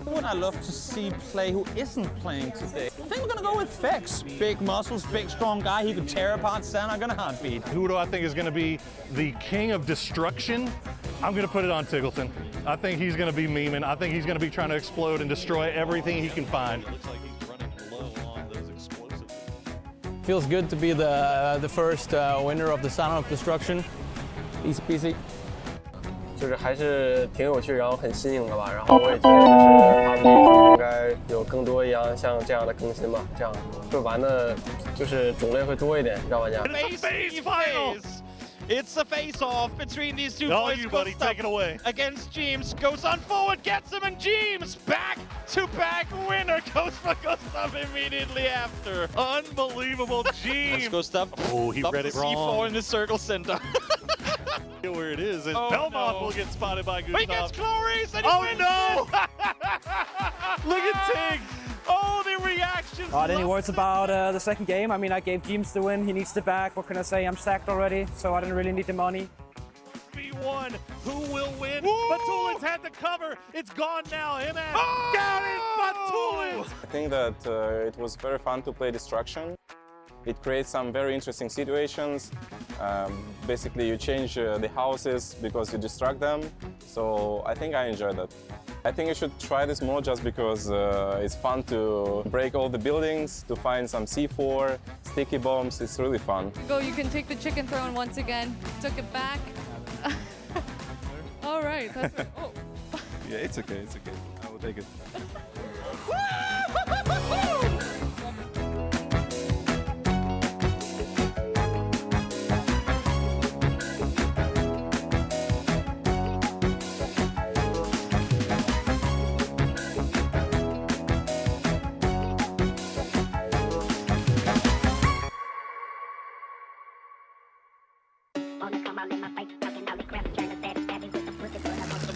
Who would I love to see play who isn't playing today? I think we're gonna go with Fex. Big muscles, big strong guy. He could tear apart Santa, gonna heartbeat. Who do I think is gonna be the king of destruction? I'm gonna put it on Tiggleton. I think he's gonna be memeing. I think he's gonna be trying to explode and destroy everything he can find. It looks like he's running low on those explosives. Feels good to be the first winner of the Son of Destruction. Easy peasy. 就是还是挺有趣，然后很新颖的吧。然后我也觉得就是PUBG应该有更多像这样的更新吧，这样会玩的就是种类会多一点，让玩家。It's a face-off between these two All boys. you, buddy, take it away. Against James, goes on forward, gets him, and James back-to-back winner goes for Gustav immediately after. Unbelievable, James. Let's go Gustav. Oh, he read it wrong. C4 in the circle center. Where it is, and Oh, Belmont no. will get spotted by Gustav. He gets Clarice and he wins no! it. Look at Tig. Oh, the reactions. Any words about the second game? I mean, I gave James the win. He needs the back. What can I say? I'm stacked already, so I didn't really need the money. B1, who will win? Batulin's had the cover. It's gone now. Him and Gary Batulin. I think that it was very fun to play Destruction. It creates some very interesting situations. Basically, you change the houses because you destruct them. So I think I enjoyed that. I think you should try this more just because it's fun to break all the buildings, to find some C4, sticky bombs. It's really fun. Go, you can take the chicken throne once again. Took it back. All right. That's right. Oh. Yeah, it's okay, it's okay. I will take it.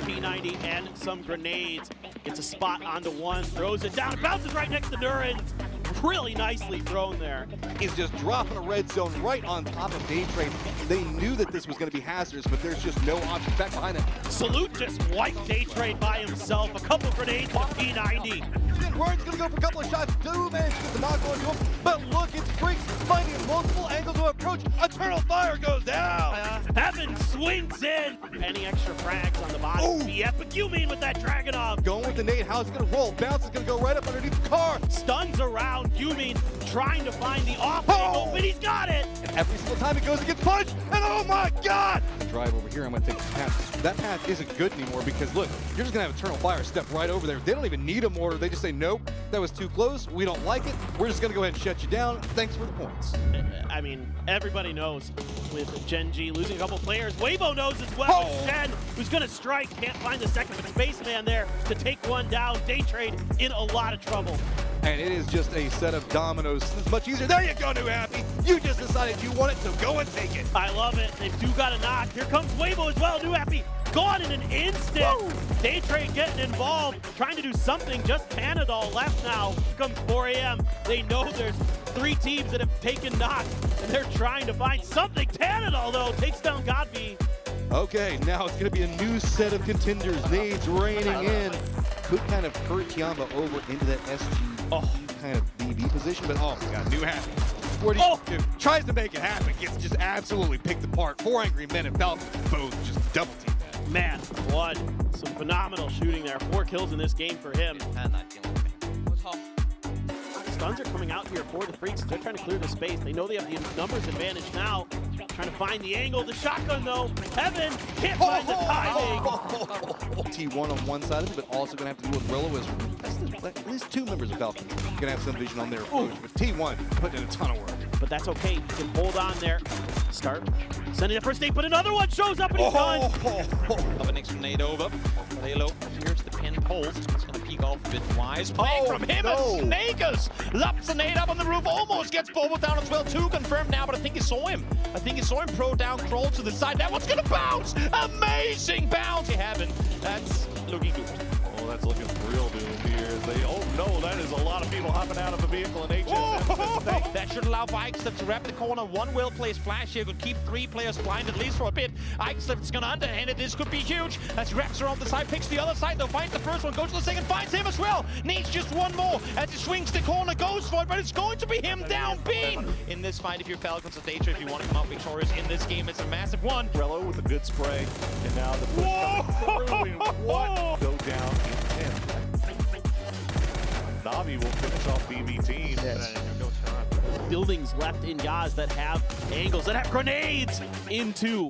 P90 and some grenades. Gets a spot onto one, throws it down, bounces right next to Duran. Really nicely thrown there. He's just dropping a red zone right on top of Day Trade. They knew that this was going to be hazardous, but there's just no option back behind it. Salute just wiped Day Trade by himself. A couple grenades to P90. Warren's going to go for a couple of shots. Do manage to get the knock onto him, but look, it's Freaks finding multiple angles of approach. Eternal Fire goes down. Heaven swings in. Any extra frags on the bottom? Yeah, but you mean with that Dragunov. Going with the nade, how's it going to roll? Bounce is going to go right up underneath the car. Stuns around. You mean trying to find the off angle, but he's got it. And every single time he goes, he gets punched, and oh my God! Drive over here, I'm going to take this path. That path isn't good anymore because look, you're just going to have Eternal Fire step right over there. They don't even need a mortar. They just say, nope, that was too close. We don't like it. We're just going to go ahead and shut you down. Thanks for the points. I mean, everybody knows with Gen G losing a couple players. Weibo knows as well. Shen, who's going to strike, can't find the second spaceman there to take one down. Day Trade in a lot of trouble. And it is just a set of dominoes. It's much easier. There you go, New Happy. You just decided you want it, so go and take it. I love it. They do got a knock. Here comes Weibo as well. New Happy gone in an instant. Day Trade getting involved, trying to do something. Just Panadol left now. Comes 4 a.m. They know there's 3 teams that have taken knocks, and they're trying to find something. Panadol, though, takes down Godby. Okay, now it's going to be a new set of contenders. Nades raining in. Could kind of hurt Tiamba over into that SG kind of BB position, but oh my God, New Happy. What do you do? Tries to make it happen, gets just absolutely picked apart. 4 angry men and Falcon both just double team that. Man, Blood, some phenomenal shooting there. 4 kills in this game for him. Stuns are coming out here for the Freaks. They're trying to clear the space. They know they have the numbers advantage now. Trying to find the angle. The shotgun, though. Heaven can't find the timing. T1 on one side of it, but also going to have to deal with Rello as at least 2 members of Falcon. Going to have some vision on their approach, but T1 putting in a ton of work. But that's okay. He can hold on there. Start sending the first nade, but another one shows up and he's done. Of an extra nade over. Halo here's the pin pulls. He's going to peek off a bit wise. Playing from him and Snakers. Laps the nade up on the roof. Almost gets Bobo down as well. 2 confirmed now, but I think he saw him. Pro down, crawl to the side. That one's going to bounce. Amazing bounce. You haven't. That's looking good. Oh, that's looking real good here. They, oh no, that is a lot of people hopping out of a vehicle in HS. That should allow for Ikeslip to wrap the corner. One well-placed flash here could keep 3 players blind at least for a bit. Ikeslip is going to underhand it. This could be huge. As Rex around the side, picks the other side, though, finds the first one, goes to the second, finds him as well. Needs just one more as he swings the corner, goes for it, but it's going to be him down beat. In this fight, if you're Falcons of Danger, if you want to come out victorious in this game, it's a massive one. Rello with a good spray, and now the push coming through. What? Go down in 10. Navi will finish off BB team. Buildings left in Yaz that have angles, that have grenades into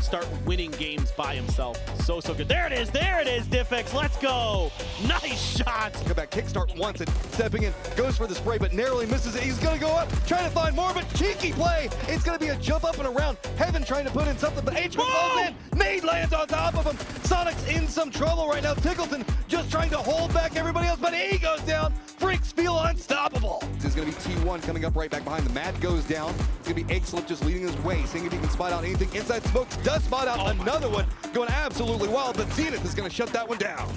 start winning games by himself. So good. There it is, Diffix, let's go. Nice shots. Come back, kickstart once and stepping in, goes for the spray, but narrowly misses it. He's gonna go up, trying to find more, but cheeky play. It's gonna be a jump up and around. Heaven trying to put in something, but H falls in. Nade lands on top of him. Sonic's in some trouble right now. Tickleton just trying to hold back everybody else, but he goes down. Freaks feel unstoppable. This is gonna be T1 coming up right back behind. The Mad goes down. It's gonna be Ikeslip just leading his way, seeing if he can spot out anything inside smokes. Does spot out another one, going absolutely wild, but Zenith is gonna shut that one down.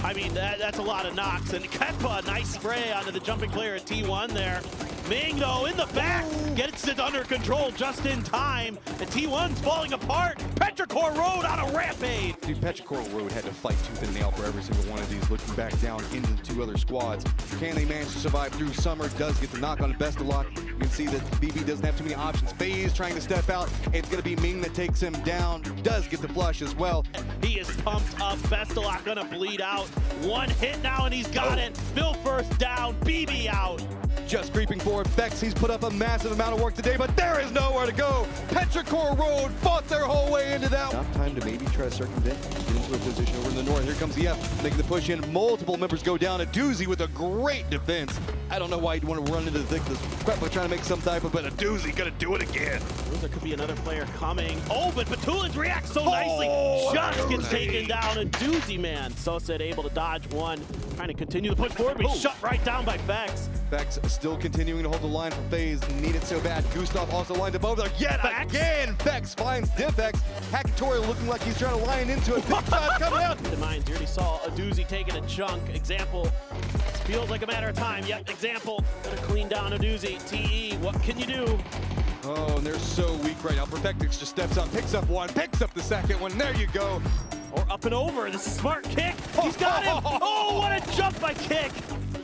I mean, that's a lot of knocks, and Kempa, nice spray onto the jumping player at T1 there. Ming, though, in the back, gets it under control just in time. The T1's falling apart. Petrichor Road on a rampage. Dude, Petrichor Road had to fight tooth and nail for every single one of these, looking back down into the 2 other squads. Can they manage to survive through summer? Does get the knock on best of luck. You can see that BB doesn't have too many options. FaZe trying to step out. It's going to be Ming that takes him down. Does get the flush as well. He is pumped up. Bestelot gonna bleed out. One hit now, and he's got it. Bill first down. BB out. Just creeping forward, Vex, he's put up a massive amount of work today, but there is nowhere to go. Petrichor Road fought their whole way into that. Enough time to maybe try to circumvent, get into a position over in the north. Here comes the F, making the push in. Multiple members go down. A doozy with a great defense. I don't know why you'd want to run into the thick of this. Queppa trying to make some type of, but a doozy gonna do it again. There could be another player coming. Oh, but Batulins reacts so nicely. Just gets taken down. A doozy, man. Sosa able to dodge one. Trying to continue the push forward, but he's shut right down by Vex. Vex still continuing to hold the line for FaZe. Need it so bad. Gustav also lined up over there yet again. Vex finds Diffx. Hackatorial looking like he's trying to line into it. Big shot coming out. In mind, you already saw a doozy taking a chunk. Example. Feels like a matter of time. Yep, Example gonna clean down a doozy. TE, what can you do? Oh, and they're so weak right now. Perfectix just steps up, picks up one, picks up the second one. There you go. Or up and over. This is a smart kick. He's got him. Oh, what a jump by Kick.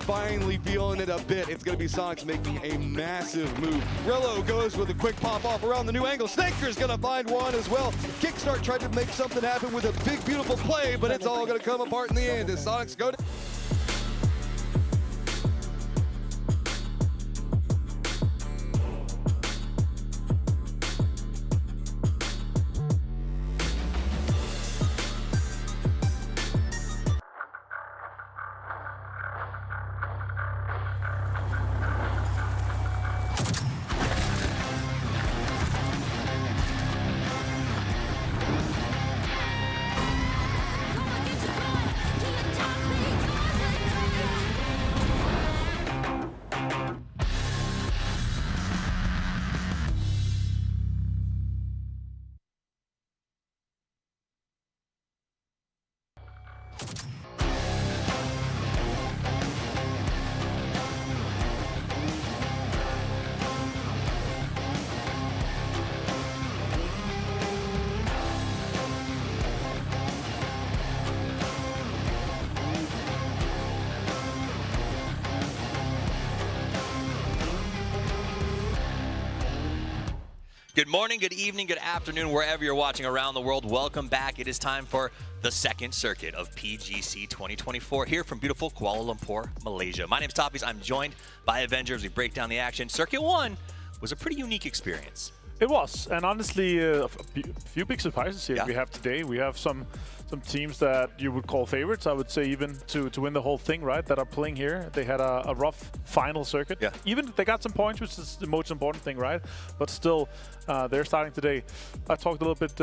Finally feeling it a bit. It's going to be Sonics making a massive move. Rello goes with a quick pop off around the new angle. Snaker's going to find one as well. Kickstart tried to make something happen with a big, beautiful play, but it's all going to come apart in the end as Sonics go to... Good morning, good evening, good afternoon, wherever you're watching around the world. Welcome back. It is time for the second circuit of PGC 2024 here from beautiful Kuala Lumpur, Malaysia. My name is Toppies. I'm joined by Avengers. We break down the action. Circuit 1 was a pretty unique experience. It was, and honestly, a few big surprises here we have today. We have some teams that you would call favorites, I would say, even to win the whole thing, right, that are playing here. They had a rough final circuit. Yeah. Even they got some points, which is the most important thing, right? But still, they're starting today. I talked a little bit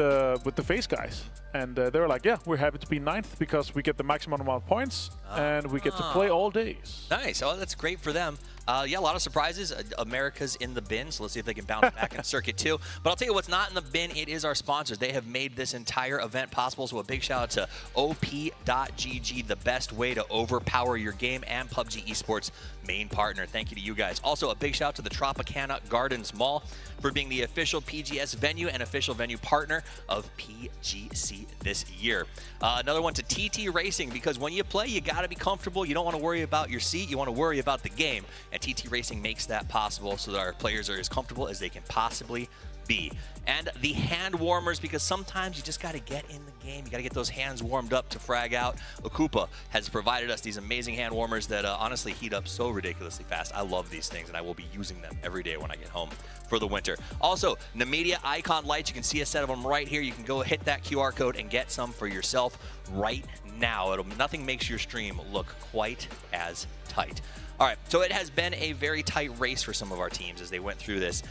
with the FaZe guys, and they were like, yeah, we're happy to be 9th because we get the maximum amount of points, and we get to play all days. Nice. Oh, that's great for them. Yeah, a lot of surprises. America's in the bin, so let's see if they can bounce back in Circuit 2. But I'll tell you what's not in the bin, it is our sponsors. They have made this entire event possible, so a big shout out to up-pubg, the best way to overpower your game, and PUBG Esports main partner. Thank you to you guys. Also, a big shout out to the Tropicana Gardens Mall for being the official PGS venue and official venue partner of PGC this year. Another one to TT Racing, because when you play, you got to be comfortable. You don't want to worry about your seat. You want to worry about the game. And TT Racing makes that possible so that our players are as comfortable as they can possibly be. And the hand warmers, because sometimes you just got to get in the game. You got to get those hands warmed up to frag out. Okupa has provided us these amazing hand warmers that honestly heat up so ridiculously fast. I love these things, and I will be using them every day when I get home for the winter. Also, Nvidia Icon lights. You can see a set of them right here. You can go hit that QR code and get some for yourself right now. Nothing makes your stream look quite as tight. All right, so it has been a very tight race for some of our teams as they went through this.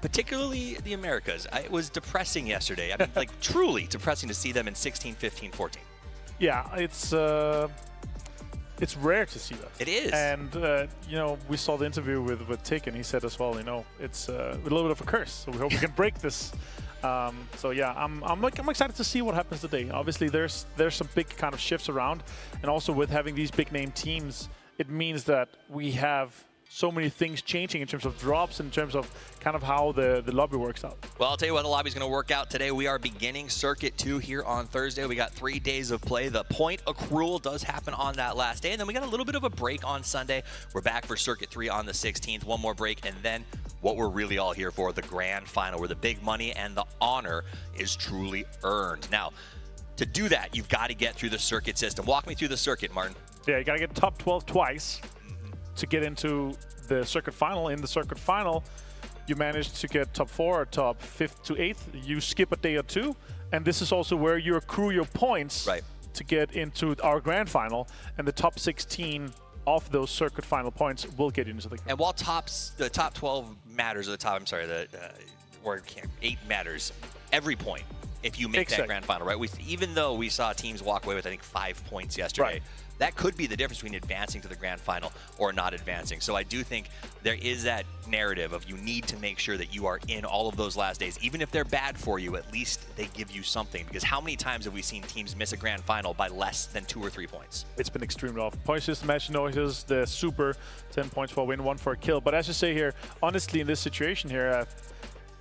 Particularly the Americas. It was depressing yesterday. I mean, like truly depressing to see them in 16, 15, 14. Yeah, it's rare to see that. It is. And you know, we saw the interview with Tick, and he said as well, you know, it's a little bit of a curse. So we hope we can break this. So yeah, I'm excited to see what happens today. Obviously, there's some big kind of shifts around, and also with having these big name teams, it means that we have so many things changing in terms of drops, in terms of kind of how the lobby works out. Well, I'll tell you what the lobby's going to work out today. We are beginning Circuit 2 here on Thursday. We got 3 days of play. The point accrual does happen on that last day, and then we got a little bit of a break on Sunday. We're back for Circuit 3 on the 16th. One more break, and then what we're really all here for, the grand final, where the big money and the honor is truly earned. Now, to do that, you've got to get through the circuit system. Walk me through the circuit, Martin. Yeah, you got to get top 12 twice to get into the circuit final. In the circuit final, you manage to get top 4 or top 5th to 8th. You skip a day or two, and this is also where you accrue your points to get into our grand final, and the top 16 of those circuit final points will get into the. And while the top 12 matters, or the top, I'm sorry, the 8 matters, every point. If you make that grand final, right? Even though we saw teams walk away with, I think, 5 points yesterday, that could be the difference between advancing to the grand final or not advancing. So I do think there is that narrative of you need to make sure that you are in all of those last days. Even if they're bad for you, at least they give you something. Because how many times have we seen teams miss a grand final by less than 2 or 3 points? It's been extremely rough. Point system match noises, the super 10 points for a win, 1 for a kill. But as you say here, honestly, in this situation here,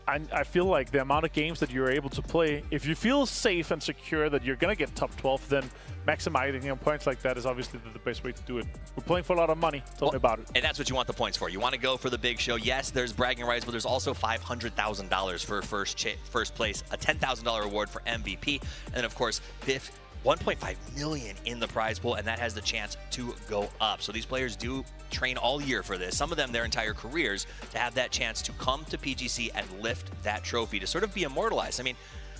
I feel like the amount of games that you're able to play, if you feel safe and secure that you're going to get top 12, then maximizing on points like that is obviously the best way to do it. We're playing for a lot of money. Tell me about it. And that's what you want the points for. You want to go for the big show. Yes, there's bragging rights, but there's also $500,000 for first place, a $10,000 award for MVP, and then, of course, 1.5 million in the prize pool, and that has the chance to go up. So these players do train all year for this, some of them their entire careers, to have that chance to come to PGC and lift that trophy, to sort of be immortalized. I mean,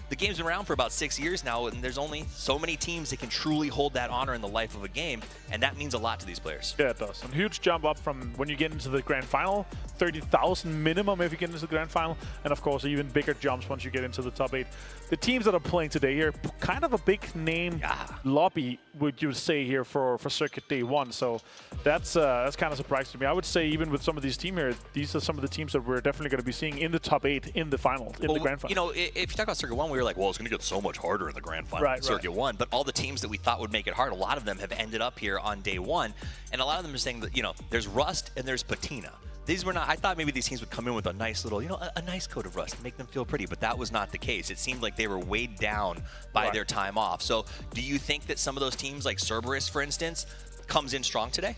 the game's been around for about 6 years now, and there's only so many teams that can truly hold that honor in the life of a game, and that means a lot to these players. Yeah, it does. A huge jump up from when you get into the grand final, 30,000 minimum if you get into the grand final, and of course even bigger jumps once you get into the top 8. The teams that are playing today here, kind of a big name lobby, would you say, here for Circuit Day 1, so that's kind of surprising to me. I would say even with some of these teams here, these are some of the teams that we're definitely going to be seeing in the top 8 in the finals, in the grand final. You know, if you talk about Circuit 1, we were like, well, it's going to get so much harder in the grand final in Circuit 1, but all the teams that we thought would make it hard, a lot of them have ended up here on day 1, and a lot of them are saying that, you know, there's Rust and there's Patina. These were not, I thought maybe these teams would come in with a nice little, you know, a nice coat of rust to make them feel pretty, but that was not the case. It seemed like they were weighed down by their time off. So do you think that some of those teams, like Cerberus, for instance, comes in strong today?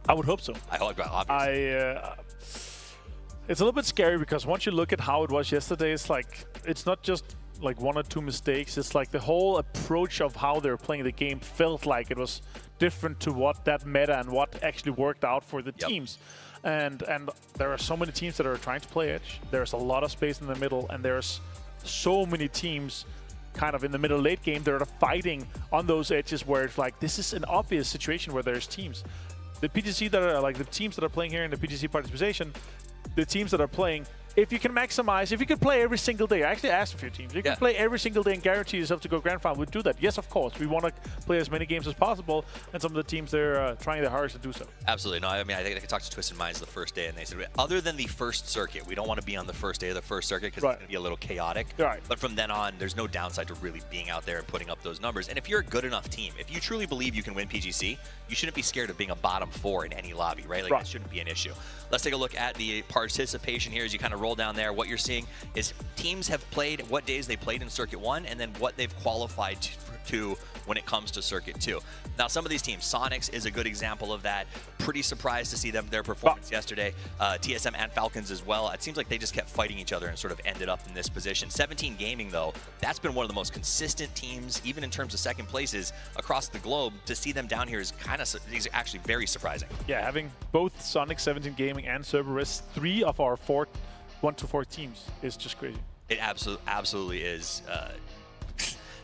I would hope so. I hope, obviously. It's a little bit scary because once you look at how it was yesterday, it's like, it's not just like 1 or 2 mistakes. It's like the whole approach of how they're playing the game felt like it was different to what that meta and what actually worked out for the teams. And there are so many teams that are trying to play edge. There's a lot of space in the middle, and there's so many teams kind of in the middle late game that are fighting on those edges where it's like, this is an obvious situation where there's teams. The PGC that are like the teams that are playing here in the PGC participation, the teams that are playing if you can maximize, if you could play every single day, I actually asked a few teams, you can play every single day and guarantee yourself to go grand final, we'd do that. Yes, of course. We want to play as many games as possible, and some of the teams, they're trying their hardest to do so. Absolutely. No, I mean, I think I talked to Twisted Minds the first day, and they said, other than the first circuit, we don't want to be on the first day of the first circuit because it's going to be a little chaotic. Right. But from then on, there's no downside to really being out there and putting up those numbers. And if you're a good enough team, if you truly believe you can win PGC, you shouldn't be scared of being a bottom 4 in any lobby, right? Like, that shouldn't be an issue. Let's take a look at the participation here as you kind of roll down there. What you're seeing is teams have played, what days they played in Circuit 1, and then what they've qualified to when it comes to Circuit 2. Now, some of these teams, Sonics is a good example of that. Pretty surprised to see their performance yesterday. TSM and Falcons as well. It seems like they just kept fighting each other and sort of ended up in this position. 17 Gaming, though, that's been one of the most consistent teams, even in terms of second places across the globe. To see them down here is actually very surprising. Yeah, having both Sonic, 17 Gaming, and Cerberus, 3 of our 1 to 4 teams is just crazy. It absolutely is.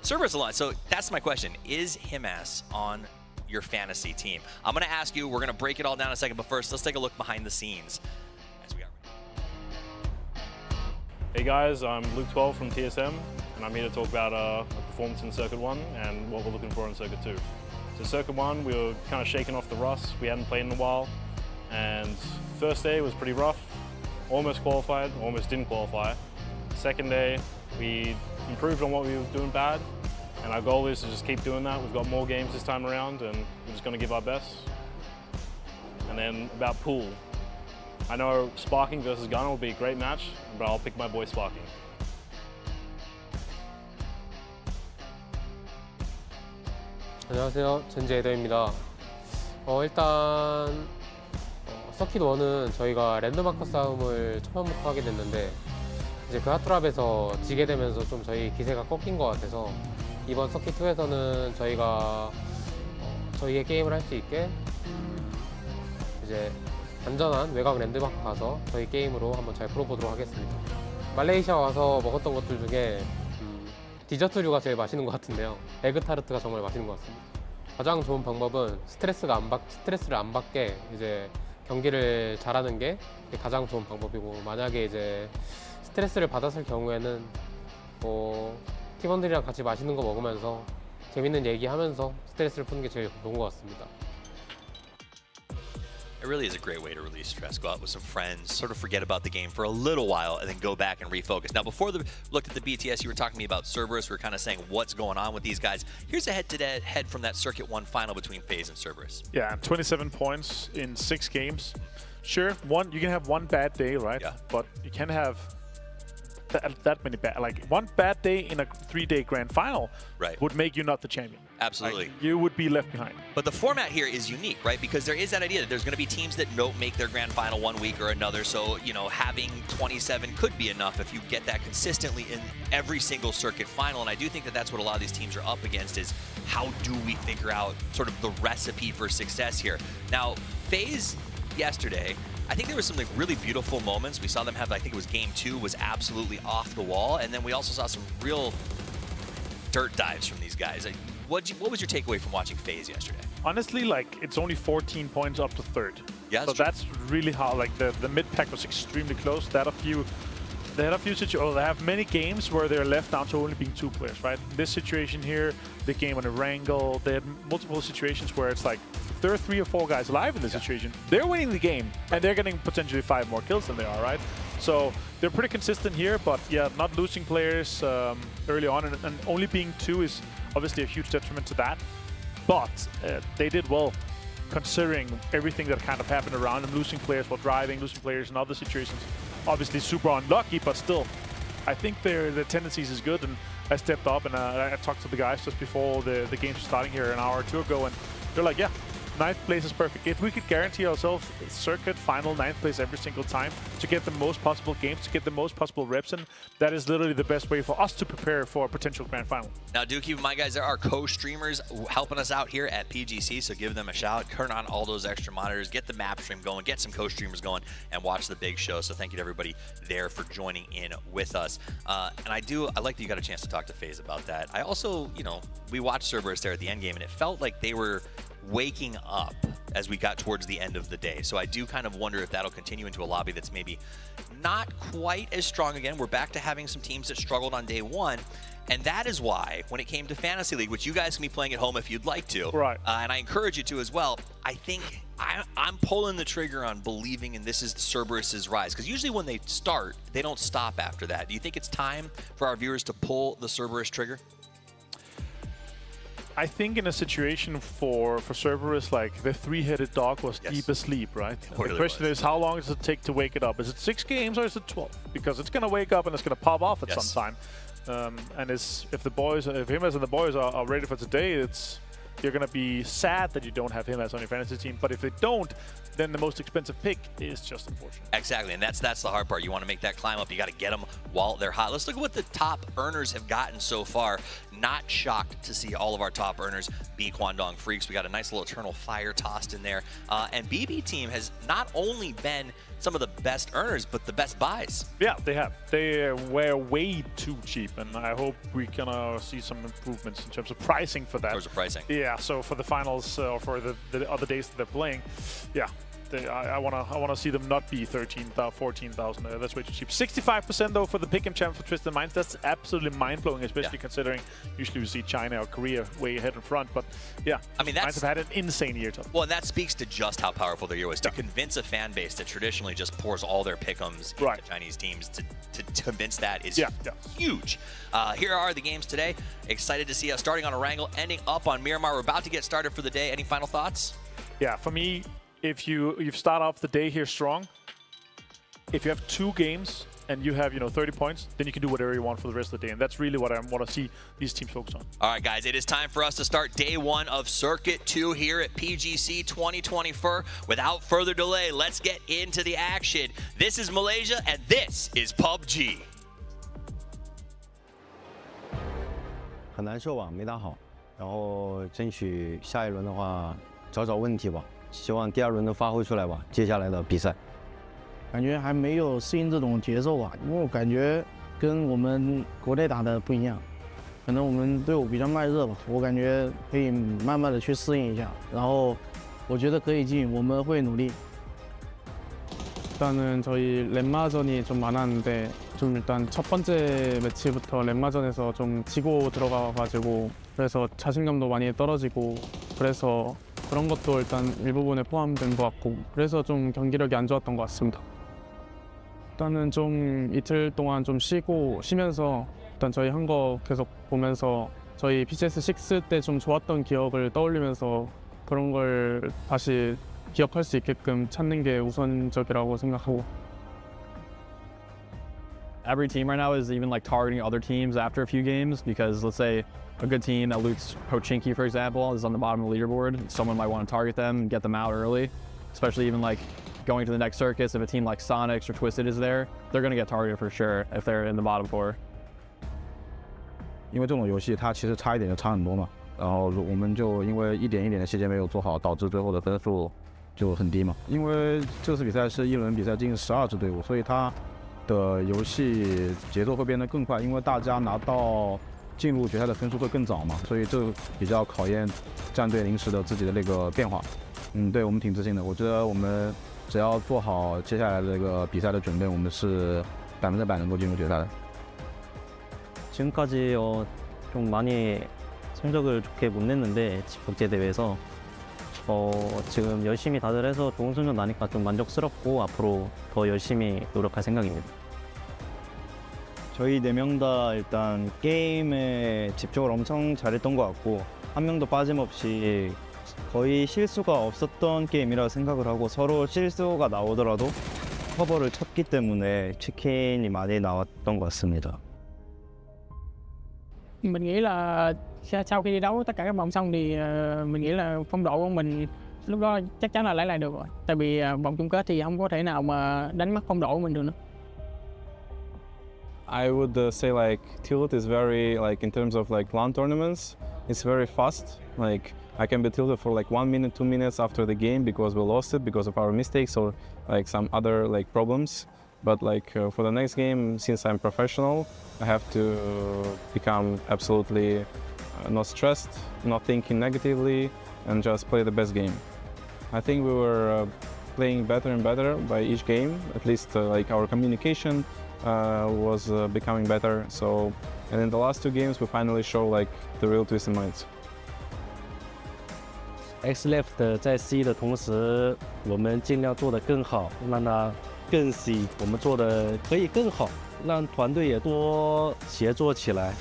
Cerberus alone. So that's my question. Is Himas on your fantasy team? I'm going to ask you. We're going to break it all down in a second. But first, let's take a look behind the scenes. As we are. Hey guys, I'm Luke 12 from TSM, and I'm here to talk about our performance in Circuit 1 and what we're looking for in Circuit 2. So Circuit 1, we were kind of shaking off the rust. We hadn't played in a while, and first day was pretty rough. Almost qualified, almost didn't qualify. Second day, we improved on what we were doing bad, and our goal is to just keep doing that. We've got more games this time around, and we're just going to give our best. And then about pool, I know Sparking versus Gunner will be a great match, but I'll pick my boy Sparking. 안녕하세요, 젠지에더입니다. 일단 서킷 1은 저희가 랜덤마커 싸움을 처음부터 하게 됐는데 이제 그 핫트랍에서 지게 되면서 좀 저희 기세가 꺾인 것 같아서 이번 서킷 2에서는 저희가 저희의 게임을 할 수 있게 이제 안전한 외곽 랜드마크 가서 저희 게임으로 한번 잘 풀어보도록 하겠습니다. 말레이시아 와서 먹었던 것들 중에 디저트류가 제일 맛있는 것 같은데요. 에그타르트가 정말 맛있는 것 같습니다. 가장 좋은 방법은 스트레스를 안 받게 이제 경기를 잘하는 게 가장 좋은 방법이고, 만약에 이제 스트레스를 받았을 경우에는 팀원들이랑 같이 맛있는 거 먹으면서 재밌는 얘기하면서 스트레스를 푸는 게 제일 좋은 것 같습니다. It really is a great way to release stress. Go out with some friends, sort of forget about the game for a little while, and then go back and refocus. Now, before we looked at the BTS, you were talking to me about Cerberus. We were kind of saying what's going on with these guys. Here's a head-to-head from that Circuit 1 final between FaZe and Cerberus. Yeah, 27 points in 6 games. Sure, you can have one bad day, right? Yeah. But you can't have that many bad, like one bad day in a 3-day grand final would make you not the champion. Absolutely. Like, you would be left behind. But the format here is unique, right? Because there is that idea that there's going to be teams that don't make their grand final one week or another. So, you know, having 27 could be enough if you get that consistently in every single circuit final. And I do think that that's what a lot of these teams are up against, is how do we figure out sort of the recipe for success here? Now, FaZe yesterday, I think there were some like really beautiful moments. We saw them have, I think it was game 2 was absolutely off the wall. And then we also saw some real dirt dives from these guys. Like, what was your takeaway from watching FaZe yesterday? Honestly, like, it's only 14 points up to 3rd. Yeah, so that's really how, like, the mid pack was extremely close. They had a few situations, they have many games where they're left down to only being 2 players, right? In this situation here, the game on a wrangle, they had multiple situations where it's like, there are 3 or 4 guys alive in this situation. They're winning the game, and they're getting potentially 5 more kills than they are, right? So they're pretty consistent here, but yeah, not losing players early on, and only being 2 is obviously a huge detriment to that. But they did well, considering everything that kind of happened around them, losing players while driving, losing players in other situations. Obviously super unlucky, but still, I think their tendencies is good, and I stepped up and I talked to the guys just before the games were starting here an hour or 2 ago, and they're like, yeah, 9th place is perfect. If we could guarantee ourselves circuit final 9th place every single time to get the most possible games, to get the most possible reps in, that is literally the best way for us to prepare for a potential grand final. Now, do keep in mind, guys, there are co-streamers helping us out here at PGC, so give them a shout. Turn on all those extra monitors, get the map stream going, get some co-streamers going, and watch the big show. So thank you to everybody there for joining in with us. And I like that you got a chance to talk to FaZe about that. I also, you know, we watched Cerberus there at the end game, and it felt like they were waking up as we got towards the end of the day. So I do kind of wonder if that'll continue into a lobby that's maybe not quite as strong again. We're back to having some teams that struggled on day one. And that is why, when it came to Fantasy League, which you guys can be playing at home if you'd like to, right? And I encourage you to as well, I think I'm pulling the trigger on believing in this is Cerberus's rise. Because usually when they start, they don't stop after that. Do you think it's time for our viewers to pull the Cerberus trigger? I think in a situation for Cerberus, like the three-headed dog was deep asleep, right? The question is, how long does it take to wake it up? Is it 6 games or is it 12? Because it's going to wake up and it's going to pop off at some time. And if Himas and the boys are ready for today, you're going to be sad that you don't have Himas on your fantasy team. But if they don't, then the most expensive pick is just unfortunate. Exactly, and that's the hard part. You want to make that climb up. You got to get them while they're hot. Let's look at what the top earners have gotten so far. Not shocked to see all of our top earners be Kwangdong Freaks. We got a nice little Eternal Fire tossed in there. And BB Team has not only been some of the best earners, but the best buys. Yeah, they have. They were way too cheap, and I hope we're gonna see some improvements in terms of pricing for that. In terms of pricing. Yeah, so for the finals or for the other days that they're playing, yeah. I wanna see them not be 13,000, 14,000. That's way too cheap. 65% though for the pick'em champ for Twisted Minds. That's absolutely mind blowing, especially considering usually we see China or Korea way ahead in front. But yeah, I mean, Minds have had an insane year. Well, and that speaks to just how powerful their year was. To convince a fan base that traditionally just pours all their pick'ems into Chinese teams, to convince that is huge. Here are the games today. Excited to see us starting on Erangel, ending up on Miramar. We're about to get started for the day. Any final thoughts? Yeah, for me, if you start off the day here strong, if you have 2 games and you have 30 points, then you can do whatever you want for the rest of the day, and that's really what I want to see these teams focus on. All right, guys, it is time for us to start day 1 of Circuit 2 here at PGC 2024. Without further delay, let's get into the action. This is Malaysia, and this is PUBG. 很难受吧，没打好，然后争取下一轮的话找找问题吧。 希望第2轮能发挥出来吧，接下来的比赛。感觉还没有适应这种节奏吧，因为我感觉跟我们国内打的不一样，可能我们队伍比较慢热吧，我感觉可以慢慢的去适应一下，然后我觉得可以进，我们会努力。 일단은 저희 랜마전이 좀 많았는데 좀 일단 첫 번째 매치부터 랜마전에서 좀 지고 들어가가지고 그래서 자신감도 많이 떨어지고 그래서 그런 것도 일단 일부분에 포함된 것 같고 그래서 좀 경기력이 안 좋았던 것 같습니다. 일단은 좀 이틀 동안 좀 쉬면서 일단 저희 한 거 계속 보면서 저희 PGS6 때 좀 좋았던 기억을 떠올리면서 그런 걸 다시 기억할 수 있게끔 찾는 게 우선적이라고 생각하고. Every team right now is even like targeting other teams after a few games because let's say a good team that loots Pochinki, for example, is on the bottom of the leaderboard. Someone might want to target them and get them out early, especially even like going to the next circus. If a team like Sonics or Twisted is there, they're going to get targeted for sure if they're in the bottom 4. 因为这种游戏它其实差一点就差很多嘛，然后我们就因为一点一点的细节没有做好，导致最后的分数就很低嘛。因为这次比赛是1轮比赛进12支队伍，所以它的游戏节奏会变得更快，因为大家拿到进入决赛的分数会更早嘛，所以这比较考验战队临时的自己的那个变化。对，我们挺自信的，我觉得我们只要做好接下来的这个比赛的准备，我们是100%能够进入决赛的。 지금까지 좀 많이 성적을 좋게 못 냈는데 국제 대회에서 지금 열심히 다들 해서 좋은 성적 나니까 좀 만족스럽고 앞으로 더 열심히 노력할 생각입니다. 저희 4명 다 일단 게임에 집중을 엄청 잘했던 것 같고 한 명도 빠짐없이 거의 실수가 없었던 게임이라고 생각을 하고 서로 실수가 나오더라도 커버를 쳤기 때문에 치킨이 많이 나왔던 것 같습니다. Mình nghĩ là sau khi đi đấu tất cả các vòng xong thì mình nghĩ là phong độ của mình lúc đó chắc chắn là lấy lại được rồi. Tại vì vòng chung kết thì không có thể nào mà đánh mất phong độ của mình được nữa. I would say like tilt is very like in terms of like LAN tournaments, it's very fast. Like I can be tilted for like 1 minute, 2 minutes after the game because we lost it because of our mistakes or like some other like problems. But like for the next game, since I'm professional, I have to become absolutely not stressed, not thinking negatively, and just play the best game. I think we were playing better and better by each game. At least like our communication was becoming better. So, and in the last 2 games, we finally show like the real Twisted Minds. X Left 在 C 的同时，我们尽量做得更好，让它更 C， 我们做的可以更好，让团队也多协作起来。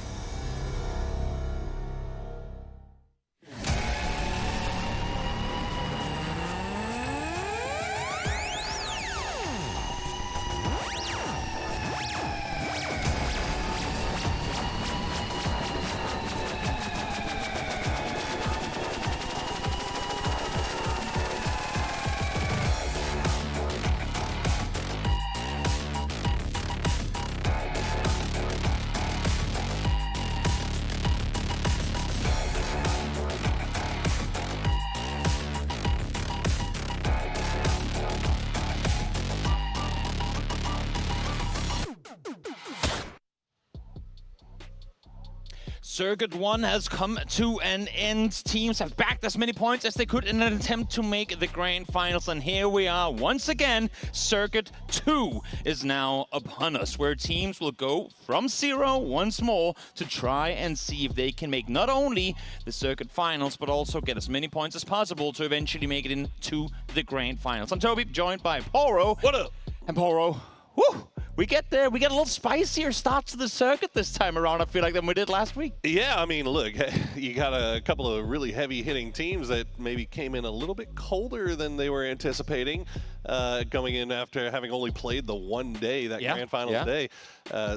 Circuit 1 has come to an end. Teams have backed as many points as they could in an attempt to make the grand finals. And here we are once again. Circuit 2 is now upon us, where teams will go from 0 once more to try and see if they can make not only the circuit finals, but also get as many points as possible to eventually make it into the grand finals. I'm Toby, joined by Poro. What up? And Poro, whew, we get there. We get a little spicier start to the circuit this time around, I feel like, than we did last week. Yeah, I mean, look, you got a couple of really heavy-hitting teams that maybe came in a little bit colder than they were anticipating, coming in after having only played the one day, that grand finals day.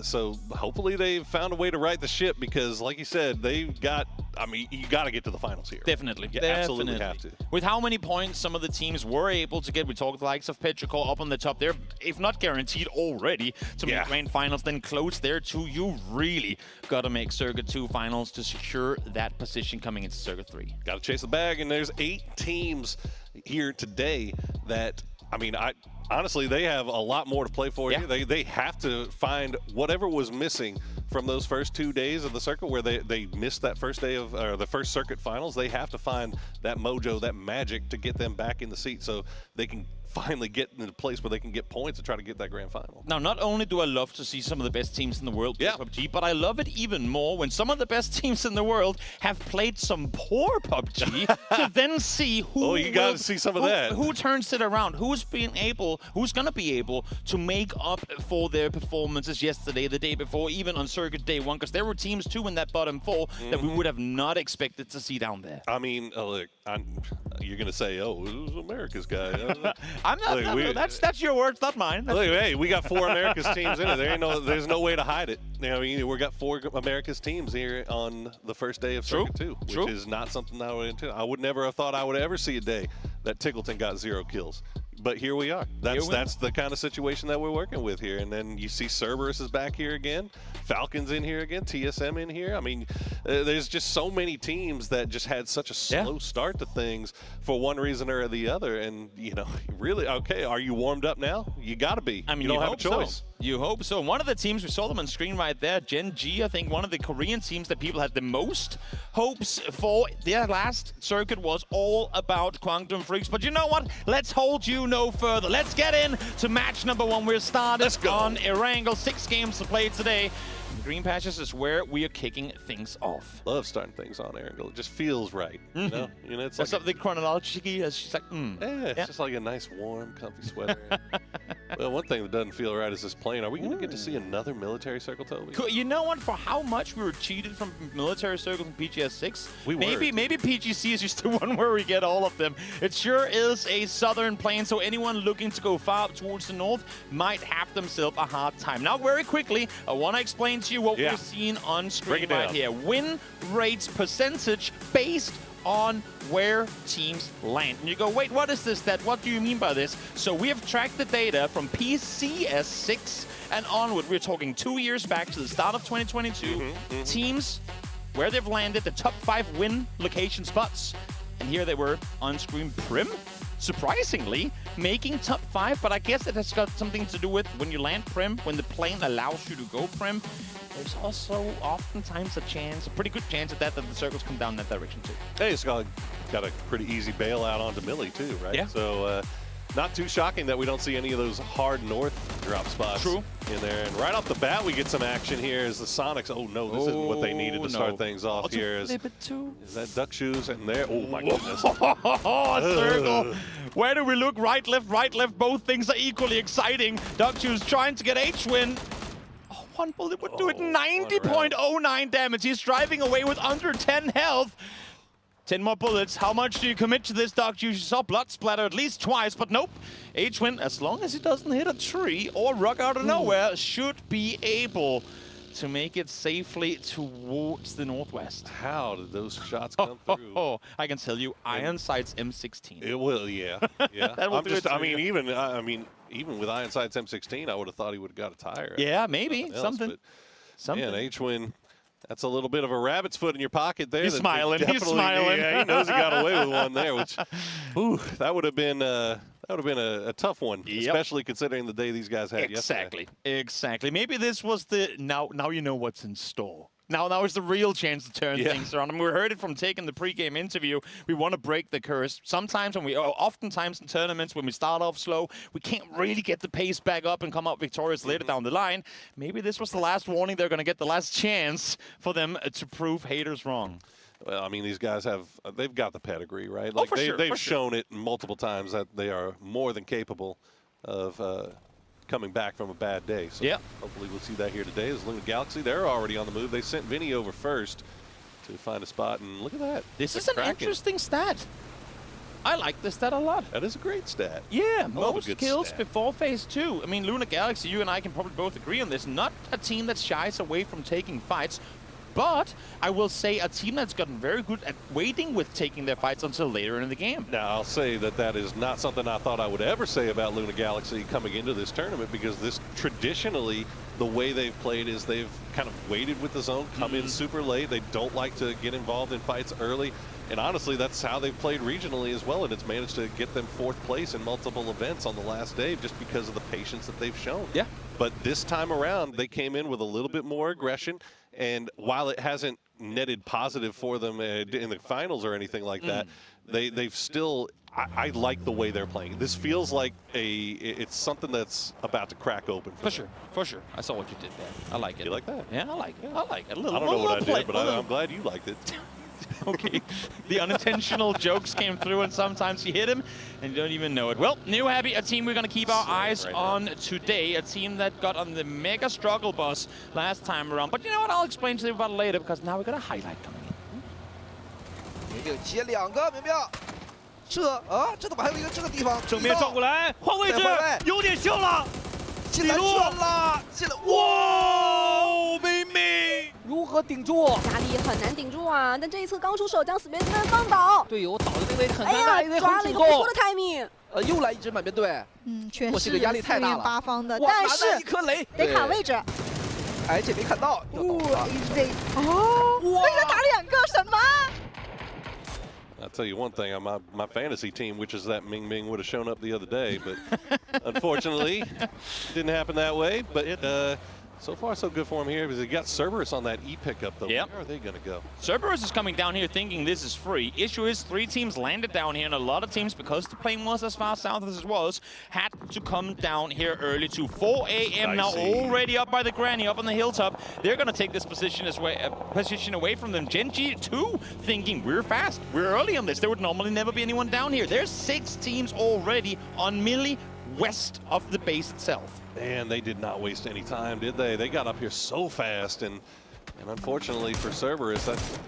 So hopefully they've found a way to right the ship because, like you said, they've got, I mean, you got to get to the finals here. Definitely. You absolutely have to. With how many points some of the teams were able to get, we talked the likes of Petrichor up on the top there, if not guaranteed already to make grand finals, then close there too. You really got to make Circuit 2 finals to secure that position coming into Circuit 3. Got to chase the bag, and there's 8 teams here today that, I mean, honestly, they have a lot more to play for here. They have to find whatever was missing from those first 2 days of the circuit where they missed that first day of the first circuit finals. They have to find that mojo, that magic to get them back in the seat so they can finally get in a place where they can get points and try to get that grand final. Now, not only do I love to see some of the best teams in the world play PUBG, but I love it even more when some of the best teams in the world have played some poor PUBG to then see who you got to see some of that. Who turns it around, who's going to be able to make up for their performances yesterday, the day before, even on Circuit Day 1, because there were teams too in that bottom 4 that we would have not expected to see down there. I mean, look, you're going to say, oh, it was America's guy. I'm not. Look, that's your words, not mine. Look, hey, we got 4 America's teams in it. There's no way to hide it. You know, I mean, we got 4 America's teams here on the first day of Circuit 2, which is not something I would never have thought I would ever see a day that Tickleton got 0 kills. But here we are. That's the kind of situation that we're working with here. And then you see Cerberus is back here again, Falcons in here again, TSM in here. I mean, there's just so many teams that just had such a slow start to things for one reason or the other. And, you know, really, okay, are you warmed up now? You got to be. I mean, you don't have a choice. So. You hope so. One of the teams, we saw them on screen right there, Gen G, I think one of the Korean teams that people had the most hopes for. Their last circuit was all about Quantum Freaks. But you know what? Let's hold you no further. Let's get in to match number 1. We're started on Erangel. 6 games to play today. Green Patches is where we are kicking things off. Love starting things on Erangel. It just feels right. You know, it's like something chronological. She's like, it's just like a nice, warm, comfy sweater. Well, one thing that doesn't feel right is this plane. Are we going to get to see another military circle, Toby? You know what? For how much we were cheated from military circles in PGS 6, maybe PGC is just the one where we get all of them. It sure is a southern plane, so anyone looking to go far towards the north might have themselves a hard time. Now, very quickly, I want to explain to you what we're seeing on screen right here. Win rates percentage based on where teams land. And you go, wait, what is this, Dad? What do you mean by this? So we have tracked the data from PCS 6 and onward. We're talking 2 years back to the start of 2022. Teams where they've landed, the top 5 win location spots. And here they were on screen. Prim, surprisingly, making top 5, but I guess it has got something to do with when you land Prim, when the plane allows you to go Prim. There's also oftentimes a pretty good chance at that the circles come down that direction too. Hey, Scott. got a pretty easy bailout onto Millie too, right? Yeah. So not too shocking that we don't see any of those hard north drop spots in there. And right off the bat, we get some action here as the Sonics. Oh no, this isn't what they needed to start things off here. Is that duck shoes and there? Oh my goodness. Circle. Where do we look? Right, left. Both things are equally exciting. Duck shoes trying to get H-Win. Oh, one bullet would do it. 90.09 damage. He's driving away with under 10 health. 10 more bullets. How much do you commit to this Dark Juice? You saw blood splatter at least twice, but nope. H-Win, as long as he doesn't hit a tree or rock out of nowhere, should be able to make it safely towards the northwest. How did those shots come through? I can tell you, Iron Sight's M16. It will, yeah. That will do it I mean, even with Iron Sight's M16, I would have thought he would have got a tire. Yeah, maybe. Something. Man, H-Win. That's a little bit of a rabbit's foot in your pocket there. He's smiling. He's smiling. Yeah, he knows he got away with one there, which, that would have been a tough one, especially considering the day these guys had yesterday. Exactly. Maybe this was the now you know what's in store. Now is the real chance to turn things around. I mean, we heard it from taking the pregame interview. We want to break the curse. Sometimes oftentimes in tournaments, when we start off slow, we can't really get the pace back up and come out victorious later down the line. Maybe this was the last warning. They're going to get the last chance for them to prove haters wrong. Well, I mean, these guys they've got the pedigree, right? Like they've shown it multiple times that they are more than capable of coming back from a bad day. So hopefully we'll see that here today. As Luna Galaxy, they're already on the move. They sent Vinny over first to find a spot, and look at that. This is an interesting stat. I like this stat a lot. That is a great stat. Yeah, most kills before phase 2. I mean, Luna Galaxy, you and I can probably both agree on this. Not a team that shies away from taking fights, but I will say a team that's gotten very good at waiting with taking their fights until later in the game. Now, I'll say that is not something I thought I would ever say about Luna Galaxy coming into this tournament, because this traditionally, the way they've played is they've kind of waited with the zone, come in super late. They don't like to get involved in fights early. And honestly, that's how they've played regionally as well, and it's managed to get them 4th place in multiple events on the last day just because of the patience that they've shown. Yeah. But this time around, they came in with a little bit more aggression, and while it hasn't netted positive for them in the finals or anything like that, they've still, I like the way they're playing. This feels like it's something that's about to crack open. For sure. I saw what you did there. I like it. You like that? Yeah, I like it. I don't know what I did, but I'm glad you liked it. Okay, the unintentional jokes came through, and sometimes you hit him and you don't even know it. Well, New Happy, a team we're going to keep our eyes on today, a team that got on the mega struggle bus last time around. But you know what, I'll explain to you about it later, because now we got a highlight coming in. 明明接2个，明明，这怎么还有一个这个地方？正面撞过来，换位置，有点秀了，进来圈了，进来，哇，明明。 如何顶住？压力很难顶住啊！但这一侧刚出手将死边队放倒，队友倒的那位很尴尬，哎呀，抓了一个不错的 timing。又来一支满编队，确实这个压力太大了。八方的，哇，但是拿一颗雷，得卡位置。哎，这没看到，又倒了。哦，为了打2个什么？ I'll tell you one thing, my fantasy team, which is that Ming Ming would have shown up the other day, but unfortunately, didn't happen that way. But so far, so good for him here, because he got Cerberus on that E pickup, though. Yep. Where are they going to go? Cerberus is coming down here thinking this is free. Issue is 3 teams landed down here, and a lot of teams, because the plane was as far south as it was, had to come down here early to 4 a.m. now, already up by the granny, up on the hilltop. They're going to take this position away from them. Genji, too, thinking we're fast, we're early on this. There would normally never be anyone down here. There's 6 teams already on Millie, west of the base itself. Man, they did not waste any time, did they? They got up here so fast, and unfortunately for Cerberus, that's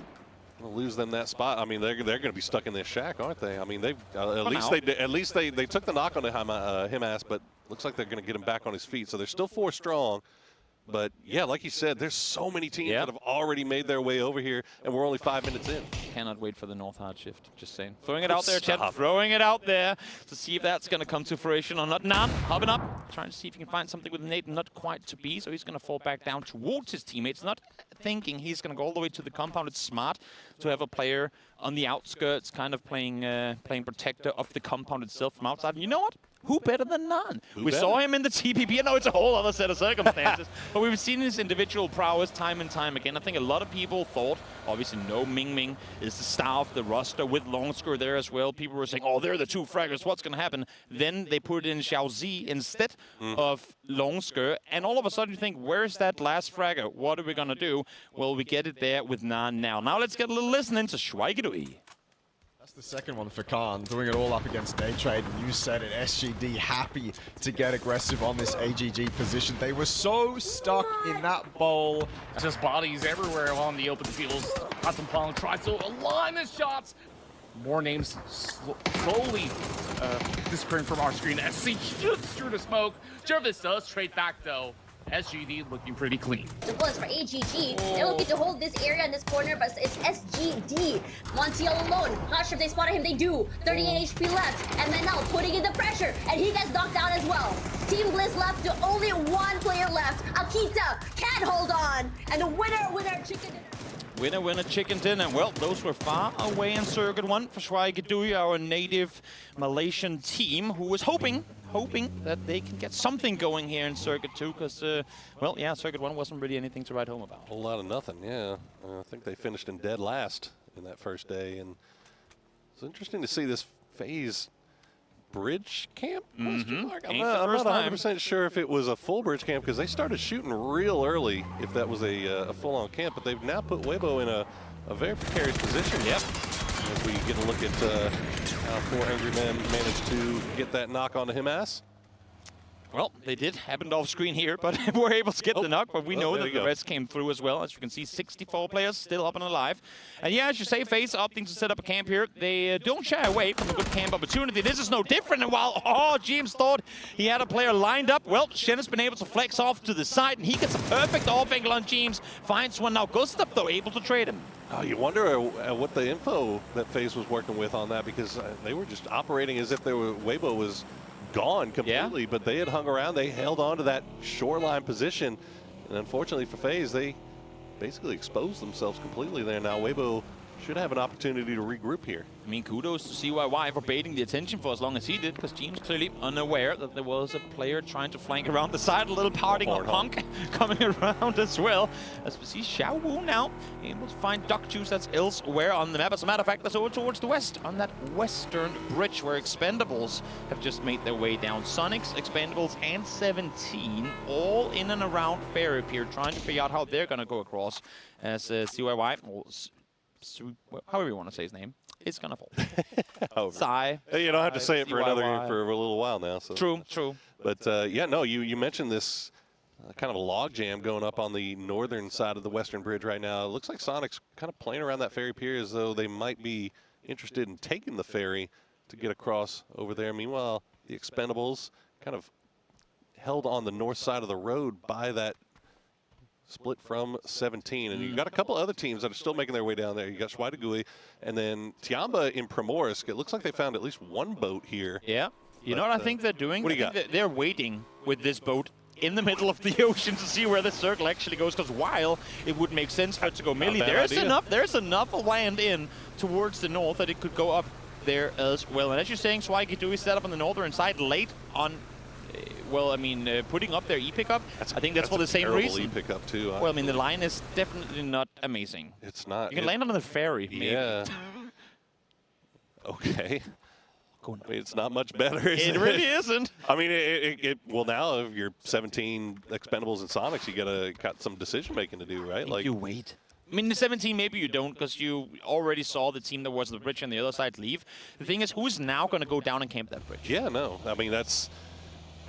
going to lose them that spot. I mean, they're going to be stuck in this shack, aren't they? I mean, they've at least they took the knock on the Himas, but looks like they're going to get him back on his feet. So they're still 4 strong. But yeah, like you said, there's so many teams that have already made their way over here, and we're only 5 minutes in. Cannot wait for the North hard shift, just saying. Throwing it out there, chat, throwing it out there to see if that's going to come to fruition or not. Nan, hopping up, trying to see if he can find something with Nate, not quite to be, so he's going to fall back down towards his teammates. Not thinking he's going to go all the way to the compound. It's smart to have a player on the outskirts, kind of playing protector of the compound itself from outside. And you know what? Who better than Nan? We saw him in the TPP. I know it's a whole other set of circumstances, but we've seen his individual prowess time and time again. I think a lot of people thought, obviously, no Ming Ming is the star of the roster with Longscore there as well. People were saying, oh, they're the two fraggers. What's going to happen? Then they put in Xiaozi instead of Longscore, and all of a sudden you think, where's that last fragger? What are we going to do? Well, we get it there with Nan now. Now let's get a little listening to Schweigedui. The second one for Khan, doing it all up against Day Trade. You said it, SGD happy to get aggressive on this AGG position. They were so stuck in that bowl. Just bodies everywhere on the open fields. up-pubg tries to align his shots. More names slowly disappearing from our screen. SC shoots through the smoke. Jervis does trade back though. SGD looking pretty clean. The bullets for AGG. They're looking to hold this area in this corner, but it's SGD. Montiel alone. Not sure if they spotted him. They do. 38 HP left. And then now putting in the pressure. And he gets knocked out as well. Team Bliss left to only one player left. Akita can't hold on. And the winner chicken dinner. Winner, chicken dinner. Well, those were far away in Circuit 1 for Schweigedui, our native Malaysian team, who was hoping that they can get something going here in Circuit 2, because, well, yeah, Circuit 1 wasn't really anything to write home about. A whole lot of nothing, yeah. I think they finished in dead last in that first day, and it's interesting to see this FaZe bridge camp? I'm not 100% sure if it was a full bridge camp, because they started shooting real early, if that was a full-on camp, but they've now put Weibo in a very precarious position. Yep. As we get a look at how 4 Angry Men managed to get that knock onto him ass. Well, they did. Happened off screen here, but were able to get the knock. But we know that the rest came through as well. As you can see, 64 players still up and alive. And yeah, as you say, FaZe opting to set up a camp here. They don't shy away from a good camp opportunity. This is no different. And while James thought he had a player lined up, well, Shen has been able to flex off to the side, and he gets a perfect off angle on James. Finds one now. Gustav, though, able to trade him. Oh, you wonder what the info that FaZe was working with on that, because they were just operating as if Weibo was gone completely, but they had hung around. They held on to that shoreline position, and unfortunately for FaZe, they basically exposed themselves completely there. Now Weibo should have an opportunity to regroup here. I mean, kudos to CYY for baiting the attention for as long as he did, because James clearly unaware that there was a player trying to flank around the side, a little parting of Punk coming around as well. As we see Xiao Wu now able to find Duck Juice that's elsewhere on the map. As a matter of fact, that's over towards the west, on that western bridge where Expendables have just made their way down. Sonics, Expendables, and 17 all in and around Ferry Pier, trying to figure out how they're going to go across as CYY, however you want to say his name, it's gonna fall. Sigh. You don't have to say it for a little while now. So. True. But yeah, no, you mentioned this kind of a log jam going up on the northern side of the western bridge right now. It looks like Sonic's kind of playing around that ferry pier as though they might be interested in taking the ferry to get across over there. Meanwhile, the Expendables kind of held on the north side of the road by that split from 17, and you've got a couple other teams that are still making their way down there. You got Schweigedui, and then Tiamba in Primorsk. It looks like they found at least one boat here. Yeah. You know what I think they're doing? What do you got? They're waiting with this boat in the middle of the ocean to see where the circle actually goes, because while it would make sense for it to go melee, there's enough land in towards the north that it could go up there as well. And as you're saying, Schweigedui set up on the northern side late on well, I mean, putting up their E-pickup, I think that's for the same reason. E-pickup too. Well, I mean, the line is definitely not amazing. It's not. You can land on the ferry, maybe. Yeah. Okay. I mean, it's not much better, is it? It really isn't. I mean, well, now if you're 17 Expendables and Sonics, you got some decision-making to do, right? Like you wait. I mean, the 17, maybe you don't, because you already saw the team that was the bridge on the other side leave. The thing is, who's now going to go down and camp that bridge? Yeah, no. I mean, that's...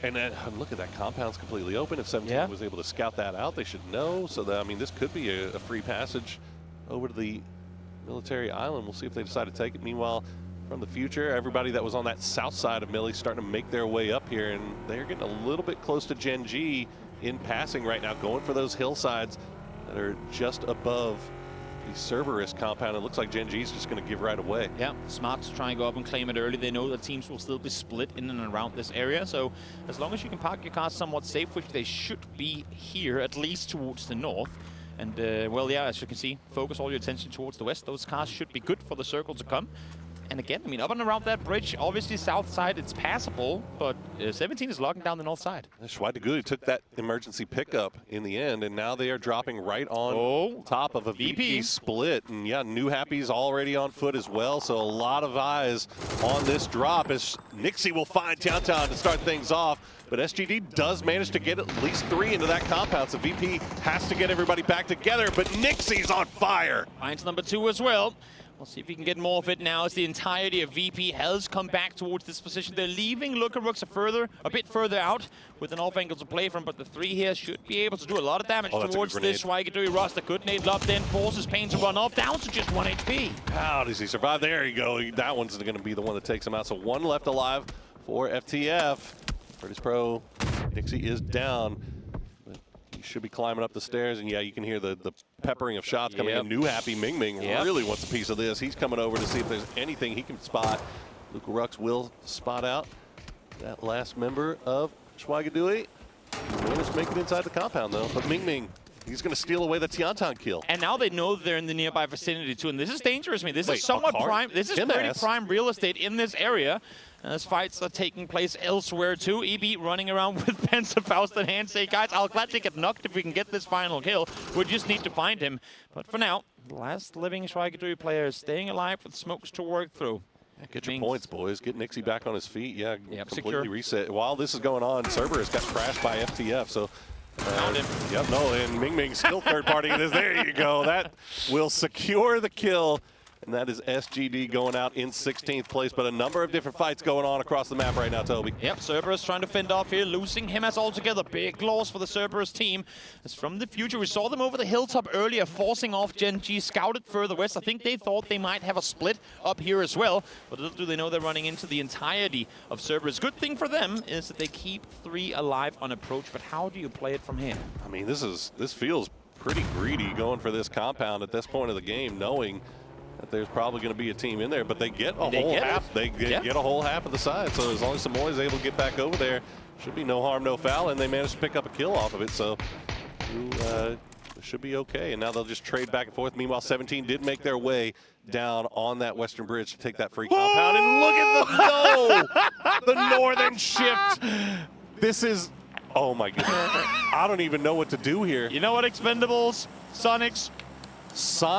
And look at that, compound's completely open. If 17 was able to scout that out, they should know. So, that, I mean, this could be a free passage over to the military island. We'll see if they decide to take it. Meanwhile, from the future, everybody that was on that south side of Millie starting to make their way up here, and they're getting a little bit close to Gen G in passing right now, going for those hillsides that are just above the Cerberus compound. It looks like Gen G is just going to give right away. Yeah, smart to try and go up and claim it early. They know that teams will still be split in and around this area, so as long as you can park your cars somewhat safe, which they should be here, at least towards the north, And, well, yeah, as you can see, focus all your attention towards the west. Those cars should be good for the circle to come. And again, I mean, up and around that bridge, obviously south side, it's passable, but 17 is locking down the north side. Schweigegui took that emergency pickup in the end, and now they are dropping right on top of a VP split. And yeah, New Happy's already on foot as well, so a lot of eyes on this drop as Nixie will find Tiantian to start things off. But SGD does manage to get at least 3 into that compound, so VP has to get everybody back together, but Nixie's on fire. Finds number 2 as well. We'll see if we can get more of it now as the entirety of VP has come back towards this position. They're leaving Lookarooks a bit further out with an off angle to play from, but the 3 here should be able to do a lot of damage towards this Schweigegui roster. Good nade lob then forces Pain to run off, down to just 1 HP. How does he survive? There you go. That one's going to be the one that takes him out. So 1 left alive for FTF. British Pro, Nixie is down. He should be climbing up the stairs, and yeah, you can hear the peppering of shots coming in. New Happy Ming really wants a piece of this. He's coming over to see if there's anything he can spot. Lookarooks will spot out that last member of Schweigegui. He managed to make it inside the compound, though. But Ming, he's going to steal away the Tiantian kill. And now they know they're in the nearby vicinity, too. And this is dangerous. I mean, this is somewhat prime. This is pretty prime real estate in this area. As fights are taking place elsewhere too. EB running around with Panzer Faust in hand, say, guys, I'll gladly get knocked if we can get this final kill. We just need to find him. But for now, the last living Schweigegui player is staying alive with smokes to work through. Get your points, boys. Get Nixie back on his feet. Yeah, completely reset. While this is going on, Cerberus got crashed by FTF, so... Found him. Yep, no, and Ming still third-partying this. There you go. That will secure the kill. And that is SGD going out in 16th place, but a number of different fights going on across the map right now, Toby. Yep, Cerberus trying to fend off here, losing him as altogether. Big loss for the Cerberus team. As from the future, we saw them over the hilltop earlier, forcing off Gen G, scouted further west. I think they thought they might have a split up here as well, but little do they know they're running into the entirety of Cerberus. Good thing for them is that they keep 3 alive on approach, but how do you play it from here? I mean, this feels pretty greedy going for this compound at this point of the game, knowing that there's probably going to be a team in there, but they get a whole half. They get a whole half of the side. So as long as Samoy is able to get back over there, should be no harm, no foul, and they managed to pick up a kill off of it. So should be okay. And now they'll just trade back and forth. Meanwhile, 17 did make their way down on that western bridge to take that free compound. And look at the northern shift. This is, oh my goodness. I don't even know what to do here. You know what, Expendables, Sonics?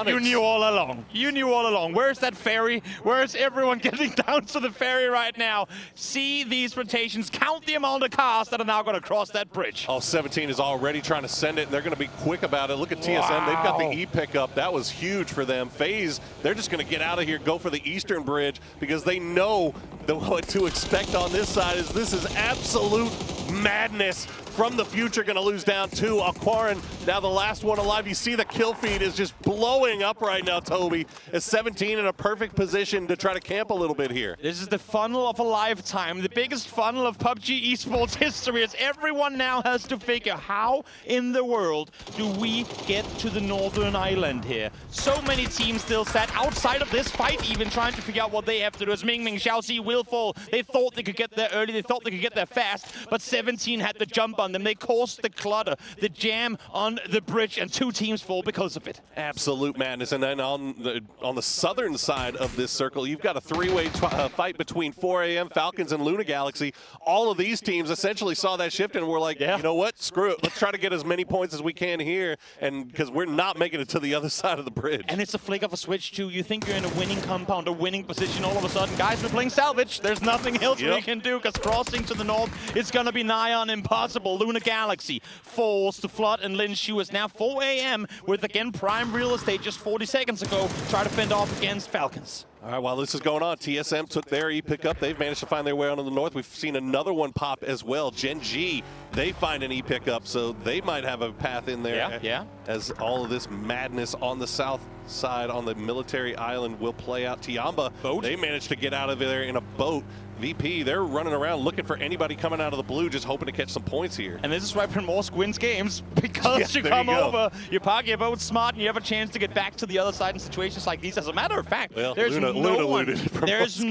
You knew all along. You knew all along. Where's that ferry? Where's everyone getting down to the ferry right now? See these rotations. Count the amount of cars that are now going to cross that bridge. Oh, 17 is already trying to send it, and they're going to be quick about it. Look at TSM. They've got the E pickup. That was huge for them. FaZe, they're just going to get out of here, go for the eastern bridge, because they know what to expect on this side. This is absolute madness. From the future, going to lose down 2. Aquarin, now the last one alive. You see the kill feed is just blowing up right now, Toby. As 17 in a perfect position to try to camp a little bit here. This is the funnel of a lifetime, the biggest funnel of PUBG esports history, as everyone now has to figure how in the world do we get to the northern island here. So many teams still sat outside of this fight, even trying to figure out what they have to do. As Ming, Xiaoxi will fall. They thought they could get there early, they thought they could get there fast, but 17 had the jump on them. They caused the clutter, the jam on the bridge, and 2 teams fall because of it. Absolute madness. And then on the southern side of this circle, you've got a 3-way fight between 4 AM, Falcons, and Luna Galaxy. All of these teams essentially saw that shift and were like, you know what, screw it. Let's try to get as many points as we can here, and because we're not making it to the other side of the bridge. And it's a flick of a switch, too. You think you're in a winning compound, a winning position, all of a sudden, guys, we're playing salvage. There's nothing else we can do, because crossing to the north is going to be nigh on impossible. Luna Galaxy falls to Flood, and Lin Shu is now 4 AM with, again, prime real estate just 40 seconds ago, try to fend off against Falcons. All right, while this is going on, TSM took their E pickup. They've managed to find their way onto the north. We've seen another one pop as well. Gen G, they find an E pickup, so they might have a path in there. As all of this madness on the south side on the military island will play out. Tiamba, they managed to get out of there in a boat. VP, they're running around looking for anybody coming out of the blue, just hoping to catch some points here. And this is why Primorsk wins games, because you come over, you park your boat smart, and you have a chance to get back to the other side in situations like these. As a matter of fact, Well, there's Luna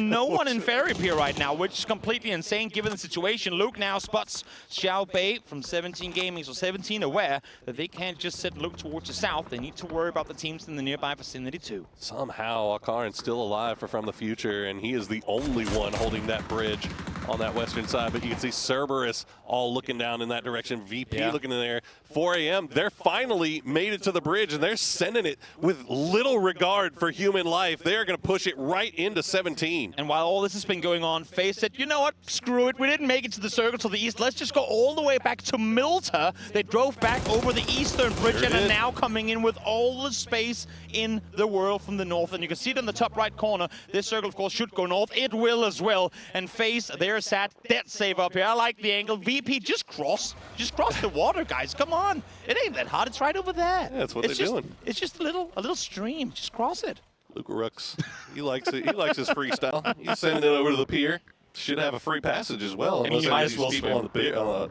no one in Ferry Pier right now, which is completely insane given the situation. Luke now spots Xiao Bei from 17 Gaming, so 17 aware that they can't just sit and look towards the south. They need to worry about the teams in the nearby vicinity too. Somehow, Akarin's still alive From the Future, and he is the only one holding that bridge on that western side. But you can see Cerberus all looking down in that direction. VP looking in there. 4 a.m. They're finally made it to the bridge, and they're sending it with little regard for human life. They're going to push it right into 17. And while all this has been going on, FaZe said, you know what, screw it. We didn't make it to the circle to the east. Let's just go all the way back to Milta. They drove back over the eastern bridge and are now coming in with all the space in the world from the north. And you can see it in the top right corner. This circle, of course, should go north. It will as well. And FaZe, they're sat dead safe up here. I like the angle. VP, just cross the water, guys. Come on. It ain't that hard. It's right over there. Yeah, that's what they're doing. It's just a little stream. Just cross it. Luke Rooks, he likes it. He likes his freestyle. He's sending it over to the pier. Should have a free passage as well. And he might as well swim. On the pier,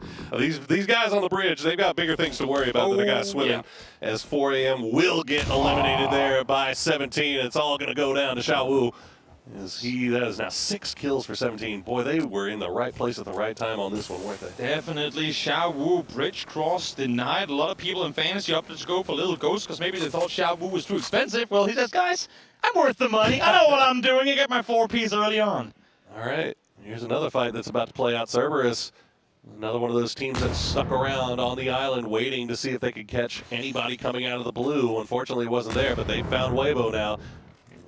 these guys on the bridge, they've got bigger things to worry about than the guys swimming. As 4 a.m. will get eliminated there by 17. It's all going to go down to Xiao Wu. That is now 6 kills for 17. Boy, they were in the right place at the right time on this one, weren't they? Definitely. Xiao Wu, bridge cross denied. A lot of people in fantasy opted to go for Little Ghost because maybe they thought Xiao Wu was too expensive. Well, he says, guys, I'm worth the money. I know what I'm doing. I get my 4Ps early on. All right. Here's another fight that's about to play out. Cerberus, another one of those teams that stuck around on the island waiting to see if they could catch anybody coming out of the blue. Unfortunately, it wasn't there, but they found Weibo now.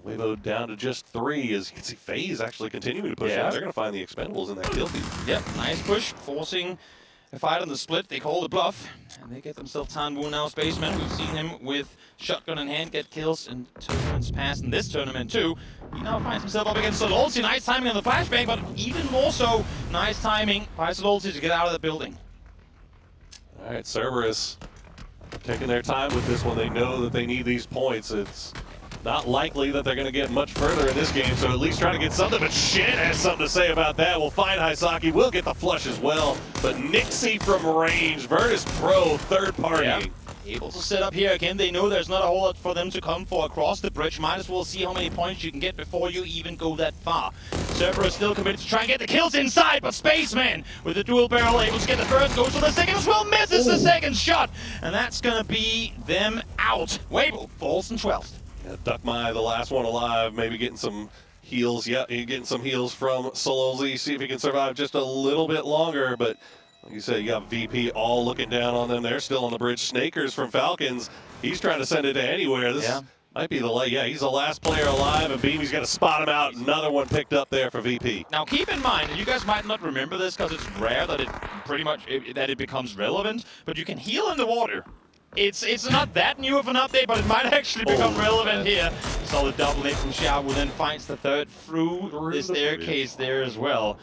Weibo down to just 3. As you can see, FaZe actually continuing to push out. They're going to find the Expendables in that kill feed. Yep, nice push, forcing a fight on the split. They call the bluff, and they get themselves Tan Wu now, Spaceman. We've seen him with shotgun in hand get kills in tournaments past, in this tournament too. He now finds himself up against Sololsi. Nice timing on the flashbang, but even more so, nice timing by Sololsi to get out of the building. All right, Cerberus taking their time with this one. They know that they need these points. It's not likely that they're going to get much further in this game, so at least try to get something. But Shen has something to say about that. We'll find Hisaki. We'll get the flush as well. But Nixie from range, Virtus Pro, third party. Yeah. Able to set up here again. They know there's not a whole lot for them to come for across the bridge. Might as well see how many points you can get before you even go that far. Cerberus still committed to try and get the kills inside, but Spaceman with the dual barrel able to get the first, goes for the second as well, misses the second shot. And that's going to be them out. Weibo falls in 12th. Duck Mai, the last one alive, maybe getting some heals. Yeah, he's getting some heals from Sololzi. See if he can survive just a little bit longer. But like you said, you got VP all looking down on them. They're still on the bridge. Snakers from Falcons. He's trying to send it to anywhere. This might be the late. Yeah, he's the last player alive, and Beamy's got to spot him out. Another one picked up there for VP. Now keep in mind, and you guys might not remember this because it's rare that it becomes relevant, but you can heal in the water. It's not that new of an update, but it might actually become relevant here. Saw the double hit from Xiao, who then finds the third through the staircase there as well.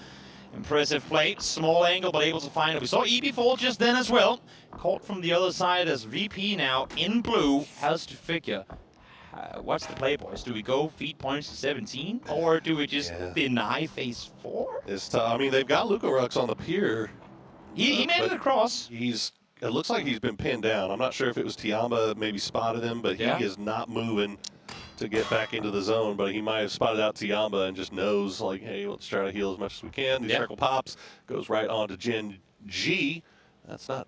Impressive play, small angle, but able to find it. We saw EB fall just then as well. Caught from the other side as VP now in blue has to figure. What's the play, boys? Do we go feed points to 17, or do we just deny phase 4? It's tough. I mean, they've got Luka Rux on the pier. He made it across. It looks like he's been pinned down. I'm not sure if it was Tiamba maybe spotted him, but he is not moving to get back into the zone. But he might have spotted out Tiamba and just knows, like, hey, let's try to heal as much as we can. The circle pops, goes right on to Gen G. That's not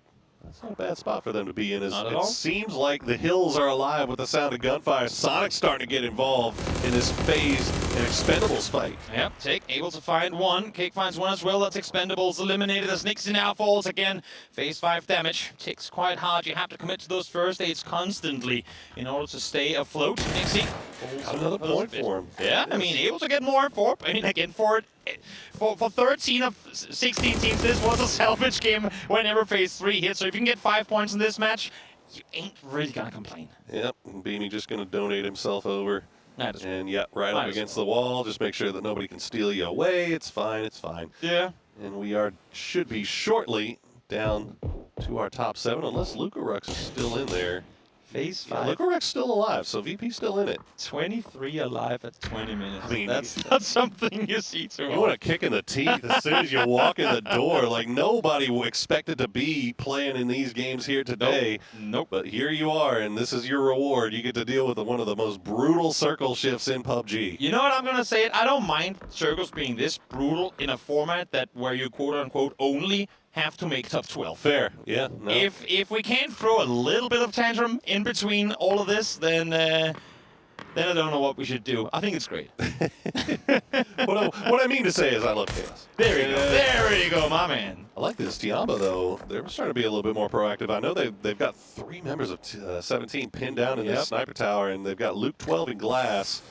a bad spot for them to be in. It seems like the hills are alive with the sound of gunfire. Sonic's starting to get involved in this phase and Expendables fight. Yep, Take able to find one. Cake finds one as well. That's Expendables eliminated as Nixie now falls again. Phase 5 damage. Takes quite hard. You have to commit to those first aids constantly in order to stay afloat. Nixie got another point for him. Yeah, I mean, able to get more for, I mean, again, for 13 of 16 teams, this was a salvage game whenever phase 3 hits. So if you can get 5 points in this match, you ain't really gonna complain. Yep, Beamy just gonna donate himself over. And right up against the wall. Just make sure that nobody can steal you away. It's fine, it's fine. Yeah. And we should be shortly down to our top 7, unless Luka Rux is still in there. Phase Yeah, 5. Lukarek's still alive, so VP's still in it. 23 alive at 20 minutes. I mean, that's not something you see too often. You want a kick in the teeth as soon as you walk in the door. Like, nobody expected to be playing in these games here today. Nope. But here you are, and this is your reward. You get to deal with one of the most brutal circle shifts in PUBG. You know what, I'm gonna say it. I don't mind circles being this brutal in a format that where you quote-unquote only have to make top 12. Fair, yeah. No. If we can't throw a little bit of tantrum in between all of this, then I don't know what we should do. I think it's great. What I mean to say is I love chaos. There you go. There you go, my man. I like this. Tiamba, though, they're starting to be a little bit more proactive. I know they've got 3 members of 17 pinned down in this sniper tower, and they've got Luke 12 in glass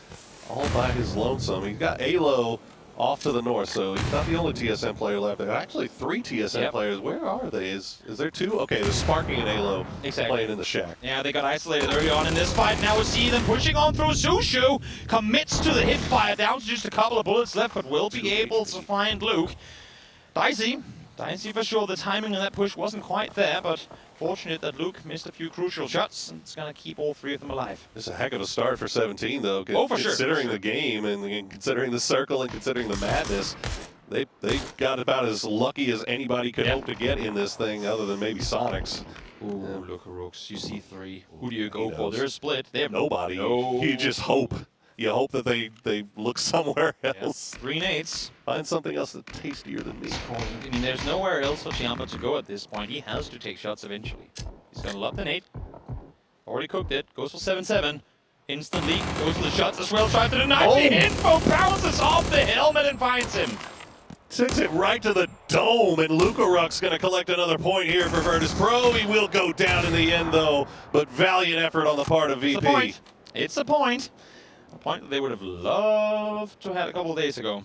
all by his lonesome. He's got Alo off to the north, so he's not the only TSM player left. There are actually 3 TSM players. Where are they? Is there 2? Okay, there's Sparking and Alo playing in the shack. Yeah, they got isolated early on in this fight. Now we see them pushing on through. Sushu commits to the hip fire, down to just a couple of bullets left, but will be able to find Luke. Dicey for sure. The timing of that push wasn't quite there, but fortunate that Luke missed a few crucial shots, and it's going to keep all 3 of them alive. It's a heck of a start for 17, though. Oh, for sure. Considering the game and considering the circle and considering the madness, they got about as lucky as anybody could hope to get in this thing, other than maybe Sonics. Ooh, look at Rooks. You see 3. Who do you go for? They're split. They have nobody. No. You just hope. You hope that they look somewhere else. 3 nades. Find something else that's tastier than me. I mean, there's nowhere else for Tiamba to go at this point. He has to take shots eventually. He's going to love the nade. Already cooked it. Goes for 7-7. Instantly goes for the shots as well. Tries to deny the info. Bounces off the helmet and finds him. Sends it right to the dome, and Lukarek's going to collect another point here for Virtus Pro. He will go down in the end, though, but valiant effort on the part of VP. It's a point. A point that they would have loved to have had a couple of days ago.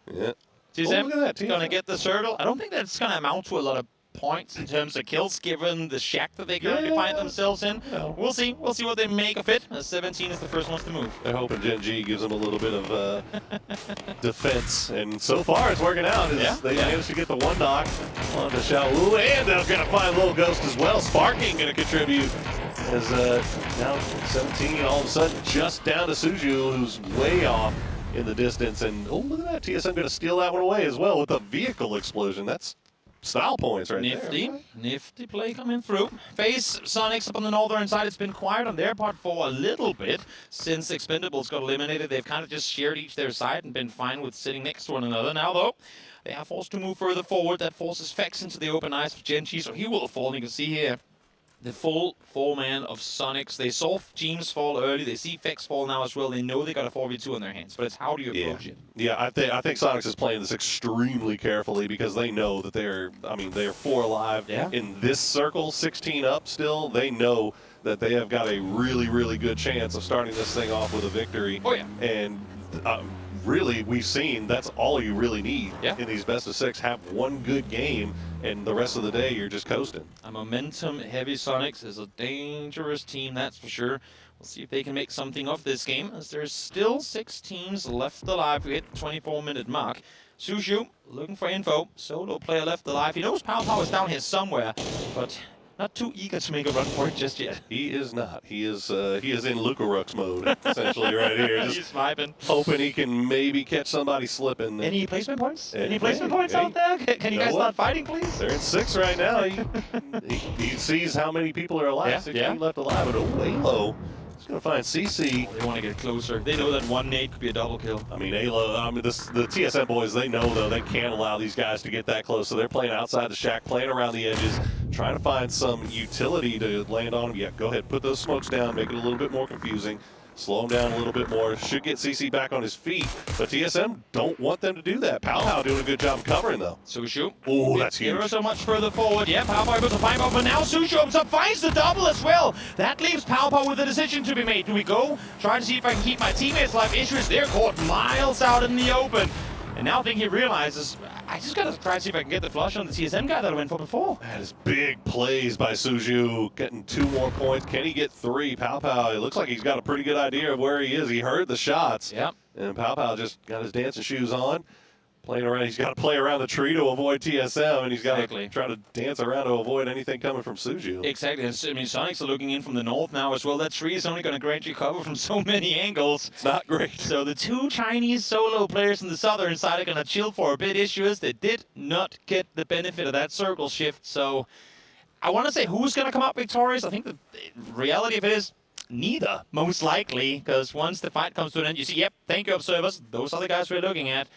Yeah. TSM going to get the circle. I don't think that's going to amount to a lot of points in terms of kills, given the shack that they currently find themselves in. We'll see. We'll see what they make of it. 17 is the first ones to move. They're hoping Gen G gives them a little bit of defense, and so far it's working out. They managed to get the 1 knock on the Shaolu, and they're going to find Little Ghost as well. Sparking going to contribute as now 17 all of a sudden just down to Suju, who's way off in the distance. And oh, look at that. TSM going to steal that one away as well with a vehicle explosion. That's style points right there. Nifty play coming through. FaZe Sonics up on the northern side. It's been quiet on their part for a little bit since Expendables got eliminated. They've kind of just shared each their side and been fine with sitting next to one another. Now, though, they are forced to move further forward. That forces Fex into the open eyes of Gen G, so he will fall. You can see here the full 4-man of Sonics. They saw James fall early. They see Fex fall now as well. They know they got a 4v2 on their hands, but it's how do you approach it? Yeah, I think Sonics is playing this extremely carefully because they know that they're 4 alive in this circle, 16 up still. They know that they have got a really, really good chance of starting this thing off with a victory. Oh, yeah. And really, we've seen that's all you really need in these best of 6. Have 1 good game, and the rest of the day you're just coasting. A momentum-heavy Sonics is a dangerous team, that's for sure. We'll see if they can make something of this game, as there's still 6 teams left alive. We hit the 24-minute mark. Sushu looking for info. Solo player left alive. He knows Pow is down here somewhere, but not too eager to make a run for it just yet. He is not. He is in Lukarek's mode, essentially, right here. Just he's vibing. Hoping he can maybe catch somebody slipping. Any placement points? Any placement points out there? Can you guys start fighting, please? They're in 6 right now. He sees how many people are alive. 16 left alive. But Alo, he's going to find CC. They want to get closer. They know that 1 nade could be a double kill. I mean, Alo, the TSM boys, they know, though, they can't allow these guys to get that close. So they're playing outside the shack, playing around the edges, trying to find some utility to land on them. Yeah, go ahead, put those smokes down, make it a little bit more confusing. Slow him down a little bit more. Should get CC back on his feet, but TSM don't want them to do that. Pow doing a good job covering, though. Sushu. Oh, that's huge. Hero so much further forward. Yeah, Pow able to find out, but now Sushu opens up, finds the double as well. That leaves Pow with a decision to be made. Do we go? Try to see if I can keep my teammates alive. Issues, they're caught miles out in the open. And now I think he realizes, I just gotta try to see if I can get the flush on the TSM guy that I went for before. That is big plays by Suju, getting 2 more points. Can he get 3? Pow, it looks like he's got a pretty good idea of where he is. He heard the shots. Yep. And Pow just got his dancing shoes on. Playing around, he's got to play around the tree to avoid TSM, and he's got to try to dance around to avoid anything coming from Suju. Exactly. I mean, Sonics are looking in from the north now as well. That tree is only going to grant you cover from so many angles. It's not great. So the two Chinese solo players on the southern side are going to chill for a bit. Issue is they did not get the benefit of that circle shift. So I want to say who's going to come out victorious. I think the reality of it is neither, most likely, because once the fight comes to an end, you see, yep, thank you, observers. Those are the guys we're looking at.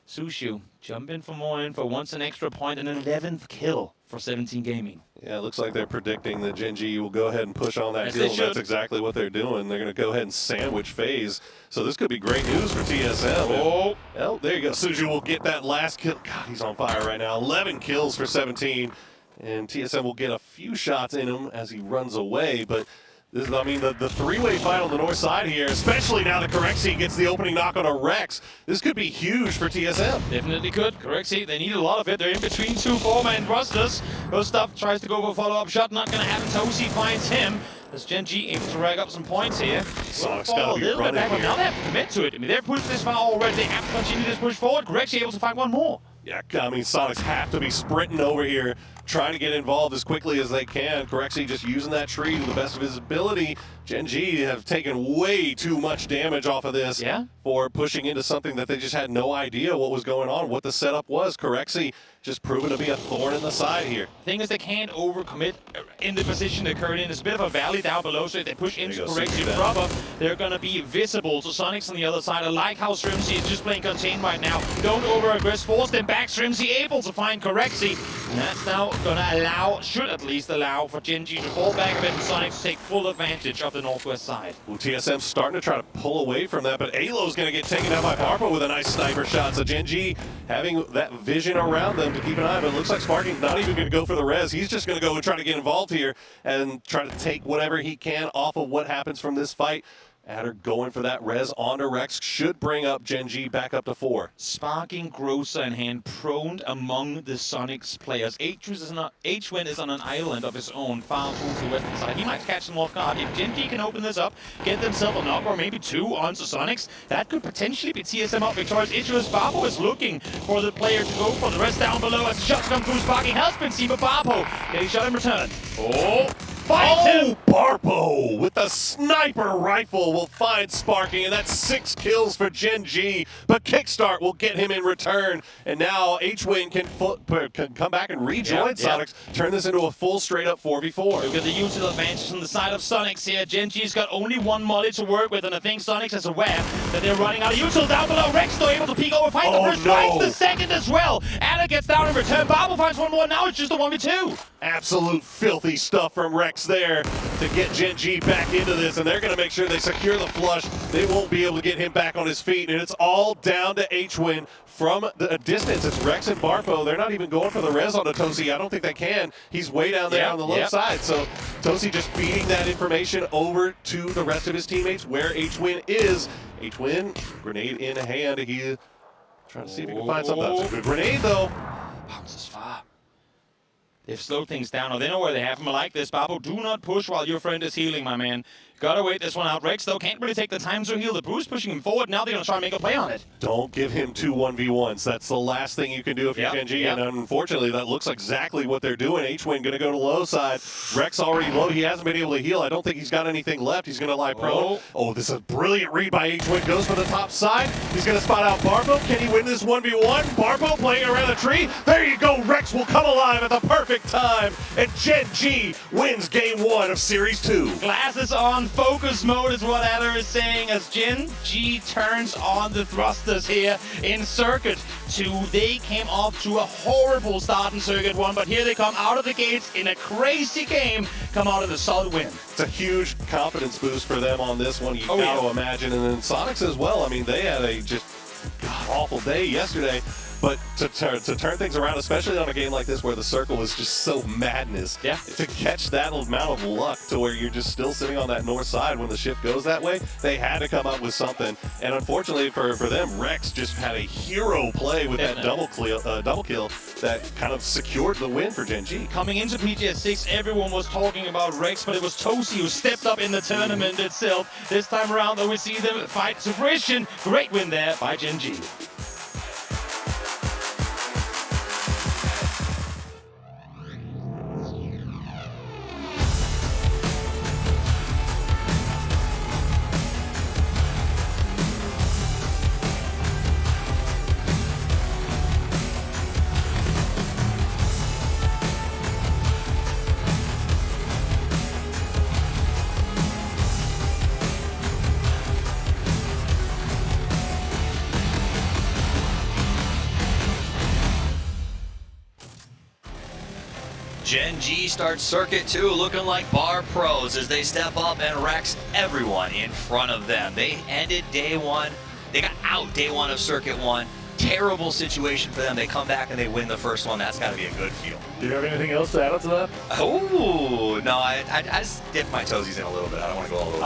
Sushu, jump in for more info, wants an extra point and an 11th kill for 17 Gaming. Yeah, it looks like they're predicting that Gen G will go ahead and push on that kill. That's exactly what they're doing. They're going to go ahead and sandwich FaZe. So this could be great news for TSM. Oh, well, there you go. Suju will get that last kill. God, he's on fire right now. 11 kills for 17. And TSM will get a few shots in him as he runs away, but this is, I mean, the three-way fight on the north side here, especially now that Corexi gets the opening knock on a Rex. This could be huge for TSM. Definitely could. Corexi, they need a lot of it. They're in between two four-man thrusters. Gustav tries to go for a follow-up shot. Not going to happen. Tosi finds him. As Gen G able to rack up some points here. Sonic's Fall got to a be little bit running back, but here. now they have to commit to it. I mean, they've pushed this far already. They have to continue this push forward. Corexi able to find one more. Yeah, I mean, Sonics have to be sprinting over here, trying to get involved as quickly as they can. Corexi just using that tree to the best of his ability. Gen G have taken way too much damage off of this for pushing into something that they just had no idea what was going on, what the setup was. Corexi just proven to be a thorn in the side here. The thing is, they can't overcommit in the position they're currently in. It's a bit of a valley down below, so if they push into Corexi proper, they're going to be visible. So Sonics on the other side, I like how Strimsy is just playing contained right now. Don't over-aggress, force them back. Strimsy able to find Corexi. And that's now going to allow, should at least allow, for Gen G to fall back a bit and Sonics to take full advantage of the northwest side. Well, TSM's starting to try to pull away from that, but Alo's going to get taken out by Barpo with a nice sniper shot. So Gen G having that vision around them to keep an eye, but it looks like Sparking's not even going to go for the res. He's just going to go and try to get involved here and try to take whatever he can off of what happens from this fight. Adder going for that res onto Rex should bring up Gen G back up to 4. Sparking, Grocer in hand, prone among the Sonics players. H-Win is on an island of his own, far towards the western side. He might catch them off guard. If Gen G can open this up, get themselves a knock or maybe two onto Sonics, that could potentially be TSM out victorious. Issue is Barbo is looking for the player to go for the rest down below as the shots come through. Sparking has been seen, but Barbo getting shot in return. Barpo with the sniper rifle will find Sparking, and that's 6 kills for Gen G. But Kickstart will get him in return, and now H-Win can come back and rejoin Sonics, turn this into a full straight-up 4v4. Look at the usual advantage on the side of Sonics here. Gen G's got only one molly to work with, and I think Sonics is aware that they're running out of usual down below. Rex though able to peek over, find the first, finds the second as well. Adder gets down in return. Barbo finds one more. Now it's just a 1v2. Absolute filthy stuff from Rex there to get Gen G back into this, and they're going to make sure they secure the flush. They won't be able to get him back on his feet, and it's all down to H-Win from the distance. It's Rex and Barpo. They're not even going for the res on Tosi. I don't think they can. He's way down there on the low side, so Tosi just feeding that information over to the rest of his teammates where H-Win is. H-Win, grenade in hand. He's trying to see if he can find something. That's a good grenade, though. Bounces far. They've slowed things down, or they know where they have him. I like this. Barbo, do not push while your friend is healing, my man. Gotta wait this one out. Rex, though, can't really take the time to heal. The Bruce pushing him forward. Now they're gonna try and make a play on it. Don't give him 2 1v1s. That's the last thing you can do if you're Gen G, and unfortunately, that looks exactly what they're doing. H-Win gonna go to low side. Rex already low. He hasn't been able to heal. I don't think he's got anything left. He's gonna lie prone. Oh, this is a brilliant read by H-Win. Goes for the top side. He's gonna spot out Barbo. Can he win this 1v1? Barbo playing around the tree. There you go. Rex will come alive at the perfect time, and Gen G wins game 1 of Series 2. Glasses on, focus mode is what Adder is saying as Gen G turns on the thrusters here in Circuit 2. They came off to a horrible start in Circuit 1, but here they come out of the gates in a crazy game, come out of the solid win. It's a huge confidence boost for them on this one, you gotta imagine. And then Sonics as well. I mean, they had a just god-awful day yesterday. But to turn things around, especially on a game like this where the circle was just so madness, to catch that amount of luck to where you're just still sitting on that north side when the shift goes that way, they had to come up with something. And unfortunately for them, Rex just had a hero play with that double kill that kind of secured the win for Gen G. Coming into PGS6, everyone was talking about Rex, but it was Tosi who stepped up in the tournament itself. This time around, though, we see them fight to fruition. Great win there by Gen G. Gen G starts Circuit 2 looking like bar pros as they step up and wrecks everyone in front of them. They ended day one. They got out day one of Circuit 1. Terrible situation for them. They come back and they win the first one. That's got to be a good feel. Do you have anything else to add to that? Oh, no, I just dipped my toesies in a little bit. I don't want to go all over.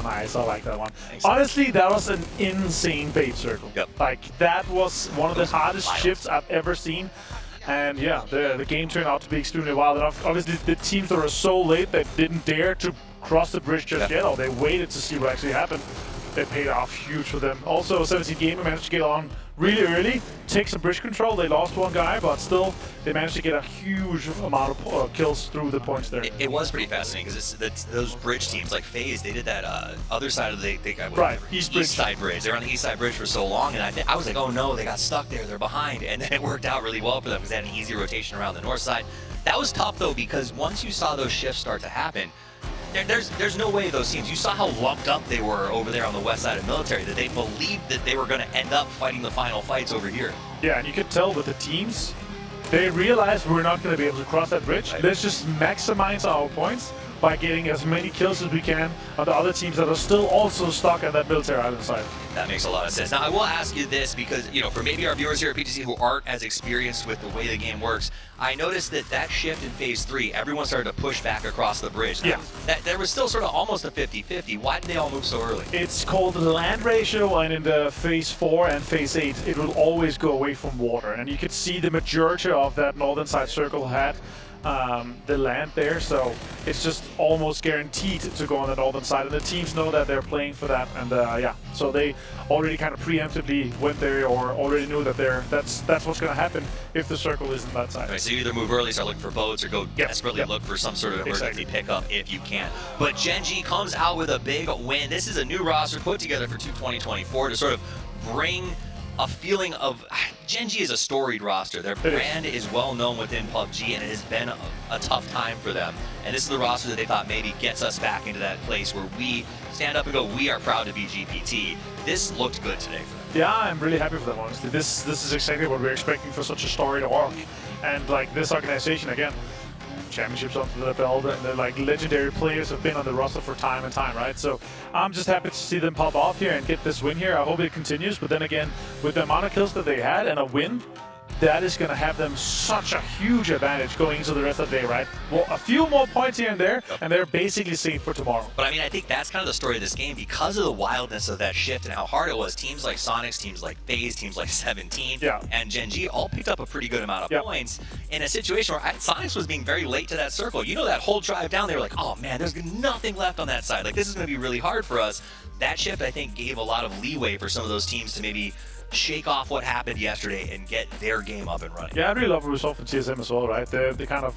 Nice. I like that one. Honestly, that was an insane bait circle. Yep. Like, that was one of the hardest shifts I've ever seen. And yeah, the game turned out to be extremely wild. And obviously, the teams that were so late that didn't dare to cross the bridge just yet, or they waited to see what actually happened, they paid off huge for them. Also, 17 Gamer managed to get on really early, take some bridge control. They lost one guy, but still, they managed to get a huge amount of kills through the points there. It was pretty fascinating because those bridge teams like FaZe, they did that other side of the East side bridge. They were on the east side bridge for so long, and I was like, oh no, they got stuck there, they're behind, and then it worked out really well for them because they had an easy rotation around the north side. That was tough though, because once you saw those shifts start to happen, there's no way those teams, you saw how lumped up they were over there on the west side of military, that they believed that they were going to end up fighting the final fights over here. Yeah, and you could tell with the teams, they realized we're not going to be able to cross that bridge. Let's just maximize our points by getting as many kills as we can on the other teams that are still also stuck at that military island side. That makes a lot of sense. Now, I will ask you this because, you know, for maybe our viewers here at PGC who aren't as experienced with the way the game works, I noticed that shift in Phase 3, everyone started to push back across the bridge. Now, there was still sort of almost a 50-50. Why did they all move so early? It's called the land ratio, and in the Phase 4 and Phase 8, it will always go away from water. And you could see the majority of that northern side circle had the land there, so it's just almost guaranteed to go on the northern side, and the teams know that they're playing for that, and yeah, so they already kind of preemptively went there, or already knew that that's what's going to happen if the circle isn't that side. Right, so you either move early, start looking for boats, or go desperately look for some sort of emergency pickup if you can. But Gen G comes out with a big win. This is a new roster put together for 2024 to sort of bring a feeling of Gen G is a storied roster. Their brand is well known within PUBG, and it has been a tough time for them. And this is the roster that they thought maybe gets us back into that place where we stand up and go, we are proud to be GPT. This looked good today for them. Yeah, I'm really happy for them, honestly. This is exactly what we're expecting for such a storied arc. And like this organization, again, championships under the belt, and the like legendary players have been on the roster for time and time, right? So I'm just happy to see them pop off here and get this win here. I hope it continues, but then again, with the amount of kills that they had and a win, that is going to have them such a huge advantage going into the rest of the day, right? Well, a few more points here and there, and they're basically safe for tomorrow. But I mean, I think that's kind of the story of this game because of the wildness of that shift and how hard it was. Teams like Sonics, teams like FaZe, teams like 17, and Gen G all picked up a pretty good amount of points in a situation where Sonics was being very late to that circle. You know, that whole drive down, they were like, oh man, there's nothing left on that side. Like, this is going to be really hard for us. That shift, I think, gave a lot of leeway for some of those teams to maybe shake off what happened yesterday and get their game up and running. Yeah, I really love the result from TSM as well, right? They kind of,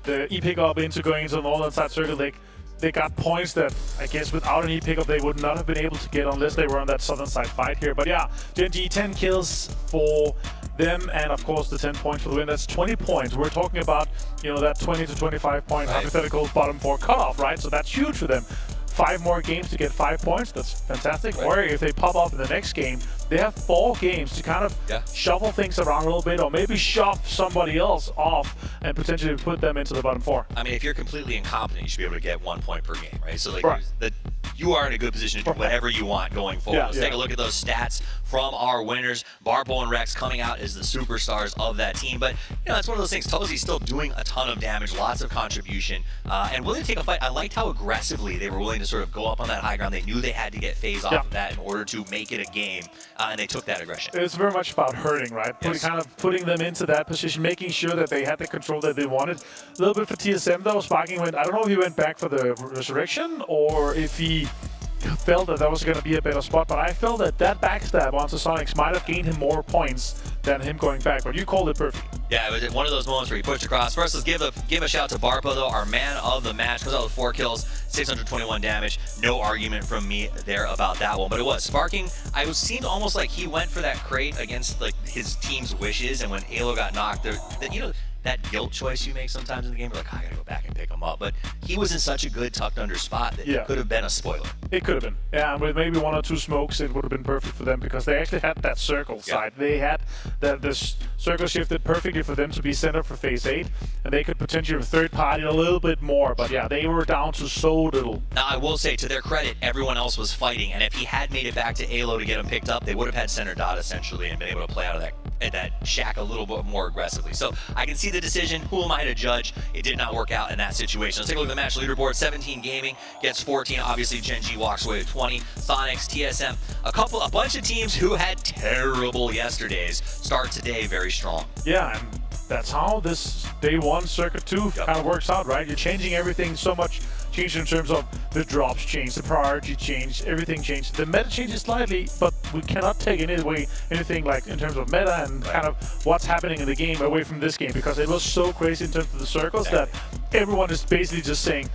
the E-pick-up into going into the northern side circle, they got points that I guess without an E-pick-up they would not have been able to get unless they were on that southern side fight here. But yeah, Gen G 10 kills for them, and of course the 10 points for the win. That's 20 points. We're talking about, you know, that 20 to 25 point hypothetical bottom 4 cutoff, right? So that's huge for them. 5 more games to get 5 points, that's fantastic. Or if they pop off in the next game, they have 4 games to kind of shuffle things around a little bit, or maybe shove somebody else off and potentially put them into the bottom 4. I mean, if you're completely incompetent, you should be able to get 1 point per game, right? So like you are in a good position to do whatever you want going forward. Let's take a look at those stats from our winners. Barbo and Rex coming out as the superstars of that team. But, you know, that's one of those things. Tozy's still doing a ton of damage, lots of contribution, and willing to take a fight. I liked how aggressively they were willing to sort of go up on that high ground. They knew they had to get FaZe off of that in order to make it a game, and they took that aggression. It's very much about hurting, right? Kind of putting them into that position, making sure that they had the control that they wanted. A little bit for TSM though. Sparking went, I don't know if he went back for the resurrection or if he felt that was going to be a better spot, but I felt that backstab onto Sonics might have gained him more points than him going back, but you called it perfect. Yeah, it was one of those moments where he pushed across. First, let's give a shout to Barpo, though, our man of the match. Comes out with 4 kills, 621 damage. No argument from me there about that one, but it was. Sparking, it seemed almost like he went for that crate against like his team's wishes, and when Alo got knocked, you know, that guilt choice you make sometimes in the game. You're like, I gotta go back and pick him up. But he was in such a good tucked under spot that it could have been a spoiler. It could have been. Yeah, with maybe 1 or 2 smokes, it would have been perfect for them because they actually had that circle side. They had this circle shifted perfectly for them to be centered for phase 8, and they could potentially have third party a little bit more. But yeah, they were down to so little. Now, I will say, to their credit, everyone else was fighting, and if he had made it back to ALO to get him picked up, they would have had center dot essentially and been able to play out of that shack a little bit more aggressively. So I can see the decision. Who am I to judge? It did not work out in that situation. Let's take a look at the match leaderboard. 17 Gaming gets 14. Obviously, Gen G walks away with 20. Sonics, TSM, a bunch of teams who had terrible yesterdays start today very strong. Yeah, and that's how this day 1 circuit 2 kind of works out, right? You're changing everything so much. Changed in terms of the drops changed, the priority changed, everything changed. The meta changes slightly, but we cannot take anything like in terms of meta and kind of what's happening in the game away from this game, because it was so crazy in terms of the circles that everyone is basically just saying,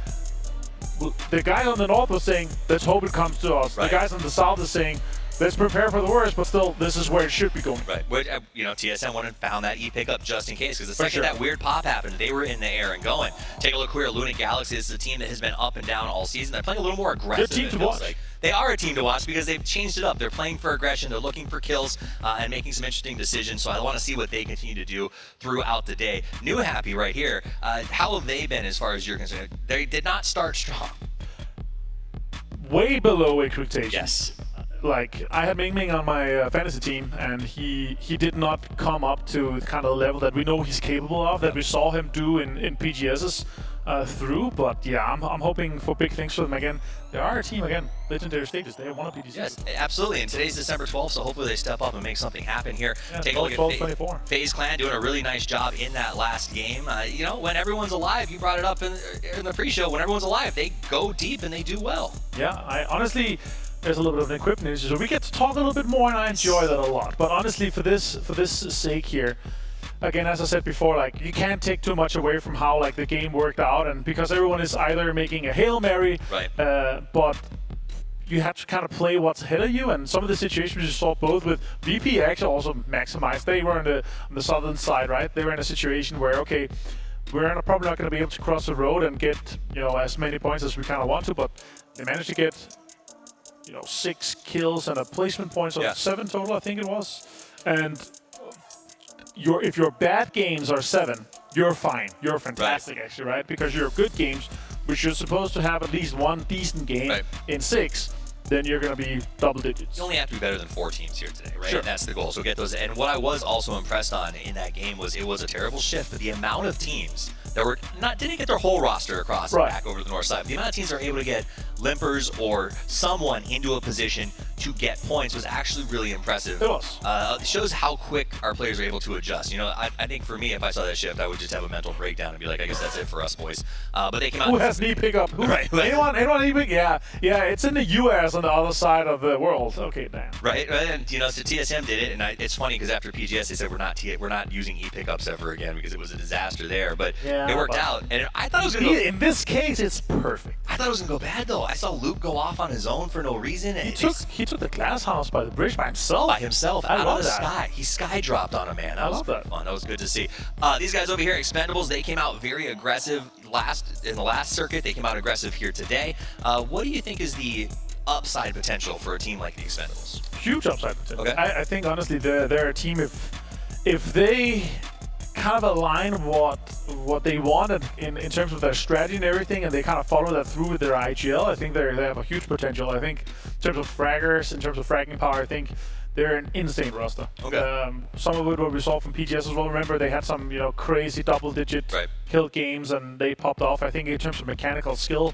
the guy on the north was saying, let's hope it comes to us. The guys on the south is saying, let's prepare for the worst, but still, this is where it should be going. Right. Which, TSM went and found that E pickup just in case, because the second that weird pop happened, they were in the air and going. Take a look here. Lunatic Galaxy is a team that has been up and down all season. They're playing a little more aggressive. They're a team to watch. Like. They are a team to watch because they've changed it up. They're playing for aggression. They're looking for kills and making some interesting decisions. So I want to see what they continue to do throughout the day. New Happy right here. How have they been as far as you're concerned? They did not start strong. Way below expectations. Yes. Like, I had Ming Ming on my fantasy team, and he did not come up to the kind of level that we know he's capable of, that we saw him do in PGS's through. But yeah, I'm hoping for big things for them again. They are a team again, legendary status. They have won a PGC. Yes, absolutely. And today's December 12th, so hopefully they step up and make something happen here. Yeah, take a look at FaZe Clan doing a really nice job in that last game. When everyone's alive, you brought it up in the pre-show. When everyone's alive, they go deep and they do well. Yeah, I honestly. There's a little bit of an equipment issue, so we get to talk a little bit more, and I enjoy that a lot. But honestly, for this sake here, again, as I said before, like, you can't take too much away from how like the game worked out, and because everyone is either making a Hail Mary, but you have to kind of play what's ahead of you, and some of the situations you saw both with VP actually also maximized. They were on the southern side, right? They were in a situation where, okay, we're probably not going to be able to cross the road and get as many points as we kind of want to, but they managed to get 6 kills and a placement point, so 7 total, I think it was. And if your bad games are 7, you're fine. You're fantastic, actually, right? Because your good games, which you're supposed to have at least 1 decent game in 6, then you're going to be double digits. You only have to be better than 4 teams here today, right? Sure. And that's the goal. So get those. And what I was also impressed on in that game was it was a terrible shift, but the amount of teams that didn't get their whole roster across and back over to the north side. The amount of teams that are able to get limpers or someone into a position to get points was actually really impressive. It was. It shows how quick our players are able to adjust. I think for me, if I saw that shift, I would just have a mental breakdown and be like, I guess that's it for us, boys. But they came out. Who has knee pickup? Anyone knee pick? Yeah, it's in the U.S. on the other side of the world. Okay, damn. Right, and so TSM did it, and it's funny because after PGS they said we're not using e pickups ever again because it was a disaster there. But it worked out, and I thought it was gonna. In this case, it's perfect. I thought it was gonna go bad though. I saw Luke go off on his own for no reason. And he took the glass house by the bridge by himself. Out of the sky. He sky dropped on a man. That was fun. That was good to see. These guys over here, Expendables, they came out very aggressive in the last circuit. They came out aggressive here today. What do you think is the upside potential for a team like the Expendables? Huge upside potential. Okay. I think honestly they're a team if they kind of align what they wanted in terms of their strategy and everything, and they kind of follow that through with their IGL. I think they have a huge potential. I think in terms of fraggers, in terms of fragging power, I think they're an insane roster. Okay. Some of it what we saw from PGS as well. Remember they had some crazy double-digit kill games and they popped off. I think in terms of mechanical skill,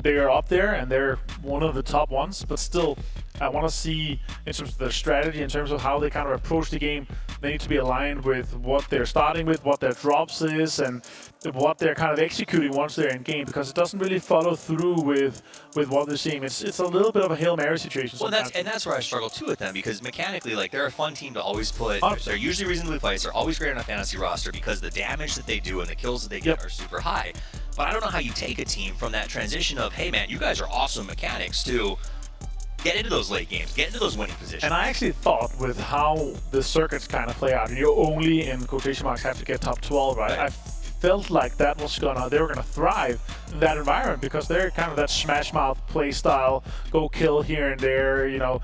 they are up there and they're one of the top ones. But still, I want to see in terms of their strategy, in terms of how they kind of approach the game. They need to be aligned with what they're starting with, what their drops is, and what they're kind of executing once they're in game, because it doesn't really follow through with what they're seeing. It's a little bit of a Hail Mary situation. Well, that's where I struggle too with them, because mechanically, like, they're a fun team to always put. They're usually reasonably priced. They're always great on a fantasy roster because the damage that they do and the kills that they get are super high. But I don't know how you take a team from that transition of, hey man, you guys are awesome mechanics, to get into those late games, get into those winning positions. And I actually thought with how the circuits kind of play out, you only in quotation marks have to get top 12, right? I felt like that was they were gonna thrive in that environment because they're kind of that smash mouth play style, go kill here and there, you know,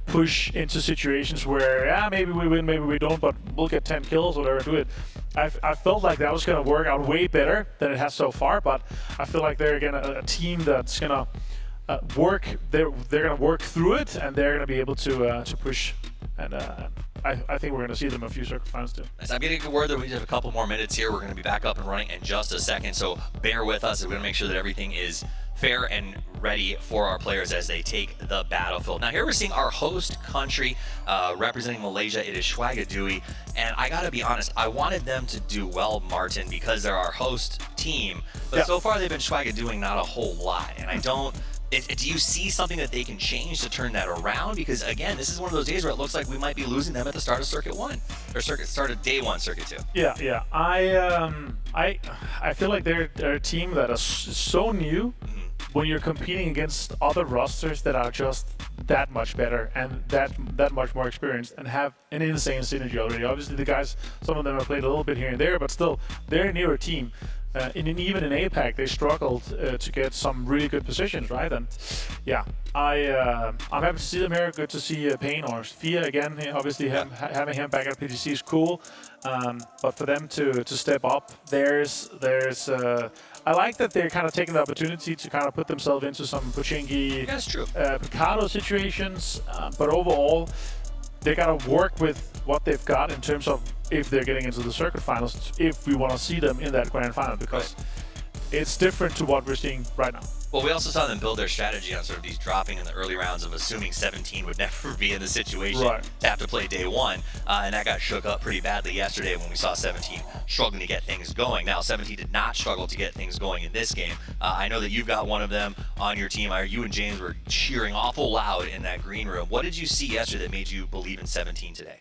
push into situations where maybe we win, maybe we don't, but we'll get 10 kills or whatever, do it. I felt like that was gonna work out way better than it has so far, but I feel like they're again a team that's gonna they're gonna work through it, and they're gonna be able to push, and I think we're gonna see them a few circuit finals too. Nice. I'm getting a word that we have a couple more minutes here. We're gonna be back up and running in just a second, so bear with us. We're gonna make sure that everything is fair and ready for our players as they take the battlefield. Now here we're seeing our host country representing Malaysia. It is Swagadui, and I gotta be honest, I wanted them to do well, Martin, because they're our host team, but so far they've been Swagadoing not a whole lot, and I don't. Do you see something that they can change to turn that around? Because again, this is one of those days where it looks like we might be losing them at the start of Circuit 1, or start of Day 1, Circuit 2. Yeah. I feel like they're a team that is so new. When you're competing against other rosters that are just that much better and that much more experienced and have an insane synergy already. Obviously, the guys, some of them have played a little bit here and there, but still, they're a newer team. Even in APAC, they struggled to get some really good positions, right? And yeah, I'm happy to see them here. Good to see Payne or Fia again. Obviously, having him back at PGC is cool. But for them to step up, I like that they're kind of taking the opportunity to kind of put themselves into some Pochinki, Picado situations. But overall, they got to work with what they've got in terms of if they're getting into the circuit finals, if we want to see them in that grand final, because it's different to what we're seeing right now. Well, we also saw them build their strategy on sort of these dropping in the early rounds of assuming 17 would never be in the situation to have to play Day 1, and that got shook up pretty badly yesterday when we saw 17 struggling to get things going. Now, 17 did not struggle to get things going in this game. I know that you've got one of them on your team. You and James were cheering awful loud in that green room. What did you see yesterday that made you believe in 17 today?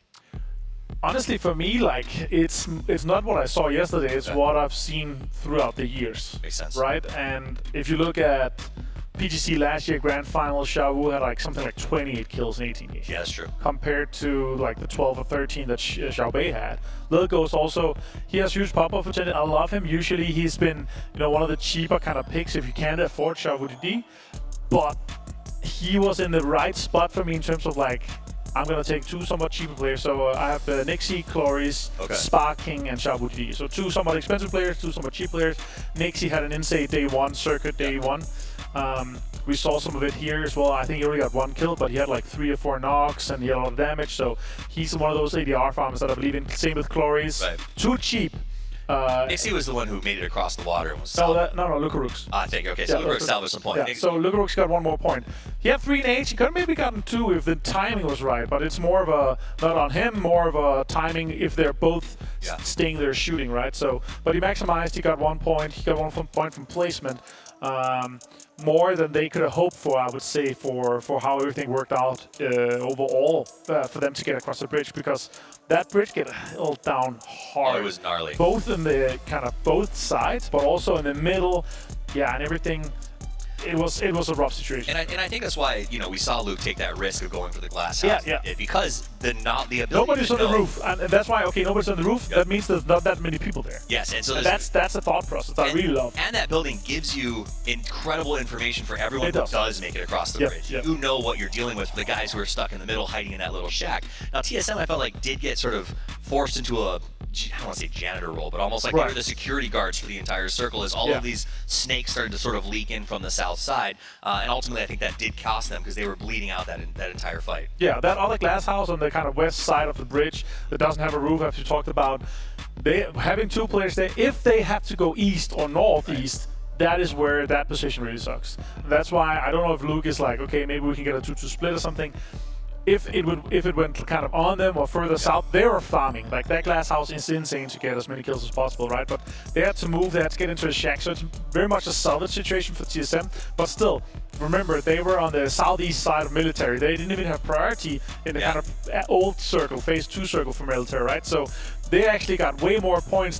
Honestly, for me, like it's not what I saw yesterday. It's what I've seen throughout the years. Makes sense, right? And if you look at PGC last year, grand final, Xiaowu had like something like 28 kills in 18 games. Yeah, that's true. Compared to like the 12 or 13 that Xiaobei had. Lil Ghost also, he has huge pop-off potential. I love him. Usually he's been, one of the cheaper kind of picks if you can't afford Xiaowu, but he was in the right spot for me in terms of like, I'm going to take two somewhat cheaper players. So I have Nixie, Chloris, Spark King, and Xiaowu. So two somewhat expensive players, two somewhat cheap players. Nixie had an insane Day 1, circuit Day 1. We saw some of it here as well. I think he only got 1 kill, but he had like 3 or 4 knocks and he had a lot of damage. So he's one of those ADR farmers that I believe in. Same with Chloris. Too cheap. Nixie was the one who made it across the water and was no, Lukarooks. I think, okay, so Lukarooks salvaged some point. Yeah, so Lukarooks got 1 more point. He had 3 nades, he could have maybe gotten 2 if the timing was right, but it's more of a, not on him, more of a timing if they're both staying there shooting, right? So, but he maximized, he got 1 point, he got 1 point from placement. More than they could have hoped for, I would say, for how everything worked out overall for them to get across the bridge, because that bridge get held down hard. Oh, it was gnarly. Both in the kind of both sides, but also in the middle, and everything. It was a rough situation. And I think that's why we saw Luke take that risk of going for the glass house. Because the ability. Nobody's on the roof, and that's why nobody's on the roof. That means there's not that many people there. Yes, and so that's the thought process I really love. And that building gives you incredible information for everyone who does make it across the bridge. You know what you're dealing with for the guys who are stuck in the middle, hiding in that little shack. Now TSM, I felt like did get sort of forced into a, I don't want to say janitor role, but almost like they were the security guards for the entire circle as all of these snakes started to sort of leak in from the south side. And ultimately, I think that did cost them because they were bleeding out that entire fight. Yeah, that other glass house on the kind of west side of the bridge that doesn't have a roof, as you talked about, having 2 players there, if they have to go east or northeast, that is where that position really sucks. And that's why I don't know if Luke is like, okay, maybe we can get a 2-2 split or something. If it went kind of on them or further south, they were farming. Like that glass house is insane to get as many kills as possible, right? But they had to move, they had to get into a shack, so it's very much a salvage situation for TSM. But still, remember, they were on the southeast side of military. They didn't even have priority in the kind of old circle, phase 2 circle for military, right? So they actually got way more points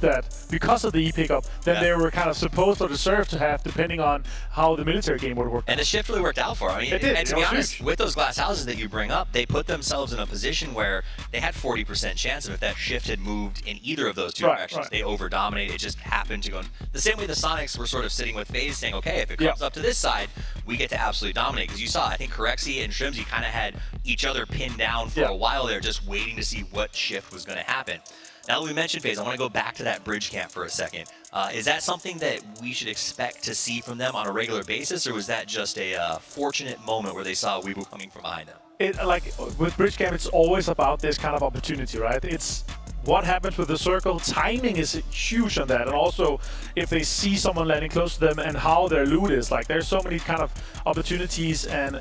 because of the E pickup than they were kind of supposed or deserved to have, depending on how the military game would work. And the shift really worked out for them. I mean, it did. And to be honest, with those glass houses that you bring up, they put themselves in a position where they had 40% chance of if that shift had moved in either of those two directions, they over-dominate. It just happened to go in. The same way the Sonics were sort of sitting with FaZe saying, okay, if it comes up to this side, we get to absolutely dominate. Because you saw, I think Corexy and Shrimsy kind of had each other pinned down for a while there, just waiting to see what shift was going to happen. Now that we mentioned FaZe, I want to go back to that bridge camp for a second. Is that something that we should expect to see from them on a regular basis, or was that just a fortunate moment where they saw Weibo coming from behind them? Like with bridge camp, it's always about this kind of opportunity, right? It's what happens with the circle. Timing is huge on that, and also if they see someone landing close to them and how their loot is. Like there's so many kind of opportunities and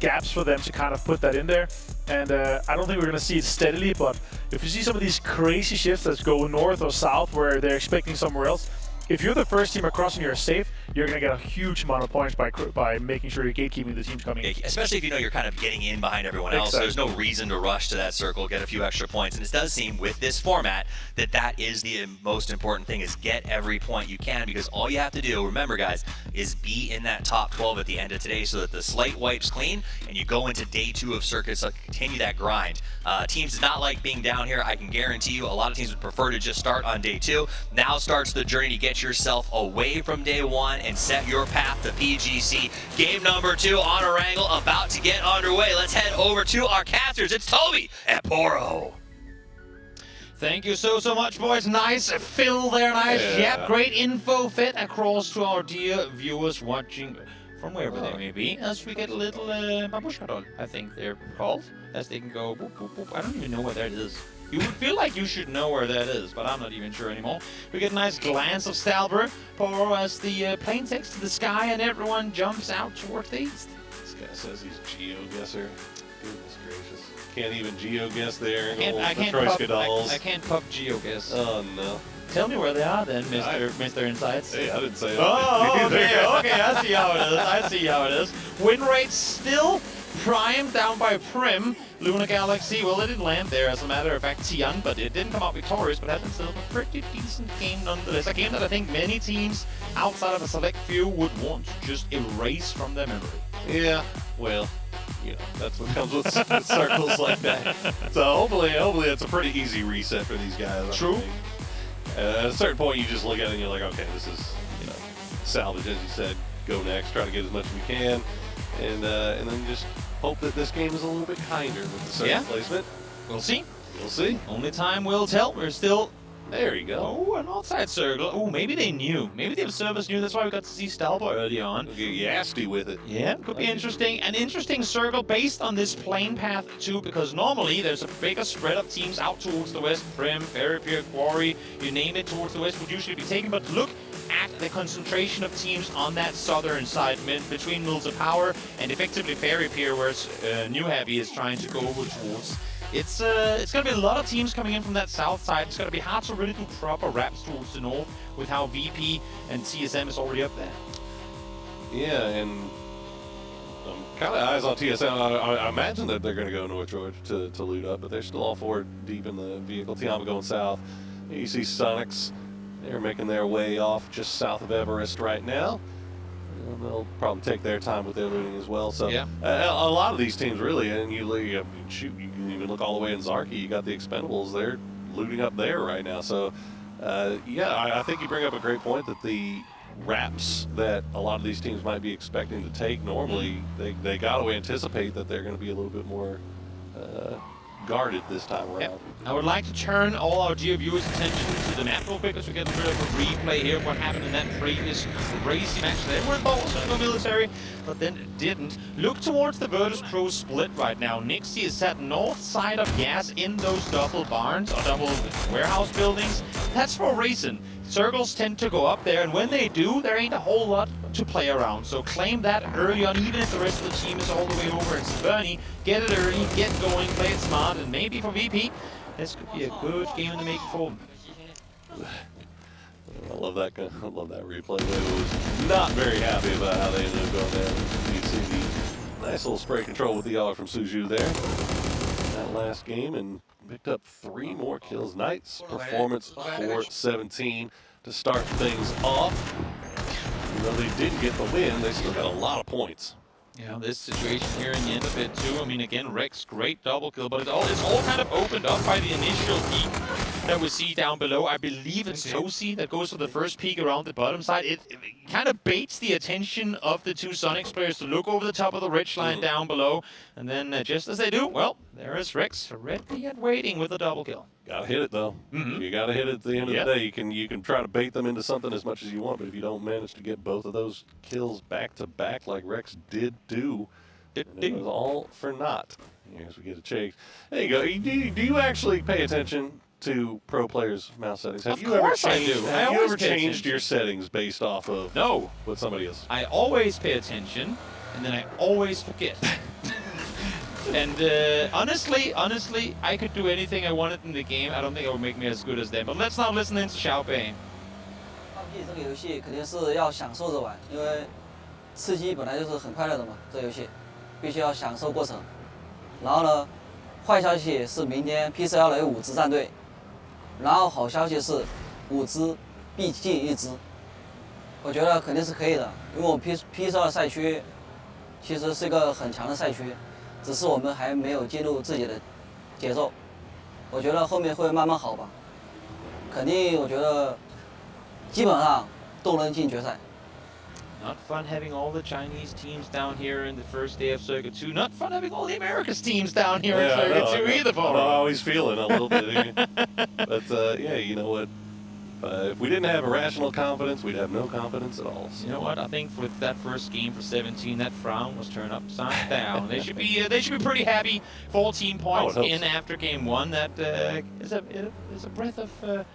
gaps for them to kind of put that in there. And I don't think we're going to see it steadily, but if you see some of these crazy shifts that go north or south where they're expecting somewhere else, if you're the first team across and you're safe, you're going to get a huge amount of points by making sure you're gatekeeping the teams coming in. Especially if you know you're kind of getting in behind everyone else. There's no reason to rush to that circle, get a few extra points. And it does seem with this format that is the most important thing, is get every point you can, because all you have to do, remember guys, is be in that top 12 at the end of today so that the slate wipes clean and you go into day 2 of circuits, so continue that grind. Teams do not like being down here. I can guarantee you a lot of teams would prefer to just start on day 2. Now starts the journey to get yourself away from day 1 and set your path to PGC. Game number 2 on Erangel about to get underway. Let's head over to our casters. It's Toby at Poro. Thank you so much, boys. Nice fill there, nice. Yep, great info fed across to our dear viewers watching from wherever they may be, as we get a little babushka doll, I think they're called, as they can go boop, boop, boop. I don't even know where that is. You would feel like you should know where that is, but I'm not even sure anymore. We get a nice glance of Stalber, Poro as the plane takes to the sky and everyone jumps out towards the east. This guy says he's GeoGuessr. Goodness gracious. Can't even GeoGuess there. I can't pub GeoGuess. Oh no. Tell me where they are then, Mr. Insights. Hey, I didn't say that. Oh, okay, I see how it is. Win rate still Prime down by Prim. Luna Galaxy, well, it didn't land there, as a matter of fact, Tian, but it didn't come out victorious, but had been still a pretty decent game nonetheless. A game that I think many teams outside of a select few would want to just erase from their memory. Yeah, well, you know, that's what comes with circles like that. So hopefully it's a pretty easy reset for these guys. True. At a certain point, you just look at it and you're like, okay, this is, you know, salvage, as you said, go next, try to get as much as we can, and then just hope that this game is a little bit kinder with the circle placement. We'll see. We'll see. Only time will tell. We're still... There you go. Oh, an outside circle. Oh, maybe they knew. Maybe the observers knew. That's why we got to see Stalboy early on. Get yasty with it. Yeah, could be interesting. An interesting circle based on this plane path too, because normally there's a bigger spread of teams out towards the west. Prim, Fairy Pier, Quarry, you name it, towards the west would usually be taken. But look at the concentration of teams on that southern side, between Mills of Power and effectively Fairy Pier, where New Heavy is trying to go over towards. It's going to be a lot of teams coming in from that south side. It's going to be hard to really do proper wraps towards the north with how VP and TSM is already up there. Yeah, and kind of eyes on TSM. I imagine that they're going to go North George to loot up, but they're still all 4 deep in the vehicle. Tiama going south. You see Sonics. They're making their way off just south of Everest right now. They'll probably take their time with their looting as well. So yeah. A lot of these teams really, and you can even look all the way in Zarki. You got the Expendables. They're looting up there right now. So yeah, I think you bring up a great point that the wraps that a lot of these teams might be expecting to take normally, they got to anticipate that they're going to be a little bit more guarded this time around. Yep. I would like to turn all our Geo viewers' attention to the map real quick, as we get a bit of a replay here of what happened in that previous crazy match. They were involved in the military, but then it didn't. Look towards the Virtus Pro split right now. Nixie is set north side of Gas in those double barns, or double warehouse buildings. That's for a reason. Circles tend to go up there, and when they do, there ain't a whole lot to play around. So claim that early on, even if the rest of the team is all the way over in Severny. Get it early, get going, play it smart, and maybe for VP, this could be a good game in the making for them. I love that replay. They was not very happy about how they ended up going down. You see the nice little spray control with the R from Suju there. that last game and picked up 3 more kills. Nice performance for 17 to start things off. Even though they didn't get the win, they still got a lot of points. Yeah, this situation here in the end of it too. I mean, again, Rex, great double kill, but it's all kind of opened up by the initial peak that we see down below. I believe it's Tosi that goes for the first peek around the bottom side. It kind of baits the attention of the 2 Sonics players to look over the top of the ridge line down below. And then just as they do, well, there is Rex ready and waiting with a double kill. Gotta hit it though. You gotta hit it at the end of the day. You can try to bait them into something as much as you want, but if you don't manage to get both of those kills back to back like Rex did do, it was all for naught. Here's we get a change. There you go. Do you actually pay attention to pro players' mouse settings? Have you ever changed your settings based off of what somebody else? I always pay attention, and then I always forget. And honestly, I could do anything I wanted in the game. I don't think it would make me as good as them. But let's now listen in to Xiaobei. PUBG 这个游戏肯定是要享受着玩，因为刺激本来就是很快乐的嘛。这个游戏必须要享受过程。然后呢，坏消息是明天 PCL 有5支战队，然后好消息是5支必进1支。我觉得肯定是可以的，因为我们 PCL 赛区其实是一个很强的赛区。 只是我们还没有进入自己的节奏，我觉得后面会慢慢好吧。肯定，我觉得基本上都能进决赛。 Not fun having all the Chinese teams down here in the first day of Circuit 2. Not fun having all the Americas teams down here in Circuit 2 either, Paul. I'm always feeling a little bit here. But yeah, you know what? If we didn't have irrational confidence, we'd have no confidence at all. So. You know what? I think with that first game for 17, that frown was turned upside down. They should be pretty happy. 14 points in after game 1. That is a breath of a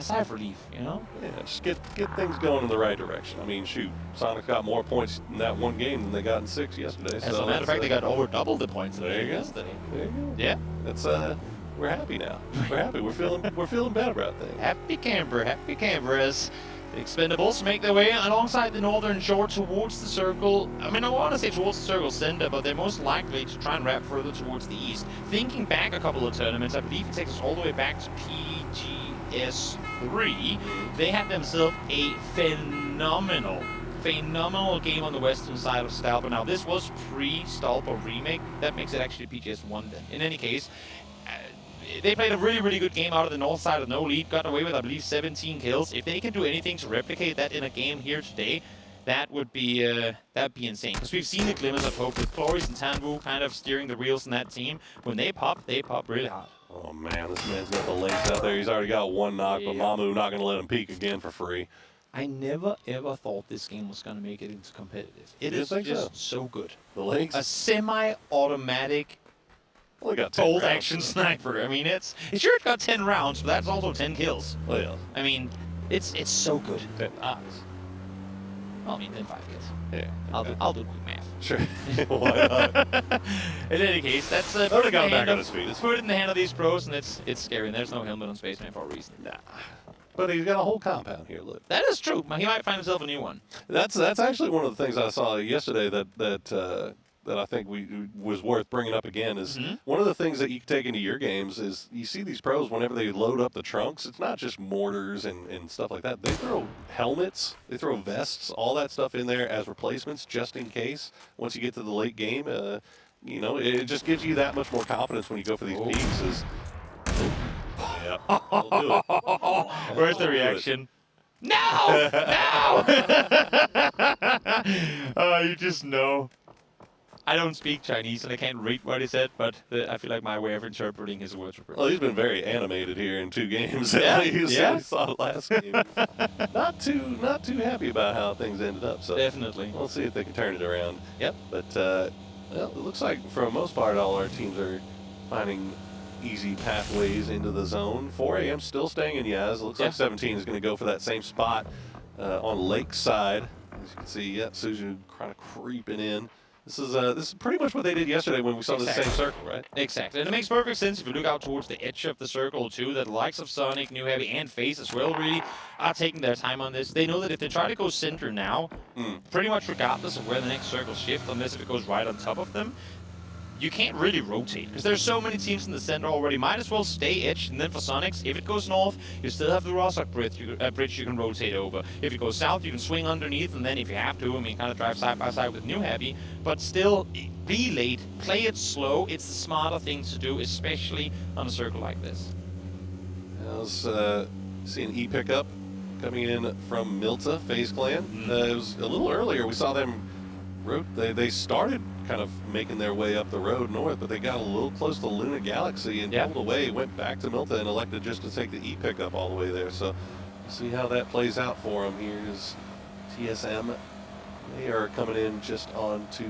sigh of relief. You know? Yeah, just get things going in the right direction. I mean, shoot, Sonic got more points in that one game than they got in 6 yesterday. As a matter of fact, they got over double the points there yesterday. There you go. Yeah. That's we're happy now. We're happy. We're feeling better about things. Happy camper as the Expendables make their way alongside the northern shore towards the circle. I mean, I want to say towards the circle center, but they're most likely to try and wrap further towards the east. Thinking back a couple of tournaments, I believe it takes us all the way back to PGS 3. They had themselves a phenomenal game on the western side of Stalpa. Now, this was pre-Stalpa remake. That makes it actually PGS 1 then. In any case, they played a really good game out of the north side of no lead, got away with, I believe, 17 kills. If they can do anything to replicate that in a game here today, that would be insane. Because we've seen the glimmers of hope with Floris and Tanvu kind of steering the wheels in that team. When they pop really hard. Oh man, this man's got the links out there. He's already got 1 knock, but Mamu not going to let him peek again for free. I never ever thought this game was going to make it into competitive. It is just so good. The links? A semi-automatic bolt action sniper. I mean, it's sure it got 10 rounds, but that's also 10 kills. Oh yeah. I mean, it's so good. 10 knocks. Well, I mean, then 5 kills. Yeah. I'll do quick math. Sure. Why not? In any case, that's put it in the hand of these pros, and it's scary. And there's no helmet on Spaceman for a reason. Nah. But he's got a whole compound here. Look. That is true. He might find himself a new one. That's actually one of the things I saw yesterday that I think was worth bringing up again is one of the things that you can take into your games is you see these pros whenever they load up the trunks, it's not just mortars and stuff like that. They throw helmets, they throw vests, all that stuff in there as replacements just in case once you get to the late game. You know, it just gives you that much more confidence when you go for these peaks. Yeah, we'll do it. Where's the reaction? No! No! Oh, you just know. I don't speak Chinese and I can't read what he said, but I feel like my way of interpreting his words were pretty. Well, he's been very animated here in 2 games. Yeah, I saw it last game. Not too happy about how things ended up. So definitely, we'll see if they can turn it around. Yep. But well, it looks like for the most part, all our teams are finding easy pathways into the zone. 4 a.m. still staying in Yaz. It looks like 17 is going to go for that same spot on Lakeside. As you can see, Suzu kind of creeping in. This is pretty much what they did yesterday when we saw the same circle, right? Exactly, and it makes perfect sense if you look out towards the edge of the circle too, that the likes of Sonic, New Heavy, and FaZe as well really are taking their time on this. They know that if they try to go center now, pretty much regardless of where the next circle shifts, unless if it goes right on top of them, you can't really rotate because there's so many teams in the center already. Might as well stay edge, and then for Sonics, if it goes north, you still have the Rostock bridge you can rotate over. If it goes south, you can swing underneath, and then if you have to, I mean, kind of drive side by side with New Happy, but still be late, play it slow. It's the smarter thing to do, especially on a circle like this. I was seeing E pickup coming in from Milta, FaZe Clan. It was a little earlier. We saw them, they started kind of making their way up the road north, but they got a little close to Luna Galaxy and pulled away, went back to Milta and elected just to take the E pickup all the way there. So we'll see how that plays out for them. Here's TSM. They are coming in just onto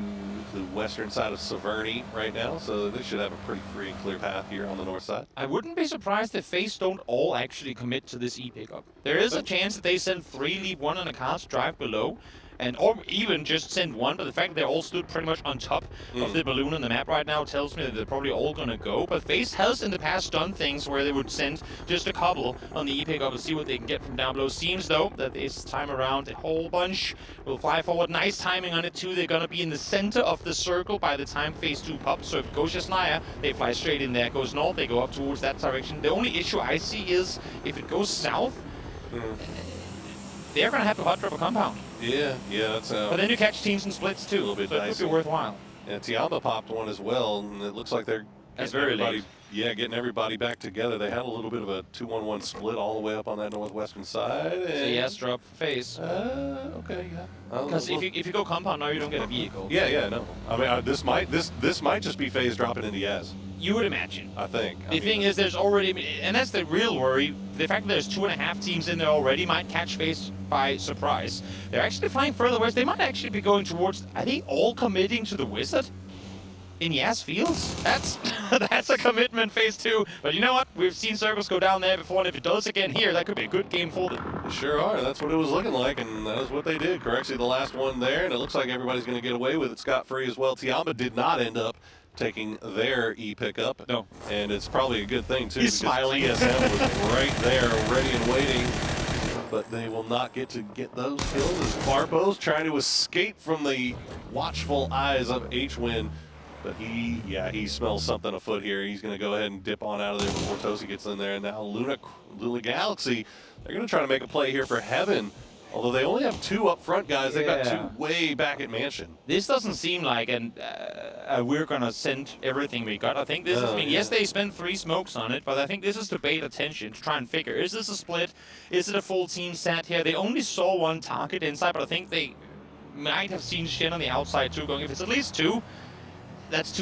the western side of Severny right now, so they should have a pretty free and clear path here on the north side. I wouldn't be surprised if FaZe don't all actually commit to this E pickup. There is a chance that they send 3, leave 1 on a car to drive below, or even just send 1, but the fact that they're all stood pretty much on top of the balloon on the map right now tells me that they're probably all gonna go. But FaZe has in the past done things where they would send just a couple on the E pickup and see what they can get from down below. Seems though that this time around a whole bunch will fly forward. Nice timing on it too. They're gonna be in the center of the circle by the time phase 2 pops. So if it goes Yasnaya, they fly straight in there. It goes north, they go up towards that direction. The only issue I see is if it goes south, they're gonna have to hot drop a compound. Yeah, that's But then you catch teams and splits too. A little bit so it dicey. could be worthwhile. Yeah, Tiamba popped one as well, and it looks like they're That's getting very everybody, late. yeah, getting everybody back together. They had a little bit of a 2-1-1 split all the way up on that northwestern side. And So yes, drop FaZe. Okay, yeah. Because if you go compound now, you don't get a vehicle. Yeah, no. I mean, this might just be FaZe dropping into Yaz. You would imagine. I think. The thing is, there's already, and that's the real worry, the fact that there's 2.5 teams in there already might catch FaZe by surprise. They're actually flying further west. They might actually be going towards, are they all committing to the Wizard? In Yas Fields? That's a commitment, phase 2. But you know what? We've seen circles go down there before, and if it does again here, that could be a good game for them. They sure are. That's what it was looking like, and that is what they did. Correctly, the last one there, and it looks like everybody's going to get away with it scot-free as well. Tiamba did not end up taking their E pickup. No. And it's probably a good thing, too. He's smiling. TSM was right there, ready and waiting. But they will not get to get those kills as Barbo's trying to escape from the watchful eyes of H-Win. But he smells something afoot here. He's going to go ahead and dip on out of there before Tosi gets in there. And now Luna Galaxy, they're going to try to make a play here for Heaven. Although they only have 2 up front guys, they've got 2 way back at Mansion. This doesn't seem like we're going to send everything we got. I think this is, yes, they spent 3 smokes on it, but I think this is to bait attention, to try and figure, is this a split? Is it a full team set here? They only saw 1 target inside, but I think they might have seen Shen on the outside too going. If it's at least 2, that's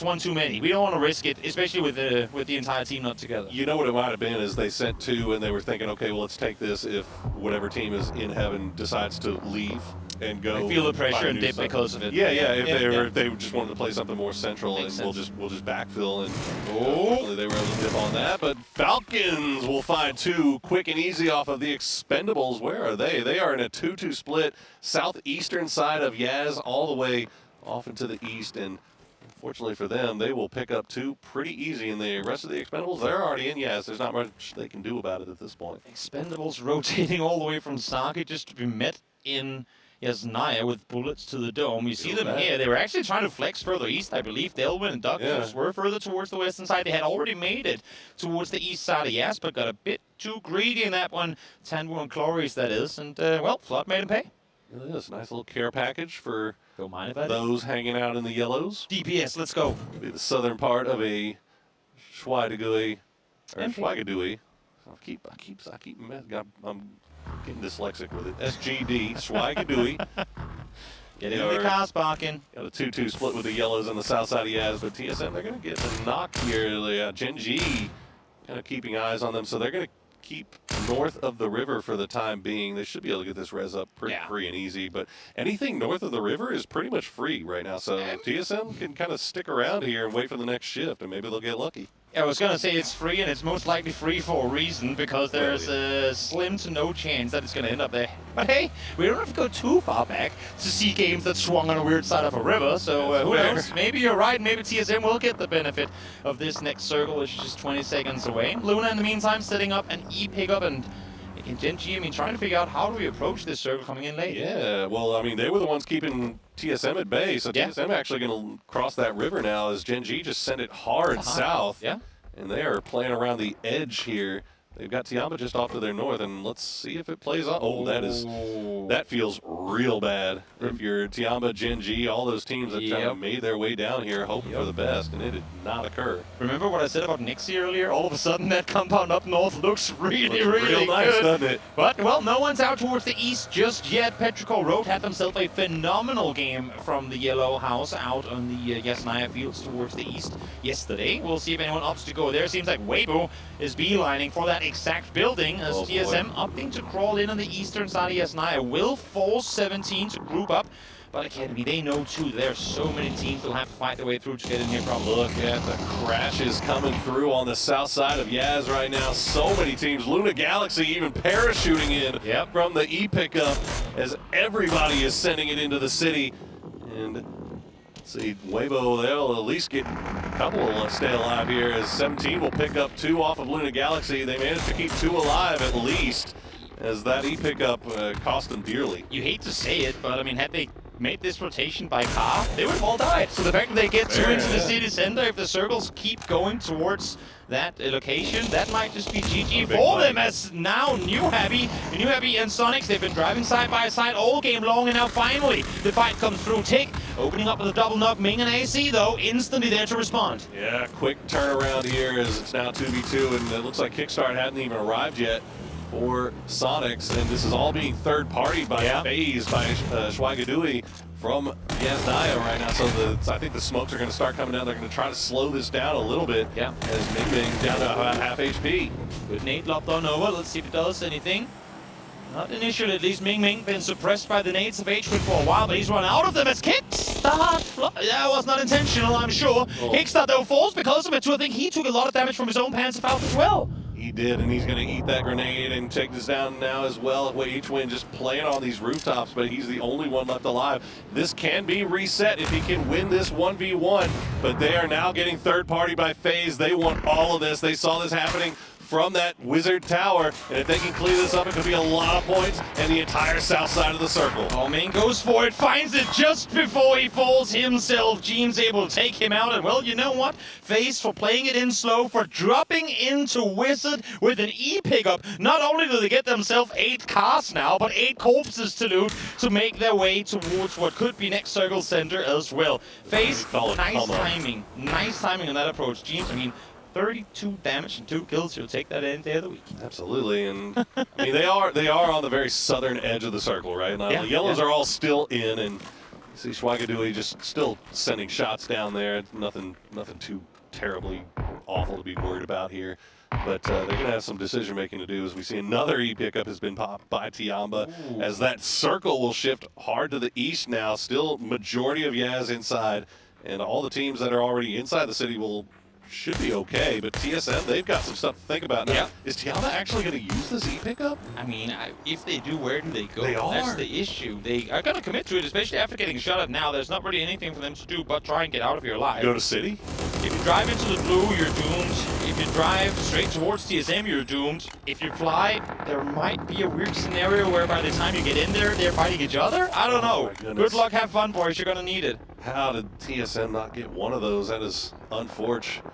1 too many. We don't want to risk it, especially with the entire team not together. You know what it might have been is they sent 2 and they were thinking, okay, well, let's take this if whatever team is in Heaven decides to leave and go. They feel the pressure and dip something. because of it. Yeah. If they just wanted to play something more central, Makes and sense. we'll just backfill, and hopefully they were able to dip on that. But Falcons will find 2 quick and easy off of the Expendables. Where are they? They are in a 2-2 split, southeastern side of Yaz, all the way off into the east, and fortunately for them, they will pick up 2 pretty easy, and the rest of the Expendables, they're already in Yaz. There's not much they can do about it at this point. Expendables rotating all the way from Saki just to be met in Yasnaya with bullets to the dome. You see them here. They were actually trying to flex further east, I believe. Delwyn and Duckers were further towards the western side. They had already made it towards the east side of Yas, but got a bit too greedy in that one. Tanwu and Cloris, that is. And, well, Flood made him pay. It is a nice little care package for Don't mind if I do. those hanging out in the yellows. DPS, let's go. Be the southern part of a Schweigedui, or Schweigedui. I'm getting dyslexic with it. SGD, Schweigedui. Get in the car, Sparkin. Got a 2-2 split with the yellows on the south side of Yaz, but TSM, they're going to get the knock here. Gen G kind of keeping eyes on them, so they're going to keep north of the river for the time being. They should be able to get this res up pretty free and easy, but anything north of the river is pretty much free right now, so TSM can kind of stick around here and wait for the next shift, and maybe they'll get lucky. I was going to say it's free, and it's most likely free for a reason, because there's a slim to no chance that it's going to end up there. But hey, we don't have to go too far back to see games that swung on a weird side of a river, so who knows? Maybe you're right, maybe TSM will get the benefit of this next circle, which is just 20 seconds away. Luna, in the meantime, setting up an E pickup, and Again, Gen G, I mean, trying to figure out how do we approach this circle coming in late. Yeah, well, I mean, they were the ones keeping TSM at bay, so TSM actually going to cross that river now as Gen G just sent it hard south. Yeah. And they are playing around the edge here. They've got Tiamba just off to their north, and let's see if it plays off. Oh, that feels real bad. If you're Tiamba, Gen G, all those teams that kind of made their way down here hoping for the best, and it did not occur. Remember what I said about Nixie earlier? All of a sudden, that compound up north looks really real nice, good. doesn't it? But, well, no one's out towards the east just yet. Petrichor Road had themselves a phenomenal game from the Yellow House out on the Yasnaya fields towards the east yesterday. We'll see if anyone opts to go there. Seems like Weibo is beelining for that exact building as TSM opting to crawl in on the eastern side of Yasnaya. Will force 17 to group up. But Academy, they know too, there's so many teams that'll have to fight their way through to get in here probably. Look at the crashes coming through on the south side of Yaz right now. So many teams. Luna Galaxy even parachuting in from the E pickup as everybody is sending it into the city. And let's see, Weibo, they'll at least get a couple stay alive here as 17 will pick up 2 off of Luna Galaxy. They managed to keep 2 alive at least as that E pickup cost them dearly. You hate to say it, but I mean, had they made this rotation by car, they would have all died. So the fact that they get 2 into the city center, if the circles keep going towards that location, that might just be GG for them, as now New Happy and Sonics, they've been driving side by side all game long, and now finally the fight comes through. Tick opening up with a double knock. Ming and AC, though, instantly there to respond. Yeah, quick turnaround here as it's now 2v2, and it looks like Kickstart hadn't even arrived yet for Sonics, and this is all being third-partied by FaZe, by Schweigadui from Yasnaya right now. So I think the smokes are going to start coming down. They're going to try to slow this down a little bit. Yeah. As Ming Ming down to about half HP. Good nade lopped on over. Let's see if it does anything. Not initially, at least. Ming Ming been suppressed by the nades of H-Quid for a while, but he's run out of them as Kickstart. That was not intentional, I'm sure. Kickstart, though, falls because of it, too. I think he took a lot of damage from his own Panzer Falcon as well. He did, and he's going to eat that grenade and take this down now as well. H-Win just playing on these rooftops, but he's the only one left alive. This can be reset if he can win this 1v1, but they are now getting third party by FaZe. They want all of this. They saw this happening from that Wizard Tower, and if they can clear this up, it could be a lot of points and the entire south side of the circle. Oh, Ming goes for it, finds it just before he falls himself. Jean's able to take him out, and well, you know what? FaZe for playing it in slow, for dropping into Wizard with an E pickup. Not only do they get themselves 8 cars now, but 8 corpses to loot to make their way towards what could be next circle center as well. FaZe, nice timing on that approach. Jeans, I mean, 32 damage and 2 kills. You'll take that any day of the week. Absolutely, and I mean they are on the very southern edge of the circle, right? Now the yellows are all still in, and you see Schweigadui just still sending shots down there. Nothing too terribly awful to be worried about here. But they're going to have some decision making to do as we see another E pickup has been popped by Tiamba. As that circle will shift hard to the east now. Still majority of Yaz inside, and all the teams that are already inside the city should be okay, but TSM, they've got some stuff to think about now. Is Tiamba actually going to use this E pickup? I mean, if they do, where do they go? They are. That's the issue. They are going to commit to it, especially after getting shot at now. There's not really anything for them to do but try and get out of here alive. Go to city? If you drive into the blue, you're doomed. If you drive straight towards TSM, you're doomed. If you fly, there might be a weird scenario where by the time you get in there, they're fighting each other? I don't know. Good luck, have fun, boys. You're going to need it. How did TSM not get one of those? That is unfortunate.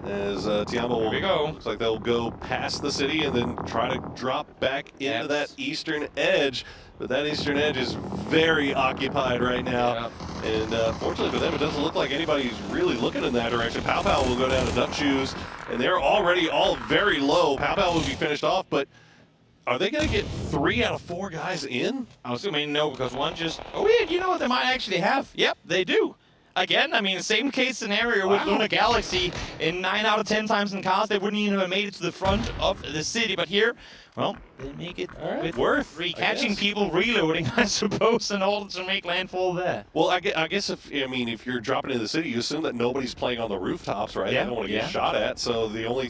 As Tiamba looks like they'll go past the city and then try to drop back into that eastern edge. But that eastern edge is very occupied right now. And fortunately for them, it doesn't look like anybody's really looking in that direction. Pow Pow will go down to Duck Shoes, and they're already all very low. Pow Pow will be finished off, but are they going to get 3 out of 4 guys in? I'm assuming no, because one just... Oh, yeah, you know what they might actually have? Yep, they do. Again, I mean, same case scenario with Luna Galaxy. In 9 out of 10 times in cars, they wouldn't even have made it to the front of the city. But here, well, they make it with worth catching people reloading, I suppose, in order to make landfall there. Well, I guess if you're dropping into the city, you assume that nobody's playing on the rooftops, right? Yeah. They don't want to get shot at. So the only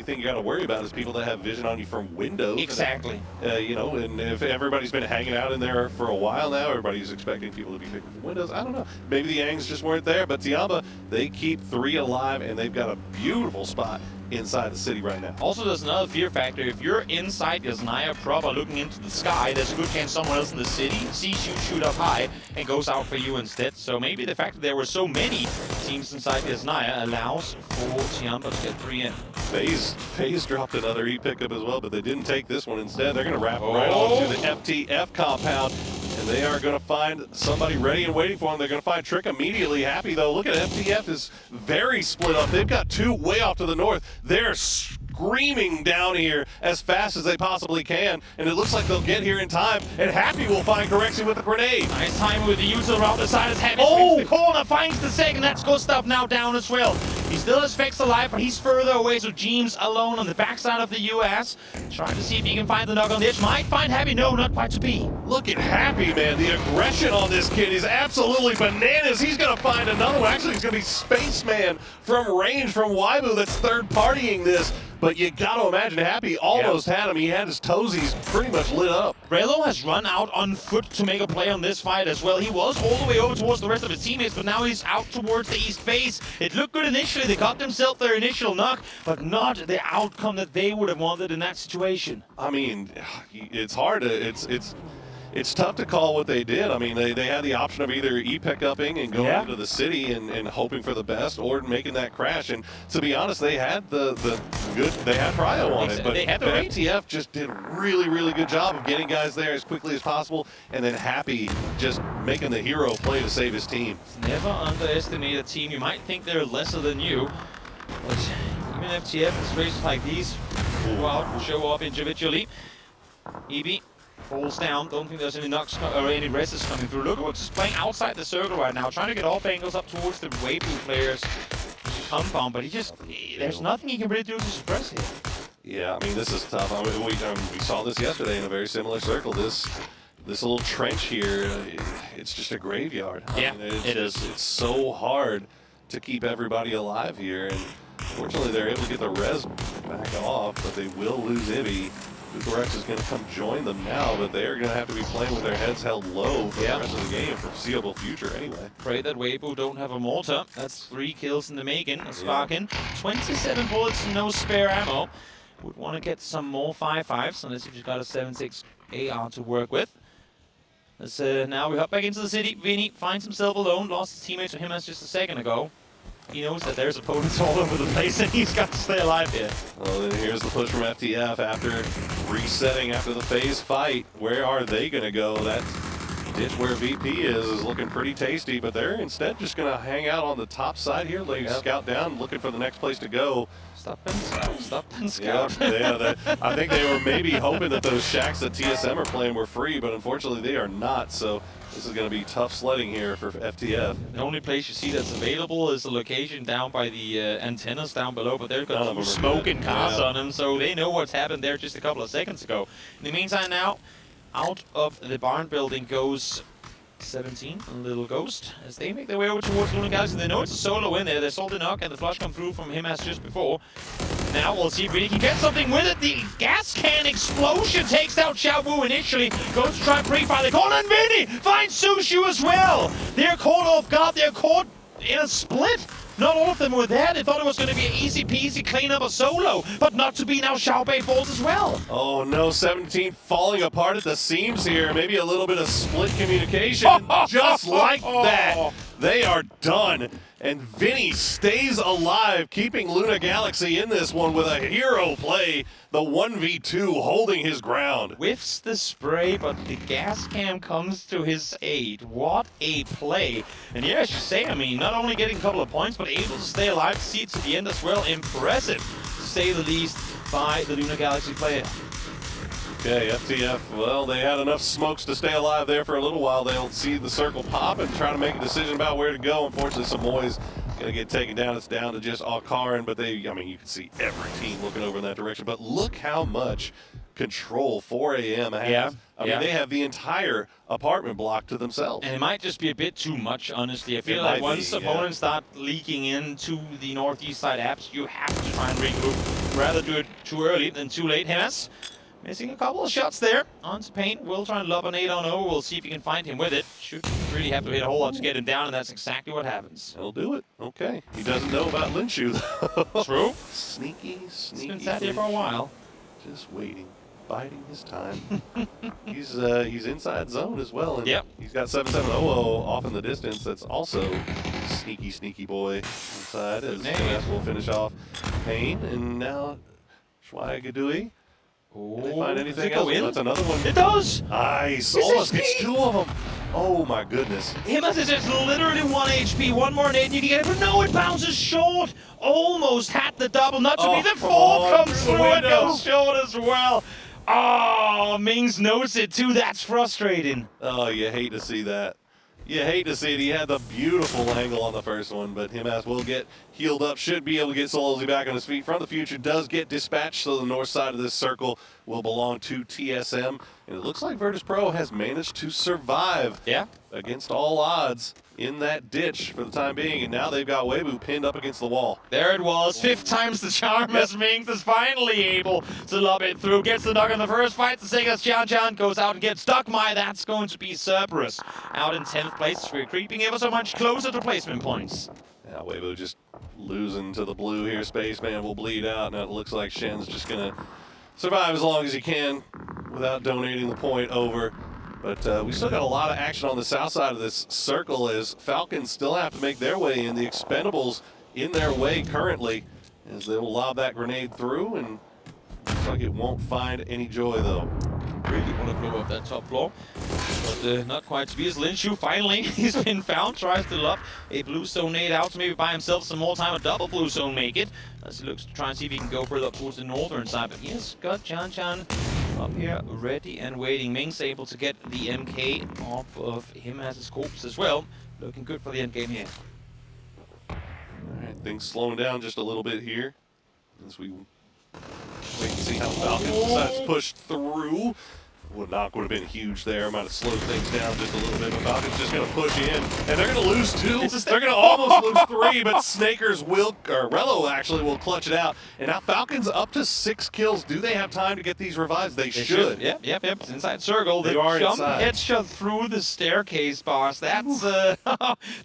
thing you got to worry about is people that have vision on you from windows. Exactly. And if everybody's been hanging out in there for a while now, everybody's expecting people to be picking from windows. I don't know. Maybe the Yangs just weren't there, but Tiamba, they keep 3 alive, and they've got a beautiful spot inside the city right now. Also, there's another fear factor. If you're inside Yasnaya proper looking into the sky, there's a good chance someone else in the city sees you shoot up high and goes out for you instead. So maybe the fact that there were so many teams inside Yasnaya allows for Tiamba to get 3 in. FaZe dropped another E pickup as well, but they didn't take this one. Instead, they're going to wrap right onto the FTF compound, and they are going to find somebody ready and waiting for them. They're going to find Trick immediately. Happy, though. Look at FTF is very split up. They've got 2 way off to the north. They're screaming down here as fast as they possibly can, and it looks like they'll get here in time, and Happy will find correction with the grenade. Nice time with the user around the side as Happy spins the corner, finds the second. That's Gustav now down as well. He still has Vex alive, but he's further away, so James alone on the backside of the US. Trying to see if he can find the knock on the edge. Might find Happy. No, not quite to be. Look at Happy, man. The aggression on this kid is absolutely bananas. He's going to find another one. Actually, he's going to be Spaceman from range from Waibu that's third-partying this. But you got to imagine Happy almost had him. He had his toesies pretty much lit up. Relo has run out on foot to make a play on this fight as well. He was all the way over towards the rest of his teammates, but now he's out towards the east face. It looked good initially. They got themselves their initial knock, but not the outcome that they would have wanted in that situation. I mean, it's hard to, it's tough to call what they did. I mean, they had the option of either E-pick-upping and going into the city and hoping for the best, or making that crash. And to be honest, they had the good, they had Prio on it, but the FTF just did a really, really good job of getting guys there as quickly as possible, and then Happy just making the hero play to save his team. Never underestimate a team. You might think they're lesser than you, but even FTF in situations like these go out and show off individually. EB falls down. Don't think there's any knocks or any rests coming through. Look at what's just playing outside the circle right now, trying to get off angles up towards the Waibu players compound, but there's nothing he can really do to suppress it. Yeah, I mean, this is tough. I mean, we saw this yesterday in a very similar circle. This little trench here, it's just a graveyard. Yeah, I mean, it is. It's so hard to keep everybody alive here, and fortunately they're able to get the res back off, but they will lose Ibby. Bucarex is going to come join them now, but they're going to have to be playing with their heads held low for the rest of the game for foreseeable future anyway. Pray that Weibo don't have a mortar. That's 3 kills in the making. A Sparkin. 27 bullets, no spare ammo. Would want to get some more 5.5s, unless you've got a 7.6 AR to work with. As now we hop back into the city. Vinny finds himself alone. Lost his teammates to him as just a second ago. He knows that there's opponents all over the place, and he's got to stay alive here. Well, then here's the push from FTF after resetting after the FaZe fight. Where are they going to go? That ditch where VP is looking pretty tasty, but they're instead just going to hang out on the top side here, letting scout down, looking for the next place to go. Stop and scout, stop and scout. I think they were maybe hoping that those shacks that TSM are playing were free, but unfortunately they are not, so this is going to be tough sledding here for FTF. The only place you see that's available is the location down by the antennas down below, but they've got smoke and cars on them, so they know what's happened there just a couple of seconds ago. In the meantime now, out of the barn building goes 17, a little ghost, as they make their way over towards Luna Galaxy. They know it's a solo in there. They saw the knock and the flush come through from him as just before. Now we'll see if he can get something with it. The gas can explosion takes out Xiaowu initially. Goes to try and pre-fire the corner, and Vinny finds Sushu as well. They're caught off guard. They're caught in a split. Not all of them were there. They thought it was going to be an easy peasy clean up a solo, but not to be. Now Xiaobei falls as well. Oh no, 17 falling apart at the seams here. Maybe a little bit of split communication. Just like that, they are done. And Vinny stays alive, keeping Luna Galaxy in this one with a hero play. The 1v2 holding his ground. Whiffs the spray, but the gas cam comes to his aid. What a play. And yeah, I should say, I mean, not only getting a couple of points, but able to stay alive to see it to the end as well. Impressive, to say the least, by the Luna Galaxy player. Okay, FTF, well, they had enough smokes to stay alive there for a little while. They'll see the circle pop and try to make a decision about where to go. Unfortunately, Samoy's going to get taken down. It's down to just Alcarin, but I mean, you can see every team looking over in that direction. But look how much control 4 AM has. I mean, they have the entire apartment block to themselves. And it might just be a bit too much, honestly. I feel like once opponents start leaking into the northeast side apps, you have to try and regroup. Rather do it too early than too late. Hemas Missing a couple of shots there onto Pain. Will try and lob an 8-on-0. We'll see if he can find him with it. Should really have to hit a whole lot to get him down, and that's exactly what happens. He'll do it. Okay. He doesn't know about Linshu, though. True. Sneaky. He's been sat here for a while. Just waiting. Biding his time. He's inside zone as well. And yep. He's got 7-7-0 off in the distance. That's also sneaky boy inside. As Jonas will finish off Pain. And now Schweigadui. Can they find anything else? That's another one. It does! Nice! Almost gets 2 of them. Oh my goodness. Himas is just literally 1 HP. One more nade and you can get it, but no, it bounces short. Almost had the double. Not to be the 4th comes through and goes short as well. Oh, Mings knows it too. That's frustrating. Oh, you hate to see that. You hate to see it. He had the beautiful angle on the first one, but Himas will get healed up, should be able to get Solzy back on his feet. From the future does get dispatched, so the north side of this circle will belong to TSM. And it looks like Virtus Pro has managed to survive against all odds in that ditch for the time being. And now they've got Weibo pinned up against the wall. There it was. 5th time's the charm as Mings is finally able to lob it through. Gets the knock on the first fight. The second as Jian goes out and gets stuck. That's going to be Cerberus. Out in 10th place. We're creeping ever so much closer to placement points. Now Weibo just losing to the blue here. Spaceman will bleed out. Now it looks like Shen's just going to survive as long as he can without donating the point over. But we still got a lot of action on the south side of this circle as Falcons still have to make their way in. The Expendables in their way currently as they will lob that grenade through, and looks like it won't find any joy though. Really want to blow up that top floor, but not quite to be as Linshu finally, he's been found, tries to lob a blue zone nade out to maybe buy himself some more time, a double blue zone make it, as he looks to try and see if he can go further up towards the northern side, but yes, got Jian up here ready and waiting. Mings able to get the MK off of him as his corpse as well, looking good for the end game here. Alright, things slowing down just a little bit here as we wait and see how Falcons decides to push through. Knock would have been huge there. Might have slowed things down just a little bit. But Falcons just going to push in. And they're going to lose 2. They're going to almost lose 3. But Snakers will, or Rello actually will clutch it out. And now Falcons up to 6 kills. Do they have time to get these revives? They should. Yep. It's inside circle. They the are jump inside. headshot through the staircase bars. That's the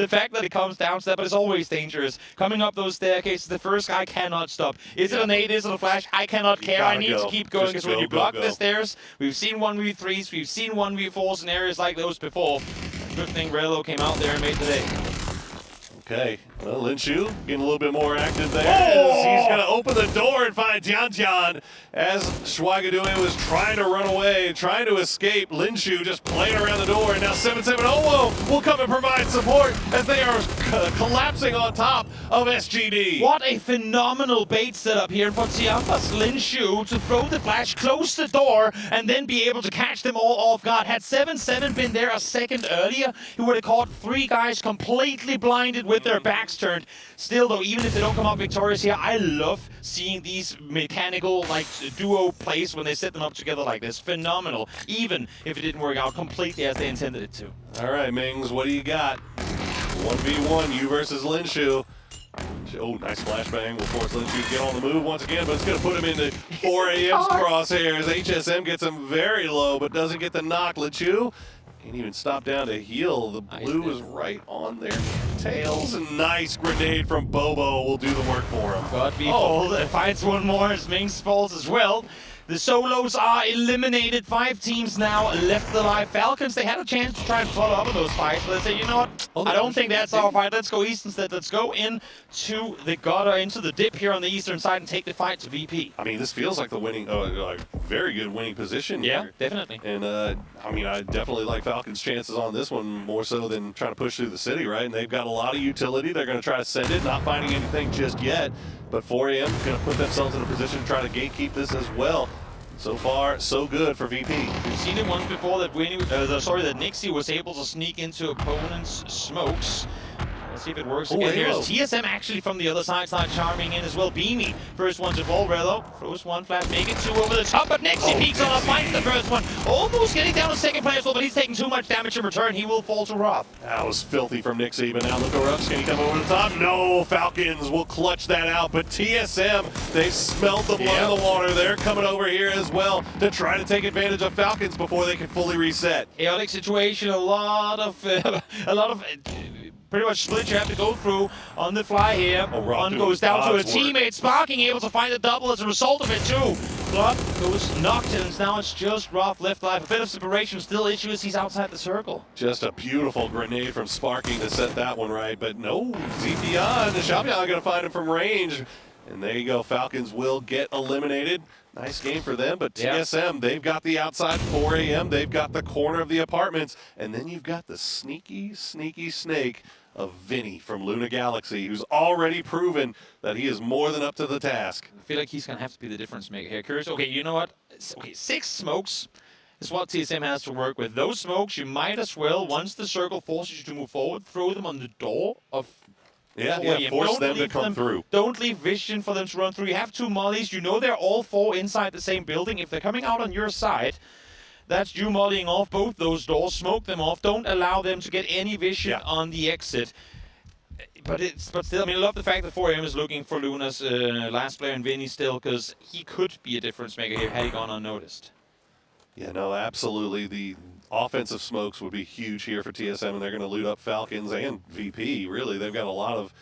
fact that it comes down to that, but it's always dangerous. Coming up those staircases, the first guy cannot stop. Is it a nade? Is it a flash? I cannot care. I need to keep going because when you block the stairs, we've seen 1v3s, we've seen 1v4s in areas like those before. Good thing Rello came out there and made the day. Okay, well, Linshu getting a little bit more active there. He's going to open the door and find Jian as Schweigadui was trying to run away, trying to escape. Linshu just playing around the door, and now 7-7-0 will come and provide support as they are collapsing on top of SGD. What a phenomenal bait setup here for Tiampa's Linshu to throw the flash, close the door, and then be able to catch them all off guard. Had 7-7 been there a second earlier, he would have caught 3 guys completely blinded with their backs turned. Still though, even if they don't come out victorious here, I love seeing these mechanical like duo plays when they set them up together like this. Phenomenal, even if it didn't work out completely as they intended it to. All right, Mings, what do you got? 1v1, you versus Linshu. Oh, nice flashbang. Will force Linshu to get on the move once again, but it's going to put him into 4 AM's crosshairs. HSM gets him very low, but doesn't get the knock. Linshu can't even stop down to heal. The blue is right on their tails. A nice grenade from Bobo will do the work for him. Got B-fold, finds one more as Mings falls as well. The solos are eliminated. 5 teams now left alive. Falcons, they had a chance to try and follow up on those fights, but they say, you know what? I don't think that's our fight. Let's go east instead. Let's go into the gutter, into the dip here on the eastern side and take the fight to VP. I mean, this feels like the winning, very good winning position here. Definitely. And, I mean, I definitely like Falcons' chances on this one more so than trying to push through the city, right? And they've got a lot of utility. They're going to try to send it, not finding anything just yet. But 4 AM going to put themselves in a position to try to gatekeep this as well. So far, so good for VP. We've seen it once before that that Nixie was able to sneak into opponents' smokes. Let's see if it works again. Here's TSM actually from the other side, start charming in as well. Beamy, first one to ball, Rello. Throws one flash, make it two over the top, but Nixie peeks on up, finds the first one. Almost getting down to second player as well, but he's taking too much damage in return. He will fall to Roth. That was filthy from Nixie, but now Lukarux, can he come over the top? No, Falcons will clutch that out, but TSM, they smelled the blood in the water. They're coming over here as well to try to take advantage of Falcons before they can fully reset. Chaotic situation, a lot of pretty much split you have to go through on the fly here. One goes down to a teammate. Sparking able to find a double as a result of it too. Blood goes knocked and now it's just Roth left alive. A bit of separation, still issues. He's outside the circle. Just a beautiful grenade from Sparking to set that one right, but no, Zipian, the Shapian gonna find him from range. And there you go, Falcons will get eliminated. Nice game for them, but TSM, they've got the outside 4 AM, they've got the corner of the apartments, and then you've got the sneaky, sneaky snake of Vinny from Luna Galaxy, who's already proven that he is more than up to the task. I feel like he's going to have to be the difference maker here. Curious, okay, you know what? Okay, 6 smokes is what TSM has to work with. Those smokes, you might as well, once the circle forces you to move forward, throw them on the door of force them to come through. Don't leave vision for them to run through. You have 2 mollies. You know they're all 4 inside the same building. If they're coming out on your side, that's you mollying off both those doors. Smoke them off. Don't allow them to get any vision on the exit. But still, I mean, I love the fact that 4AM is looking for Luna's last player in Vinny still, because he could be a difference maker here had he gone unnoticed. Yeah, no, absolutely. The offensive smokes would be huge here for TSM, and they're going to loot up Falcons and VP, really. They've got a lot of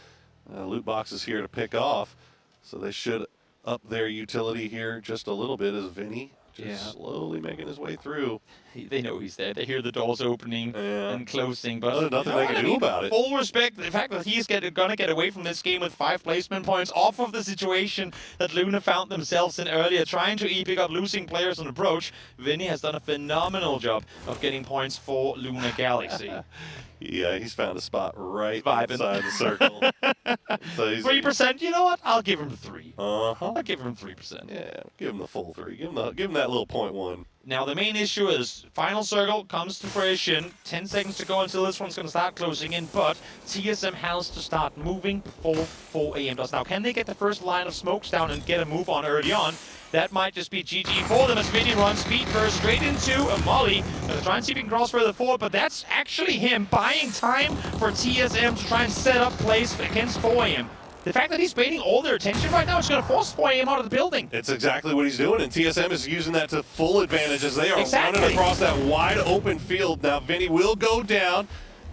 loot boxes here to pick off, so they should up their utility here just a little bit as Vinny just slowly making his way through. They know he's there. They hear the doors opening and closing, but there's nothing they can do about it. Full respect, the fact that he's gonna get away from this game with 5 placement points off of the situation that Luna found themselves in earlier, trying to pick up losing players on approach. Vinny has done a phenomenal job of getting points for Luna Galaxy. Yeah, he's found a spot right inside the circle. So 3%, you know what? I'll give him 3. I'll give him 3%. Yeah, give him the full 3. Give him that little 0.1. Now the main issue is final circle comes to fruition. 10 seconds to go until this one's going to start closing in, but TSM has to start moving before 4 AM does. Now, can they get the first line of smokes down and get a move on early on? That might just be GG for them as Vinny runs feet first straight into a molly. Gonna try and see if he can cross further forward, but that's actually him buying time for TSM to try and set up plays against 4 AM. The fact that he's baiting all their attention right now is going to force 4 AM out of the building. It's exactly what he's doing, and TSM is using that to full advantage as they are running across that wide open field. Now, Vinny will go down,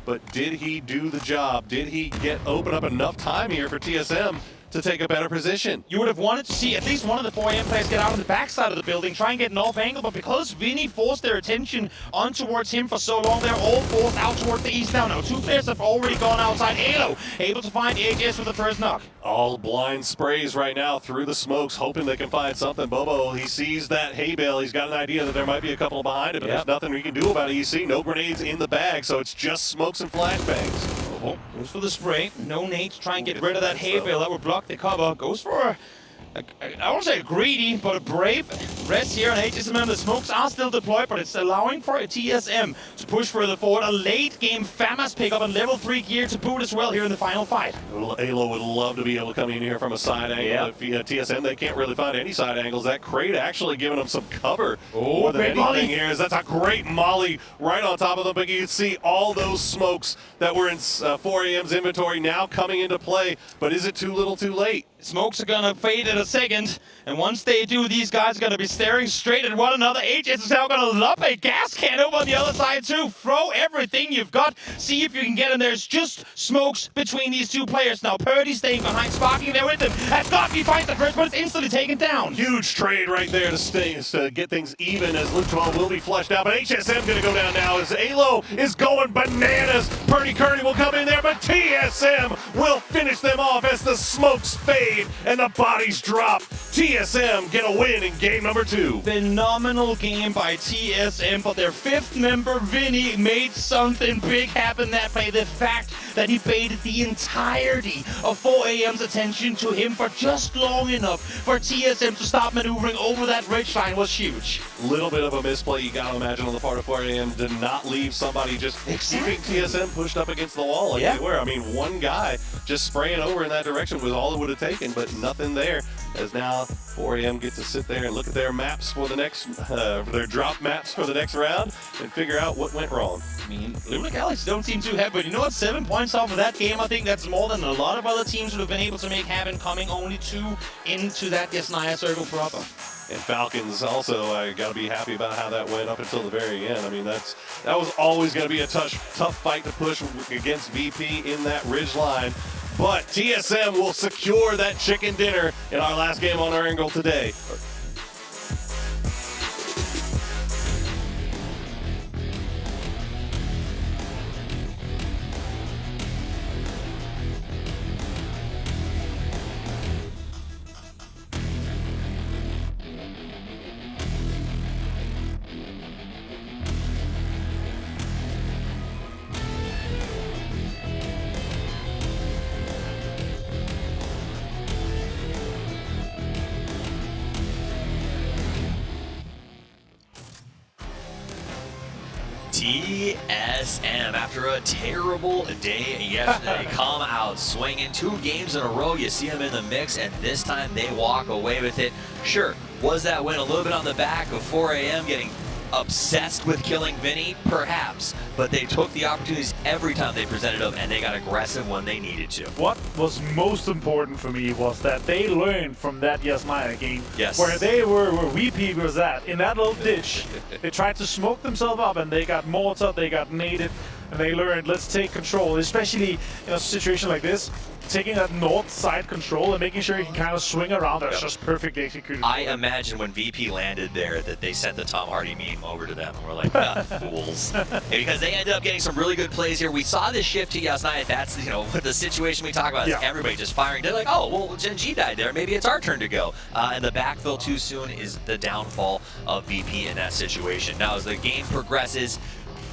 but did he do the job? Did he open up enough time here for TSM to take a better position? You would have wanted to see at least one of the 4 AM players get out on the backside of the building, try and get an off angle, but because Vinny forced their attention on towards him for so long, they're all forced out towards the east now. Now, 2 players have already gone outside. Alo able to find AGS with the first knock. All blind sprays right now through the smokes, hoping they can find something. Bobo, he sees that hay bale. He's got an idea that there might be a couple behind it, but there's nothing we can do about it. You see, no grenades in the bag, so it's just smokes and flashbangs. Goes for the spray. No nade to try and get rid of that hay bale that would block the cover. Goes for I won't say a greedy, but a brave rest here on HSM. The smokes are still deployed, but it's allowing for a TSM to push further forward. A late game FAMAS pickup and level 3 gear to boot as well here in the final fight. Alo would love to be able to come in here from a side angle. If TSM, they can't really find any side angles. That crate actually giving them some cover more than anything here. That's a great molly right on top of them. But you can see all those smokes that were in 4 AM's inventory now coming into play. But is it too little too late? Smokes are going to fade in a second, and once they do, these guys are going to be staring straight at one another. HS is now going to lump a gas can over on the other side too. Throw everything you've got. See if you can get in. There's just smokes between these 2 players now. Purdy staying behind, Sparking there with him. As Gotti finds the first, but it's instantly taken down. Huge trade right there to get things even as Luke 12 will be flushed out. But HSM going to go down now as Alo is going bananas. Purdy Curdy will come in there, but TSM will finish them off as the smokes fade and the bodies drop. drop. TSM get a win in game number 2. Phenomenal game by TSM, but their 5th member, Vinny, made something big happen that play. The fact that he baited the entirety of 4AM's attention to him for just long enough for TSM to stop maneuvering over that ridge line was huge. Little bit of a misplay, you gotta imagine, on the part of 4AM to not leave somebody just keeping TSM pushed up against the wall like they were. I mean, one guy just spraying over in that direction was all it would have taken, but nothing there. As now 4AM gets to sit there and look at their maps for the next, their drop maps for the next round and figure out what went wrong. I mean, Luna Galaxy don't seem too happy, but you know what? 7 points off of that game, I think that's more than a lot of other teams would have been able to make happen, coming only 2 into that Yesnaya circle proper. And Falcons also, I got to be happy about how that went up until the very end. I mean, that was always going to be a tough fight to push against VP in that ridge line. But TSM will secure that chicken dinner in our last game on Erangel today. TSM, after a terrible day yesterday, come out swinging 2 games in a row. You see them in the mix, and this time they walk away with it. Sure, was that win a little bit on the back of 4AM getting obsessed with killing Vinny? Perhaps, but they took the opportunities every time they presented them, and they got aggressive when they needed to. What was most important for me was that they learned from that Yesnaya game, where they were where VP was at, in that little ditch. They tried to smoke themselves up, and they got mortared, they got naded, and they learned, let's take control, especially in a situation like this. Taking that north side control and making sure you can kind of swing around. That's just perfectly executed. I imagine when VP landed there that they sent the Tom Hardy meme over to them and we're like, ah, fools. Because they ended up getting some really good plays here. We saw this shift to Yesnaya. That's, you know, the situation we talk about is everybody just firing. They're like, oh, well, Gen G died there. Maybe it's our turn to go. And the backfill too soon is the downfall of VP in that situation. Now, as the game progresses,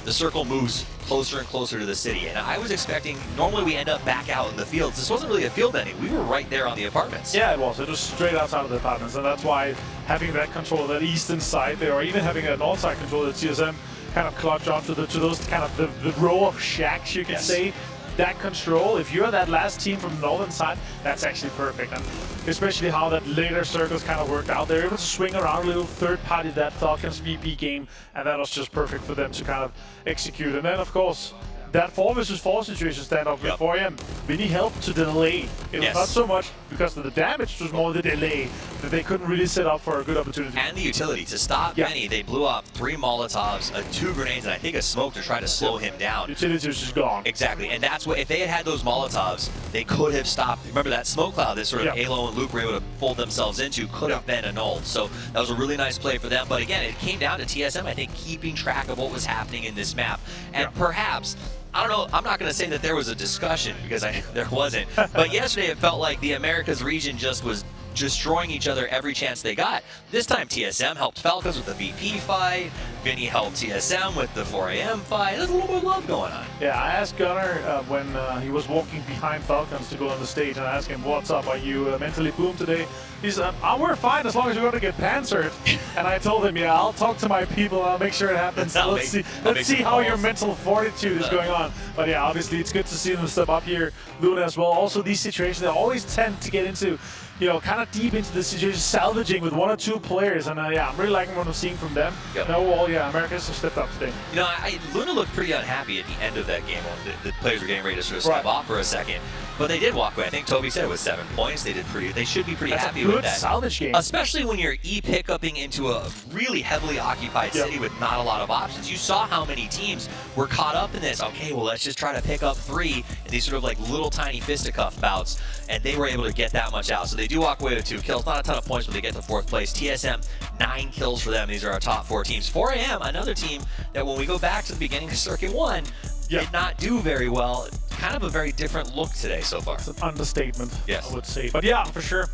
the circle moves closer and closer to the city, and I was expecting, normally we end up back out in the fields. This wasn't really a field ending. We were right there on the apartments. Yeah, it was. It was straight outside of the apartments, and that's why having that control, that eastern side there, or even having a north side control, that TSM kind of clutch onto to those kind of the row of shacks, you can say. That control, if you're that last team from the northern side, that's actually perfect. And especially how that later circles kind of worked out. They're able to swing around a little third party that Falcons VP game, and that was just perfect for them to kind of execute. And then, of course, that 4 versus 4 situation standoff with 4AM really helped to delay. It was not so much because of the damage, it was more the delay that they couldn't really set up for a good opportunity. And the utility to stop Benny, they blew up 3 Molotovs, 2 grenades, and I think a smoke to try to slow him down. Utility was just gone. Exactly, and that's what, if they had had those Molotovs, they could have stopped. Remember that smoke cloud that sort of Alo and Luke were able to fold themselves into could have been annulled. So that was a really nice play for them. But again, it came down to TSM, I think, keeping track of what was happening in this map. And perhaps, I don't know, I'm not going to say that there was a discussion because there wasn't. But yesterday it felt like the Americas region just was destroying each other every chance they got. This time TSM helped Falcons with the VP fight. Vinny helped TSM with the 4AM fight. There's a little bit of love going on. Yeah, I asked Gunnar when he was walking behind Falcons to go on the stage, and I asked him, what's up, are you mentally boomed today? He said, we're fine as long as you're going to get panzered. And I told him, yeah, I'll talk to my people, I'll make sure it happens. Let's see how your mental fortitude is going on. But yeah, obviously it's good to see them step up here, Luna as well. Also, these situations, they always tend to get into, you know, kind of deep into the situation, salvaging with 1 or 2 players, and yeah, I'm really liking what I'm seeing from them. And overall, yeah, Americans have stepped up today. You know, Luna looked pretty unhappy at the end of that game when the players were getting ready to sort of step off for a second, but they did walk away. I think Toby said it was 7 points. They should be pretty happy with that. That's a good salvage game. Especially when you're pick-upping into a really heavily occupied city with not a lot of options. You saw how many teams were caught up in this. Okay, well, let's just try to pick up 3 in these sort of like little tiny fisticuff bouts, and they were able to get that much out. So they do walk away with 2 kills. Not a ton of points, but they get to 4th place. TSM, 9 kills for them. These are our top 4 teams. 4AM, another team that when we go back to the beginning of Circuit 1, did not do very well. kind of a very different look today so far. It's an understatement, yes. I would say. But yeah, for sure,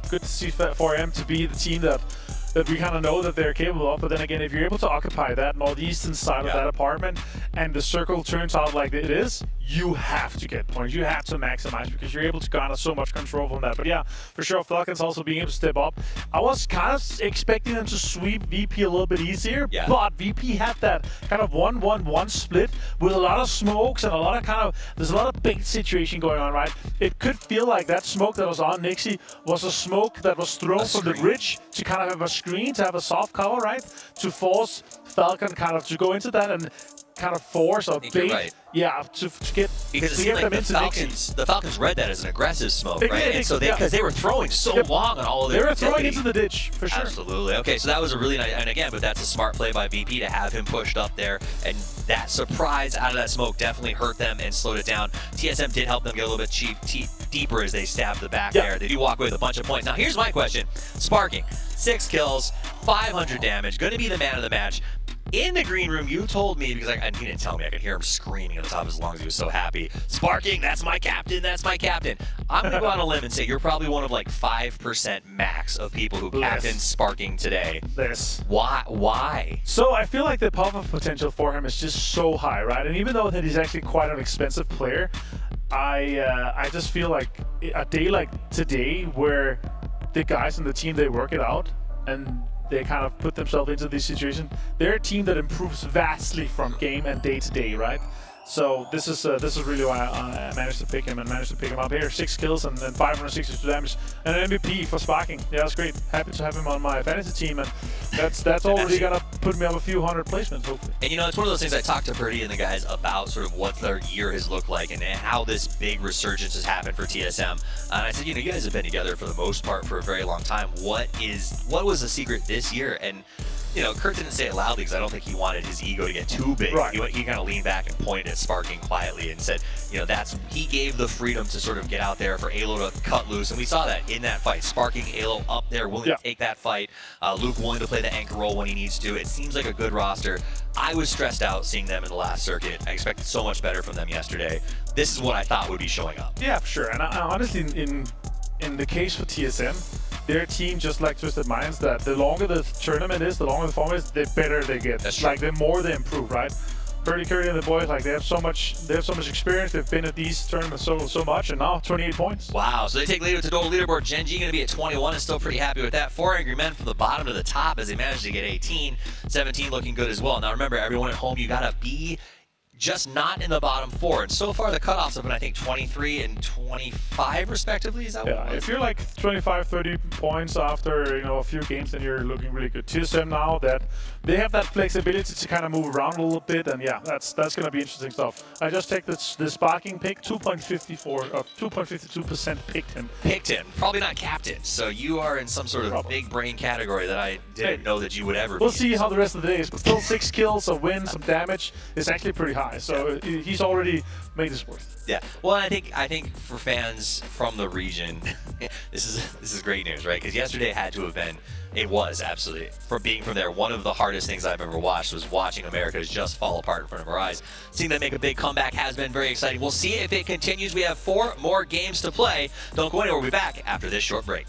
good to see 4AM to be the team that we kind of know that they're capable of. But then again, if you're able to occupy that northeastern side of that apartment and the circle turns out like it is, you have to get points. You have to maximize because you're able to garner so much control from that. But yeah, for sure, Falcons also being able to step up. I was kind of expecting them to sweep VP a little bit easier, but VP had that kind of 1-1-1 split with a lot of smokes and a lot of there's a lot of bait situation going on, right? It could feel like that smoke that was on Nixie was a smoke that was thrown from the ridge to kind of have a screen, to have a soft cover, right? To force Falcon kind of to go into that and kind of force or bait, to get because to get them into the Falcons read that as an aggressive smoke, right? And so because they were throwing so long on all of their they were throwing into the ditch for sure. Absolutely. Okay, so that was a really nice, and again, but that's a smart play by VP to have him pushed up there, and that surprise out of that smoke definitely hurt them and slowed it down. TSM did help them get a little bit deeper as they stabbed the back there. They do walk away with a bunch of points. Now here's my question: Sparking, 6 kills, 500 damage, going to be the man of the match. In the green room, you told me, because he didn't tell me, I could hear him screaming at the top of his lungs. He was so happy. Sparking, that's my captain, that's my captain. I'm going to go on a limb and say you're probably one of like 5% max of people who captain Sparking today. Why? So I feel like the pop-up potential for him is just so high, right? And even though that he's actually quite an expensive player, I just feel like a day like today where the guys in the team, they work it out and they kind of put themselves into this situation. They're a team that improves vastly from game and day to day, right? So this is really why I managed to pick him up here. 6 kills and 562 damage, and an MVP for Sparking. Yeah, that's great. Happy to have him on my fantasy team, and that's already gonna put me up a few hundred placements, hopefully. And you know, it's one of those things I talked to Purdy and the guys about, sort of what their year has looked like and how this big resurgence has happened for TSM. And I said, you know, you guys have been together for the most part for a very long time. What was the secret this year? And you know, Kurt didn't say it loudly because I don't think he wanted his ego to get too big. Right. He kind of leaned back and pointed at Sparking quietly and said, you know, he gave the freedom to sort of get out there for Alo to cut loose. And we saw that in that fight. Sparking, Alo up there, willing to take that fight. Luke willing to play the anchor role when he needs to. It seems like a good roster. I was stressed out seeing them in the last circuit. I expected so much better from them yesterday. This is what I thought would be showing up. Yeah, for sure. And I honestly, in the case for TSM, their team, just like Twisted Minds, that the longer the tournament is, the longer the format is, the better they get. That's like the more they improve, right? Purdy, Curdy, and the boys, like they have so much experience. They've been at these tournaments so much, and now 28 points. Wow! So they take lead with the total leaderboard. Gen G going to be at 21, and still pretty happy with that. 4 Angry Men from the bottom to the top as they managed to get 18. 17 looking good as well. Now remember, everyone at home, you gotta be just not in the bottom 4. And so far the cutoffs have been, I think, 23 and 25 respectively. Is that what it was? If you're like 25, 30 points after a few games, then you're looking really good. TSM now, that they have that flexibility to kind of move around a little bit, and yeah, that's going to be interesting stuff. I just take the Sparking pick, 2.52% picked him. Picked him, probably not captain. So you are in some sort of big brain category that I didn't know that you would ever. We'll see how the rest of the day is, but still 6 kills, a win, some damage is actually pretty high. So he's already made his worth. Yeah. Well, I think for fans from the region, this is great news, right? Because yesterday had to have been, it was absolutely, for being from there, one of the hardest things I've ever watched was watching Americas just fall apart in front of our eyes. Seeing them make a big comeback has been very exciting. We'll see if it continues. We have 4 more games to play. Don't go anywhere. We'll be back after this short break.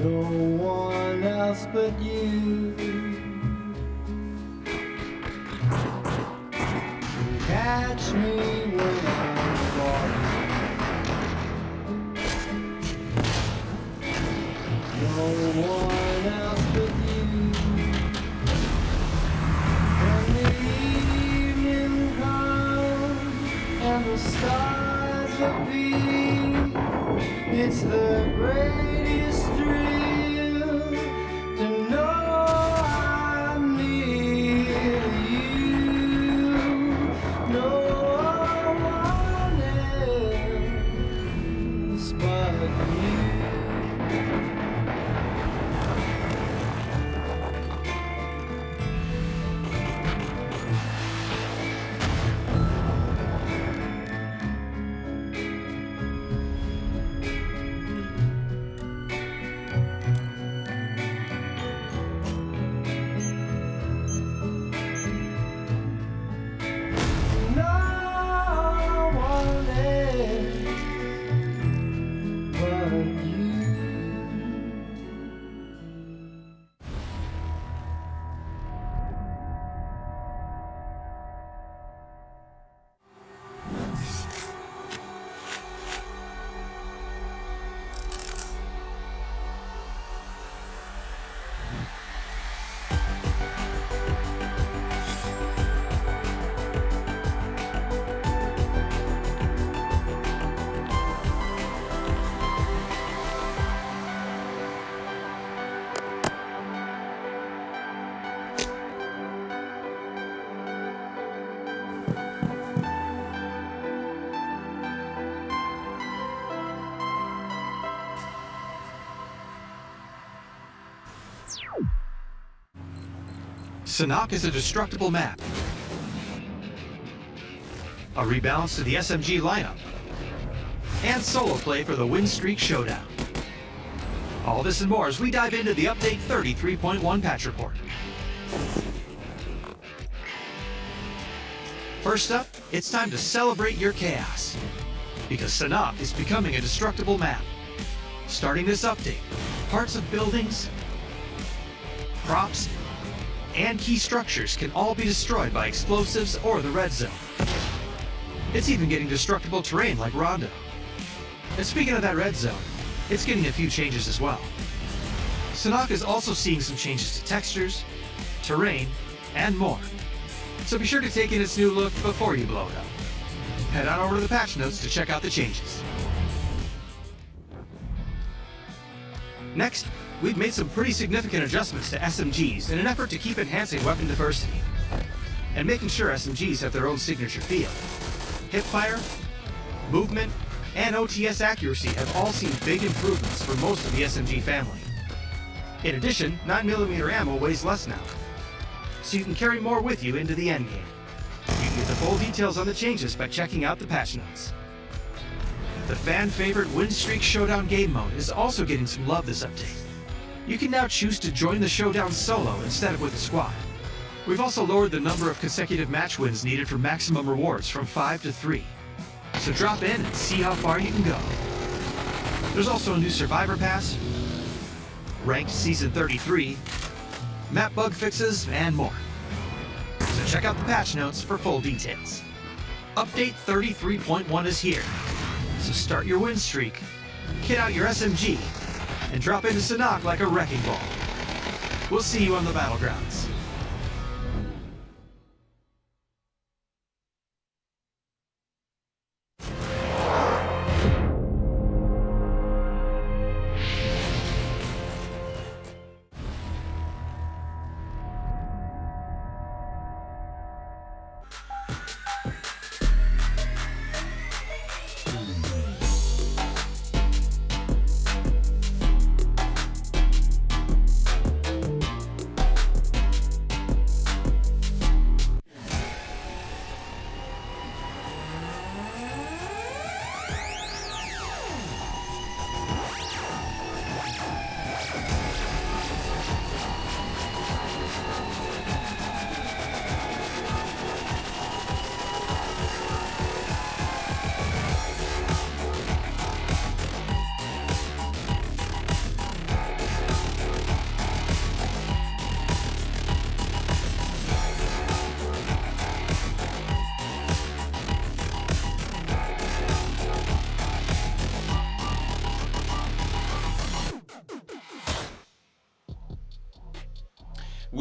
No one else but you can catch me when I'm falling. No one else but you. When the evening comes and the stars the beat. It's the greatest thrill to know I'm near you. No one else but you. Sanhok is a destructible map. A rebalance to the SMG lineup. And solo play for the win streak showdown. All this and more as we dive into the update 33.1 patch report. First up, it's time to celebrate your chaos. Because Sanhok is becoming a destructible map. Starting this update, parts of buildings, props, and key structures can all be destroyed by explosives or the red zone. It's even getting destructible terrain like Rondo. And speaking of that red zone, it's getting a few changes as well. Sanhok is also seeing some changes to textures, terrain, and more. So be sure to take in its new look before you blow it up. Head on over to the patch notes to check out the changes. Next, we've made some pretty significant adjustments to SMGs in an effort to keep enhancing weapon diversity and making sure SMGs have their own signature feel. Hipfire, movement, and OTS accuracy have all seen big improvements for most of the SMG family. In addition, 9mm ammo weighs less now, so you can carry more with you into the endgame. You can get the full details on the changes by checking out the patch notes. The fan-favorite Win Streak Showdown game mode is also getting some love this update. You can now choose to join the showdown solo instead of with a squad. We've also lowered the number of consecutive match wins needed for maximum rewards from 5 to 3. So drop in and see how far you can go. There's also a new Survivor Pass, ranked Season 33, map bug fixes, and more. So check out the patch notes for full details. Update 33.1 is here. So start your win streak, kit out your SMG, and drop into Sanhok like a wrecking ball. We'll see you on the battlegrounds.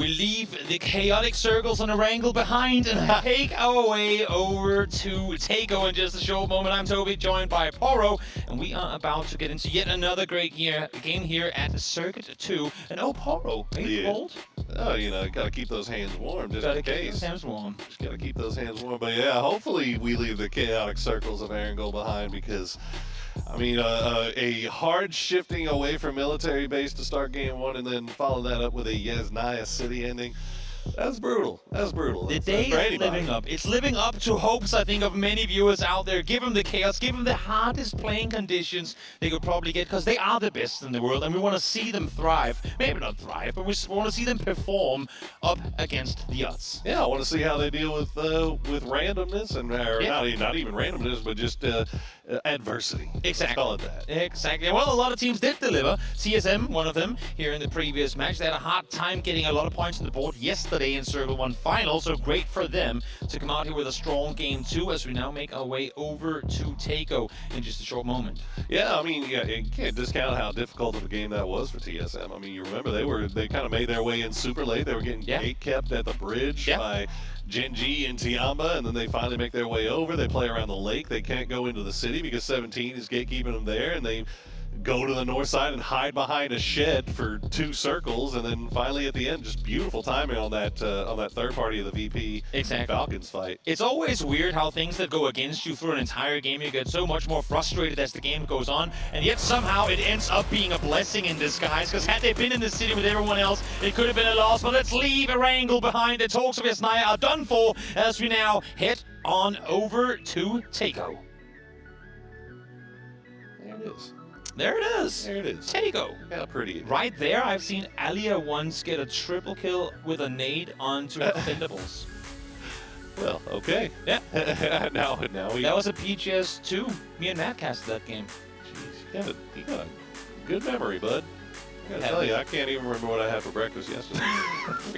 leave the chaotic circles on Erangel behind and take our way over to Taiko in just a short moment. I'm Toby, joined by Poro, and we are about to get into yet another great game here at Circuit 2. And oh, Poro, are you cold? Oh, you know, gotta keep those hands warm just in case. Keep those hands warm. Just gotta keep those hands warm. But yeah, hopefully we leave the chaotic circles of Erangel behind, because I mean, a hard shifting away from military base to start game 1 and then follow that up with a Yasnaya city ending. That's brutal. That's brutal. The day is living up. It's living up to hopes, I think, of many viewers out there. Give them the chaos, give them the hardest playing conditions they could probably get, because they are the best in the world, and we want to see them thrive. Maybe not thrive, but we want to see them perform up against the odds. Yeah, I want to see how they deal with randomness and not even randomness, but just adversity. Exactly. Let's call it that. Exactly. Well, a lot of teams did deliver. CSM, one of them, here in the previous match. They had a hard time getting a lot of points on the board yesterday in Circle 1 final, so great for them to come out here with a strong game 2 as we now make our way over to Taiko in just a short moment. Yeah, I mean, yeah, you can't discount how difficult of a game that was for TSM. I mean, you remember they kind of made their way in super late. They were getting gate kept at the bridge by Genji and Tiamba, and then they finally make their way over. They play around the lake. They can't go into the city because 17 is gatekeeping them there, and they go to the north side and hide behind a shed for 2 circles, and then finally at the end, just beautiful timing on that third party of the VP Falcons fight. It's always weird how things that go against you through an entire game, you get so much more frustrated as the game goes on, and yet somehow it ends up being a blessing in disguise, because had they been in the city with everyone else, it could have been a loss. But let's leave Erangel behind. The talks of Yasnaya are done for as we now head on over to Taiko. There it is. There it is. There it is. Taiko. How pretty. Right there, I've seen Alia once get a triple kill with a nade onto Expendables. Well, okay. Yeah. now we. That was a PGS 2. Me and Matt casted that game. Jeez, you got a good memory, bud. I gotta tell you, I can't even remember what I had for breakfast yesterday.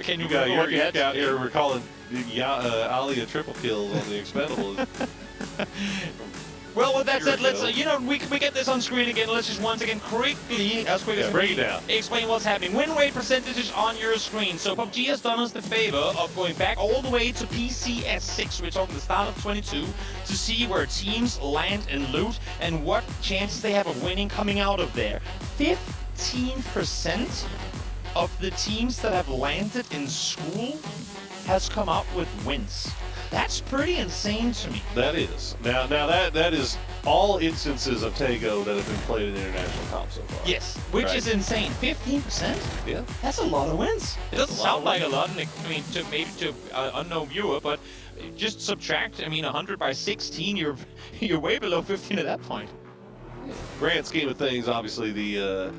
Can you You're out here recalling Alia triple kills on the Expendables. Well, with that said, let's, we get this on screen again. Let's just once again quickly, as quick as we can, explain what's happening. Win rate percentages on your screen. So PUBG has done us the favor of going back all the way to PCS 6. We're talking the start of 22 to see where teams land and loot and what chances they have of winning coming out of there. 15% of the teams that have landed in school has come out with wins. That's pretty insane to me. That is. Now that is all instances of Taiko that have been played in international comp so far. Yes, which is insane. 15%? Yeah. That's a lot of wins. It doesn't sound like a lot, I mean, to unknown viewer, but just subtract, 100 by 16, you're way below 15 at that point. Grand scheme of things, obviously the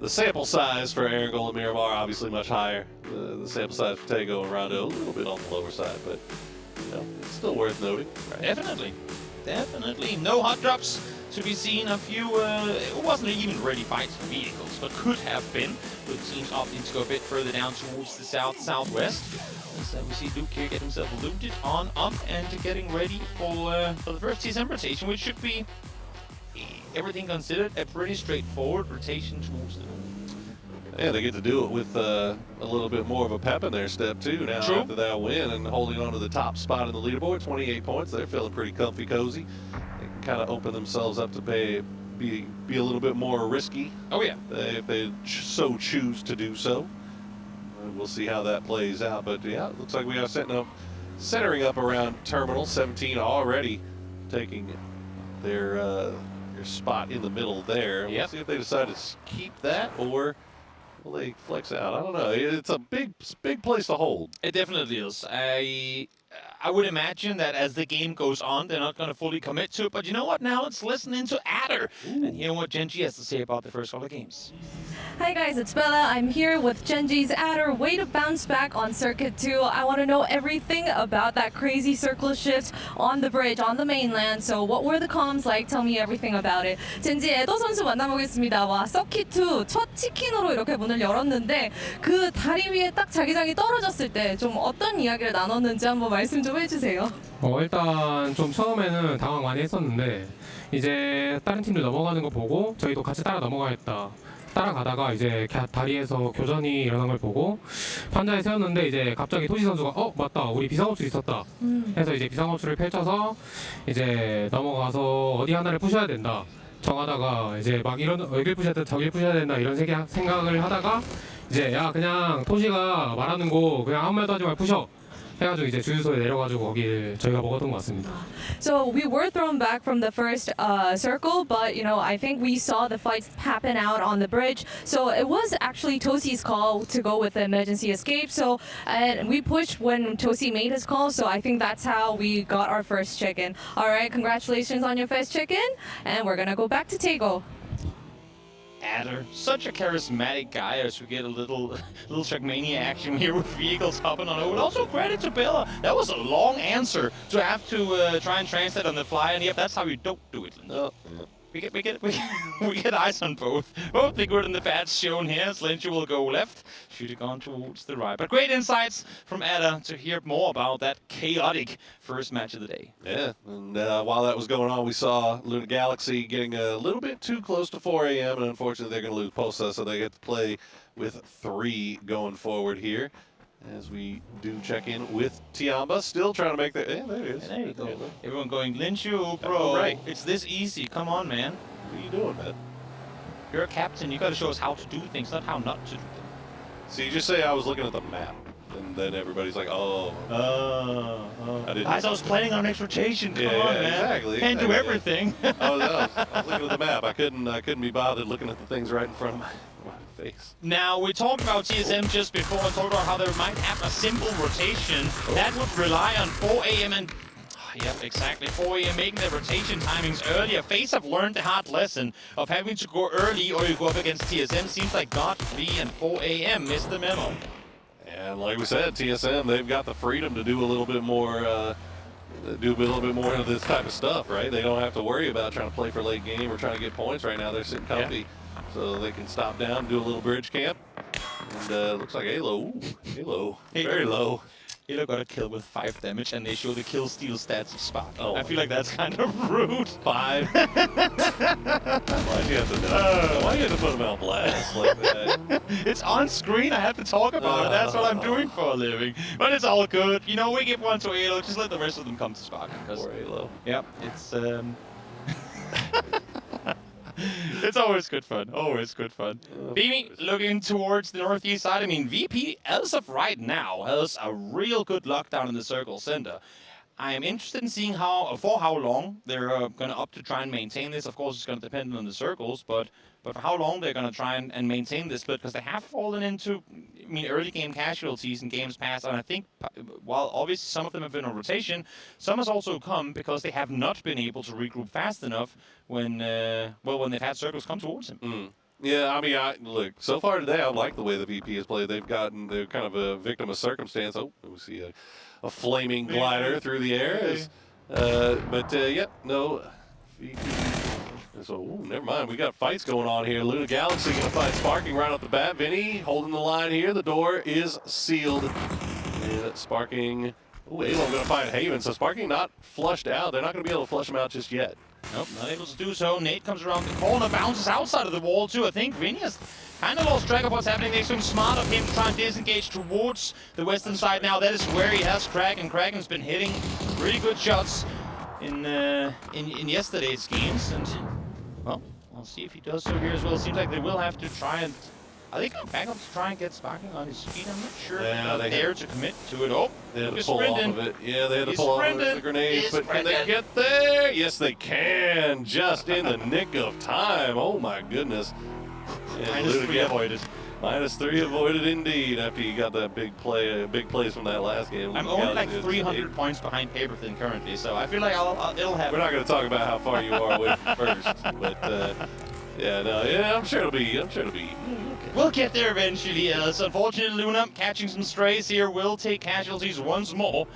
sample size for Erangel and Miramar obviously much higher. The sample size for Taiko and Rondo a little bit on the lower side, but it's still worth noting. Right. Definitely. No hot drops to be seen. A few, it wasn't even ready fights for vehicles, but could have been, with teams opting to go a bit further down towards the southwest. So we see Luke here get himself looted on up and getting ready for the first TSM rotation, which should be, everything considered, a pretty straightforward rotation towards the north. Yeah, they get to do it with a little bit more of a pep in their step too now after that win and holding on to the top spot in the leaderboard, 28 points. They're feeling pretty comfy, cozy. They can kind of open themselves up to be a little bit more risky. Oh yeah. If they so choose to do so. We'll see how that plays out. But yeah, it looks like we are centering up around Terminal 17 already, taking their spot in the middle there. We'll see if they decide to keep that or will they flex out? I don't know. It's a big place to hold. It definitely is. I would imagine that as the game goes on, they're not going to fully commit to it. But you know what? Now let's listen into Adder and hear what Genji has to say about the first couple of games. Hi guys, it's Bella. I'm here with Genji's Adder. Way to bounce back on Circuit 2. I want to know everything about that crazy circle shift on the bridge, on the mainland. So what were the comms like? Tell me everything about it. 젠지 에더 선수 만나보겠습니다. 와, 서킷2 첫 치킨으로 이렇게 문을 열었는데 그 다리 위에 딱 자기장이 떨어졌을 때 좀 어떤 이야기를 나눴는지 한번 말씀 좀 해주세요. 일단 좀 처음에는 당황 많이 했었는데 이제 다른 팀들 넘어가는 거 보고 저희도 같이 따라 넘어가겠다 따라가다가 이제 다리에서 교전이 일어난 걸 보고 판자에 세웠는데 이제 갑자기 토시 선수가 맞다 우리 비상호출 있었다 해서 이제 비상호출을 펼쳐서 이제 넘어가서 어디 하나를 푸셔야 된다 정하다가 이제 막 이런 여길 푸셔야 된다 저길 푸셔야 된다 이런 생각을 하다가 이제 야 그냥 토시가 말하는 거 그냥 아무 말도 하지 말고 푸셔 해가지고 이제 주유소에 내려가지고 거길 저희가 먹었던 것 같습니다. So we were thrown back from the first circle, but you know I think we saw the fights happen out on the bridge. So it was actually Tosi's call to go with the emergency escape. So and we pushed when Tosi made his call. So I think that's how we got our first chicken. All right, congratulations on your first chicken, and we're gonna go back to Tego. Adder, such a charismatic guy as we get a little Trackmania action here with vehicles hopping on over. Also credit to Bella. That was a long answer to have to try and translate on the fly, and yep, that's how you don't do it. No. We get eyes on both. Both the good and the bad shown here. Slencher will go left, should have gone towards the right. But great insights from Ada to hear more about that chaotic first match of the day. Yeah, and while that was going on, we saw Luna Galaxy getting a little bit too close to 4 a.m. and unfortunately they're going to lose Pulsa, so they get to play with 3 going forward here. As we do check in with Tiamba, still trying to make that. Yeah, there it is. There you go. Everyone going, Linshu, bro. Right. It's this easy. Come on, man. What are you doing, man? You're a captain. You got to show us how to do things, not how not to do them. So you just say I was looking at the map, and then everybody's like, oh. I didn't. I was planning on next rotation. Come on, man. Exactly. Can't do everything. I was looking at the map. I couldn't be bothered looking at the things right in front of my face. Now, we talked about TSM just before and talked about how they might have a simple rotation that would rely on 4 a.m. and... Yep, exactly. 4 a.m. making their rotation timings earlier. FaZe have learned the hard lesson of having to go early or you go up against TSM. Seems like God 3 and 4 a.m. missed the memo. And like we said, TSM, they've got the freedom to do a little bit more of this type of stuff, right? They don't have to worry about trying to play for late game or trying to get points right now. They're sitting comfy. Yeah. So they can stop down, do a little bridge camp. And looks like Halo. Halo. Very low. Halo got a kill with 5 damage, and they show the kill steal stats of Spark. Oh, I feel like that's kind of rude. 5? Why'd you have to know? Why you have to put them on blast like that? It's on screen, I have to talk about it. That's what I'm doing for a living. But it's all good. You know, we give one to Halo, just let the rest of them come to Spark. Poor Halo. Yep, it's it's always good fun. Always good fun. Beamy looking towards the northeast side. I mean, VP, as of right now, has a real good lockdown in the circle center. I am interested in seeing for how long they're going to opt to try and maintain this. Of course, it's going to depend on the circles, but for how long they're going to try and maintain this split, because they have fallen into, I mean, early game casualties in games past, and I think while obviously some of them have been on rotation, some has also come because they have not been able to regroup fast enough when when they've had circles come towards them. Mm. Yeah, I mean, look, so far today, I like the way the VP has played. They're kind of a victim of circumstance. Oh, we see a flaming glider through the air. Yep, no. VP. So, never mind. We got fights going on here. Luna Galaxy going to fight Sparking right off the bat. Vinny holding the line here. The door is sealed. And Sparking. Oh, Alo going to fight Haven. So Sparking not flushed out. They're not going to be able to flush him out just yet. Nope, not able to do so. Nate comes around the corner, bounces outside of the wall too. I think Vinny has kind of lost track of what's happening next to him. Smart of him to try and disengage towards the western side now. That is where he has Kraken. Kraken's been hitting really good shots in yesterday's games. And, well, we'll see if he does so here as well. It seems like they will have to try and... I think go back up to try and get Sparking on his feet. I'm not sure if they're there to commit to it. Oh, they had to pull off of it. Yeah, they had to pull off of the grenade. But can they get there? Yes, they can. Just in the nick of time. Oh, my goodness. -3 avoided. -3 avoided indeed after you got that big plays from that last game. I'm only like 300 points behind Paperthin currently, so I feel like it'll happen. We're not going to talk about how far you are away from first, but I'm sure it'll be. We'll get there eventually, else. Unfortunately, Luna catching some strays here will take casualties once more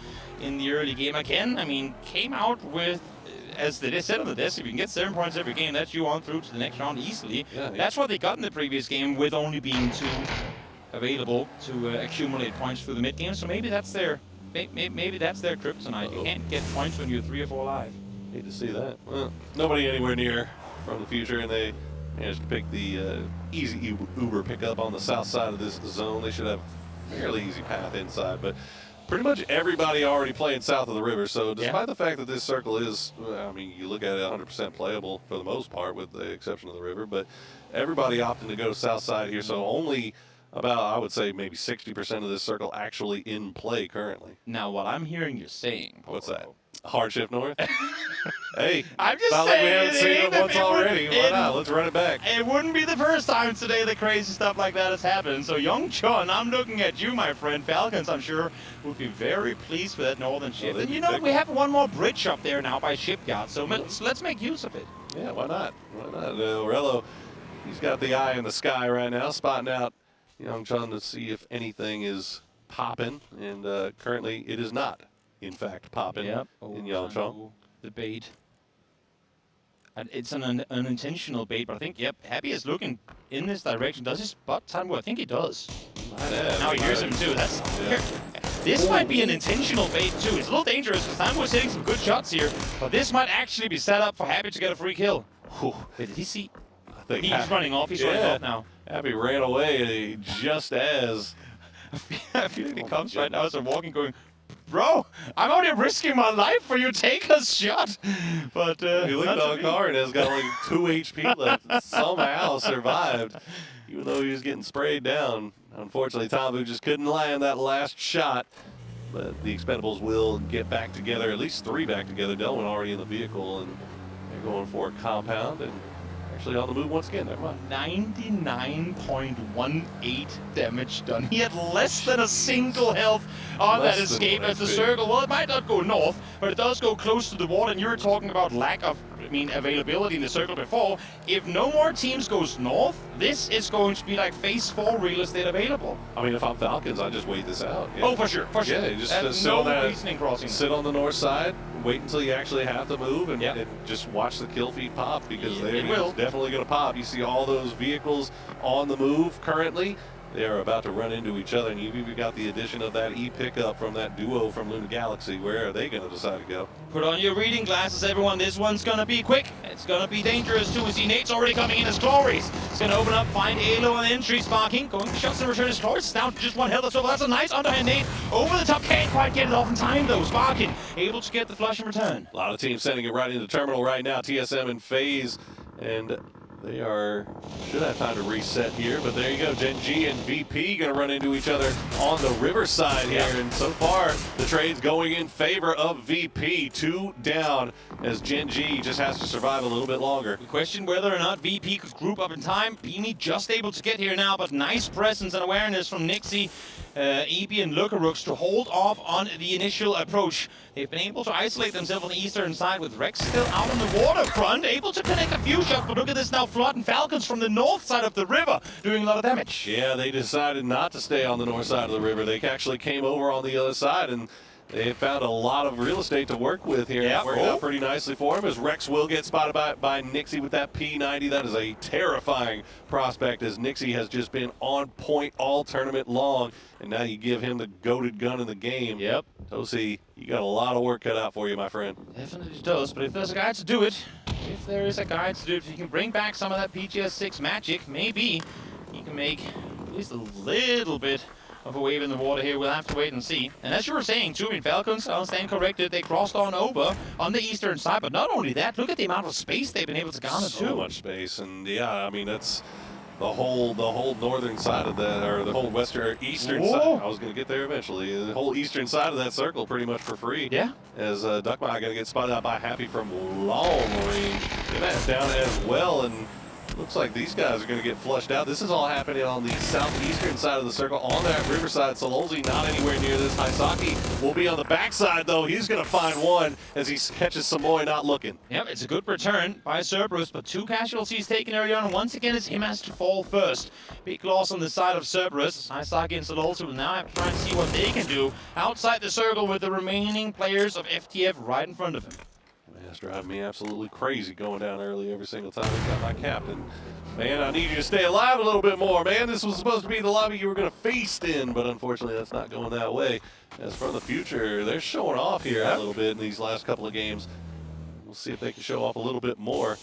in the early game again. I mean, came out with, as they said on the desk, if you can get 7 points every game, that's you on through to the next round easily. Yeah. That's what they got in the previous game, with only being 2 available to accumulate points through the mid game. So maybe that's their kryptonite. You can't get points when you're 3 or 4 alive. Hate to see that. Well, nobody anywhere near from the future, and they managed to pick the easy Uber pickup on the south side of this zone. They should have a fairly easy path inside, but pretty much everybody already playing south of the river. So despite the fact that this circle is, I mean, you look at it 100% playable for the most part with the exception of the river, but everybody opting to go south side here. So only about, I would say, maybe 60% of this circle actually in play currently. Now, what I'm hearing you saying, what's that? Hard shift north? Hey, I'm just not saying, like we haven't seen it once already. Why it- not? Let's run it back. It wouldn't be the first time today that crazy stuff like that has happened. So, Young Chun, I'm looking at you, my friend. Falcons, I'm sure, would be very pleased with that northern shift. And you know, we have one more bridge up there now by Shipyard, so let's make use of it. Yeah, why not? Why not? Aurelio, he's got the eye in the sky right now, spotting out Young Chun to see if anything is popping, and currently it is not, in fact, popping in Young Chun. The bait. And it's an unintentional bait, but I think, Happy is looking in this direction. Does he spot Tanwo? I think he does. Now he hears him too. This might be an intentional bait too. It's a little dangerous because Tanwo's hitting some good shots here, but this might actually be set up for Happy to get a free kill. Wait, did he see? I think He's running off. He's running off now. Happy ran away just as. I feel like he comes right now as I'm walking, going, "Bro, I'm out here risking my life for you. Take a shot." But you look at the car and has got like 2 HP left. Somehow survived, even though he was getting sprayed down. Unfortunately, Tambu just couldn't land that last shot. But the Expendables will get back together, at least 3 back together. Delwyn already in the vehicle, and they're going for a compound and actually on the move once again. Never mind. 99.18 damage done. He had less than a single health on that escape as the circle. Well, it might not go north, but it does go close to the wall. And you were talking about lack of, availability in the circle before. If no more teams goes north, this is going to be like phase 4 real estate available. I mean, if I'm Falcons, I just wait this out. Yeah. Oh, for sure, for sure. Yeah, just sit no on that, reasoning crossing. sit on the north side, wait until you actually have to move, and just watch the kill feed pop, because they're definitely going to pop. You see all those vehicles on the move currently. They are about to run into each other, and you've even got the addition of that E-pickup from that duo from Luna Galaxy. Where are they going to decide to go? Put on your reading glasses, everyone. This one's going to be quick. It's going to be dangerous, too. We see Nate's already coming in as Glories. It's going to open up, find Alo on the entry. Sparking, going to shots and return his Glories. Down to just one health. So that's a nice underhand Nate. Over the top, can't quite get it off in time, though. Sparking, able to get the flush in return. A lot of teams sending it right into terminal right now. TSM in phase, and they should have time to reset here, but there you go. Gen G and VP going to run into each other on the riverside here, and so far the trade's going in favor of VP. 2 down as Gen G just has to survive a little bit longer. We question whether or not VP could group up in time. Beanie just able to get here now, but nice presence and awareness from Nixie, EB and Lookarooks to hold off on the initial approach. They've been able to isolate themselves on the eastern side with Rex still out on the waterfront, able to connect a few shots, but look at this now, Flood and Falcons from the north side of the river doing a lot of damage. Yeah, they decided not to stay on the north side of the river. They actually came over on the other side, and they found a lot of real estate to work with here. Yeah, Working out pretty nicely for him as Rex will get spotted by Nixie with that P90. That is a terrifying prospect, as Nixie has just been on point all tournament long, and now you give him the goated gun in the game. Yep. Tosi, you got a lot of work cut out for you, my friend. Definitely does, but if there's a guide to do it, if you can bring back some of that PGS6 magic, maybe you can make at least a little bit of a wave in the water here. We'll have to wait and see. And as you were saying too, Falcons, I'll stand corrected, they crossed on over on the eastern side, but not only that, look at the amount of space they've been able to garner too. So much space, and yeah, I mean, that's the whole northern side of that, or the whole eastern side. I was going to get there eventually. The whole eastern side of that circle pretty much for free. Yeah. As Duckmire going to get spotted out by Happy from long range. And that's down as well, and looks like these guys are going to get flushed out. This is all happening on the southeastern side of the circle on that riverside. Sololzi not anywhere near this. Haisaki will be on the backside, though. He's going to find one as he catches Samoy not looking. Yep, it's a good return by Cerberus, but 2 casualties taken early on. Once again, it's him has to fall first. Big loss on the side of Cerberus. Haisaki and Sololzi will now have to try and see what they can do outside the circle with the remaining players of FTF right in front of him. It's driving me absolutely crazy going down early every single time I got my captain. Man, I need you to stay alive a little bit more, man. This was supposed to be the lobby you were going to feast in, but unfortunately that's not going that way. As for the future, they're showing off here a little bit in these last couple of games. We'll see if they can show off a little bit more.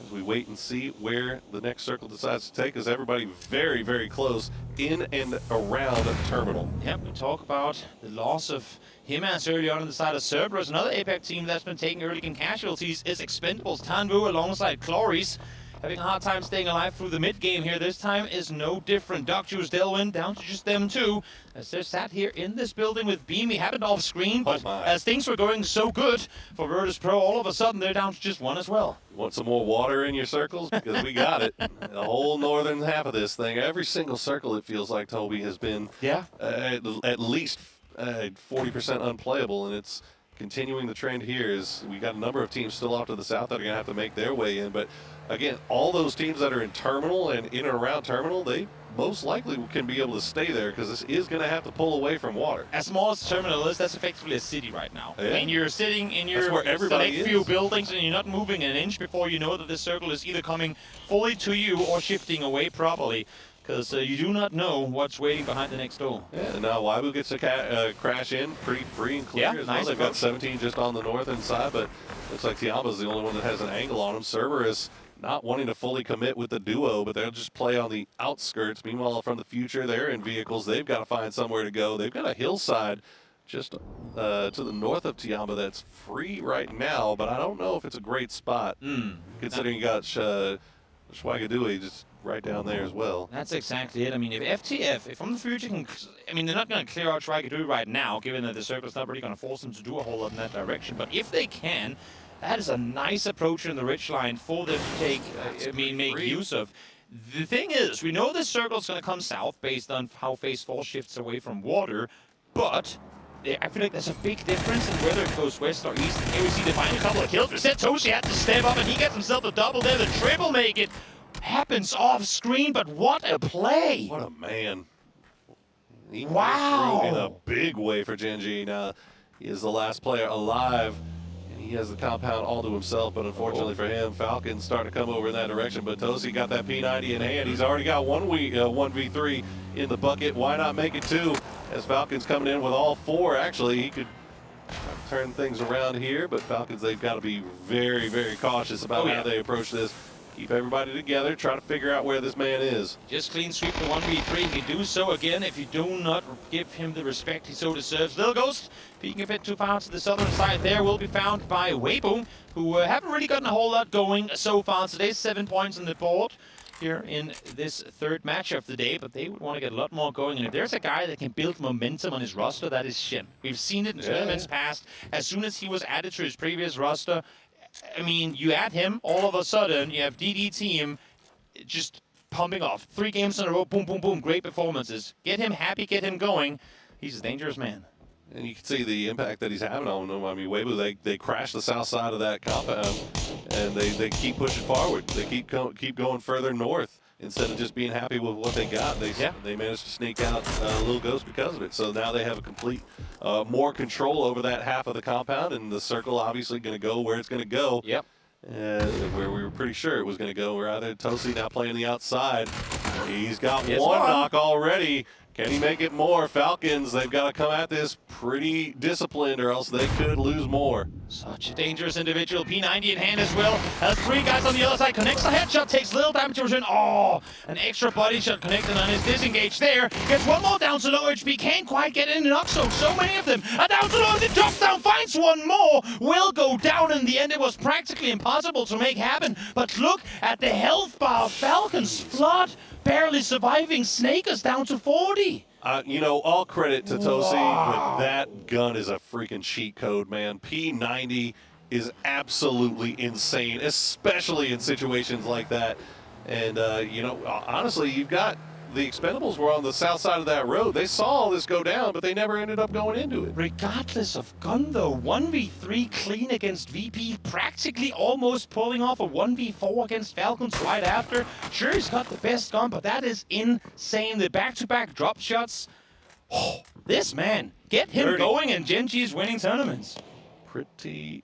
as we wait and see where the next circle decides to take us. Everybody very, very close in and around Terminal. Yep, we talk about the loss of Himas early on the side of Cerberus. Another APAC team that's been taking early game casualties is Expendables. Tanvu alongside Chloris, having a hard time staying alive through the mid game here. This time is no different. Doctors, Delwyn down to just them two, as they're sat here in this building with Beamy. Happened off screen, but as things were going so good for Virtus Pro, all of a sudden they're down to just one as well. Want some more water in your circles? Because we got it. The whole northern half of this thing, every single circle it feels like, Toby, has been at least 40% unplayable, and it's continuing the trend here. Is we got a number of teams still off to the south that are going to have to make their way in, but again, all those teams that are in Terminal and in and around Terminal, they most likely can be able to stay there because this is going to have to pull away from water. As small as Terminal is, that's effectively a city right now. Yeah. I mean, you're sitting in your select few buildings and you're not moving an inch before you know that this circle is either coming fully to you or shifting away properly, because you do not know what's waiting behind the next door. Yeah, now Waibu gets to crash in pretty free and clear as well. Nice They've got approach. 17 just on the northern side, but looks like Tiamba's the only one that has an angle on him. Cerberus not wanting to fully commit with the duo, but they'll just play on the outskirts. Meanwhile, from the future, they're in vehicles. They've got to find somewhere to go. They've got a hillside just to the north of Tiamba that's free right now, but I don't know if it's a great spot, considering you got Schwagadui just right down there as well. That's exactly it. I mean, if FTF, if from the future can, I mean, they're not going to clear out Trigadoo right now, given that the circle's not really going to force them to do a whole lot in that direction. But if they can, that is a nice approach in the ridge line for them to take, make use of. The thing is, we know this circle's going to come south based on how phase 4 shifts away from water, but I feel like there's a big difference in whether it goes west or east. And here we see they find a couple of kills. Instead, Toshi had to step up and he gets himself a double there. The triple make it happens off screen, but what a play! What a man. He Wow. threw in a big way for Genji. Now, he is the last player alive, and he has the compound all to himself, but unfortunately for him, Falcon's starting to come over in that direction, but Tosi got that P90 in hand. He's already got 1v3 in the bucket. Why not make it 2? As Falcon's coming in with all 4, actually, he could turn things around here, but Falcons, they've got to be very, very cautious about how they approach this. Keep everybody together, try to figure out where this man is. Just clean sweep the 1v3. You do so again if you do not give him the respect he so deserves. Little Ghost, peeking a bit too far to the southern side there, will be found by Weibo, who haven't really gotten a whole lot going so far today. 7 points on the board here in this third match of the day, but they would want to get a lot more going. And if there's a guy that can build momentum on his roster, that is Shin. We've seen it in tournaments past. As soon as he was added to his previous roster, I mean, you add him, all of a sudden, you have DD team just pumping off. 3 games in a row, boom, boom, boom, great performances. Get him happy, get him going. He's a dangerous man. And you can see the impact that he's having on them. I mean, Weibo, they crash the south side of that compound, and they keep pushing forward. They keep going further north. Instead of just being happy with what they got, they managed to sneak out Little Ghost because of it. So now they have a complete more control over that half of the compound, and the circle obviously going to go where it's going to go. Yep. Where we were pretty sure it was going to go. Rather, Tosi now playing the outside. He's got Yes, one one. knock already. Can he make it more? Falcons, they've got to come at this pretty disciplined or else they could lose more. Such a dangerous individual. P90 in hand as well. Has 3 guys on the other side. Connects the headshot. Takes little damage to return. Oh, an extra body shot connected on his disengage there. Gets one more down to low HP. Can't quite get in enough. So many of them are down to low. The drops down. Finds one more. Will go down in the end. It was practically impossible to make happen. But look at the health bar. Falcons flood. Barely surviving. Snake is down to 40. You know, all credit to Tosi, but that gun is a freaking cheat code, man. P90 is absolutely insane, especially in situations like that. And, you know, honestly, you've got the Expendables were on the south side of that road. They saw all this go down, but they never ended up going into it. Regardless of gun, though, 1v3 clean against VP, practically almost pulling off a 1v4 against Falcons right after. Sure, he's got the best gun, but that is insane. The back-to-back drop shots. Oh, this man, get him going, and Genji's winning tournaments. Pretty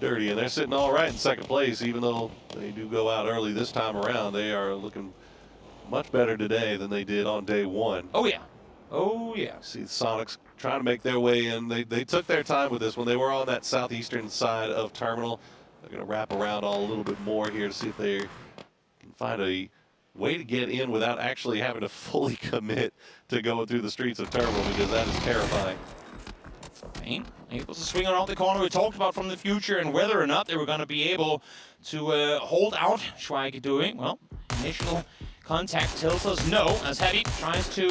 dirty, and they're sitting all right in second place, even though they do go out early this time around. They are looking much better today than they did on day 1. Oh, yeah. Oh, yeah. See the Sonics trying to make their way in. They took their time with this when they were on that southeastern side of Terminal. They're going to wrap around all a little bit more here to see if they can find a way to get in without actually having to fully commit to going through the streets of Terminal, because that is terrifying. Vayne able to swing around the corner. We talked about from the future and whether or not they were going to be able to hold out. Schweige doing, well, initial contact tells us no, as Heavy tries to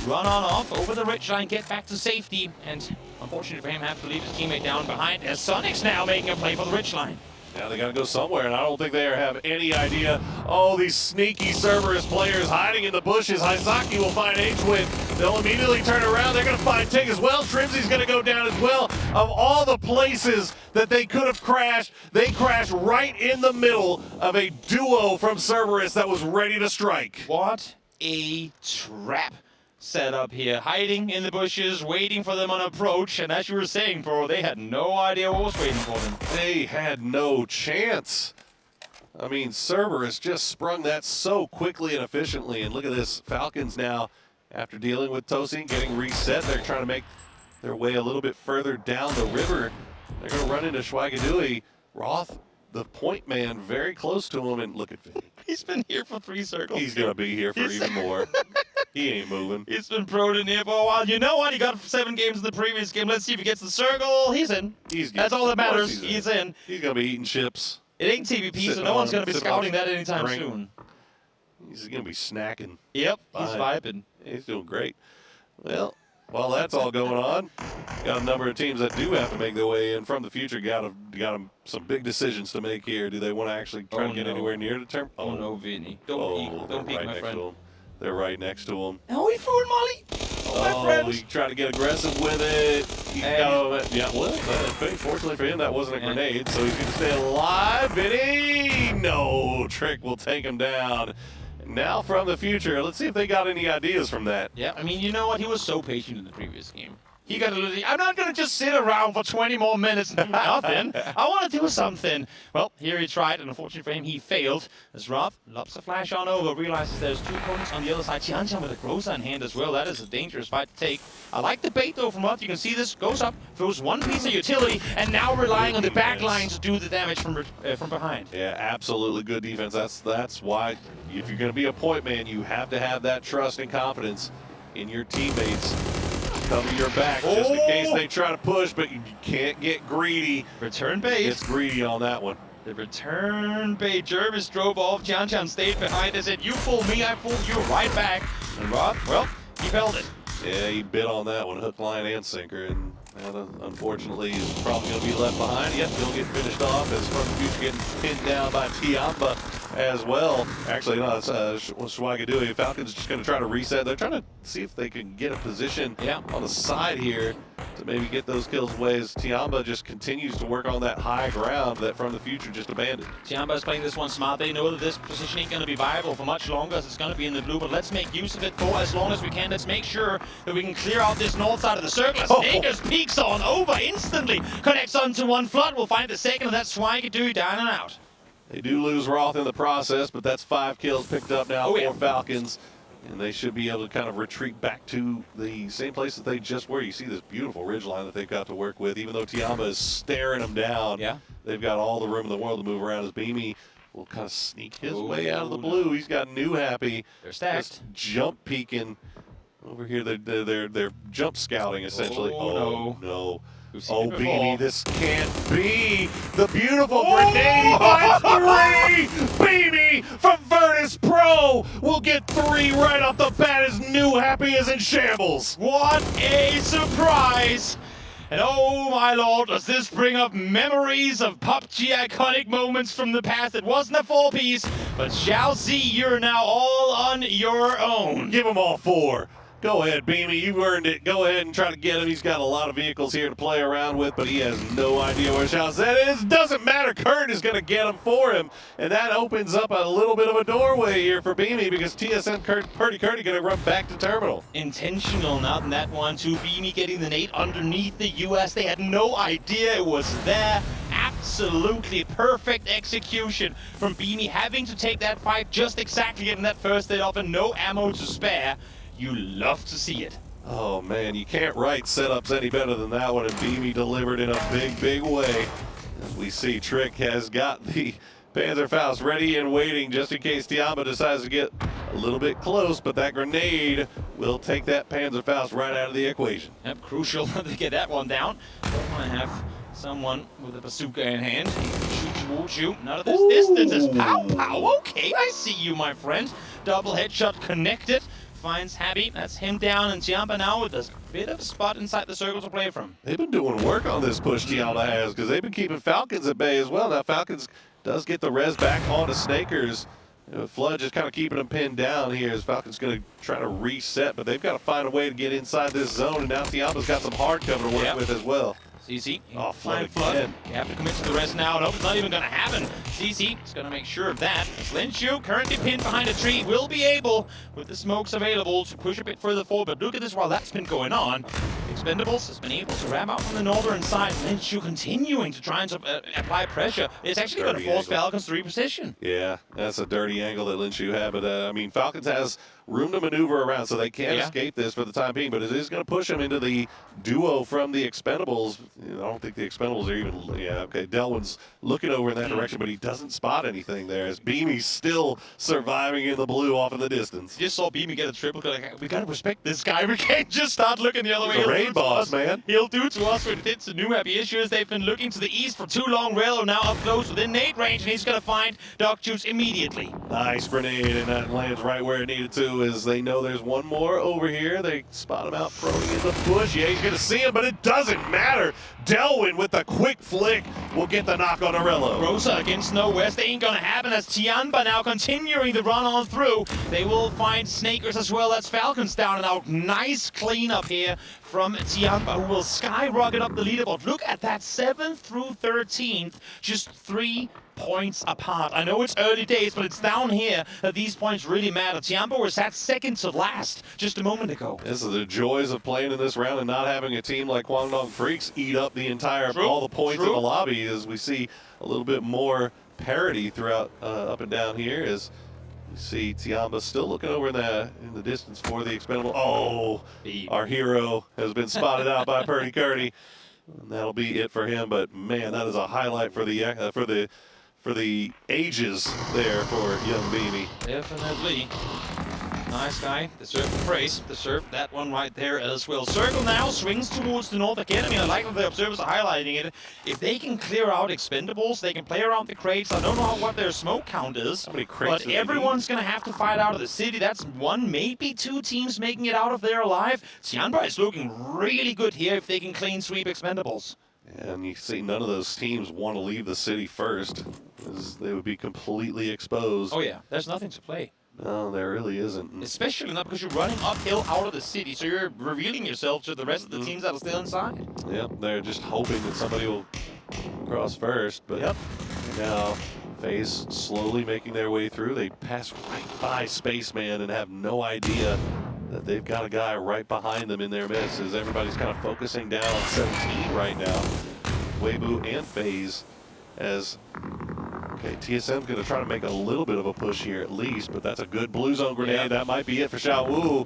run on off over the ridgeline, get back to safety, and unfortunately for him, have to leave his teammate down behind as Sonic's now making a play for the ridgeline. Now they got to go somewhere, and I don't think they have any idea. Oh, these sneaky Cerberus players hiding in the bushes. Haizaki will find H-Win. They'll immediately turn around. They're going to find Tig as well. Shrimsy's going to go down as well. Of all the places that they could have crashed, they crashed right in the middle of a duo from Cerberus that was ready to strike. What a trap set up here, hiding in the bushes, waiting for them on approach, and as you were saying, bro, they had no idea what was waiting for them. They had no chance. I mean, Cerberus just sprung that so quickly and efficiently, and look at this, Falcons now, after dealing with Tosin, getting reset, they're trying to make their way a little bit further down the river. They're going to run into Schweigadui. Roth, the point man, very close to him, and look at Vinny. He's been here for 3 circles. He's going to be here for even more. He ain't moving. He's been proed in here for a while. You know what? He got 7 games in the previous game. Let's see if he gets the circle. He's in. That's all that matters. He's in. He's going to be eating chips. It ain't TVP, so no one's going to be scouting that anytime soon. He's going to be snacking. Yep, he's vibing. He's doing great. Well, while that's all going on, got a number of teams that do have to make their way in from the future. Got some big decisions to make here. Do they want to actually try to get anywhere near the term? Oh no, Vinny. Don't peek, my friend. They're right next to him. Oh, he threw it, Molly. Oh, my friend. He tried to get aggressive with it. Yeah, well, fortunately for him, that wasn't a grenade, so he's going to stay alive. Vinny, no, Trick will take him down. Now from the future, let's see if they got any ideas from that. Yeah, I mean, you know what? He was so patient in the previous game. He got to I'm not going to just sit around for 20 more minutes and do nothing. I want to do something. Well, here he tried, and unfortunately for him, he failed. As Roth lobs a flash on over, realizes there's 2 opponents on the other side. Tianxian with a Groza in hand as well. That is a dangerous fight to take. I like the bait, though, from Roth. You can see this. Goes up, throws 1 piece of utility, and now relying on the back line to do the damage from behind. Yeah, absolutely good defense. That's why, if you're going to be a point man, you have to have that trust and confidence in your teammates. Cover your back just in case they try to push, but you can't get greedy. Return bait. It's greedy on that one. The return bait. Jervis drove off. Tianxian stayed behind. They said, you fooled me, I fooled you, right back. And Roth, well, he felt it. Yeah, he bit on that one, hook, line, and sinker. And unfortunately, he's probably going to be left behind. Yep, he'll get finished off as From the Future getting pinned down by Tiamba as well. Actually, no, it's Schweigadui. Falcons just going to try to reset. They're trying to see if they can get a position on the side here to maybe get those kills away as Tiamba just continues to work on that high ground that From the Future just abandoned. Tiamba is playing this one smart. They know that this position ain't going to be viable for much longer as it's going to be in the blue, but let's make use of it for as long as we can. Let's make sure that we can clear out this north side of the circle. Snakers peeks on over instantly. Connects onto 1 flood. We'll find the second, and that's Schweigadui down and out. They do lose Roth in the process, but that's 5 kills picked up now for Falcons. And they should be able to kind of retreat back to the same place that they just were. You see this beautiful ridgeline that they've got to work with. Even though Tiamba is staring them down, they've got all the room in the world to move around as Beamy will kind of sneak his way out of the blue. He's got New Happy. They're stacked. Just jump peeking. Over here, they're jump scouting, essentially. Oh no. Oh, Beamy, this can't be. The beautiful grenade, he finds 3! Beamy from Virtus Pro will get 3 right off the bat as New Happy is in shambles. What a surprise! And oh my lord, does this bring up memories of PUBG iconic moments from the past? It wasn't a 4-piece, but Xiaozi, you're now all on your own. Give them all 4. Go ahead, Beamy, you earned it. Go ahead and try to get him. He's got a lot of vehicles here to play around with, but he has no idea where Xiaozhen is. Doesn't matter. Kurt is going to get him for him, and that opens up a little bit of a doorway here for Beamy because TSM Purdy going to run back to terminal. Intentional, not in that one, too. Beamy getting the nade underneath the US. They had no idea it was there. Absolutely perfect execution from Beamy, having to take that fight just exactly getting that first hit off and no ammo to spare. You love to see it. Oh man, you can't write setups any better than that one, and Beamy delivered in a big, big way. We see Trick has got the Panzerfaust ready and waiting just in case Tiamba decides to get a little bit close, but that grenade will take that Panzerfaust right out of the equation. Yep, crucial to get that one down. Don't want to have someone with a bazooka in hand. He can shoot towards you. Not at this distance. Pow, pow. Okay, I see you, my friend. Double headshot connected. Finds Happy. That's him down, and Tiamba now with a bit of a spot inside the circle to play from. They've been doing work on this push Tiamba has, because they've been keeping Falcons at bay as well. Now Falcons does get the res back onto Snakers. Flood just kind of keeping them pinned down here as Falcons going to try to reset, but they've got to find a way to get inside this zone, and now Tiamba's got some hard cover to work with as well. CC, oh, Flood. You have to commit to the rest now. Nope, it's not even going to happen. CC is going to make sure of that. Linshu, currently pinned behind a tree, will be able, with the smokes available, to push a bit further forward. But look at this while that's been going on. Expendables has been able to ram out from the northern side. Linshu continuing to try and apply pressure. It's actually going to force Falcons to reposition. Yeah, that's a dirty angle that Linshu had. But, I mean, Falcons has room to maneuver around, so they can't escape this for the time being. But it is going to push them into the duo from the Expendables. I don't think the Expendables are even, okay, Delwin's looking over in that direction, but he doesn't spot anything there as Beamy's still surviving in the blue off in the distance. Just saw Beamy get a triple. We got to respect this guy. We can't just start looking the other way. The raid boss, man. He'll do to us what he did to New Happy Issues. They've been looking to the east for too long. Relo now up close within nade range, and he's going to find Dog Juice immediately. Nice grenade, and that lands right where it needed to as they know there's one more over here. They spot him out throwing in the bush. Yeah, he's going to see him, but it doesn't matter. Delwin with the quick flick will get the knock on Arello. Rosa against No West ain't gonna happen as Tiamba now continuing the run on through. They will find Snakers as well as Falcons down and out. Nice cleanup here from Tiamba, who will skyrocket up the leaderboard. Look at that, 7th through 13th, just 3 points apart. I know it's early days, but it's down here that these points really matter. Tiamba was at second to last just a moment ago. This is the joys of playing in this round and not having a team like Guangdong Freaks eat up the entire, all the points in the lobby, as we see a little bit more parity throughout up and down here as you see Tiamba still looking over in the distance for the Expendable. Oh, our hero has been spotted out by Purdy Curdy. And that'll be it for him, but man, that is a highlight for the ages there for young Beamy. Definitely. Nice guy. Deserved the praise. Deserved that one right there as well. Circle now swings towards the North Academy. I like that the observers are highlighting it. If they can clear out Expendables, they can play around the crates. I don't know what their smoke count is, how many crates but everyone's going to have to fight out of the city. That's one, maybe 2 teams making it out of there alive. Tiamba is looking really good here if they can clean sweep Expendables. And you see none of those teams want to leave the city first, because they would be completely exposed. Oh yeah, there's nothing to play. No, there really isn't. Especially not because you're running uphill out of the city, so you're revealing yourself to the rest of the teams that are still inside. Yep, they're just hoping that somebody will cross first, but now FaZe slowly making their way through. They pass right by Spaceman and have no idea that they've got a guy right behind them in their midst as everybody's kind of focusing down on 17 right now. Weibo and FaZe as, okay, TSM's going to try to make a little bit of a push here at least, but that's a good blue zone grenade. Yep. That might be it for Xiao Wu.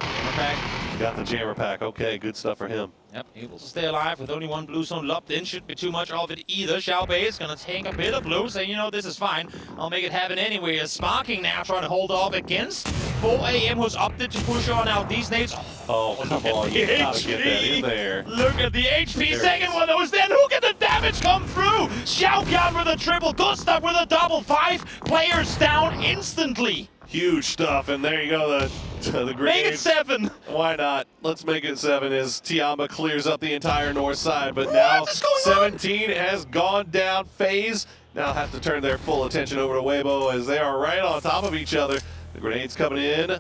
Got the jammer pack. Okay, good stuff for him. Yep, able to stay alive with only one blue zone locked in. Shouldn't be too much of it either. Xiao Bei is going to take a bit of blue, saying, you know, this is fine. I'll make it happen anyway. Sparking now trying to hold off against 4AM, who's opted to push on out these nades. Oh, come on. You gotta get that in there. Look at the HP. Second one that was then. Who can the damage come through? Xiao Gan with a triple. Gustav with a double. 5 players down instantly. Huge stuff, and there you go, the grenade. Make it 7. Why not? Let's make it 7 as Tiamba clears up the entire north side, but now 17 has gone down. FaZe now have to turn their full attention over to Weibo as they are right on top of each other. The grenade's coming in.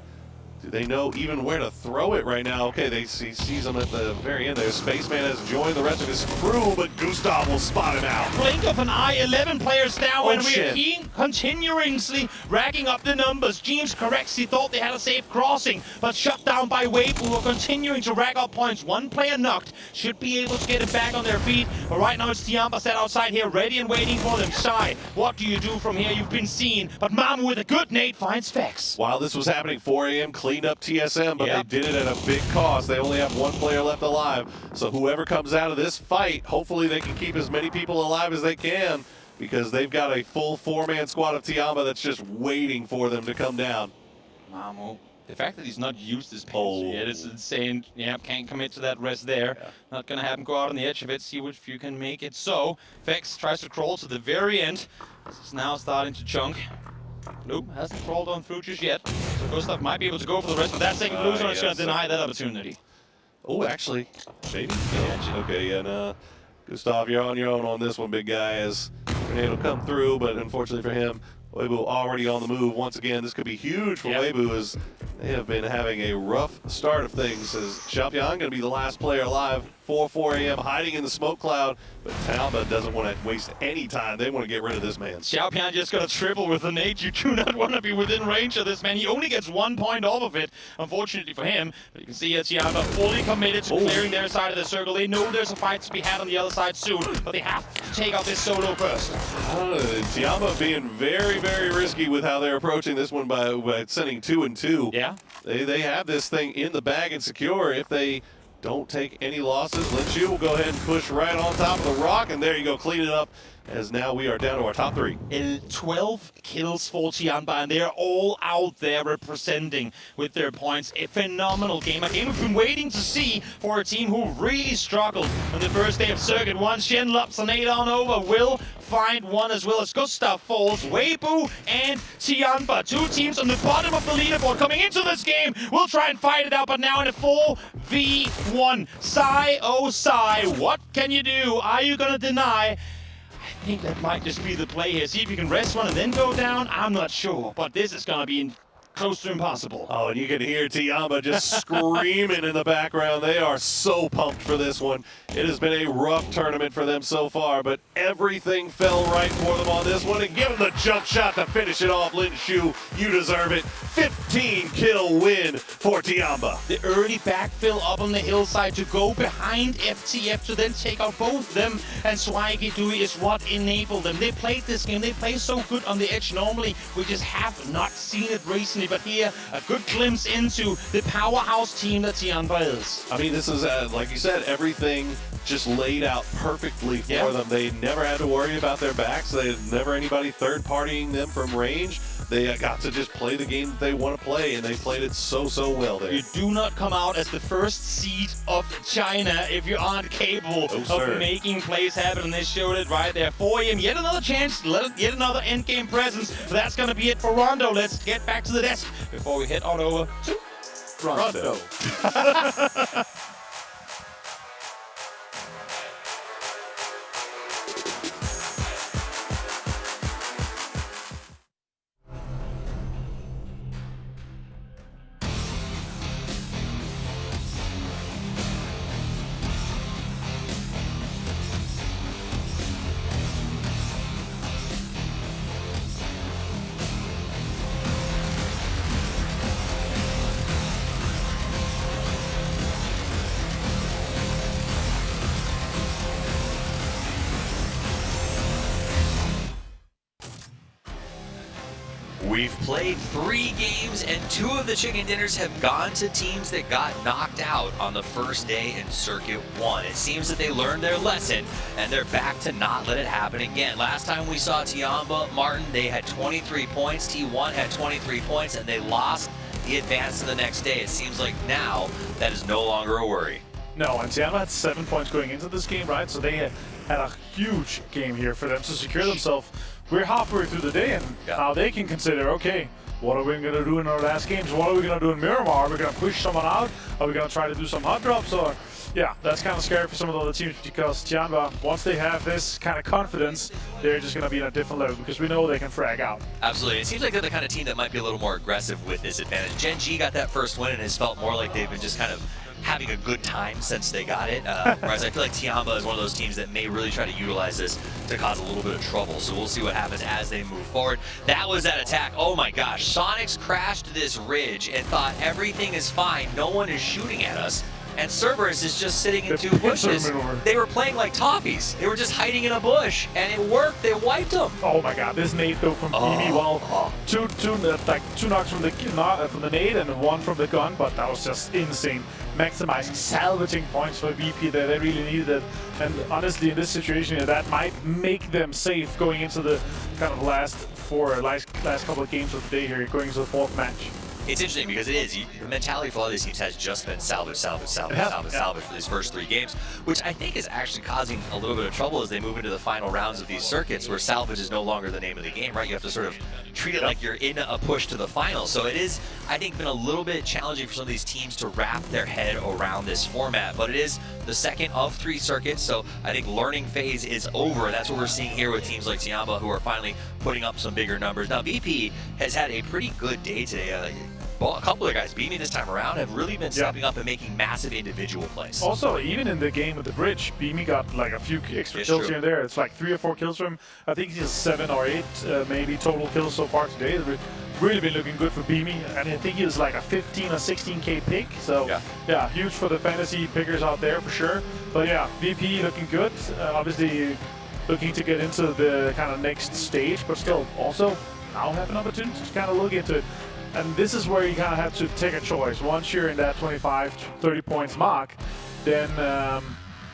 Do they know even where to throw it right now? Okay, they sees him at the very end there. Spaceman has joined the rest of his crew, but Gustav will spot him out. Blink of an eye, 11 players down, and we're continuously racking up the numbers. James corrects, he thought they had a safe crossing, but shut down by Wave, who are continuing to rack up points. 1 player knocked, should be able to get it back on their feet, but right now it's Tiamba set outside here, ready and waiting for them. Shy, what do you do from here? You've been seen, but Mamu with a good nade finds Vex. While this was happening, 4AM cleaned up TSM, but they did it at a big cost. They only have one player left alive. So whoever comes out of this fight, hopefully they can keep as many people alive as they can, because they've got a full 4-man squad of Tiamba that's just waiting for them to come down. Mamo, the fact that he's not used his pants yet is insane. Yeah, can't commit to that rest there. Not gonna have him go out on the edge of it, see if you can make it. So, Vex tries to crawl to the very end. This is now starting to chunk. Nope, hasn't crawled on through just yet. So Gustav might be able to go for the rest, but that second blue zone is gonna deny that opportunity. Oh, actually, maybe. No. Okay, yeah, no. Gustav, you're on your own on this one, big guy, as Grenade will come through, but unfortunately for him, Weibo already on the move. Once again, this could be huge for Weibo, as they have been having a rough start of things, as Xiaopiang going to be the last player alive. 4 a.m. hiding in the smoke cloud, but Talbot doesn't want to waste any time. They want to get rid of this man. Xiaopiang just got a triple with the nade. You do not want to be within range of this man. He only gets 1 point off of it, unfortunately for him. But you can see Tiamba fully committed to clearing their side of the circle. They know there's a fight to be had on the other side soon, but they have to take out this solo first. Tiamba being very, very risky with how they're approaching this one by sending 2 and 2. Yeah. They have this thing in the bag and secure. If they don't take any losses, Lin Shu will go ahead and push right on top of the rock, and there you go, clean it up, as now we are down to our top 3. 12 kills for Tiamba, and they're all out there representing with their points. A phenomenal game, a game we've been waiting to see for a team who really struggled on the first day of Circuit 1. Shen lops an 8 on over, will find one as well as Gustav falls. Weibo and Tiamba, 2 teams on the bottom of the leaderboard coming into this game. We'll try and fight it out, but now in a 4v1. Sai, oh Sai, what can you do? Are you gonna deny? I think that might just be the play here. See if you can rest one and then go down. I'm not sure, but this is gonna be close to impossible. Oh, and you can hear Tiamba just screaming in the background. They are so pumped for this one. It has been a rough tournament for them so far, but everything fell right for them on this one. And give them the jump shot to finish it off. Lin Shu, you deserve it. 15-kill win for Tiamba. The early backfill up on the hillside to go behind FTF to then take out both them and Swaigi Dewey is what enabled them. They played this game. They play so good on the edge normally. We just have not seen it recently. But here, a good glimpse into the powerhouse team that Tiamba is. I mean, this is, like you said, everything just laid out perfectly for them. They never had to worry about their backs. They had never anybody third-partying them from range. They got to just play the game that they want to play, and they played it so well there. You do not come out as the first seed of China if you aren't capable of making plays happen, and they showed it right there. 4 a.m., yet another chance, yet another endgame presence. So that's going to be it for Rondo. Let's get back to the desk before we head on over to Rondo. We've played 3 games, and 2 of the chicken dinners have gone to teams that got knocked out on the first day in Circuit 1. It seems that they learned their lesson, and they're back to not let it happen again. Last time we saw Tiamba, Martin, they had 23 points, T1 had 23 points, and they lost the advance to the next day. It seems like now that is no longer a worry. No, and Tiamba had 7 points going into this game, right? So they had a huge game here for them to secure themselves. We're halfway through the day, and now they can consider, okay, what are we going to do in our last games? What are we going to do in Miramar? Are we going to push someone out? Are we going to try to do some hot drops? Or, yeah, that's kind of scary for some of the other teams, because Tiamba, once they have this kind of confidence, they're just going to be at a different level, because we know they can frag out. Absolutely. It seems like they're the kind of team that might be a little more aggressive with this advantage. Gen G got that first win and has felt more like they've been just kind of having a good time since they got it. Whereas I feel like Tiamba is one of those teams that may really try to utilize this to cause a little bit of trouble. So we'll see what happens as they move forward. That was that attack. Oh my gosh. Sonics crashed this ridge and thought everything is fine. No one is shooting at us. and Cerberus is just sitting in two bushes. They were playing like toffees. They were just hiding in a bush, and it worked. They wiped them. Oh my God! This nade though from BB. Well, two knocks from the nade and one from the gun, but that was just insane. Maximizing salvaging points for VP that they really needed it. And honestly, in this situation, that might make them safe going into the kind of last couple of games of the day here, going into the fourth match. It's interesting because it is. The mentality for a lot of these teams has just been salvage for these first 3 games, which I think is actually causing a little bit of trouble as they move into the final rounds of these circuits where salvage is no longer the name of the game, right? You have to sort of treat it like you're in a push to the final. So it is, I think, been a little bit challenging for some of these teams to wrap their head around this format, but it is the second of 3 circuits, so I think learning phase is over. That's what we're seeing here with teams like Tiamba who are finally putting up some bigger numbers. Now, VP has had a pretty good day today. Well, a couple of guys beat me this time around have really been stepping up and making massive individual plays. Also, even in the game with the bridge, Beamy got like a few extra kills here and there. It's like 3 or 4 kills from him. I think he has 7 or 8 maybe total kills so far today. It's really been looking good for Beamy, and I think he was like a 15 or 16k pick. So yeah, huge for the fantasy pickers out there for sure. But yeah, VP looking good. Obviously looking to get into the kind of next stage, but still also now have an opportunity to kind of look into it. And this is where you kind of have to take a choice. Once you're in that 25 to 30 points mark, then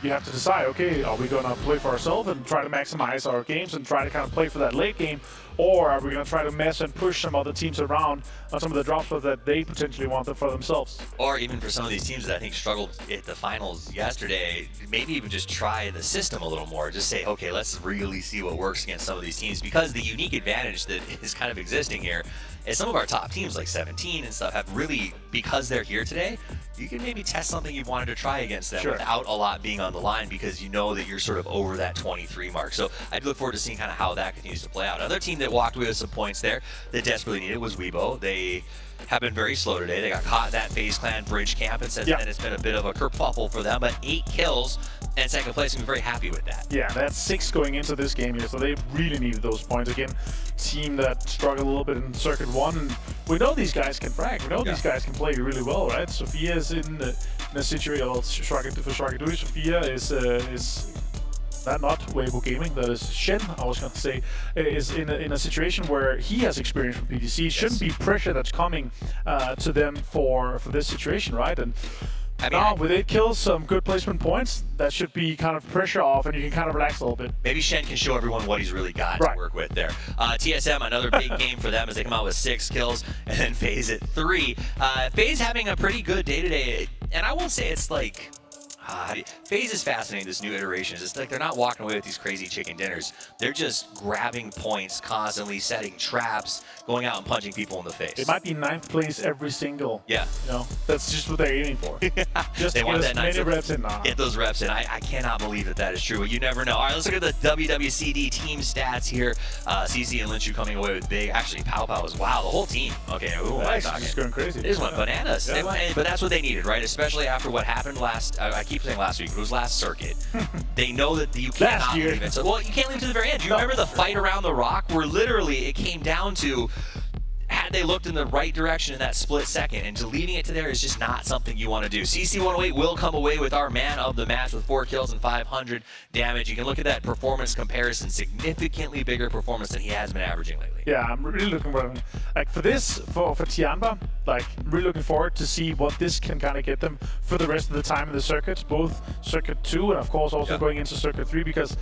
you have to decide, okay, are we going to play for ourselves and try to maximize our games and try to kind of play for that late game, or are we going to try to mess and push some other teams around on some of the drops that they potentially want for themselves? Or even for some of these teams that I think struggled at the finals yesterday, maybe even just try the system a little more. Just say, okay, let's really see what works against some of these teams, because the unique advantage that is kind of existing here is some of our top teams like 17 and stuff have really, because they're here today, you can maybe test something you wanted to try against them without a lot being on the line, because you know that you're sort of over that 23 mark. So I look forward to seeing kind of how that continues to play out. Another team that walked away with some points there that desperately needed was Weibo. They have been very slow today. They got caught in that FaZe Clan bridge camp, and since then it's been a bit of a kerfuffle for them, but 8 kills and second place, and we're very happy with that. Yeah, that's 6 going into this game here, so they really needed those points. Again, team that struggled a little bit in Circuit 1, and we know these guys can frag. We know these guys can play really well, right? Sophia is in a situation, for Shragadu, Sophia is not Weibo Gaming, that is Shen, I was going to say, is in a situation where he has experience from PGC. Shouldn't be pressure that's coming to them for this situation, right? And now, with 8 kills, some good placement points, that should be kind of pressure off, and you can kind of relax a little bit. Maybe Shen can show everyone what he's really got to work with there. TSM, another big game for them as they come out with 6 kills, and then FaZe at 3. FaZe having a pretty good day today, and I won't say it's like... FaZe is fascinating, this new iteration. It's like they're not walking away with these crazy chicken dinners. They're just grabbing points constantly, setting traps, going out and punching people in the face. It might be 9th place every single. Yeah. You know, that's just what they're aiming for. Just they to want get that as many reps in. Get those reps in. I cannot believe that is true, but you never know. All right, let's look at the WWCD team stats here. CC and Linshu coming away with big. Actually, Pow Pow was, wow, the whole team. Okay, who am I talking? Just going crazy. They just went bananas. Yeah. But that's what they needed, right? Especially after what happened last, I keep saying last week, but it was last circuit. They know that you cannot leave it. So, well, you can't leave it to the very end. Do you remember the fight around the rock where literally it came down to, had they looked in the right direction in that split second, and leaving it to there is just not something you want to do. CC108 will come away with our man of the match with 4 kills and 500 damage. You can look at that performance comparison, significantly bigger performance than he has been averaging lately. Yeah, I'm really looking forward, like for this, for Tiamba, like I'm really looking forward to see what this can kind of get them for the rest of the time in the circuits, both Circuit 2 and of course also going into Circuit 3, because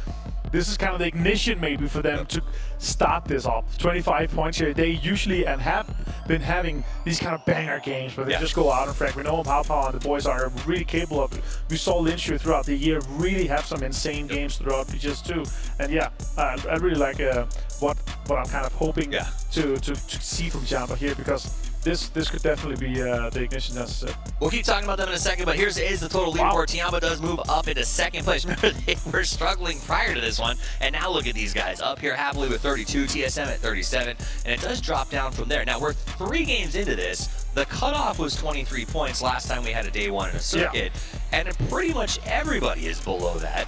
this is kind of the ignition maybe for them to start this off. 25 points here. They usually and have been having these kind of banger games where they just go out and frag. We know Pow Pow and the boys are really capable of it. We saw Linshu throughout the year really have some insane games throughout PGS 2. And yeah, I really like what I'm kind of hoping to see from Tiamba here, because this could definitely be the ignition necessary. We'll keep talking about them in a second, but is the total leaderboard. Tiamba does move up into 2nd place. Remember, they were struggling prior to this one, and now look at these guys up here happily with 32, TSM at 37, and it does drop down from there. Now, we're 3 games into this. The cutoff was 23 points last time we had a day 1 in a circuit, and pretty much everybody is below that.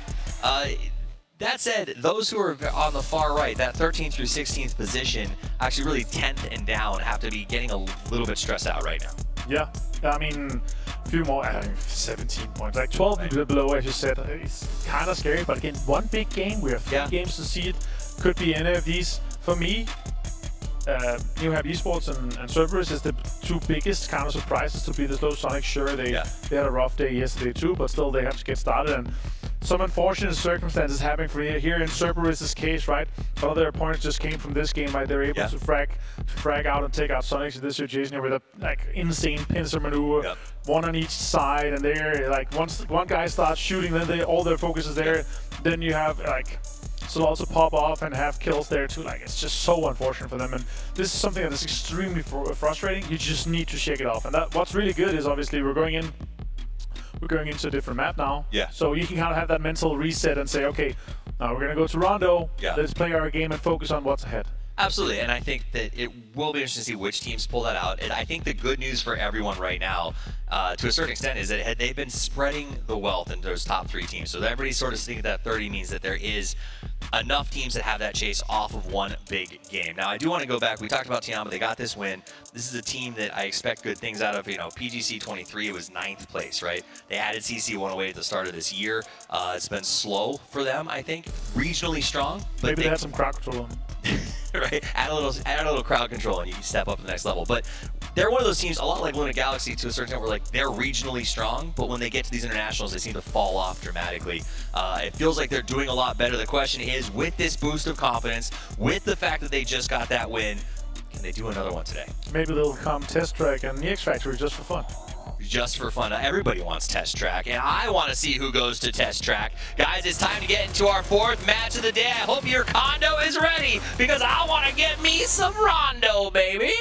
That said, those who are on the far right, that 13th through 16th position, actually really 10th and down, have to be getting a little bit stressed out right now. Yeah, I mean, a few more, 17 points, like 12 below, as you said. It's kind of scary, but again, one big game. We have 3 games to see it. Could be any of these. For me, you have esports and Cerberus is the 2 biggest kind of surprises to be this low. Sonic, sure, they had a rough day yesterday too, but still they have to get started. And some unfortunate circumstances happening for here in Cerberus's case, right? All of their opponents just came from this game, right? They're able to frag out and take out Sonic in this situation here with a like insane pincer maneuver, one on each side, and they're like once one guy starts shooting, then all their focus is there. Then you have like slots to pop off and have kills there too. Like it's just so unfortunate for them, and this is something that is extremely frustrating. You just need to shake it off, and what's really good is obviously we're going into a different map now. Yeah. So you can kind of have that mental reset and say, okay, now we're gonna go to Rondo. Let's play our game and focus on what's ahead. Absolutely, and I think that it will be interesting to see which teams pull that out. And I think the good news for everyone right now, to a certain extent, is that they've been spreading the wealth into those top 3 teams. So everybody's sort of thinking that 30 means that there is enough teams that have that chase off of one big game. Now, I do want to go back. We talked about Tiama. They got this win. This is a team that I expect good things out of. You know, PGC 23 was 9th place, right? They added CC 108 at the start of this year. It's been slow for them, I think. Regionally strong. But Maybe they had some crowd control. Right? Add a little crowd control and you step up to the next level. But they're one of those teams, a lot like Luna Galaxy to a certain extent, where like they're regionally strong, but when they get to these internationals, they seem to fall off dramatically. It feels like they're doing a lot better. The question is, with this boost of confidence, with the fact that they just got that win, can they do another one today? Maybe they'll come Test Track and the X Factory just for fun. Just for fun. Everybody wants Test Track, and I want to see who goes to Test Track. Guys, it's time to get into our 4th match of the day. I hope your condo is ready, because I want to get me some Rondo, baby.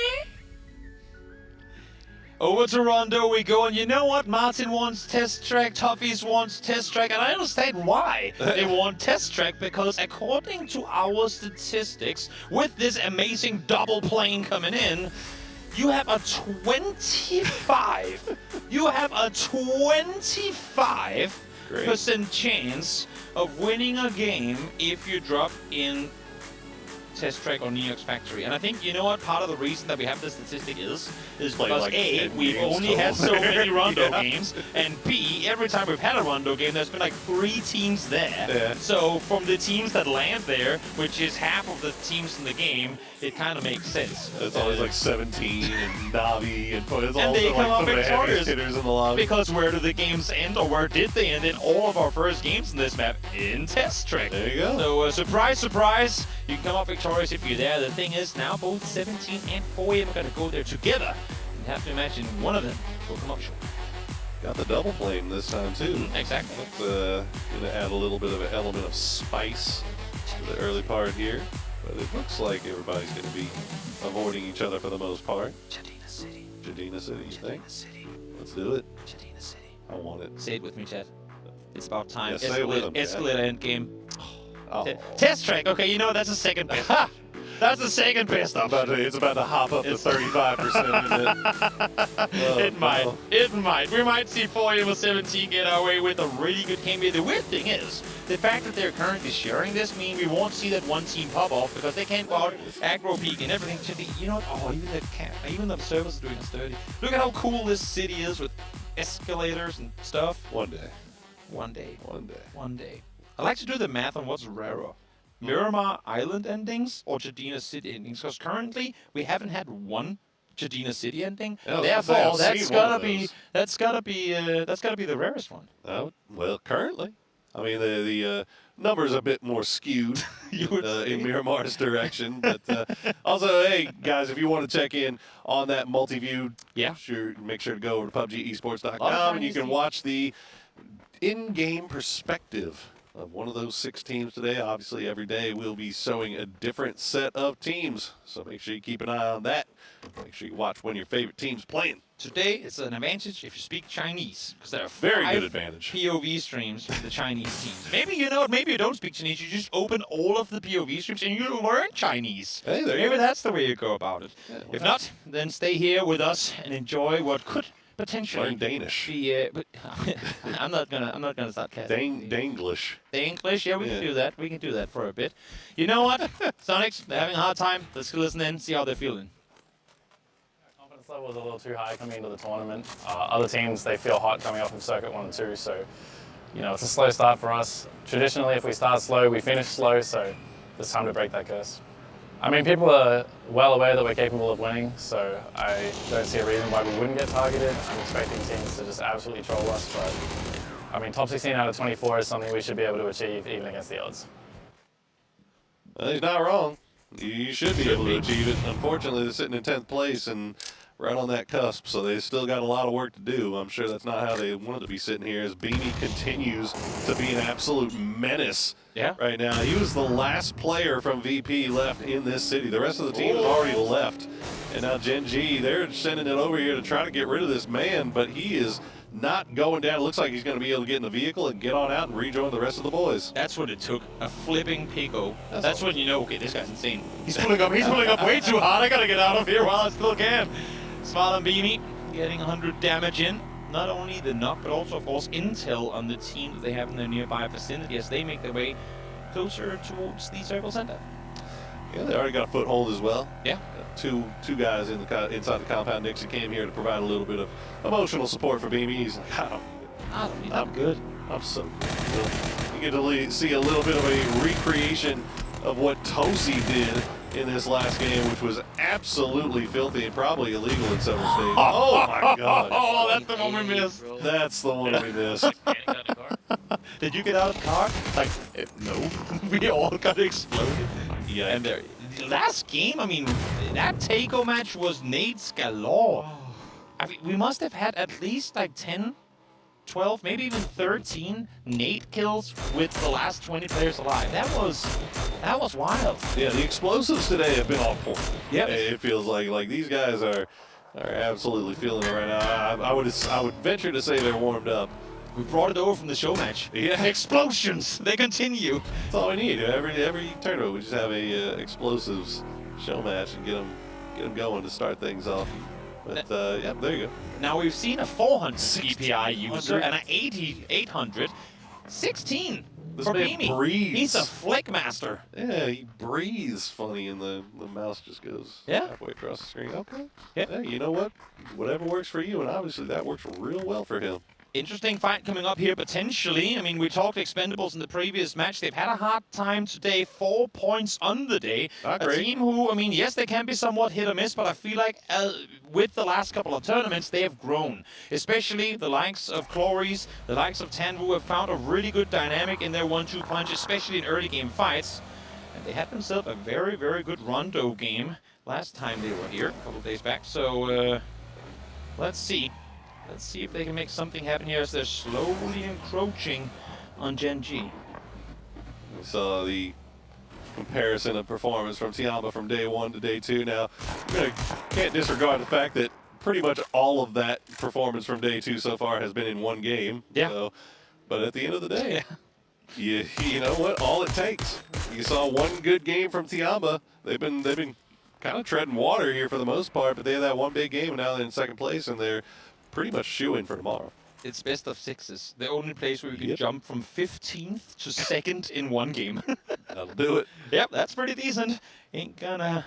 Over to Rondo we go, and you know what? Martin wants Test Track, Toffees wants Test Track, and I understand why they want Test Track, because according to our statistics, with this amazing double plane coming in, you have a 25% chance of winning a game if you drop in Test Track or Neox Factory. And I think, you know what, part of the reason that we have this statistic is because like A, we've only had so many Rondo games, and B, every time we've had a Rondo game, there's been like 3 teams there. So from the teams that land there, which is half of the teams in the game, it kind of makes sense. It's always like 17 and Navi and it's and they come up the victorious hitters in the lobby. Because where do the games end, or where did they end in all of our first games in this map? In Test Track. There you go. So surprise, surprise, you can come up victorious if you're there. The thing is, now both 17 and 4AM are going to go there together. You have to imagine one of them will come up short. Got the double plane this time too. Exactly. That's going to add a little bit of an element of spice to the early part here. But it looks like everybody's going to be avoiding each other for the most part. Jadina City. Jadina City, you think? Let's do it. Jadina City. I want it. Say it with me, Chad. It's about time. Yeah, say it with him, Escalator end game. Oh. Test Track. Okay, you know that's the second best. That's the second best option. It's about to hop up to 35%, isn't it? Oh, It might. It might. We might see 4AM with 17 get our way with a really good game here. The weird thing is, the fact that they're currently sharing this means we won't see that one team pop off because they can't go out, aggro peak and everything. You know what? Oh, even the servers are doing us dirty. Look at how cool this city is with escalators and stuff. One day. One day. One day. One day. I like to do the math on what's rarer. Miramar Island endings or Jadina City endings, because currently we haven't had one Jadina City ending. Yeah, therefore, that's gotta be the rarest one. Well, currently, I mean the number's a bit more skewed in Miramar's direction, but also, hey guys, if you want to check in on that multi-view, make sure to go over to PUBGesports.com and you can watch the in-game perspective of one of those 6 teams today. Obviously, every day we'll be showing a different set of teams, so make sure you keep an eye on that. Make sure you watch one of your favorite teams playing. Today, it's an advantage if you speak Chinese, because there are Very 5 good advantage. POV streams for the Chinese teams. Maybe you know what? Maybe you don't speak Chinese. You just open all of the POV streams and you learn Chinese. Hey, there you Maybe go. that's the way you go about it. If not, then stay here with us and enjoy what could potentially Learn Danish. be. But I'm not gonna start casting. Danglish. English, yeah, we can do that. We can do that for a bit. You know what? Sonics, they're having a hard time. Let's listen in, see how they're feeling. confidence level was a little too high coming into the tournament. Other teams, they feel hot coming off of Circuit 1 and 2, so, you know, it's a slow start for us. Traditionally, if we start slow, we finish slow, so it's time to break that curse. I mean, people are well aware that we're capable of winning, so I don't see a reason why we wouldn't get targeted. I'm expecting teams to just absolutely troll us, but I mean, top 16 out of 24 is something we should be able to achieve even against the odds. He's not wrong. You should be able to achieve it. Unfortunately, they're sitting in 10th place and right on that cusp, so they still got a lot of work to do. I'm sure that's not how they wanted to be sitting here, as Beanie continues to be an absolute menace right now. He was the last player from VP left in this city. The rest of the team has already left. And now Gen G, they're sending it over here to try to get rid of this man, but he is not going down. It looks like he's going to be able to get in the vehicle and get on out and rejoin the rest of the boys. That's what it took. A flipping Pico. That's when you know, okay, this guy's insane. He's pulling up way too hard. I gotta get out of here while I still can. Smile and Beanie getting 100 damage in. Not only the knock, but also, of course, intel on the team that they have in their nearby vicinity as they make their way closer towards the circle center. Yeah, they already got a foothold as well. Yeah. Two guys inside the compound. Nixie came here to provide a little bit of emotional support for Beanie. He's like, I'm good. I'm so good. You get to see a little bit of a recreation of what Tosi did in this last game, which was absolutely filthy and probably illegal in several states. Oh my God. Oh, that's the one we missed. That's the one we missed. Did you get out of the car? Like, no. We all got exploded. Yeah. And the last game, I mean, that Taco match was nades galore. I mean, we must have had at least like 10, 12, maybe even 13 nade kills with the last 20 players alive. That was wild. Yeah, the explosives today have been on point. Yeah. It feels like these guys are absolutely feeling it right now. I would venture to say they're warmed up. We brought it over from the show match. Yeah. Explosions, they continue. That's all we need. Every tournament, we just have a explosives show match and get them going to start things off. But yeah, there you go. Now we've seen a 400 CPI user and an 800, 16 This for man Beanie. breathes. He's a flick master. Yeah, he breathes funny and the mouse just goes halfway across the screen. Okay. Yeah, you know what? Whatever works for you, and obviously that works real well for him. Interesting fight coming up here, potentially. I mean, we talked Expendables in the previous match. They've had a hard time today, 4 points on the day. Not a great. team who, I mean, yes, they can be somewhat hit or miss, but I feel like with the last couple of tournaments, they have grown. Especially the likes of Cloris, the likes of Tanvu have found a really good dynamic in their 1-2 punch, especially in early game fights. And they had themselves a very, very good Rondo game last time they were here, a couple of days back. So, let's see. Let's see if they can make something happen here as they're slowly encroaching on Gen G. We saw the comparison of performance from Tiamba from day 1 to day 2. Now, can't disregard the fact that pretty much all of that performance from day 2 so far has been in one game. Yeah. So, but at the end of the day, you know what? All it takes. You saw one good game from Tiamba. They've been kind of treading water here for the most part, but they had that one big game, and now they're in second place, and they're pretty much shoo-in for tomorrow. It's best of 6s. The only place where we can jump from 15th to 2nd in one game. That'll do it. Yep, that's pretty decent. Ain't gonna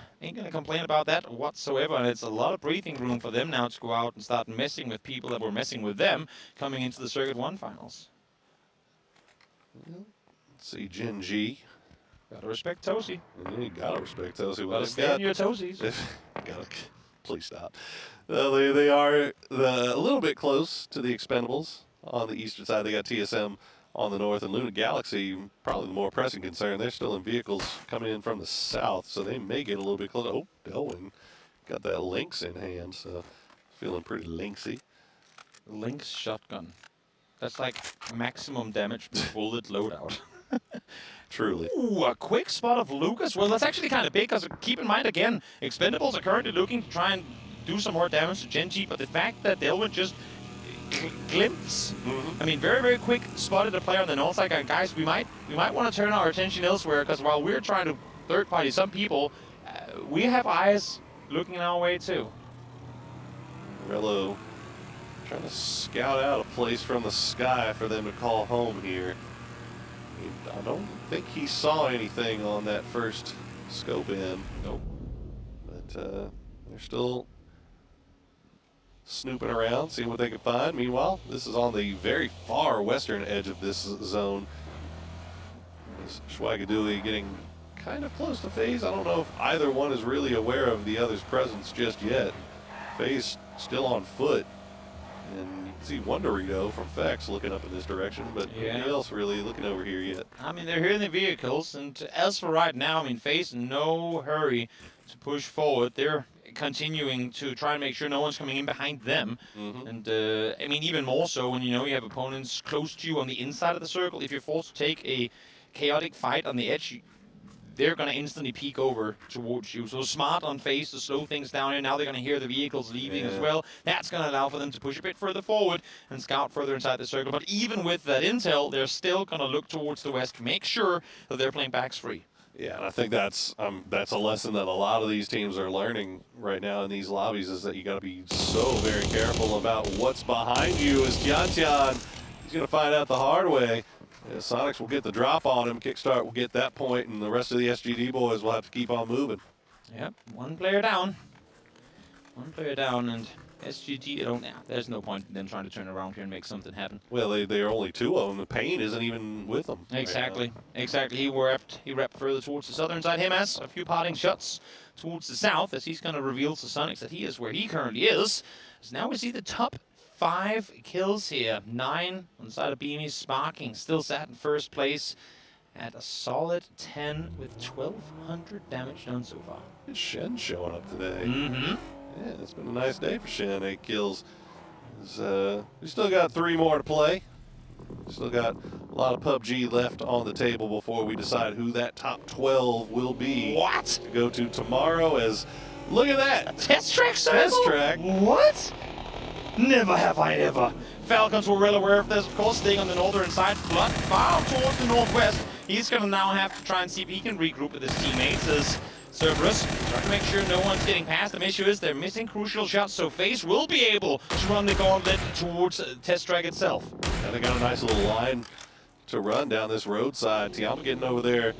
complain about that whatsoever. And it's a lot of breathing room for them now to go out and start messing with people that were messing with them coming into the Circuit 1 finals. Let's see, Gen G. Gotta respect Tosi. Yeah, you gotta respect Tosi. Gotta stay on your toesies. Please stop. They are a little bit close to the Expendables on the eastern side. They got TSM on the north, and Luna Galaxy, probably the more pressing concern. They're still in vehicles coming in from the south, so they may get a little bit closer. Oh, Delwyn got that Lynx in hand, so feeling pretty lynxy. Lynx shotgun. That's like maximum damage per bullet loadout. Truly. Ooh, a quick spot of Lucas. Well, that's actually kind of big, because keep in mind, again, Expendables are currently looking to try and do some more damage to Gen G, but the fact that Delwyn just glimpse, I mean, very, very quick spotted a player on the north side. Guys, we might want to turn our attention elsewhere, because while we're trying to third-party some people, we have eyes looking our way, too. Rello trying to scout out a place from the sky for them to call home here. I don't think he saw anything on that first scope in. Nope. But they're still snooping around, seeing what they can find. Meanwhile, this is on the very far western edge of this zone. Schweigadui getting kind of close to FaZe. I don't know if either one is really aware of the other's presence just yet. FaZe still on foot. And you can see Wonderito from Fex looking up in this direction, but nobody else really looking over here yet. I mean, they're here in the vehicles, and as for right now, I mean, FaZe in no hurry to push forward. They're continuing to try and make sure no one's coming in behind them. And, I mean, even more so when you know you have opponents close to you on the inside of the circle. If you're forced to take a chaotic fight on the edge, they're going to instantly peek over towards you. So smart on FaZe to slow things down here. Now they're going to hear the vehicles leaving as well. That's going to allow for them to push a bit further forward and scout further inside the circle. But even with that intel, they're still going to look towards the west, make sure that they're playing backs free. Yeah, and I think that's a lesson that a lot of these teams are learning right now in these lobbies, is that you got to be so very careful about what's behind you. As Tian, he's going to find out the hard way. Yeah, Sonics will get the drop on him. Kickstart will get that point, and the rest of the SGD boys will have to keep on moving. Yep, one player down. One player down, and SGD, there's no point in them trying to turn around here and make something happen. Well, they are only two of them. The Pain isn't even with them. Exactly, exactly. He repped further towards the southern side. Him has a few parting shots towards the south as he's going to reveal to Sonics that he is where he currently is. So now we see the top 5 kills here. 9 on the side of Beanie. Sparking still sat in first place at a solid 10 with 1,200 damage done so far. Shen showing up today. Yeah, it's been a nice day for Shen. 8 kills. We still got 3 more to play. Still got a lot of PUBG left on the table before we decide who that top 12 will be. What? To go to tomorrow. As look at that. A test track circle? Test track. What? Never have I ever. Falcons were well aware of this, of course, staying on the northern side. Flood far towards the northwest. He's going to now have to try and see if he can regroup with his teammates as Cerberus trying to make sure no one's getting past them. Issue is they're missing crucial shots, so FaZe will be able to run the gauntlet towards Test Track itself. And they got a nice little line to run down this roadside. Tiama getting over there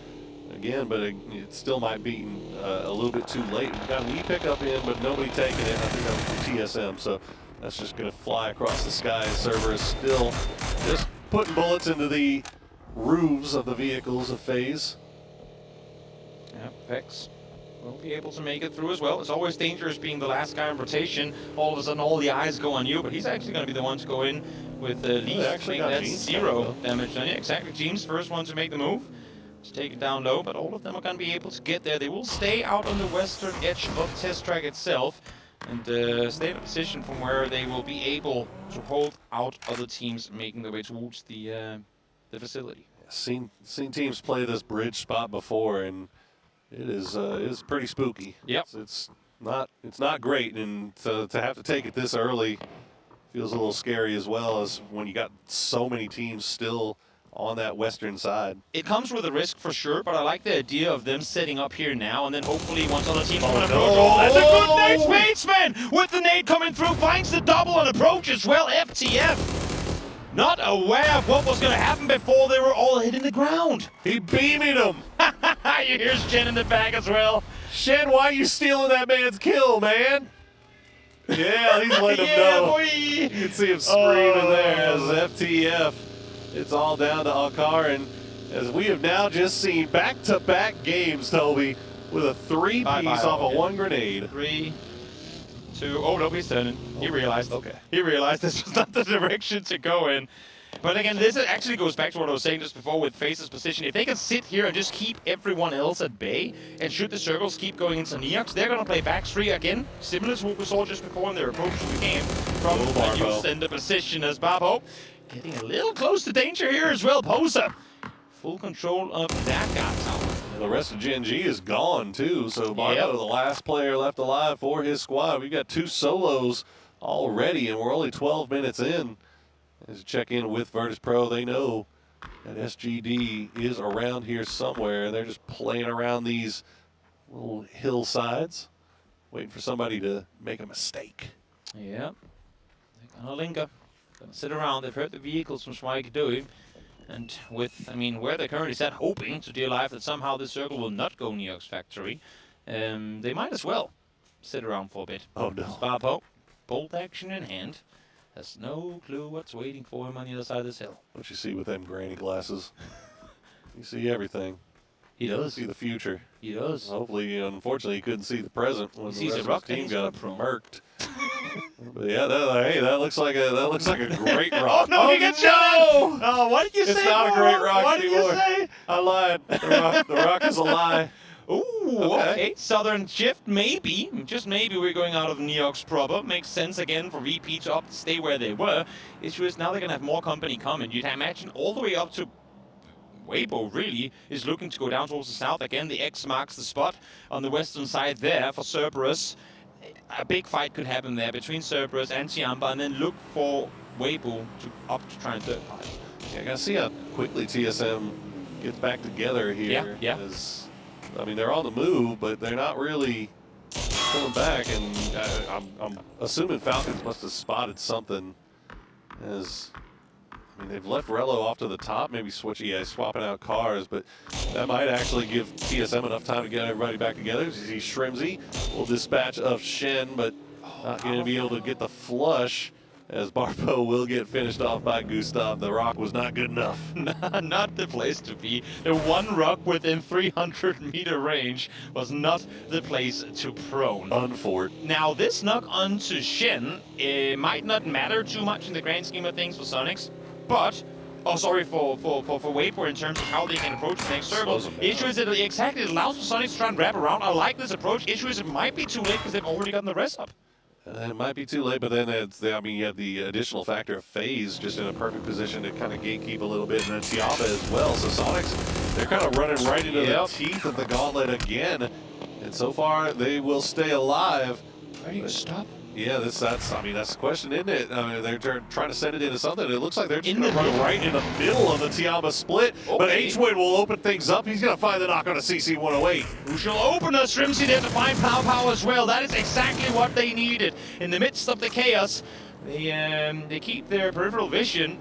again, but it still might be a little bit too late. We got a wee pickup in, but nobody taking it. I think that was the TSM, so that's just going to fly across the sky. Cerberus still just putting bullets into the roofs of the vehicles of FaZe. Yep, Vex will be able to make it through as well. It's always dangerous being the last guy in rotation. All of a sudden, all the eyes go on you, but he's actually going to be the one to go in with the least. Actually that's James 0 damage done. Yeah, exactly. James, first one to make the move. To take it down low, but all of them are going to be able to get there. They will stay out on the western edge of Test Track itself and stay in a position from where they will be able to hold out other teams making their way towards the facility. Seen teams play this bridge spot before, and it is pretty spooky. Yep. It's not great, and to have to take it this early feels a little scary, as well as when you got so many teams still on that western side. It comes with a risk for sure, but I like the idea of them setting up here now, and then hopefully once other teams come and approach. Oh, that's a good nade, Spatesman! With the nade coming through, finds the double on approach as well. FTF not aware of what was going to happen before they were all hitting the ground. He beaming them. You hear Shen in the back as well. Shen, why are you stealing that man's kill, man? Yeah, he's letting him know. Boy. You can see him screaming there as FTF. It's all down to Alcar, and as we have now just seen back-to-back games, Toby, with a 3-piece off of 1 grenade. 3, 2, oh no, he's turning. He realized. Okay. He realized this was not the direction to go in. But again, this actually goes back to what I was saying just before with FaZe's position. If they can sit here and just keep everyone else at bay, and should the circles keep going into Neox, they're going to play back 3 again, similar to what we saw just before in their approach to the game from the use in the position as Babo. Getting a little close to danger here as well. Posa, full control of that guy tower. And the rest of Gen G is gone too, so Barbo, the last player left alive for his squad. We've got 2 solos already, and we're only 12 minutes in. As you check in with Virtus Pro, they know that SGD is around here somewhere. They're just playing around these little hillsides, waiting for somebody to make a mistake. Yep, they're gonna linger. Gonna sit around. They've heard the vehicles from Schweigedui, and with, I mean, where they're currently set, hoping to deal life that somehow this circle will not go Neox Factory, they might as well sit around for a bit. Oh no. Sparpo bolt action in hand. Has no clue what's waiting for him on the other side of this hill. What you see with them granny glasses? You see everything. He does. You see the future. He does. Hopefully, unfortunately, he couldn't see the present when He the sees rest a of his rock, team he's got gonna murked. But yeah, that looks like a great Oh rock. no, he gets shot! Oh, what did you say? It's not a great rock What did anymore. you say? I lied. The rock is a lie. Ooh, okay. Southern shift, maybe. Just maybe we're going out of Neox proper. Makes sense again for VP to stay where they were. Issue is now they're going to have more company coming. You'd imagine all the way up to Weibo really is looking to go down towards the south. Again, the X marks the spot on the western side there for Cerberus. A big fight could happen there between Cerberus and Tiamba, and then look for Weibo to try and third party. Yeah, I gotta see how quickly TSM gets back together here. Yeah. I mean, they're on the move, but they're not really pulling back, and I'm assuming Falcons must have spotted something. I mean, they've left Rello off to the top, maybe swapping out cars, but that might actually give TSM enough time to get everybody back together. You see Shrimzy will dispatch of Shen, but not going to be able to get the flush, as Barpo will get finished off by Gustav. The rock was not good enough. Not the place to be. The one rock within 300-meter range was not the place to prone. Unfort. Now, this knock onto Shen, it might not matter too much in the grand scheme of things for Sonics, but, for Weibo in terms of how they can approach the next circle. Issue is that it allows for Sonics to try and wrap around. I like this approach. Issue is it might be too late because they've already gotten the rest up. It might be too late, but then you have the additional factor of FaZe just in a perfect position to kind of gatekeep a little bit, and then Tiamba as well. So Sonics, they're kind of running right into the teeth of the gauntlet again, and so far they will stay alive. Are you going to stop? Yeah, that's the question, isn't it? I mean, they're trying to send it into something. It looks like they're just going to run right in the middle of the Tiamba split. Okay. But H-Win will open things up. He's going to find the knock on a CC-108. Who shall open us? Shrimzy there to find Pow as well. That is exactly what they needed. In the midst of the chaos, they keep their peripheral vision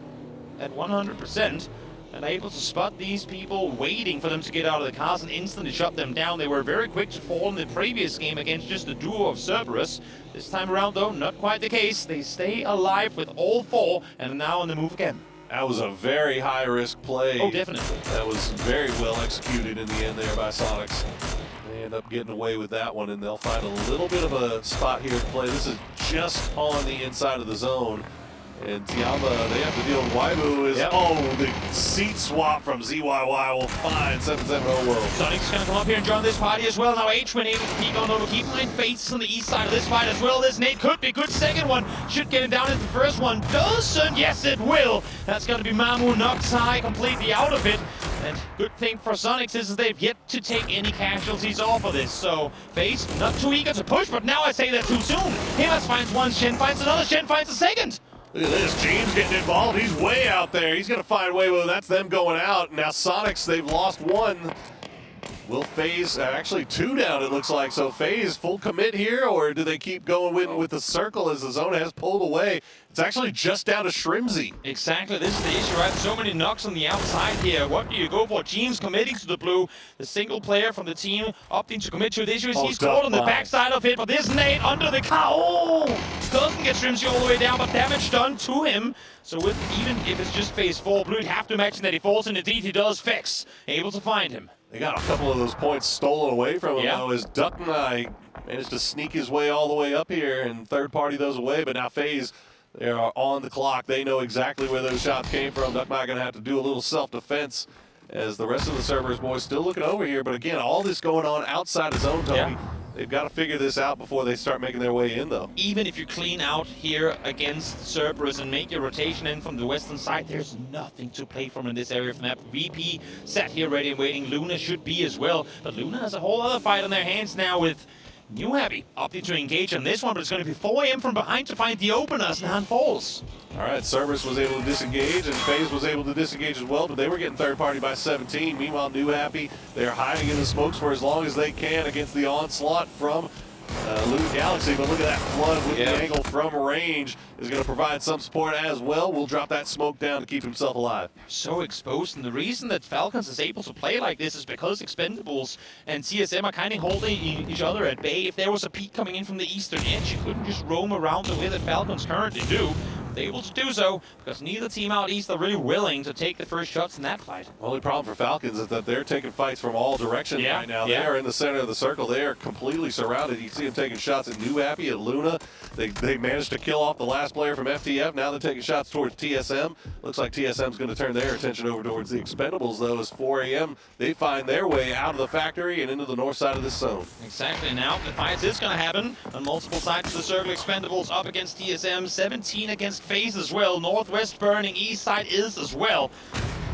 at 100%. And able to spot these people waiting for them to get out of the cars and instantly shut them down. They were very quick to fall in the previous game against just the duo of Cerberus. This time around, though, not quite the case. They stay alive with all four and are now on the move again. That was a very high-risk play. Oh, definitely. That was very well executed in the end there by Sonics. They end up getting away with that one, and they'll find a little bit of a spot here to play. This is just on the inside of the zone. And Tiamba, they have to deal with Weibo. The seat swap from ZYY will find 770 World. Sonic's going to come up here and join this party as well. Now H-Win able to peek on over. Keep in mind FaZe on the east side of this fight as well. This nade could be a good second one. Should get him down into the first one. Doesn't. Yes, it will. That's going to be Mamu knocked high completely out of it. And good thing for Sonics is they've yet to take any casualties off of this. So FaZe not too eager to push, but now I say that too soon. Himas finds one, Shen finds another, Shen finds a second. Look at this, James getting involved. He's way out there. He's going to find Weibo. That's them going out. Now Sonics, they've lost one. Will FaZe, actually two down it looks like. So FaZe full commit here, or do they keep going with the circle as the zone has pulled away? It's actually just down to Shrimzy. Exactly, this is the issue, right? So many knocks on the outside here. What do you go for? Team's committing to the blue. The single player from the team opting to commit to the issue is he's caught on the backside of it, but this nade under the car. Oh! Doesn't get Shrimzy all the way down, but damage done to him. So even if it's just phase 4, Blue'd have to imagine that he falls, and indeed he does. Fix able to find him. They got a couple of those points stolen away from him, though, as Ducknai managed to sneak his way all the way up here and third party those away. But now FaZe, they are on the clock. They know exactly where those shots came from. Ducknai going to have to do a little self-defense as the rest of the Cerberus boys still looking over here. But again, all this going on outside the zone, Tony. Yeah. They've got to figure this out before they start making their way in, though. Even if you clean out here against Cerberus and make your rotation in from the western side, there's nothing to play from in this area of the map. VP sat here ready and waiting. Luna should be as well. But Luna has a whole other fight on their hands now with New Happy opting to engage on this one, but it's going to be 4 AM from behind to find the openers. Nan falls. All right, Cerberus was able to disengage, and FaZe was able to disengage as well, but they were getting third party by 17. Meanwhile, New Happy, they're hiding in the smokes for as long as they can against the onslaught from Luna Galaxy, but look at that flood with the angle from range is going to provide some support as well. We'll drop that smoke down to keep himself alive. So exposed, and the reason that Falcons is able to play like this is because Expendables and TSM are kind of holding each other at bay. If there was a peak coming in from the eastern edge, you couldn't just roam around the way that Falcons currently do. They're able to do so because neither team out east are really willing to take the first shots in that fight. Only problem for Falcons is that they're taking fights from all directions right now. They are in the center of the circle. They are completely surrounded. You see them taking shots at New Happy, at Luna. They managed to kill off the last player from FTF. Now they're taking shots towards TSM. Looks like TSM's going to turn their attention over towards the Expendables, though, as 4 a.m. they find their way out of the factory and into the north side of this zone. Exactly. Now the fight is going to happen on multiple sides of the circle. Expendables up against TSM, 17 against FaZe as well. Northwest burning, east side is as well.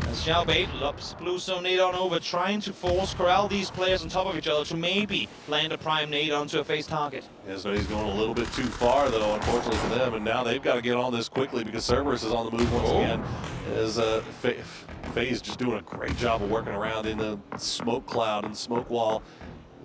As Xiaobei lops blue zone nade on over, trying to corral these players on top of each other to maybe land a prime nade onto a FaZe target. Yeah, so he's going a little bit too far, though, unfortunately for them, and now they've got to get on this quickly because Cerberus is on the move once again. As FaZe just doing a great job of working around in the smoke cloud and smoke wall.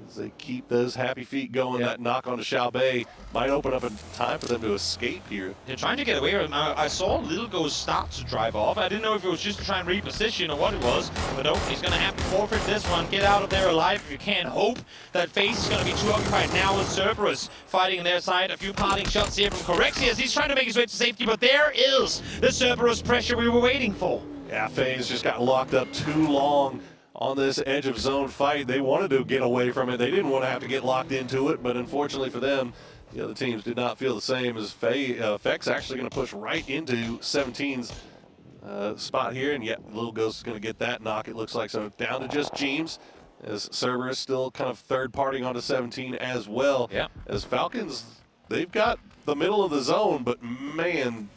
As they keep those happy feet going, that knock onto Xiaobei might open up a time for them to escape here. They're trying to get away. I saw Little Ghost start to drive off. I didn't know if it was just to try and reposition or what it was, but nope, he's going to have to forfeit this one. Get out of there alive if you can. Hope that FaZe is going to be too occupied now with Cerberus fighting on their side. A few parting shots here from Corexi as he's trying to make his way to safety, but there is the Cerberus pressure we were waiting for. Yeah, FaZe just got locked up too long on this edge of zone fight. They wanted to get away from it. They didn't want to have to get locked into it, but unfortunately for them, the other teams did not feel the same as Fex actually going to push right into 17's spot here, and yet Little Ghost is going to get that knock, it looks like. So down to just Jeems, as Cerberus still kind of third partying onto 17 as well. Yeah. As Falcons, they've got the middle of the zone, but man,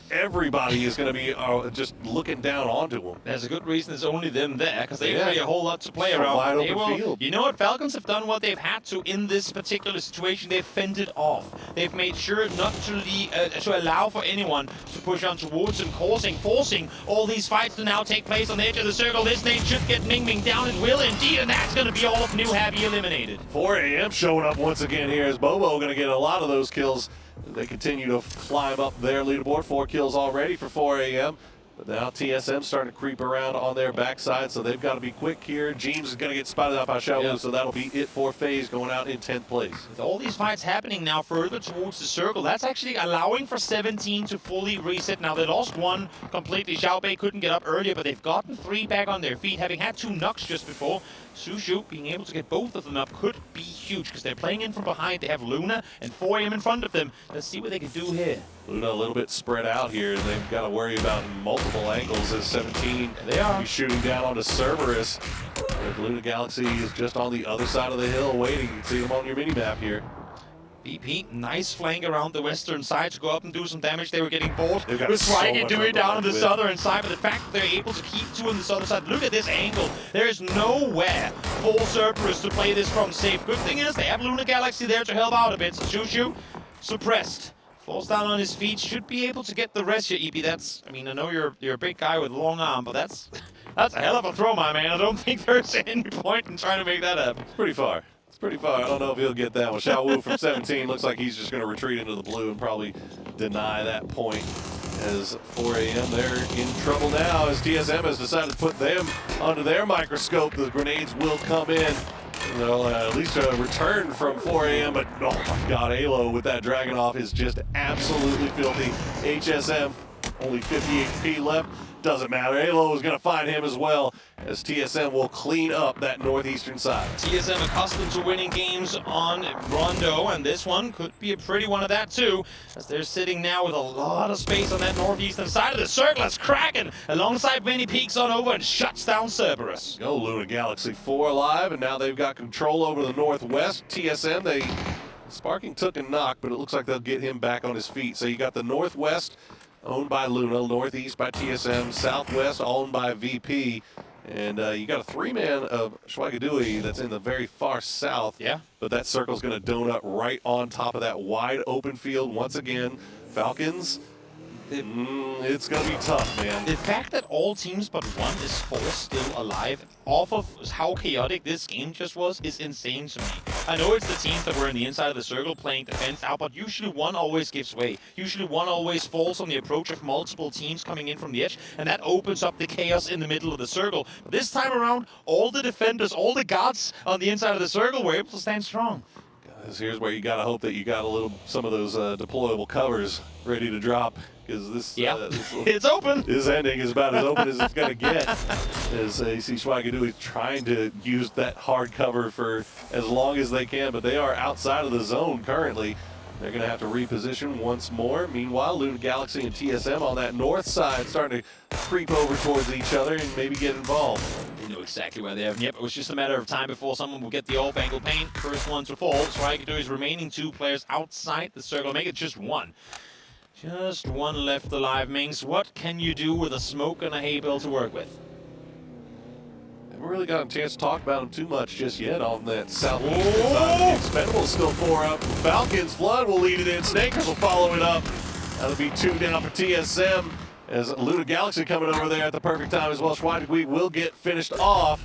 everybody is going to be just looking down onto them. There's a good reason it's only them there, because they really a whole lot to play around. Wide open field. You know what? Falcons have done what they've had to in this particular situation. They've fended off. They've made sure not to allow for anyone to push on towards them, forcing all these fights to now take place on the edge of the circle. This nade should get Mingming down. It will indeed, and that's going to be all of New Happy eliminated. 4 a.m. showing up once again here as Bobo going to get a lot of those kills. They continue to climb up their leaderboard. 4 kills already for 4 a.m. But now TSM starting to creep around on their backside, so they've got to be quick here. Jeems is going to get spotted out by Xiaowu, so that'll be it for FaZe going out in 10th place. With all these fights happening now further towards the circle, that's actually allowing for 17 to fully reset. Now, they lost one completely. Xiaobei couldn't get up earlier, but they've gotten 3 back on their feet, having had 2 knocks just before. Sushu being able to get both of them up could be huge because they're playing in from behind. They have Luna and 4 a.m. in front of them. Let's see what they can do here. Luna a little bit spread out here. They've got to worry about multiple angles as 17 they are be shooting down onto Cerberus. Luna Galaxy is just on the other side of the hill waiting. You can see them on your mini-map here. VP, nice flank around the western side to go up and do some damage. They were getting bored They've got with so Swaggy much doing down on the with. southern side, but the fact that they're able to keep 2 on the southern side, look at this angle. There is nowhere for Cerberus to play this from safe. Good thing is they have Luna Galaxy there to help out a bit. Shushu suppressed. Falls down on his feet, should be able to get the rest here, EP. That's, I mean, I know you're a big guy with a long arm, but that's a hell of a throw, my man. I don't think there's any point in trying to make that happen. It's pretty far. It's pretty far. I don't know if he'll get that one. Xiaowu from 17 looks like he's just going to retreat into the blue and probably deny that point. As 4 a.m. they're in trouble now as TSM has decided to put them under their microscope. The grenades will come in. They'll at least return from 4 a.m. But oh my God, Alo with that Dragunov is just absolutely filthy. HSM only 50 HP left. Doesn't matter. Alo is going to find him as well as TSM will clean up that northeastern side. TSM accustomed to winning games on Rondo, and this one could be a pretty one of that too, as they're sitting now with a lot of space on that northeastern side of the circle. It's cracking alongside Vinny peeks on over and shuts down Cerberus. Go Luna Galaxy 4 alive, and now they've got control over the northwest. TSM, Sparking took a knock, but it looks like they'll get him back on his feet. So you got the northwest owned by Luna, northeast by TSM, southwest owned by VP. And you got a 3-man of Schwagadui that's in the very far south. Yeah. But that circle's going to donut right on top of that wide open field once again. Falcons, it's going to be tough, man. The fact that all teams but one is still alive off of how chaotic this game just was is insane to me. I know it's the teams that were in the inside of the circle playing defense out, but usually one always gives way. Usually one always falls on the approach of multiple teams coming in from the edge, and that opens up the chaos in the middle of the circle. But this time around, all the defenders, all the guards on the inside of the circle were able to stand strong. Guys, here's where you got to hope that you got some of those deployable covers ready to drop, because this, it's open. This ending is about as open as it's going to get. As AC Swagadu is trying to use that hard cover for as long as they can, but they are outside of the zone currently. They're going to have to reposition once more. Meanwhile, Luna Galaxy and TSM on that north side starting to creep over towards each other and maybe get involved. You know exactly where they are. Yep, it was just a matter of time before someone will get the off-angle paint. First one to fall. Swagadu remaining 2 players outside the circle. Make it just 1. Just 1 left alive, Mings. What can you do with a smoke and a hay bale to work with? Haven't really gotten a chance to talk about them too much just yet on that southeast side. Expendables still 4 up. Falcons Flood will lead it in. Snakers will follow it up. That'll be 2 down for TSM. As Luna Galaxy coming over there at the perfect time as well. Schweidegui will get finished off.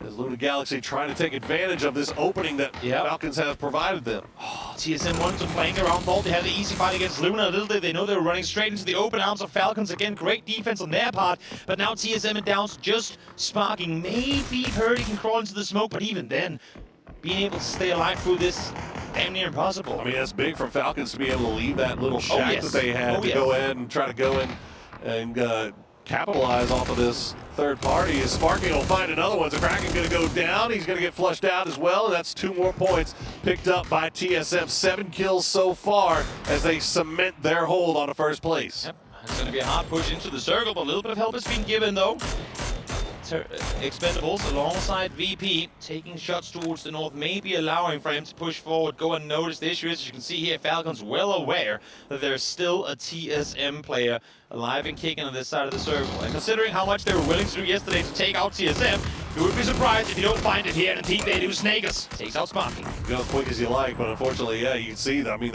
As Luna Galaxy trying to take advantage of this opening that Falcons have provided them. Oh, TSM wanted to flank around, thought they had an easy fight against Luna. Little did they know they were running straight into the open arms of Falcons. Again, great defense on their part, but now TSM and Downs just sparking. Maybe Purdy can crawl into the smoke, but even then, being able to stay alive through this, damn near impossible. I mean, that's big from Falcons to be able to leave that little shack that they had to go ahead and try to go in and capitalize off of this third party. As Sparking will find another one. So Kraken going to go down. He's going to get flushed out as well. And that's 2 more points picked up by TSM. 7 kills so far as they cement their hold on the first place. Yep. It's going to be a hard push into the circle, but a little bit of help has been given though. Expendables alongside VP taking shots towards the north, maybe allowing for him to push forward, go unnoticed. The issue is, as you can see here, Falcons well aware that there's still a TSM player alive and kicking on this side of the circle. And considering how much they were willing to do yesterday to take out TSM, you would be surprised if you don't find it here. And indeed they do. Snakers takes out Sparky. Go as quick as you like, but unfortunately, yeah, you can see that. I mean,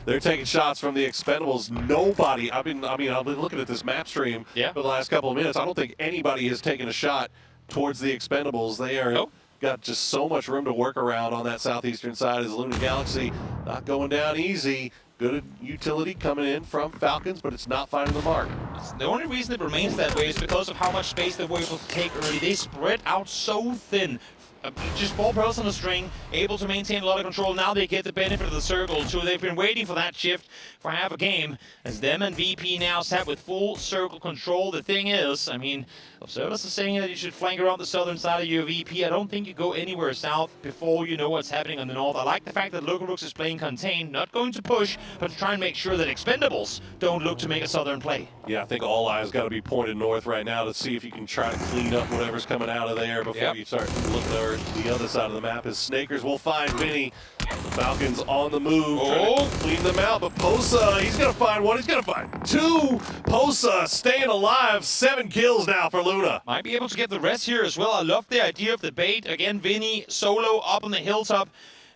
they're taking shots from the Expendables. Nobody. I've been looking at this map stream for the last couple of minutes. I don't think anybody has taken a shot towards the Expendables. They are got just so much room to work around on that southeastern side. As Luna Galaxy not going down easy. Good utility coming in from Falcons, but it's not finding the mark. The only reason it remains that way is because of how much space they were able to take early. They spread out so thin. Just 4 pearls on a string, able to maintain a lot of control. Now they get the benefit of the circle, so they've been waiting for that shift for half a game. As them and VP now sat with full circle control. The thing is, I mean, observers are saying that you should flank around the southern side of your VP. I don't think you go anywhere south before you know what's happening on the north. I like the fact that Local Rooks is playing contained, not going to push, but to try and make sure that Expendables don't look to make a southern play. Yeah, I think all eyes got to be pointed north right now to see if you can try to clean up whatever's coming out of there before you start looking over the other side of the map. As Snakers will find Vinny. The Falcons on the move, trying to clean them out, but Posa, he's going to find one, he's going to find 2. Posa staying alive, 7 kills now for Luna. Might be able to get the rest here as well. I love the idea of the bait. Again, Vinny solo up on the hilltop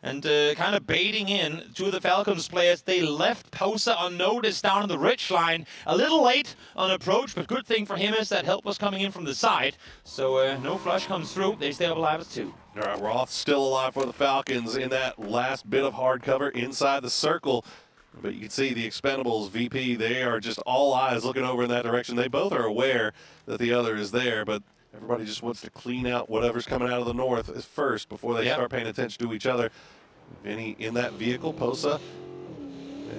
and kind of baiting in 2 of the Falcons players. They left Posa unnoticed down on the ridge line. A little late on approach, but good thing for him is that help was coming in from the side. So no flush comes through. They stay alive as 2. All right, Roth still alive for the Falcons in that last bit of hard cover inside the circle. But you can see the Expendables, VP, they are just all eyes looking over in that direction. They both are aware that the other is there, but everybody just wants to clean out whatever's coming out of the north first before they start paying attention to each other. Vinny in that vehicle, Posa.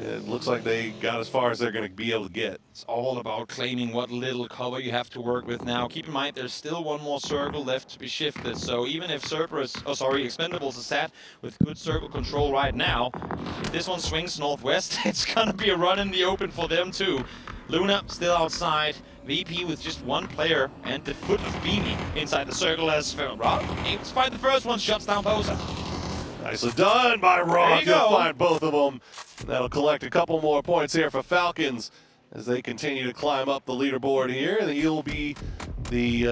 It looks like they got as far as they're going to be able to get. It's all about claiming what little cover you have to work with now. Keep in mind, there's still 1 more circle left to be shifted. So even if Expendables is sat with good circle control right now, if this one swings northwest, it's going to be a run in the open for them too. Luna still outside. VP with just 1 player and the foot of Beanie inside the circle as Rob able to find the first one, shuts down Posa. Nicely done by Roth. He'll find both of them. And that'll collect a couple more points here for Falcons as they continue to climb up the leaderboard here. And he'll be he's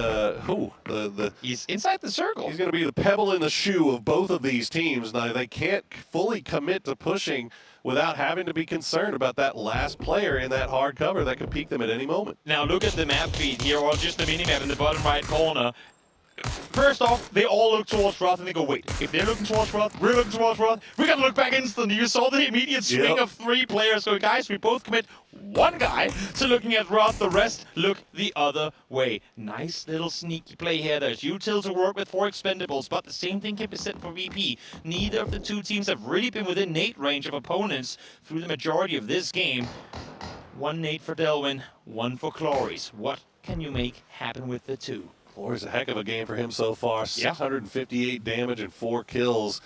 inside the circle. He's going to be the pebble in the shoe of both of these teams. Now, they can't fully commit to pushing without having to be concerned about that last player in that hard cover that could peek them at any moment. Now look at the map feed here, or just the mini-map in the bottom right corner. first off, they all look towards Roth and they go, wait, if they're looking towards Roth, we're looking towards Roth, we gotta look back instantly. You saw the immediate swing of 3 players going, guys, we both commit one guy to looking at Roth, the rest look the other way. Nice little sneaky play here. There's util to work with for Expendables, but the same thing can be said for VP. Neither of the two teams have really been within nade range of opponents through the majority of this game. 1 nade for Delwyn, 1 for Cloris. What can you make happen with the two? Cloris, a heck of a game for him so far. 658 damage and 4 kills.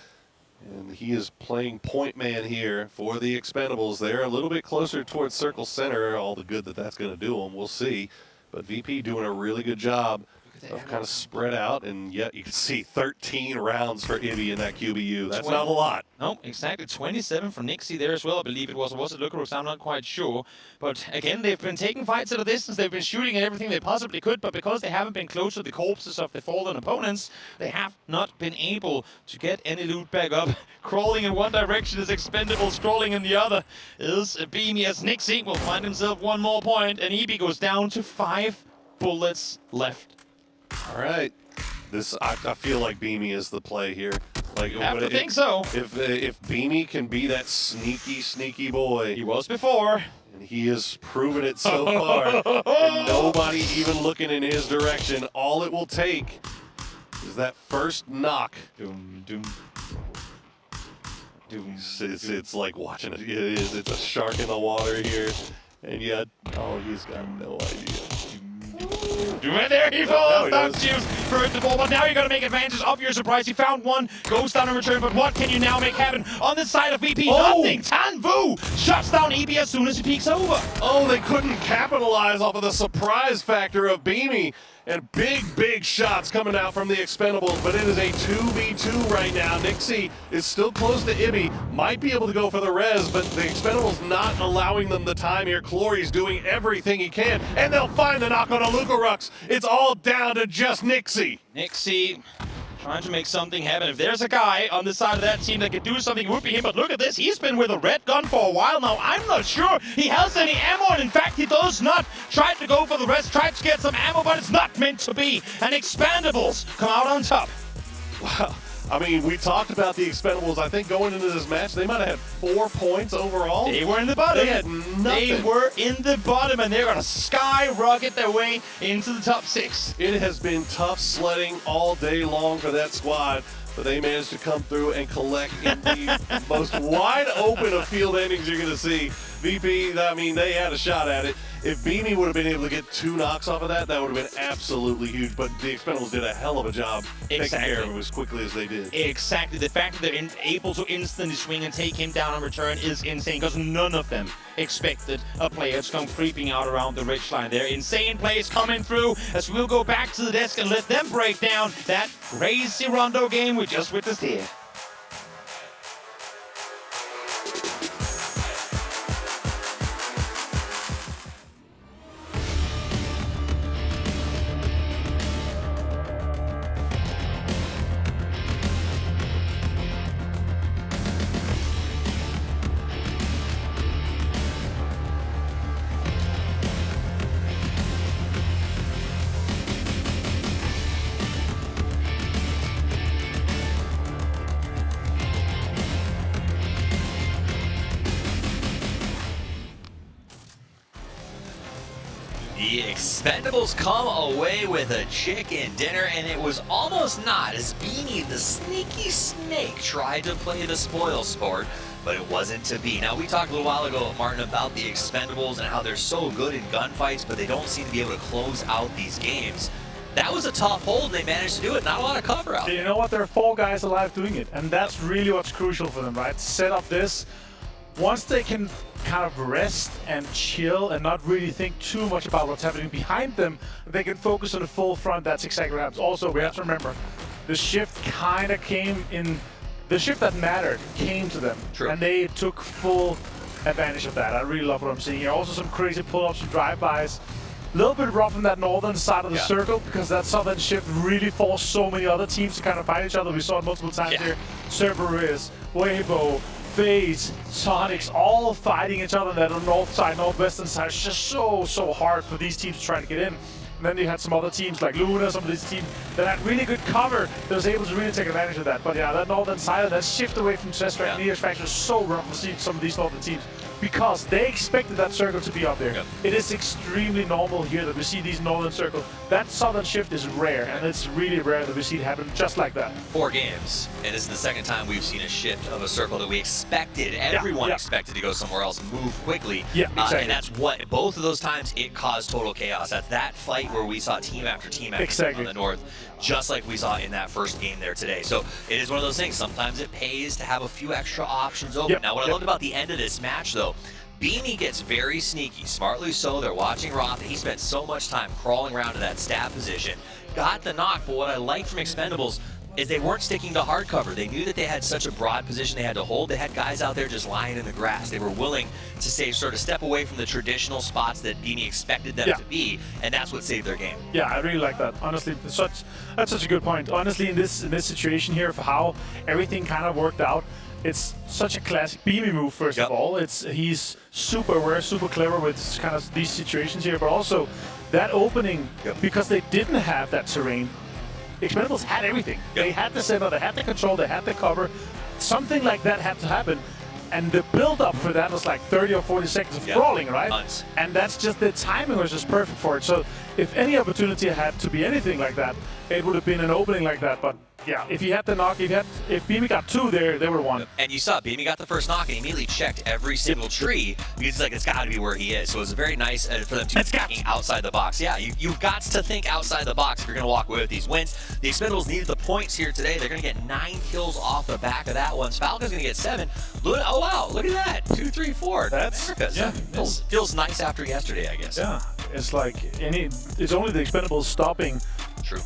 And he is playing point man here for the Expendables. They're a little bit closer towards circle center. All the good that that's going to do them, we'll see. But VP doing a really good job of kind of spread out. And yet you can see 13 rounds for Ibby in that QBU. That's not a lot. No, exactly. 27 for Nixie there as well, I believe it was. Or was it Lucarus? I'm not quite sure. But again, they've been taking fights at a distance. They've been shooting at everything they possibly could. But because they haven't been close to the corpses of the fallen opponents, they have not been able to get any loot back up. Crawling in one direction is Expendables, crawling in the other is Beamy, as Nixie will find himself 1 more point. And Ibby goes down to 5 bullets left. All right. I feel like Beamy is the play here. Like, I have to think so. If Beamy can be that sneaky boy. He was before. And he has proven it so far. And nobody even looking in his direction. All it will take is that first knock. Doom, doom. It's like watching it. It is. It's a shark in the water here. And yet, he's got no idea. And there he falls, Dunks Juice first of all, but now you're going to make advantage of your surprise. He found 1, goes down in return, but what can you now make happen on the side of VP? Nothing. Tan Vu shuts down EB as soon as he peeks over. Oh, they couldn't capitalize off of the surprise factor of Beamy. And big shots coming out from the Expendables, but it is a 2v2 right now. Nixie is still close to Ibby, might be able to go for the res, but the Expendables not allowing them the time here. Clory's doing everything he can, and they'll find the knock on a Lucarux. It's all down to just Nixie. Nixie trying to make something happen. If there's a guy on the side of that team that could do something, it would be him. But look at this. He's been with a red gun for a while now. I'm not sure he has any ammo. And in fact, he does not. Tried to go for the rest, tried to get some ammo, but it's not meant to be. And Expendables come out on top. Wow. I mean, we talked about the Expendables. I think going into this match, they might have had 4 points overall. They were in the bottom. They had nothing. They were in the bottom, and they're going to skyrocket their way into the top 6. It has been tough sledding all day long for that squad, but they managed to come through and collect in the most wide open of field endings you're going to see. VP, I mean, they had a shot at it. If Beamy would have been able to get 2 knocks off of that, that would have been absolutely huge. But the Expendables did a hell of a job taking care of him as quickly as they did. Exactly. The fact that they're able to instantly swing and take him down in return is insane, because none of them expected a player to come creeping out around the ridgeline. They're insane plays coming through as we'll go back to the desk and let them break down that crazy Rondo game we just witnessed here. The Expendables come away with a chicken dinner, and it was almost not, as Beanie, the sneaky snake, tried to play the spoil sport, but it wasn't to be. Now, we talked a little while ago, Martin, about the Expendables and how they're so good in gunfights, but they don't seem to be able to close out these games. That was a tough hold, and they managed to do it. Not a lot of cover out. You know what? There are 4 guys alive doing it, and that's really what's crucial for them, right? Set up this. Once they can kind of rest and chill and not really think too much about what's happening behind them, they can focus on the full front. That's exactly what happens. Also, we have to remember, the shift kind of came in, the shift that mattered came to them. True. And they took full advantage of that. I really love what I'm seeing here. Also some crazy pull-ups and drive-bys. A little bit rough on that northern side of the circle, because that southern shift really forced so many other teams to kind of fight each other. We saw it multiple times here. Cerberus, Weibo, FaZe, Sonics, all fighting each other on that north side, northwestern side. It's just so hard for these teams to try to get in. And then you had some other teams like Luna, some of these teams that had really good cover that was able to really take advantage of that. But yeah, that northern side, that shift away from Chestrak and Near's faction was so rough to see some of these northern teams because they expected that circle to be up there. It is extremely normal here that we see these northern circles. That southern shift is rare, and it's really rare that we see it happen just like that. 4 games, and this is the second time we've seen a shift of a circle that we expected. Everyone expected to go somewhere else, move quickly. Yeah, exactly. And that's what, both of those times, it caused total chaos. That's that fight where we saw team after team after team on the north, just like we saw in that first game there today. So it is one of those things. Sometimes it pays to have a few extra options open. Now, what I loved about the end of this match, though, Beanie gets very sneaky, smartly so. They're watching Roth, and he spent so much time crawling around to that stab position. Got the knock, but what I liked from Expendables is they weren't sticking to hard cover. They knew that they had such a broad position they had to hold. They had guys out there just lying in the grass. They were willing to sort of step away from the traditional spots that Beanie expected them to be, and that's what saved their game. Yeah, I really like that. Honestly, that's such a good point. Honestly, in this situation here, for how everything kind of worked out, it's such a classic Beanie move, first of all. He's super aware, super clever with kind of these situations here, but also that opening, because they didn't have that terrain, Expendables had everything. They had the center, they had the control, they had the cover. Something like that had to happen. And the build-up for that was like 30 or 40 seconds of crawling, right? Nice. And that's just, the timing was just perfect for it. So if any opportunity had to be anything like that, it would have been an opening like that. But yeah, if he had the knock, if Beanie got 2 there, they would have won. And you saw Beanie got the first knock and he immediately checked every single tree because he's like, it's got to be where he is. So it was very nice for them to be thinking outside the box. Yeah, you've got to think outside the box if you're going to walk away with these wins. The Expendables needed the points here today. They're going to get 9 kills off the back of that one. Falcon's going to get 7. Luna, oh wow, look at that. 2, 3, 4. That's feels nice after yesterday, I guess. Yeah, it's like it's only the Expendables stopping. True.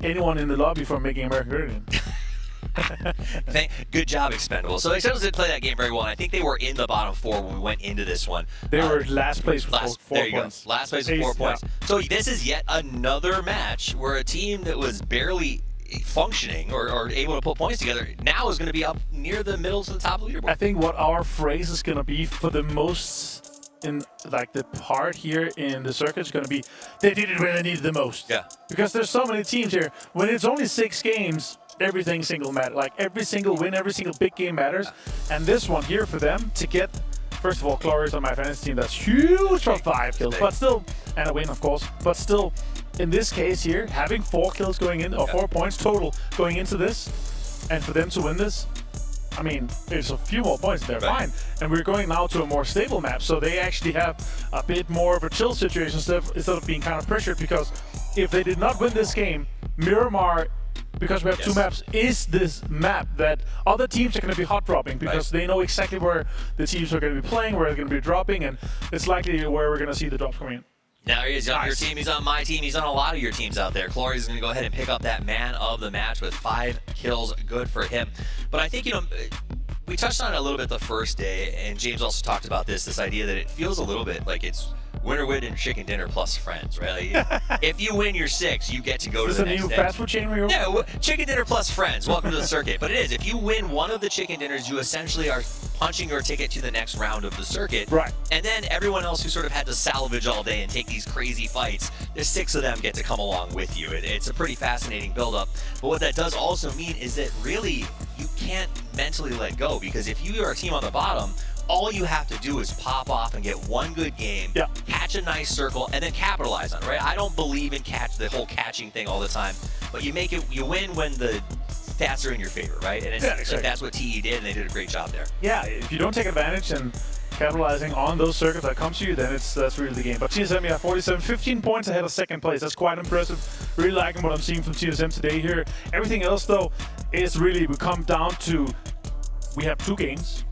Anyone in the lobby from making American Great Again. Good job, Expendables. So Expendables did play that game very well, and I think they were in the bottom 4 when we went into this one. They were last place with 4 there you points. Go. Last place with 4 points. So this is yet another match where a team that was barely functioning or able to put points together now is going to be up near the middle to the top of the leaderboard. I think what our phrase is going to be for the most in like the part here in the circuit is going to be they did it when they needed the most. Yeah. Because there's so many teams here. When it's only 6 games, everything single matter. Like every single win, every single big game matters. And this one here for them to get, first of all, Glorious on my fantasy team, that's huge for 5 kills. But still, and a win of course, but still, in this case here, having 4 kills going in, or 4 points total going into this, and for them to win this, I mean, there's a few more points there, fine. And we're going now to a more stable map, so they actually have a bit more of a chill situation instead of being kind of pressured, because if they did not win this game, Miramar, because we have 2 maps, is this map that other teams are going to be hot dropping, because they know exactly where the teams are going to be playing, where they're going to be dropping, and it's likely where we're going to see the drops coming in. Now he's on your team, he's on my team, he's on a lot of your teams out there. Clory is going to go ahead and pick up that man of the match with 5 kills. Good for him. But I think, we touched on it a little bit the first day, and James also talked about this idea that it feels a little bit like it's winner win and chicken dinner plus friends, right? Like, if you win your 6, you get to go to the next day. Is this a new fast food chain we open? Yeah, chicken dinner plus friends. Welcome to the circuit. But it is. If you win one of the chicken dinners, you essentially are punching your ticket to the next round of the circuit. Right. And then everyone else who sort of had to salvage all day and take these crazy fights, there's 6 of them get to come along with you. It's a pretty fascinating build-up. But what that does also mean is that really you can't mentally let go, because if you are a team on the bottom, all you have to do is pop off and get 1 good game, catch a nice circle, and then capitalize on it, right? I don't believe in the whole catching thing all the time, but you win when the stats are in your favor, right? And exactly. That's what TE did, and they did a great job there. Yeah, if you don't take advantage and capitalizing on those circuits that comes to you, then that's really the game. But TSM, yeah, 47, 15 points ahead of 2nd place. That's quite impressive. Really liking what I'm seeing from TSM today here. Everything else, though, is really, we come down to, we have 2 games.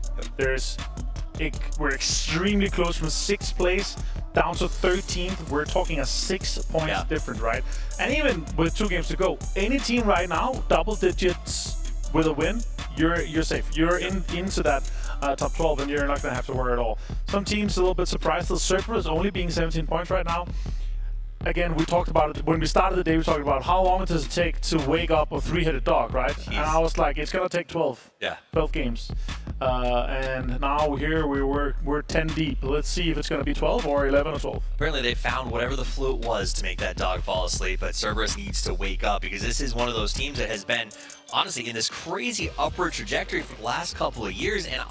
We're extremely close from 6th place down to 13th. We're talking a 6 points difference, right? And even with 2 games to go, any team right now, double digits with a win, you're safe. You're into that top 12, and you're not going to have to worry at all. Some teams a little bit surprised. The Serpent is only being 17 points right now. Again, we talked about it when we started the day. We talked about how long does it take to wake up a 3-headed dog, right? And I was like, it's going to take 12 games. And now here we're 10 deep. Let's see if it's going to be 12 or 11 or 12. Apparently they found whatever the fluke was to make that dog fall asleep, but Cerberus needs to wake up because this is one of those teams that has been, honestly, in this crazy upward trajectory for the last couple of years, and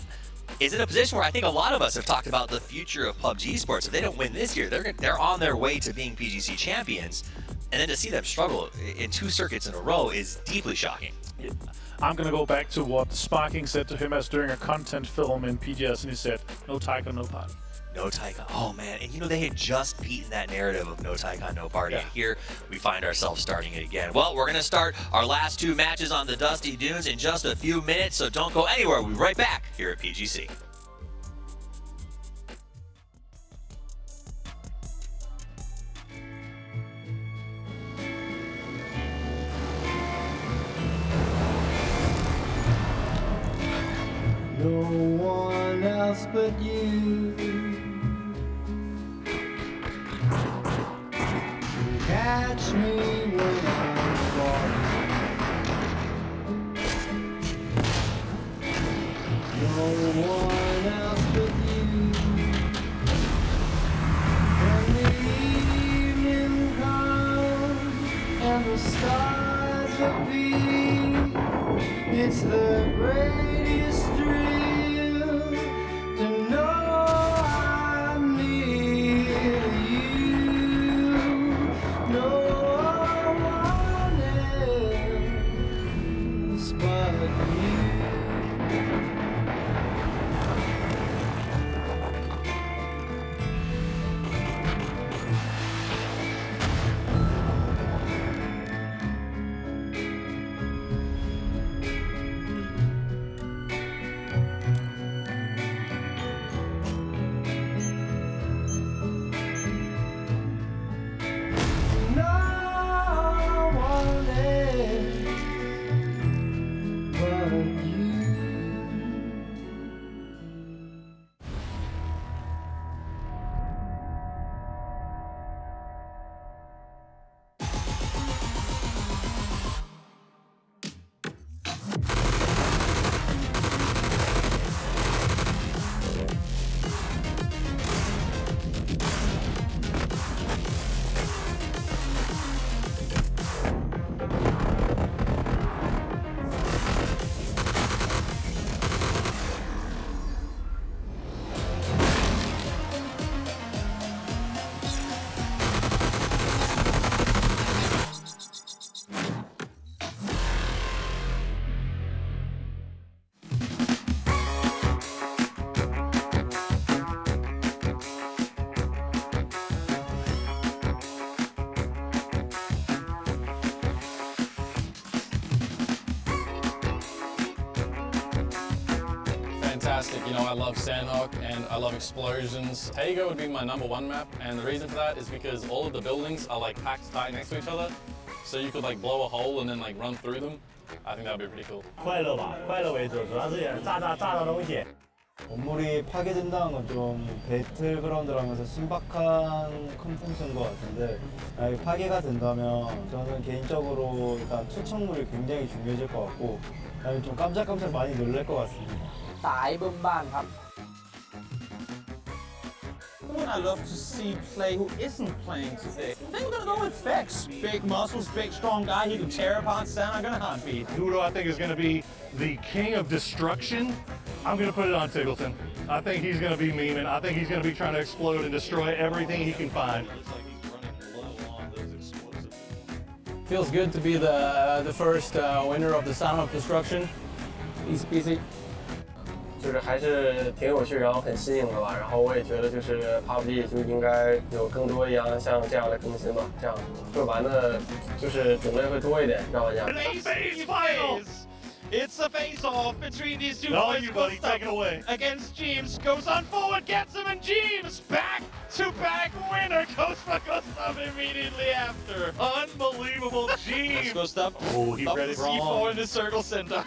is in a position where I think a lot of us have talked about the future of PUBG Sports. If they don't win this year, they're on their way to being PGC champions, and then to see them struggle in 2 circuits in a row is deeply shocking. Yeah. I'm going to go back to what Sparking said to him as during a content film in PGS, and he said, no Tycoon, no party. No Tycoon. Oh, man. And, you know, they had just beaten that narrative of no Tycoon, no party. Yeah. And here we find ourselves starting it again. Well, we're going to start our last 2 matches on the Dusty Dunes in just a few minutes, so don't go anywhere. We'll be right back here at PGC. No one else but you can catch me when I'm falling. No one else but you. When the evening comes and the stars appear, it's the greatest thrill to know I'm near you. No one else but you. Fantastic. You know, I love Sandhawk and I love explosions. Taiga would be my #1 map, and the reason for that is because all of the buildings are like packed tight next to each other, so you could like blow a hole and then like run through them. I think that would be pretty cool. 快乐吧，快乐为主，主要是炸到东西。 건물이 파괴된다는 건 좀 배틀그라운드라면서 신박한 컨텐츠인 것 같은데 만약에 파괴가 된다면 저는 개인적으로 일단 투척물이 굉장히 중요해질 것 같고 좀 깜짝깜짝 많이 놀랄 것 같습니다. ตายบึ้มบ้านครับ What I love to see play who isn't playing today. I think I'm gonna go with Fex. Big muscles, big strong guy. He can tear apart Santa. I'm gonna hunt beat. Who do I think is gonna be the king of destruction? I'm gonna put it on Tiggleton. I think he's gonna be memeing. I think he's gonna be trying to explode and destroy everything he can find. Feels good to be the first winner of the Sound of Destruction. Easy peasy. 就是还是挺有趣，然后很新颖的吧。然后我也觉得就是 PUBG 就应该有更多一样像这样的更新吧，这样会玩的就是种类会多一点，让玩家。 It's a face-off between these two No, boys. you buddy, take it away. Against James, goes on forward, gets him, and James back-to-back winner goes for Gustav immediately after. Unbelievable, James. Gustav, Oh, he up read the it C4 wrong. in the circle center.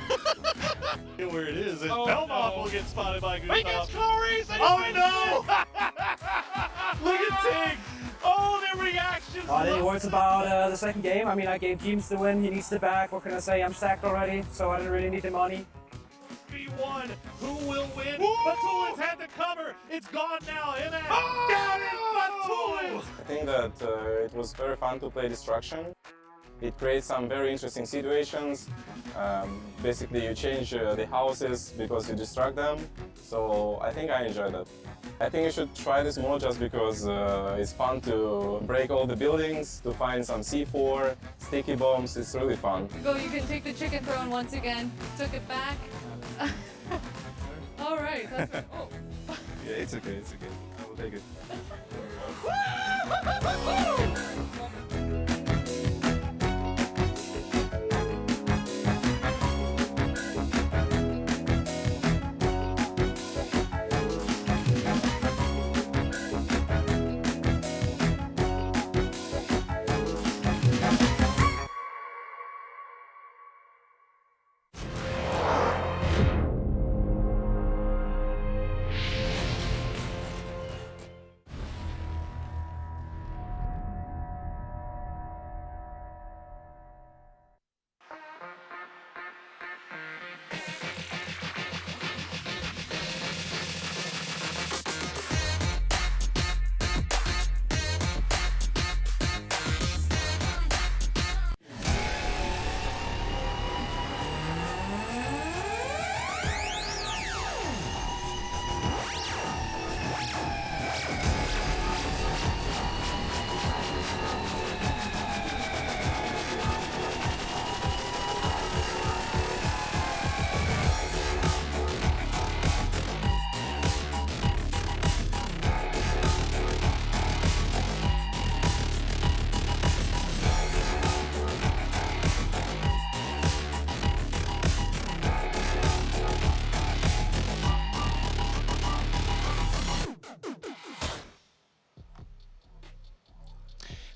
Where it is, Oh, Belmont no. will get spotted by Gustav. He gets Clarice, and he Oh wins no! it. Look at Tig. Oh, the reactions. I think it's about the second game. I mean, I gave James the win. He needs the back. What can I say? I'm stacked already, so I didn't really need the money. 1. Who will win? Batulin's had the cover. It's gone now. MS down in Batulin. I think that it was very fun to play Destruction. It creates some very interesting situations. Basically, you change the houses because you destruct them. So I think I enjoyed it. I think you should try this mode just because it's fun to break all the buildings, to find some C4, sticky bombs. It's really fun. Go, you can take the chicken throne once again. Took it back. All right. That's, oh. Yeah, it's okay, it's okay. I will take it.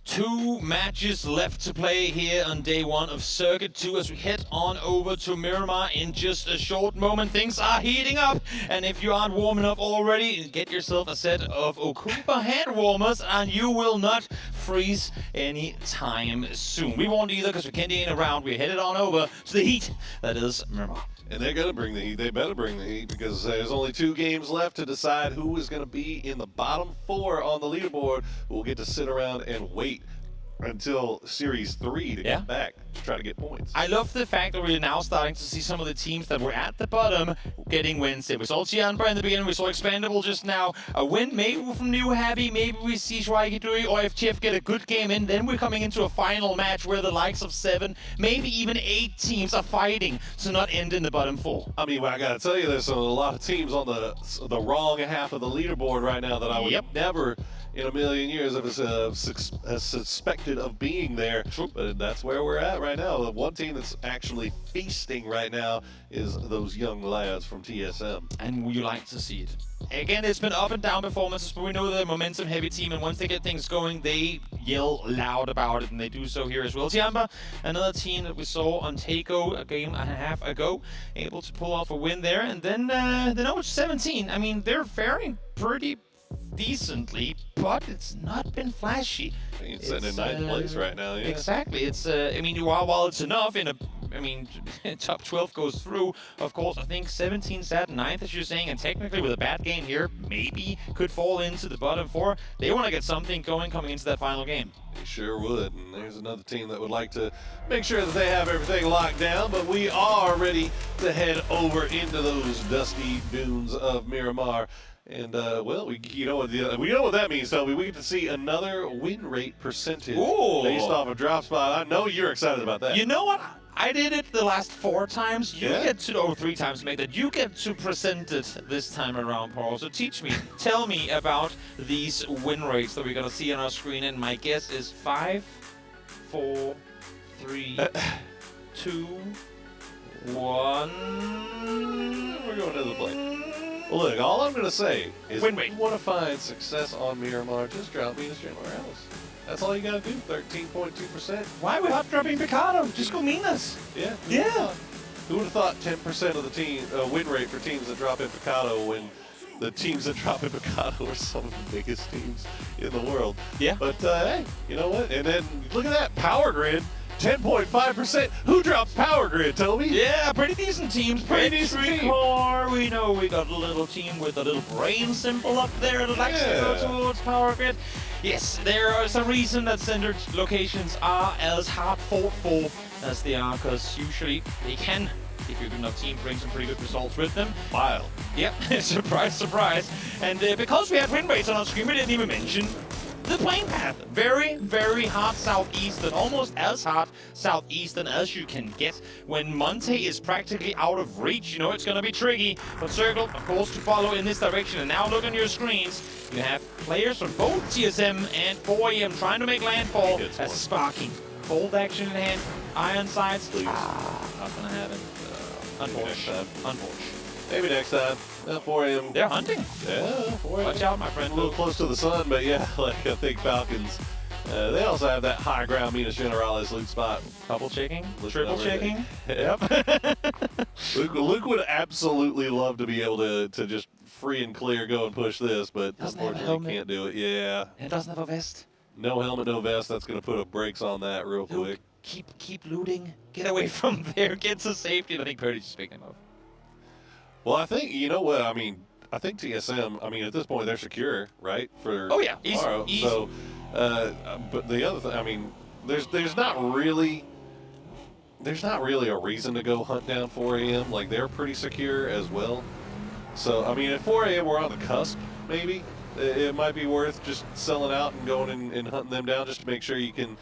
Two matches left to play here on day 1 of Circuit 2 as we head on over to Miramar in just a short moment. Things are heating up, and if you aren't warming up already, get yourself a set of Okumpa hand warmers and you will not freeze any time soon. We won't either because we can't hang around. We're headed on over to the heat that is Miramar. And they're going to bring the heat. They better bring the heat because there's only 2 games left to decide who is going to be in the bottom 4 on the leaderboard. We'll get to sit around and wait until Series 3 to get back to try to get points. I love the fact that we're now starting to see some of the teams that were at the bottom getting wins. We saw Tianba in the beginning, we saw Expandable just now. A win maybe from New Happy, maybe we see Schweigedui, or if Chief get a good game in, then we're coming into a final match where the likes of 7, maybe even 8 teams are fighting to not end in the bottom 4. I mean, I got to tell you, there's a lot of teams on the wrong half of the leaderboard right now that I would never in a million years have suspected of being there. But that's where we're at right now. The one team that's actually feasting right now is those young lads from TSM. And we like to see it. Again, it's been up and down performances, but we know they're a momentum-heavy team, and once they get things going, they yell loud about it, and they do so here as well. Tianba, another team that we saw on Takeo a game and a half ago, able to pull off a win there. And then the number 17, I mean, they're faring pretty decently, but it's not been flashy. It's sitting in 9th place right now, yeah. Exactly. It's, I mean, while it's enough in a, I mean, top 12 goes through, of course, I think 17 sat 9th, as you're saying, and technically with a bad game here, maybe could fall into the bottom 4. They want to get something going coming into that final game. They sure would, and there's another team that would like to make sure that they have everything locked down, but we are ready to head over into those dusty dunes of Miramar. And, well, we know what that means, Toby. We get to see another win rate percentage based off of drop spot. I know you're excited about that. You know what? I did it the last 4 times. You get to, or 3 times, make that. You get to present it this time around, Paul. So teach me, tell me about these win rates that we're going to see on our screen. And my guess is 5, 4, 3, 2, 1. We're going to the play. Well, look, all I'm going to say is if you want to find success on Miramar, just drop Venus Generales. That's all you got to do, 13.2%. Why are we hot dropping Picado? Just go Minas. Yeah. Yeah. Who would have thought 10% of the team win rate for teams that drop in Picado when the teams that drop in Picado are some of the biggest teams in the world? Yeah. But, hey, you know what? And then look at that, Power Grid. 10.5%. Who drops Power Grid, Toby? Yeah, pretty decent teams. Pretty decent team. Core. We know we got a little team with a little brain symbol up there that likes to go towards Power Grid. Yes, there is a reason that centered locations are as hard fought for as they are, because usually they can, if you're a good enough team, bring some pretty good results with them. Wild. Yep, surprise, surprise. And because we had win rates on our screen, we didn't even mention the plane path. Very, very hard southeastern, almost as hard southeastern as you can get. When Monte is practically out of reach, you know it's going to be tricky. But Circle, of course, to follow in this direction. And now look on your screens. You have players from both TSM and 4AM trying to make landfall. That's sparking. Bold action in hand. Iron sights. Not going to happen. Unfortunate. Maybe next time. 4 AM. They're hunting. Yeah, 4 AM. Watch out, my friend. A little close to the sun, but yeah, like I think Falcons. They also have that high ground Minas Generalis loot spot. Double checking? Triple checking? Yep. Luke would absolutely love to be able to just free and clear go and push this, but unfortunately can't do it. Yeah. And it doesn't have a vest. No helmet, no vest. That's going to put brakes on that real quick. Keep looting. Get away from there. Get to safety. And I think Purdy's just picking him up. Well, I think, you know what, I mean, I think TSM, I mean, at this point, they're secure, right? For tomorrow. Easy. So, but the other thing, I mean, there's not really a reason to go hunt down 4 AM. Like, they're pretty secure as well. So, I mean, at 4 AM, we're on the cusp, maybe. It might be worth just selling out and going and hunting them down just to make sure you can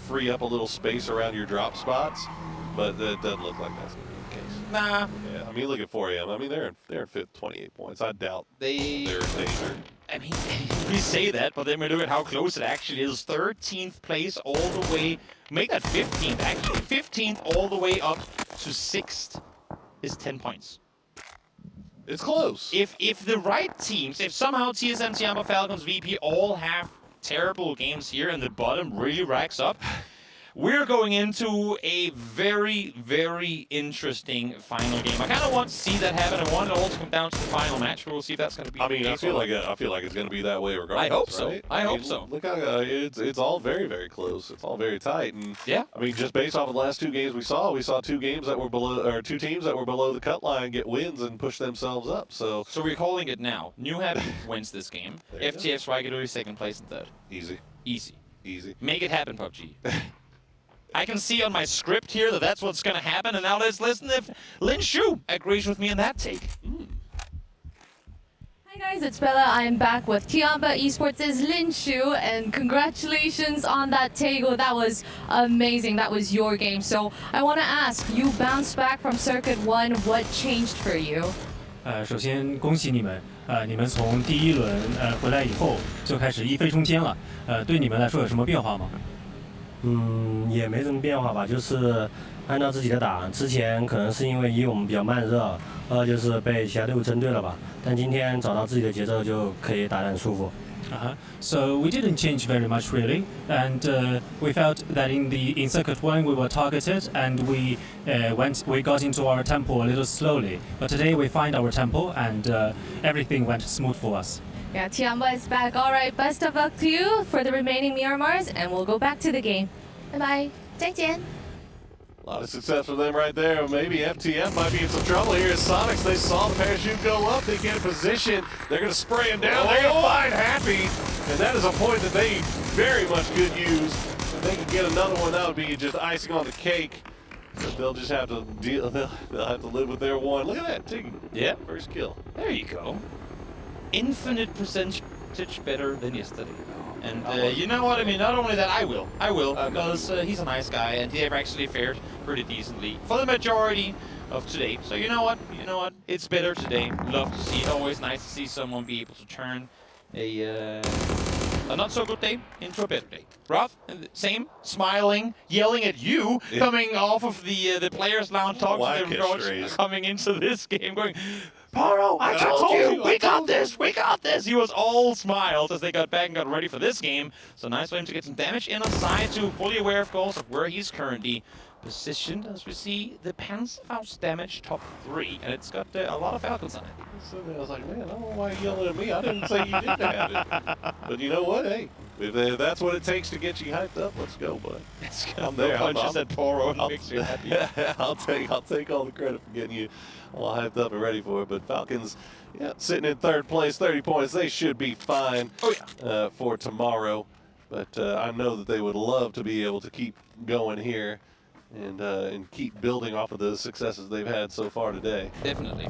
free up a little space around your drop spots. But it doesn't look like that's going to be the case. Nah. Yeah, I mean, look at 4 AM. I mean, they're in fifth, 28 points. I doubt they're in danger. I mean, we say that, but then we look at how close it actually is. 13th place all the way. Make that 15th, actually. 15th all the way up to 6th is 10 points. It's close. If the right teams, if somehow TSM, Tiamba, Falcons, VP all have terrible games here and the bottom really racks up, we're going into a very, very interesting final game. I kind of want to see that happen. I want it all to come down to the final match. We'll see if that's going to be. I mean, I feel like it's going to be that way regardless. I hope so. Right? I hope so. Look how it's all very, very close. It's all very tight, and yeah. I mean, just based off of the last two games we saw two games that were below, or two teams that were below the cut line get wins and push themselves up. So we're calling it now. New Happy wins this game. FTF Swagger second place and third. Easy. Make it happen, PUBG. I can see on my script here that that's what's going to happen, and now let's listen if Lin Shu agrees with me in that take. Hi guys, it's Bella. I'm back with Tiamba Esports' Lin Shu, and congratulations on that take. That was amazing. That was your game. So I want to ask, you bounced back from Circuit 1. What changed for you? 首先恭喜你们，你们从第一轮回来以后就开始一飞冲天了，对你们来说有什么变化吗？也没什么变化吧，就是按照自己的打。之前可能是因为一我们比较慢热，二就是被其他队伍针对了吧。但今天找到自己的节奏就可以打得很舒服。So we didn't change very much really, and we felt that in Circuit 1 we were targeted and we got into our tempo a little slowly. But today we find our tempo and everything went smooth for us. Yeah, Tiamba is back. All right, best of luck to you for the remaining Miramars, and we'll go back to the game. Bye-bye. 再见. A lot of success for them right there. Maybe FTF might be in some trouble here. As Sonics, they saw the parachute go up. They get in position. They're going to spray him down. They're going to find Happy. And that is a point that they very much could use. If they could get another one, that would be just icing on the cake. But they'll just have to deal. They'll have to live with their one. Look at that, Tig. Yeah. First kill. There you go. Infinite percentage better than yesterday. And you know what? I mean, not only that, I will, because he's a nice guy, and they've actually fared pretty decently for the majority of today. So you know what? It's better today. Love to see it. Always nice to see someone be able to turn a not so good day into a better day. Roth, same, smiling, yelling at you, coming off of the players' lounge, talking to their coach, coming into this game, going, Paro, I told you, we got this. He was all smiles as they got back and got ready for this game. So nice for him to get some damage in aside to fully aware, of course, of where he's currently positioned. As we see the Panzerfaust damage top 3, and it's got a lot of Falcons on it. So I was like, man, I don't know why you're yelling at me. I didn't say you didn't have it. But you know what? Hey, If that's what it takes to get you hyped up, let's go, bud. Let's go. I'm there. Punches that Poro and makes you happy. I'll take all the credit for getting you all hyped up and ready for it. But Falcons, yeah, sitting in third place, 30 points. They should be fine for tomorrow. But I know that they would love to be able to keep going here and keep building off of the successes they've had so far today. Definitely.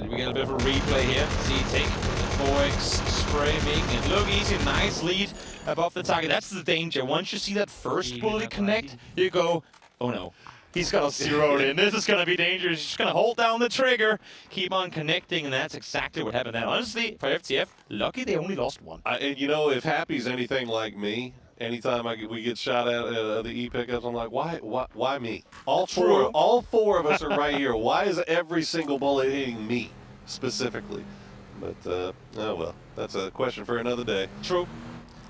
We got a bit of a replay here. See, take the 4x spray, making it look easy. Nice lead above the target. That's the danger. Once you see that first bullet connect, you go, oh no. He's got to zero it in. This is going to be dangerous. He's just going to hold down the trigger, keep on connecting, and that's exactly what happened. And honestly, for FTF, lucky they only lost one. And you know, if Happy's anything like me, anytime we get shot at the E pickups, I'm like, why me? All four of us are right here. Why is every single bullet hitting me specifically? But oh well, that's a question for another day. True.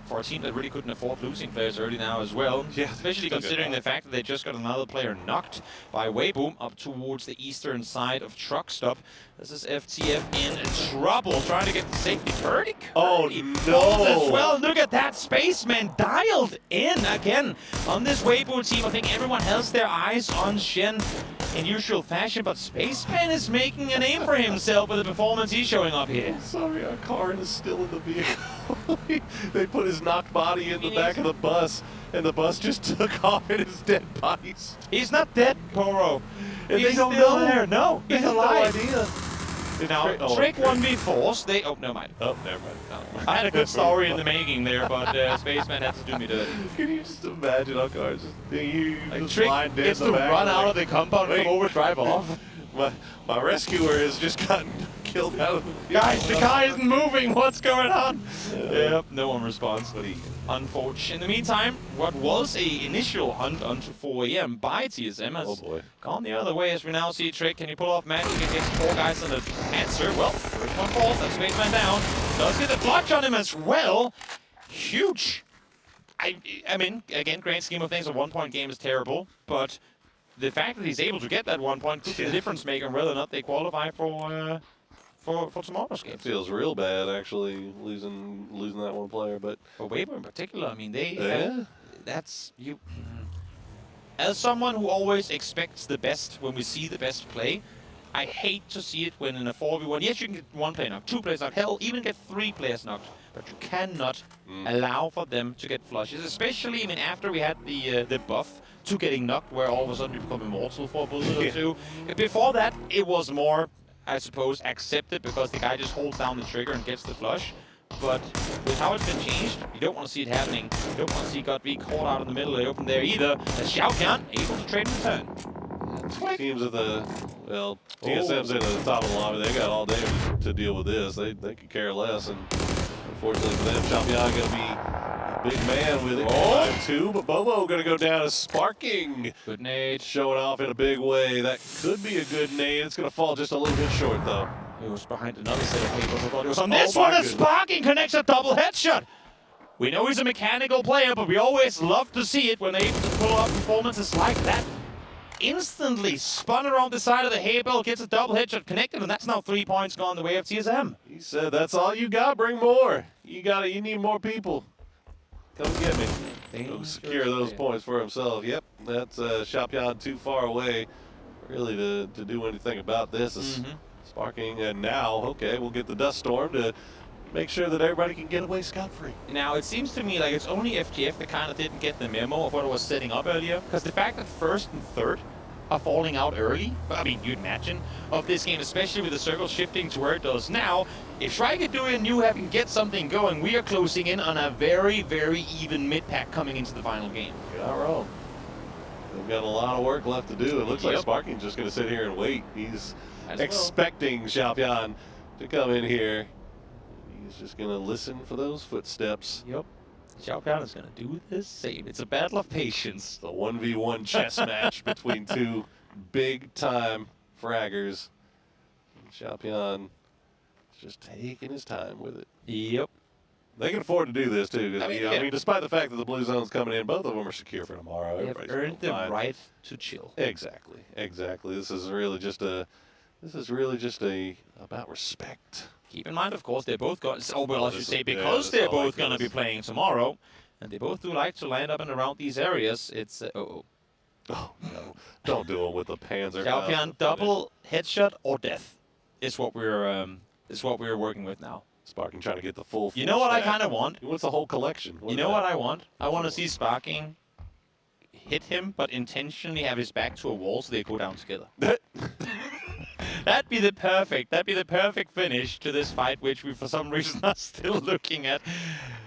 For a team that really couldn't afford losing players early now as well. Yeah, especially considering the fact that they just got another player knocked by Weiboom up towards the eastern side of Truck Stop. This is FTF in trouble, trying to get the safety. Purdy no! As well. Look at that, Spaceman dialed in again on this Weiboom team. I think everyone has their eyes on Shen in usual fashion, but Spaceman is making a name for himself with the performance he's showing up here. Sorry, our car is still in the vehicle. They put his knocked body in the back of the bus, and the bus just took off in his dead bodies. He's not dead, Poro. And He's they don't still know. there. No, he's alive. No idea. Now, Trick 1v4s, they... Oh, never mind. Oh, never mind. I had a good story in the making there, but Spaceman had to do me dirty. Can you just imagine our cars just Trick gets to run out of the compound, come over, drive off. My rescuer has just gotten killed out of the field. Guys, the car isn't moving. What's going on? Yep, no one responds. Unfortunate. In the meantime, what was a initial hunt onto 4 AM by TSM has gone the other way, as we now see Trick. Can he pull off magic against 4 guys on the answer? Well, first one falls. That's Spaceman down. Does get the clutch on him as well. Huge. I mean, again, grand scheme of things, a 1-point game is terrible, but the fact that he's able to get that 1 point could be the difference maker on whether or not they qualify for tomorrow's game. It feels real bad, actually, losing that one player. But for Weibo in particular, I mean, that's you. As someone who always expects the best when we see the best play, I hate to see it when in a 4v1. Yes, you can get 1 player knocked, 2 players knocked, hell, even get 3 players knocked, but you cannot allow for them to get flushes. Especially, I mean, after we had the buff to getting knocked, where all of a sudden you become immortal for a bullet or two. Before that, it was more, I suppose, accepted because the guy just holds down the trigger and gets the flush. But with how it's been changed, you don't want to see it happening. You don't want to see God be caught out in the middle of the open there either. As Xiaoqian able to trade in return. Teams at the, well, TSM's in at the top of the lobby. They got all day to deal with this. They could care less. And unfortunately for them, Xiaoqian going to be a big man with it. Time 2, but Bobo going to go down as Sparking. Good nade. Showing off in a big way. That could be a good nade. It's going to fall just a little bit short, though. It was behind another set of papers. I thought it was on this one. Sparking connects a double headshot. We know he's a mechanical player, but we always love to see it when they're able to pull off performances like that. Instantly spun around the side of the hay bale, gets a double headshot connected, and that's now 3 points gone the way of TSM. He said, "That's all you got. Bring more. You need more people. Come get me." He'll secure those points for himself. Yep, that's Xiaoqian too far away, really, to do anything about this. It's Sparking, and now, okay, we'll get the dust storm to make sure that everybody can get away scot-free. Now, it seems to me like it's only FGF that kind of didn't get the memo of what it was setting up earlier, because the fact that first and third are falling out early, I mean, you'd imagine, of this game, especially with the circle shifting to where it does now, if Shrike do and you can get something going, we are closing in on a very, very even mid-pack coming into the final game. You're not wrong. They've got a lot of work left to do. It looks like Sparking's just going to sit here and wait. He's expecting Xiaoqian to come in here. He's just going to listen for those footsteps. Yep. Xiaoqian is going to do the same. It's a battle of patience. The 1v1 chess match between 2 big-time fraggers. Xiaoqian is just taking his time with it. Yep. They can afford to do this, too. I mean, despite the fact that the blue zone's coming in, both of them are secure for tomorrow. They have earned the right to chill. Exactly. This is really just about respect. Keep in mind, of course, they're both going. Oh, well, I should say because yeah, they're all like both going to be this. playing tomorrow, and they both do like to land up and around these areas. It's Oh no! Don't do it with the Panzer. Xiaopian double headshot or death is what we're working with now. Sparking trying to get the full. You know what I stat. kind of want? He wants the whole collection. You know what I want? I want to see Sparking hit him, but intentionally have his back to a wall so they go down together. That'd be the perfect finish to this fight, which we for some reason are still looking at.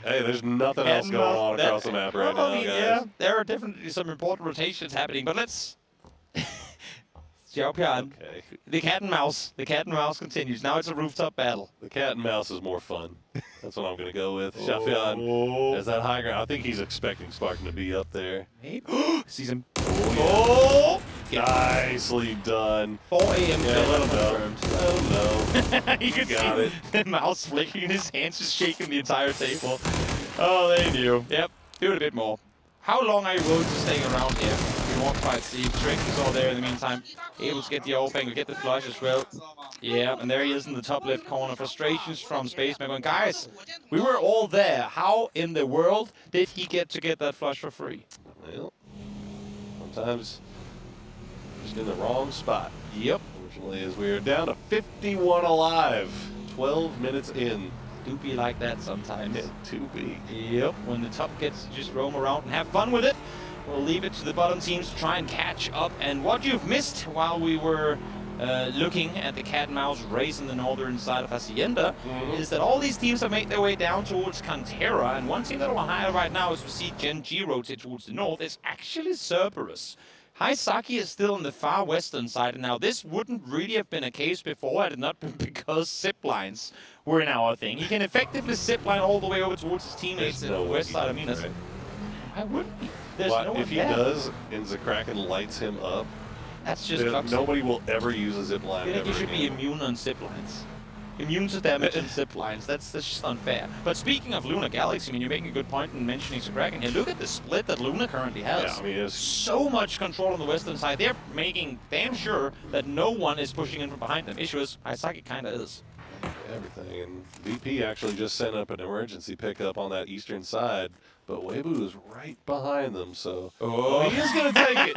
Hey, there's nothing else going on across the map right now, I mean, guys. yeah, there are definitely some important rotations happening, but let's. Xiaopian. Okay. The cat and mouse. The cat and mouse continues. Now it's a rooftop battle. The cat and mouse is more fun. That's what I'm going to go with. Xiaopian has that high ground. I think he's expecting Sparking to be up there. Maybe. Sees him. Oh, yeah. Nicely done. 4 a.m. Yeah, let him know. Let him know. You can got see it. the mouse flicking in his hands, just shaking the entire table. Oh, they knew. Yep. Do it a bit more. How long are you willing to stay around here? We won't quite see. Drink is all there in the meantime. Able to get the old bank, get the flush as well. Yeah, and there he is in the top left corner. Frustrations from Spaceman going, guys, we were all there. How in the world did he get that flush for free? Well, sometimes just in the wrong spot. Yep. Unfortunately, as we are down to 51 alive, 12 minutes in. Do be like that sometimes. Yeah, to be. Yep, when the top gets to just roam around and have fun with it, we'll leave it to the bottom teams to try and catch up. And what you've missed while we were looking at the cat and mouse race in the northern side of Hacienda is that all these teams have made their way down towards Cantera. And one team that I want to highlight right now as we see Gen G rotate towards the north is actually Cerberus. Haisaki is still on the far western side, and now this wouldn't really have been a case before had it not been because zip lines were now a thing. He can effectively zip line all the way over towards his teammates in the west side. I mean, that's... Why wouldn't he? There's no one if he there. does, and Zakraken lights him up, that's just nobody will ever use a zip line. I think he should be immune on zip lines. Immune to damage and zip lines. That's just unfair. But speaking of Luna Galaxy, I mean, you're making a good point in mentioning Zakraken here. Look at the split that Luna currently has. Yeah, I mean, it's so much control on the western side. They're making damn sure that no one is pushing in from behind them. Issue is, Haisaki kind of is. everything. And VP actually just sent up an emergency pickup on that eastern side, but Weibo is right behind them, so he is going to take it.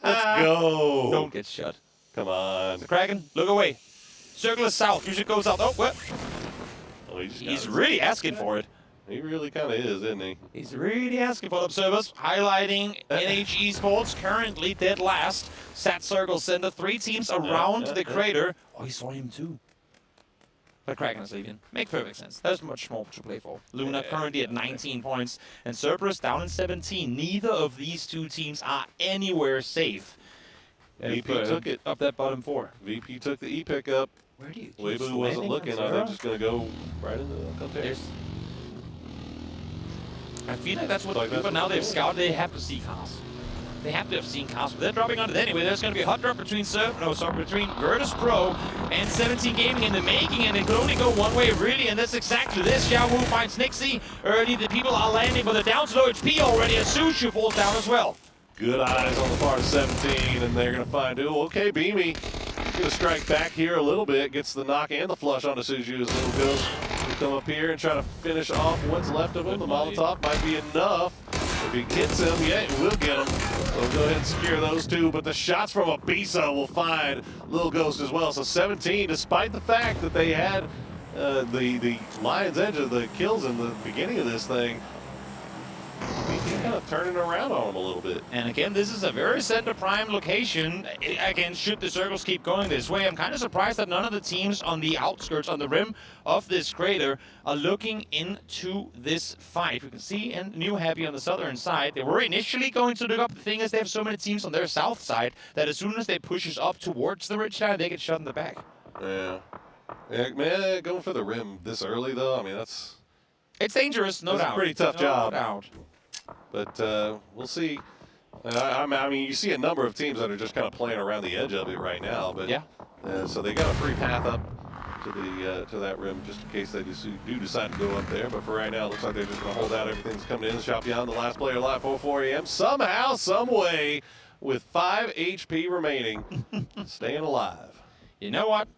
Let's go. Don't get shut. Come on. Zakraken, look away. Circle is south. You should go south. Oh, what? Oh, he's really asking for it. He really kind of is, isn't he? He's really asking for the observers, highlighting NH Esports currently dead last. Sat Circle Center, 3 teams around the crater. Oh, he saw him too. But Kraken is leaving. Make perfect sense. There's much more to play for. Luna currently at 19 points, and Cerberus down in 17. Neither of these two teams are anywhere safe. VP took it. Up that bottom 4. VP took the E pickup. Where do you Weibo wasn't looking. I think just going to go right into the container. I feel like that's what but now they've scouted. They have to see cars. They have to have seen cars, but they're dropping on it anyway. There's going to be a hot drop between between Virtus Pro and 17 Gaming in the making, and it could only go one way really, and that's exactly this. Xiao Wu finds Nixie early. The people are landing, but they're down to low HP already as Sushu falls down as well. Good eyes on the part of 17, and they're going to find, okay, Beamy. He's going to strike back here a little bit, gets the knock and the flush onto Suju as Little Ghost will come up here and try to finish off what's left of him. The Molotov might be enough. If he gets him, yeah, it will get him. So we'll go ahead and secure those two, but the shots from Abisa will find Little Ghost as well. So 17, despite the fact that they had the lion's edge of the kills in the beginning of this thing, he's kind of turning around on him a little bit. And again, this is a very center prime location. Again, should the circles keep going this way, I'm kind of surprised that none of the teams on the outskirts, on the rim of this crater, are looking into this fight. We can see and New Happy on the southern side. They were initially going to look up. The thing is, they have so many teams on their south side that as soon as they push us up towards the ridge line, they get shot in the back. Yeah. Man, going for the rim this early, though, I mean, it's dangerous, no doubt. It's a pretty tough job. No doubt. But we'll see. I mean, you see a number of teams that are just kind of playing around the edge of it right now. But yeah. So they got a free path up to that rim just in case they do decide to go up there. But for right now, it looks like they're just going to hold out. Everything's coming in. Xiaopian, the last player alive, 4 a.m. Somehow, some way, with 5 HP remaining, staying alive. You know what?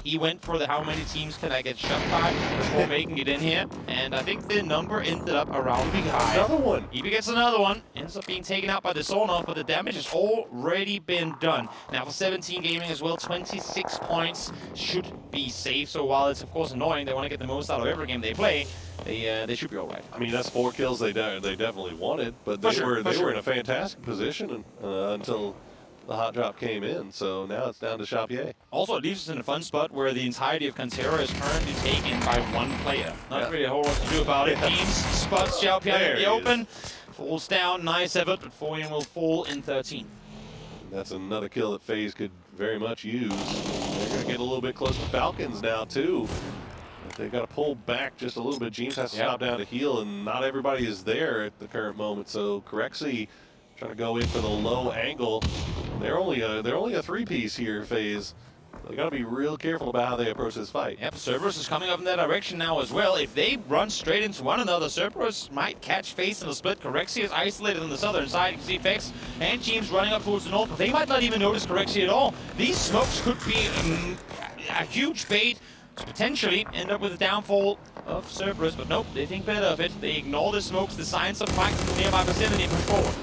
He went for the how many teams can I get shot by before making it in here, and I think the number ended up around big high. Another one. EB gets another one, ends up being taken out by the Sonar, but the damage has already been done. Now for 17 Gaming as well, 26 points should be safe. So while it's of course annoying, they want to get the most out of every game they play. They should be all right. I mean, that's 4 kills they definitely wanted, but they were in a fantastic position until the hot drop came in. So now it's down to Chapier. Also, it leaves us in a fun spot where the entirety of Cantera is currently taken by one player. Not really a whole lot to do about it. Teams spots Chapier in the open, falls down. Nice effort, but 4AM will fall in 13. That's another kill that FaZe could very much use. They're going to get a little bit close to Falcons now, too. They got to pull back just a little bit. James has to stop down to heal, and not everybody is there at the current moment. So Corexy trying to go in for the low angle. They're only a 3-piece here, FaZe. They got to be real careful about how they approach this fight. Yep, Cerberus is coming up in that direction now as well. If they run straight into one another, Cerberus might catch FaZe in a split. Corexy is isolated on the southern side. You can see Vex and James running up towards the north, but they might not even notice Corexy at all. These smokes could be a huge bait to potentially end up with a downfall of Cerberus, but nope, they think better of it. They ignore the smokes, the signs of fight in the nearby vicinity, and push forward.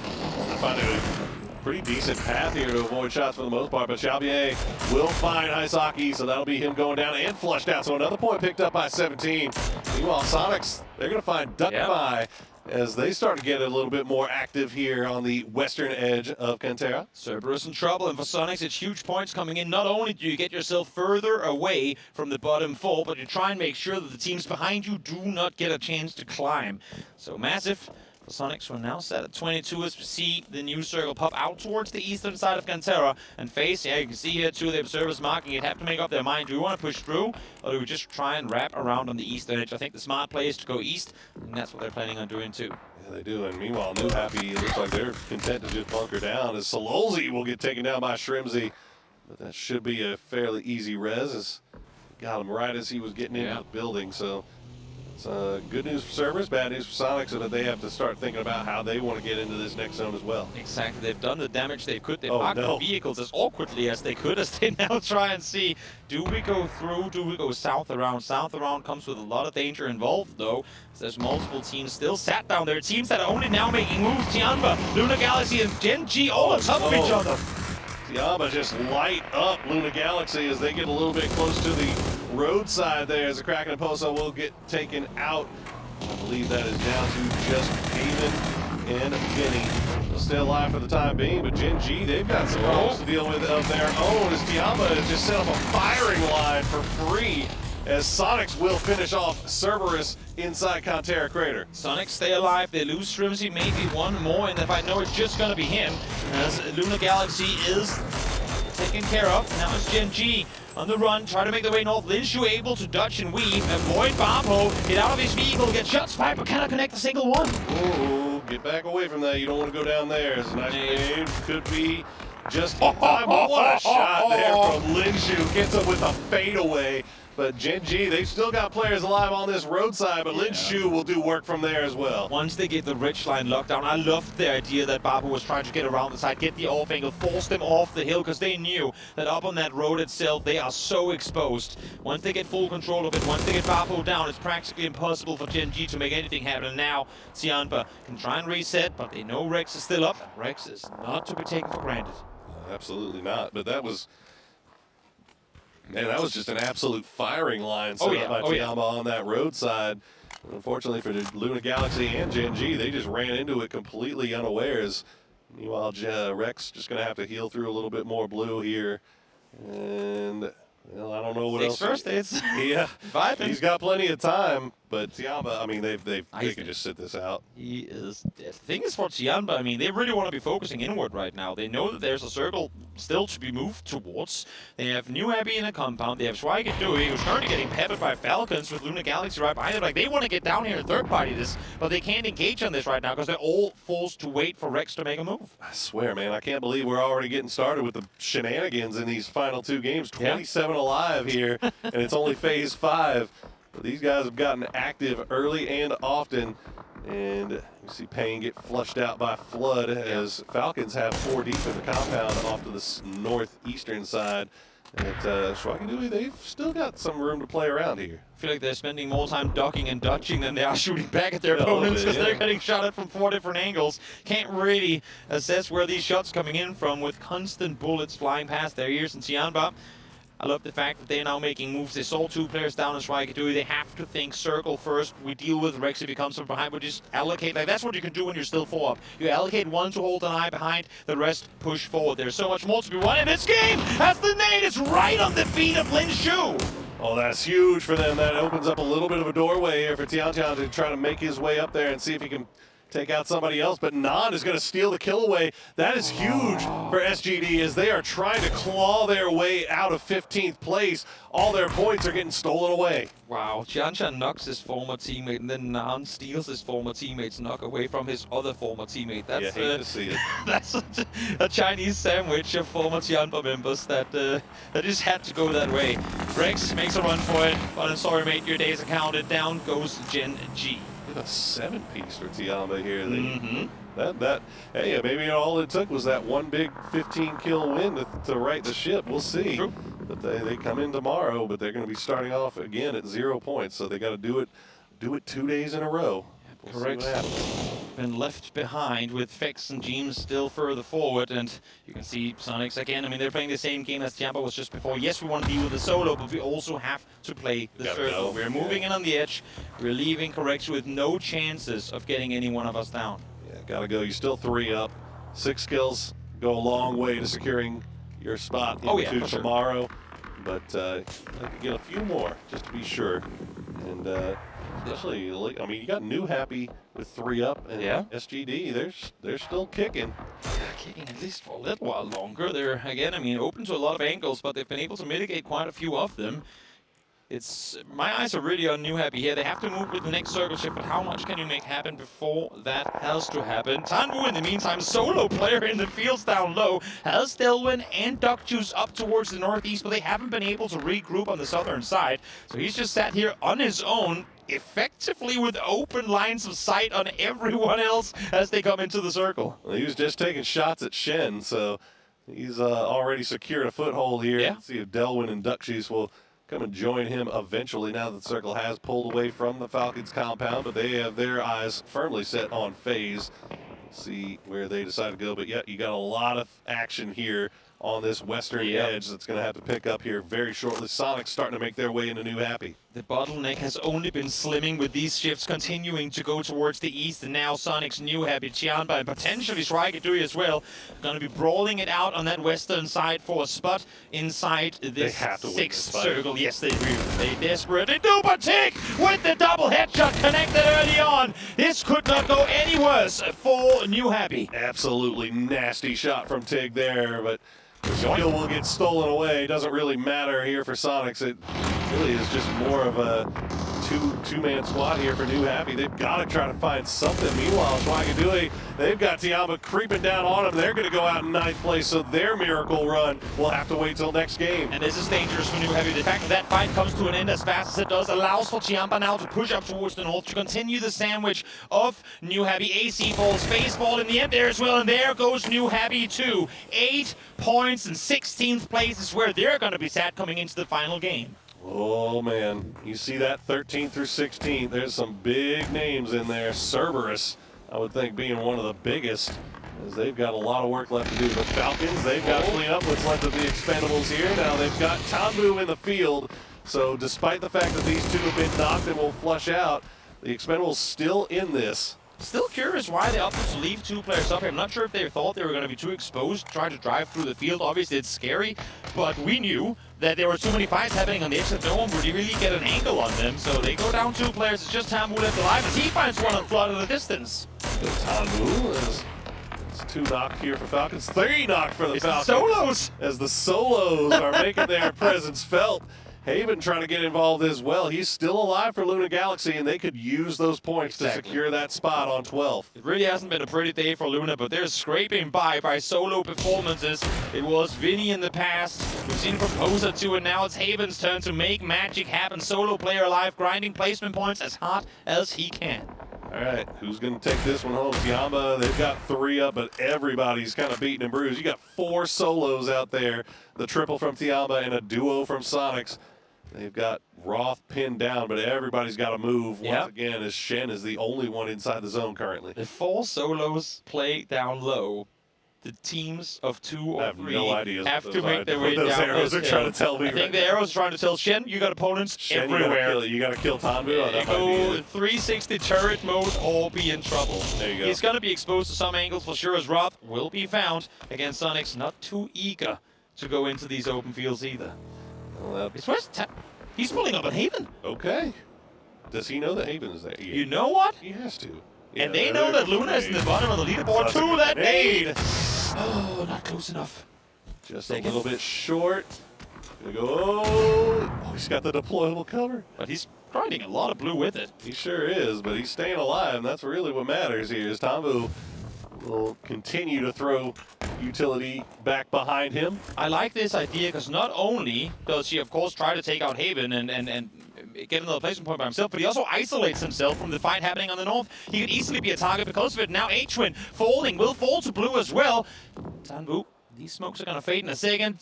I find it a pretty decent path here to avoid shots for the most part, but Chapier will find Hisaki, so that'll be him going down and flushed out. So another point picked up by 17. Meanwhile, Sonics, they're going to find Duckby as they start to get a little bit more active here on the western edge of Cantera. Cerberus in trouble, and for Sonics, it's huge points coming in. Not only do you get yourself further away from the bottom 4, but you try and make sure that the teams behind you do not get a chance to climb. So massive. Sonics are now set at 22 as we see the new circle pop out towards the eastern side of Cantera. And FaZe, you can see here too, the observers marking it, have to make up their mind. Do we want to push through, or do we just try and wrap around on the eastern edge? I think the smart play is to go east, and that's what they're planning on doing too. Yeah, they do. And meanwhile, New Happy, it looks like they're content to just bunker down as Sololzi will get taken down by Shrimzy. But that should be a fairly easy res, as got him right as he was getting into the building. So it's good news for Cerberus, bad news for Sonics, so that they have to start thinking about how they want to get into this next zone as well. Exactly. They've done the damage they could. They parked the vehicles as awkwardly as they could, as they now try and see, do we go through, do we go south around? South around comes with a lot of danger involved, though. There's multiple teams still sat down there. Teams that are only now making moves. Tianba, Luna Galaxy, and Gen G all on top of each other. Tianba just light up Luna Galaxy as they get a little bit close to the roadside there, as the Kraken and Posa will get taken out. I believe that is down to just Haven and Vinny. They'll stay alive for the time being, but Gen G, they've got some problems to deal with of their own, as Tianba has just set up a firing line for free, as Sonics will finish off Cerberus inside Cantera Crater. Sonics stay alive, they lose Shrimzy, maybe one more, and if I know it's just gonna be him, as Luna Galaxy is taken care of. Now it's Gen G on the run, try to make their way north. Linshu able to dodge and weave, avoid Babo, get out of his vehicle, get shots fired, but cannot connect a single one. Ooh, get back away from that. You don't want to go down there. It's a nice game. Could be just in time, but what a shot there from Linshu. Gets him with a fadeaway. But Gen G, they've still got players alive on this roadside, but Linshu will do work from there as well. Once they get the ridge line locked down, I loved the idea that Babu was trying to get around the side, get the off angle, force them off the hill, because they knew that up on that road itself, they are so exposed. Once they get full control of it, once they get Babu down, it's practically impossible for Gen G to make anything happen. And now, Tianba can try and reset, but they know Rex is still up. Rex is not to be taken for granted. Absolutely not, but that was... Man, that was just an absolute firing line set up by Tianba on that roadside. Unfortunately for the Luna Galaxy and Gen G, they just ran into it completely unawares. Meanwhile, Rex just going to have to heal through a little bit more blue here. And, well, I don't know what else. First dates. Yeah, he's got plenty of time. But Tianba, I mean, they can just sit this out. He is dead. The thing is for Tianba, I mean, they really want to be focusing inward right now. They know that there's a circle still to be moved towards. They have New Abbey in a compound. They have Schweiger Dewey, who's currently getting peppered by Falcons with Luna Galaxy right behind them. Like, they want to get down here and third-party this, but they can't engage on this right now because they're all forced to wait for Rex to make a move. I swear, man, I can't believe we're already getting started with the shenanigans in these final two games. 27 alive here, and it's only phase 5. But these guys have gotten active early and often, and you see Payne get flushed out by Flood as Falcons have 4 deep in the compound off to the northeastern side. At Schwagadui, they've still got some room to play around here. I feel like they're spending more time ducking and dodging than they are shooting back at their opponents because they're getting shot at from 4 different angles. Can't really assess where these shots coming in from with constant bullets flying past their ears. And Tianba, I love the fact that they're now making moves. They saw 2 players down in Schwagadui. They have to think circle first. We deal with Rex if he comes from behind, but just allocate. Like, that's what you can do when you're still 4 up. You allocate 1 to hold an eye behind, the rest push forward. There's so much more to be won in this game as the nade is right on the feet of Lin Shu. Oh, that's huge for them. That opens up a little bit of a doorway here for Tiantian to try to make his way up there and see if he can take out somebody else. But Nan is going to steal the kill away. That is huge for SGD as they are trying to claw their way out of 15th place. All their points are getting stolen away. Wow, Tiantian knocks his former teammate, and then Nan steals his former teammate's knock away from his other former teammate. That's, hate to see it. That's a Chinese sandwich of former Tianba members that just had to go that way. Rex makes a run for it, but I'm sorry, mate, your days are counted. Down goes Gen G. A 7-piece for Tianba here. Hey, maybe all it took was that one big 15-kill win to right the ship. We'll see. True. But they come in tomorrow, but they're going to be starting off again at 0 points, so they got to do it 2 days in a row. We'll Correct. see what happens. Been left behind with Fex and James still further forward, and you can see Sonics again. I mean, they're playing the same game as Tianba was just before. Yes, we want to deal with the solo, but we also have to play the circle. We're moving in on the edge. We're leaving Correction with no chances of getting any one of us down. Yeah, gotta go. You're still 3 up. 6 kills go a long way to securing your spot into tomorrow. But I could get a few more just to be sure. And especially, I mean, you got New Happy with 3 up, and SGD, they're still kicking. Kicking at least for a little while longer. They're, again, I mean, open to a lot of angles, but they've been able to mitigate quite a few of them. My eyes are really on New Happy here. They have to move with the next circle shift, but how much can you make happen before that has to happen? Tanbu, in the meantime, solo player in the fields down low, has Delwyn and Duckjuice up towards the northeast, but they haven't been able to regroup on the southern side. So he's just sat here on his own, effectively with open lines of sight on everyone else as they come into the circle. Well, he was just taking shots at Shen, so he's already secured a foothold here. Let's see if Delwyn and Duckjuice will come and join him eventually now that the circle has pulled away from the Falcons compound, but they have their eyes firmly set on FaZe. See where they decide to go, but yeah, you got a lot of action here on this western edge that's going to have to pick up here very shortly. Sonic's starting to make their way into New Happy. The bottleneck has only been slimming with these shifts continuing to go towards the east, and now Sonic's New Happy, Tianba, and potentially Schwagadui as well, going to be brawling it out on that western side for a spot inside this 6th circle. Yes, they do. They desperately do, but Tig with the double headshot connected early on. This could not go any worse for New Happy. Absolutely nasty shot from Tig there, but the skill will get stolen away. Doesn't really matter here for Sonics. It really is just more of a two-man squad here for New Happy. They've got to try to find something. Meanwhile, Schwagadui, they've got Tianba creeping down on them. They're going to go out in 9th place, so their miracle run will have to wait till next game. And this is dangerous for New Happy. The fact that fight comes to an end as fast as it does allows for Tianba now to push up towards the north to continue the sandwich of New Happy. AC falls, FaZe fall in the end there as well, and there goes New Happy too. 8 points and 16th place is where they're going to be sat coming into the final game. Oh man, you see that 13th through 16th, there's some big names in there. Cerberus, I would think, being one of the biggest, as they've got a lot of work left to do. But Falcons, they've got to clean up what's left of the Expendables here. Now they've got Tanbu in the field, so despite the fact that these two have been knocked and will flush out, the Expendables still in this. Still curious why they opted to leave 2 players up here. I'm not sure if they thought they were going to be too exposed, try to drive through the field. Obviously, it's scary, but we knew that there were too many fights happening on the edge that no one would really get an angle on them. So they go down 2 players. It's just Tanbu left alive as he finds one on flood at a distance. Tanbu is 2 knocked here for Falcons, 3 knocked for the Falcons. Solos! As the solos are making their presence felt. Haven trying to get involved as well. He's still alive for Luna Galaxy, and they could use those points to secure that spot on 12. It really hasn't been a pretty day for Luna, but they're scraping by solo performances. It was Vinny in the past. We've seen Proposer too, and now it's Haven's turn to make magic happen. Solo player alive, grinding placement points as hard as he can. All right, who's going to take this one home? Tiamba, they've got 3 up, but everybody's kind of beaten and bruised. You got 4 solos out there, the triple from Tiamba and a duo from Sonics. They've got Roth pinned down, but everybody's got to move once again, as Shen is the only one inside the zone currently. If 4 solos play down low, the teams of 2 or 3 have to make their way down. Those arrows are trying to tell me. I think the arrows are trying to tell Shen, you got opponents Shen, everywhere. You got to kill Tanbu. You go 360 turret mode or be in trouble. There you go. He's going to be exposed to some angles for sure, as Roth will be found against Sonics. Not too eager to go into these open fields either. Well, he's pulling up at Haven. Okay. Does he know that Haven is there? You know what? He has to. And they know that Luna is in the bottom of the leaderboard too. That nade! Oh, not close enough. Just a little bit short. Gonna go, oh, he's got the deployable cover. But he's grinding a lot of blue with it. He sure is, but he's staying alive, and that's really what matters here, is Tanbu will continue to throw utility back behind him. I like this idea because not only does he, of course, try to take out Haven and get another placement point by himself, but he also isolates himself from the fight happening on the north. He could easily be a target because of it. Now H-Twin falling, will fall to blue as well. Tanbu, these smokes are going to fade in a second.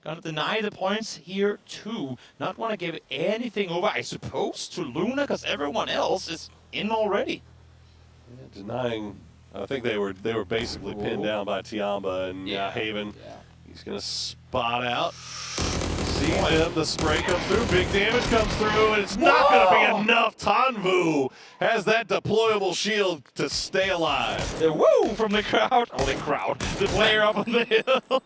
Gonna deny the points here too. Not want to give anything over, I suppose, to Luna because everyone else is in already. Yeah, denying. I think they were basically pinned down by Tiamba and Haven. He's gonna spot out. See him, the spray comes through, big damage comes through, and it's not gonna be enough. Tanvu has that deployable shield to stay alive. The woo from the crowd. Oh, the player up on the hill.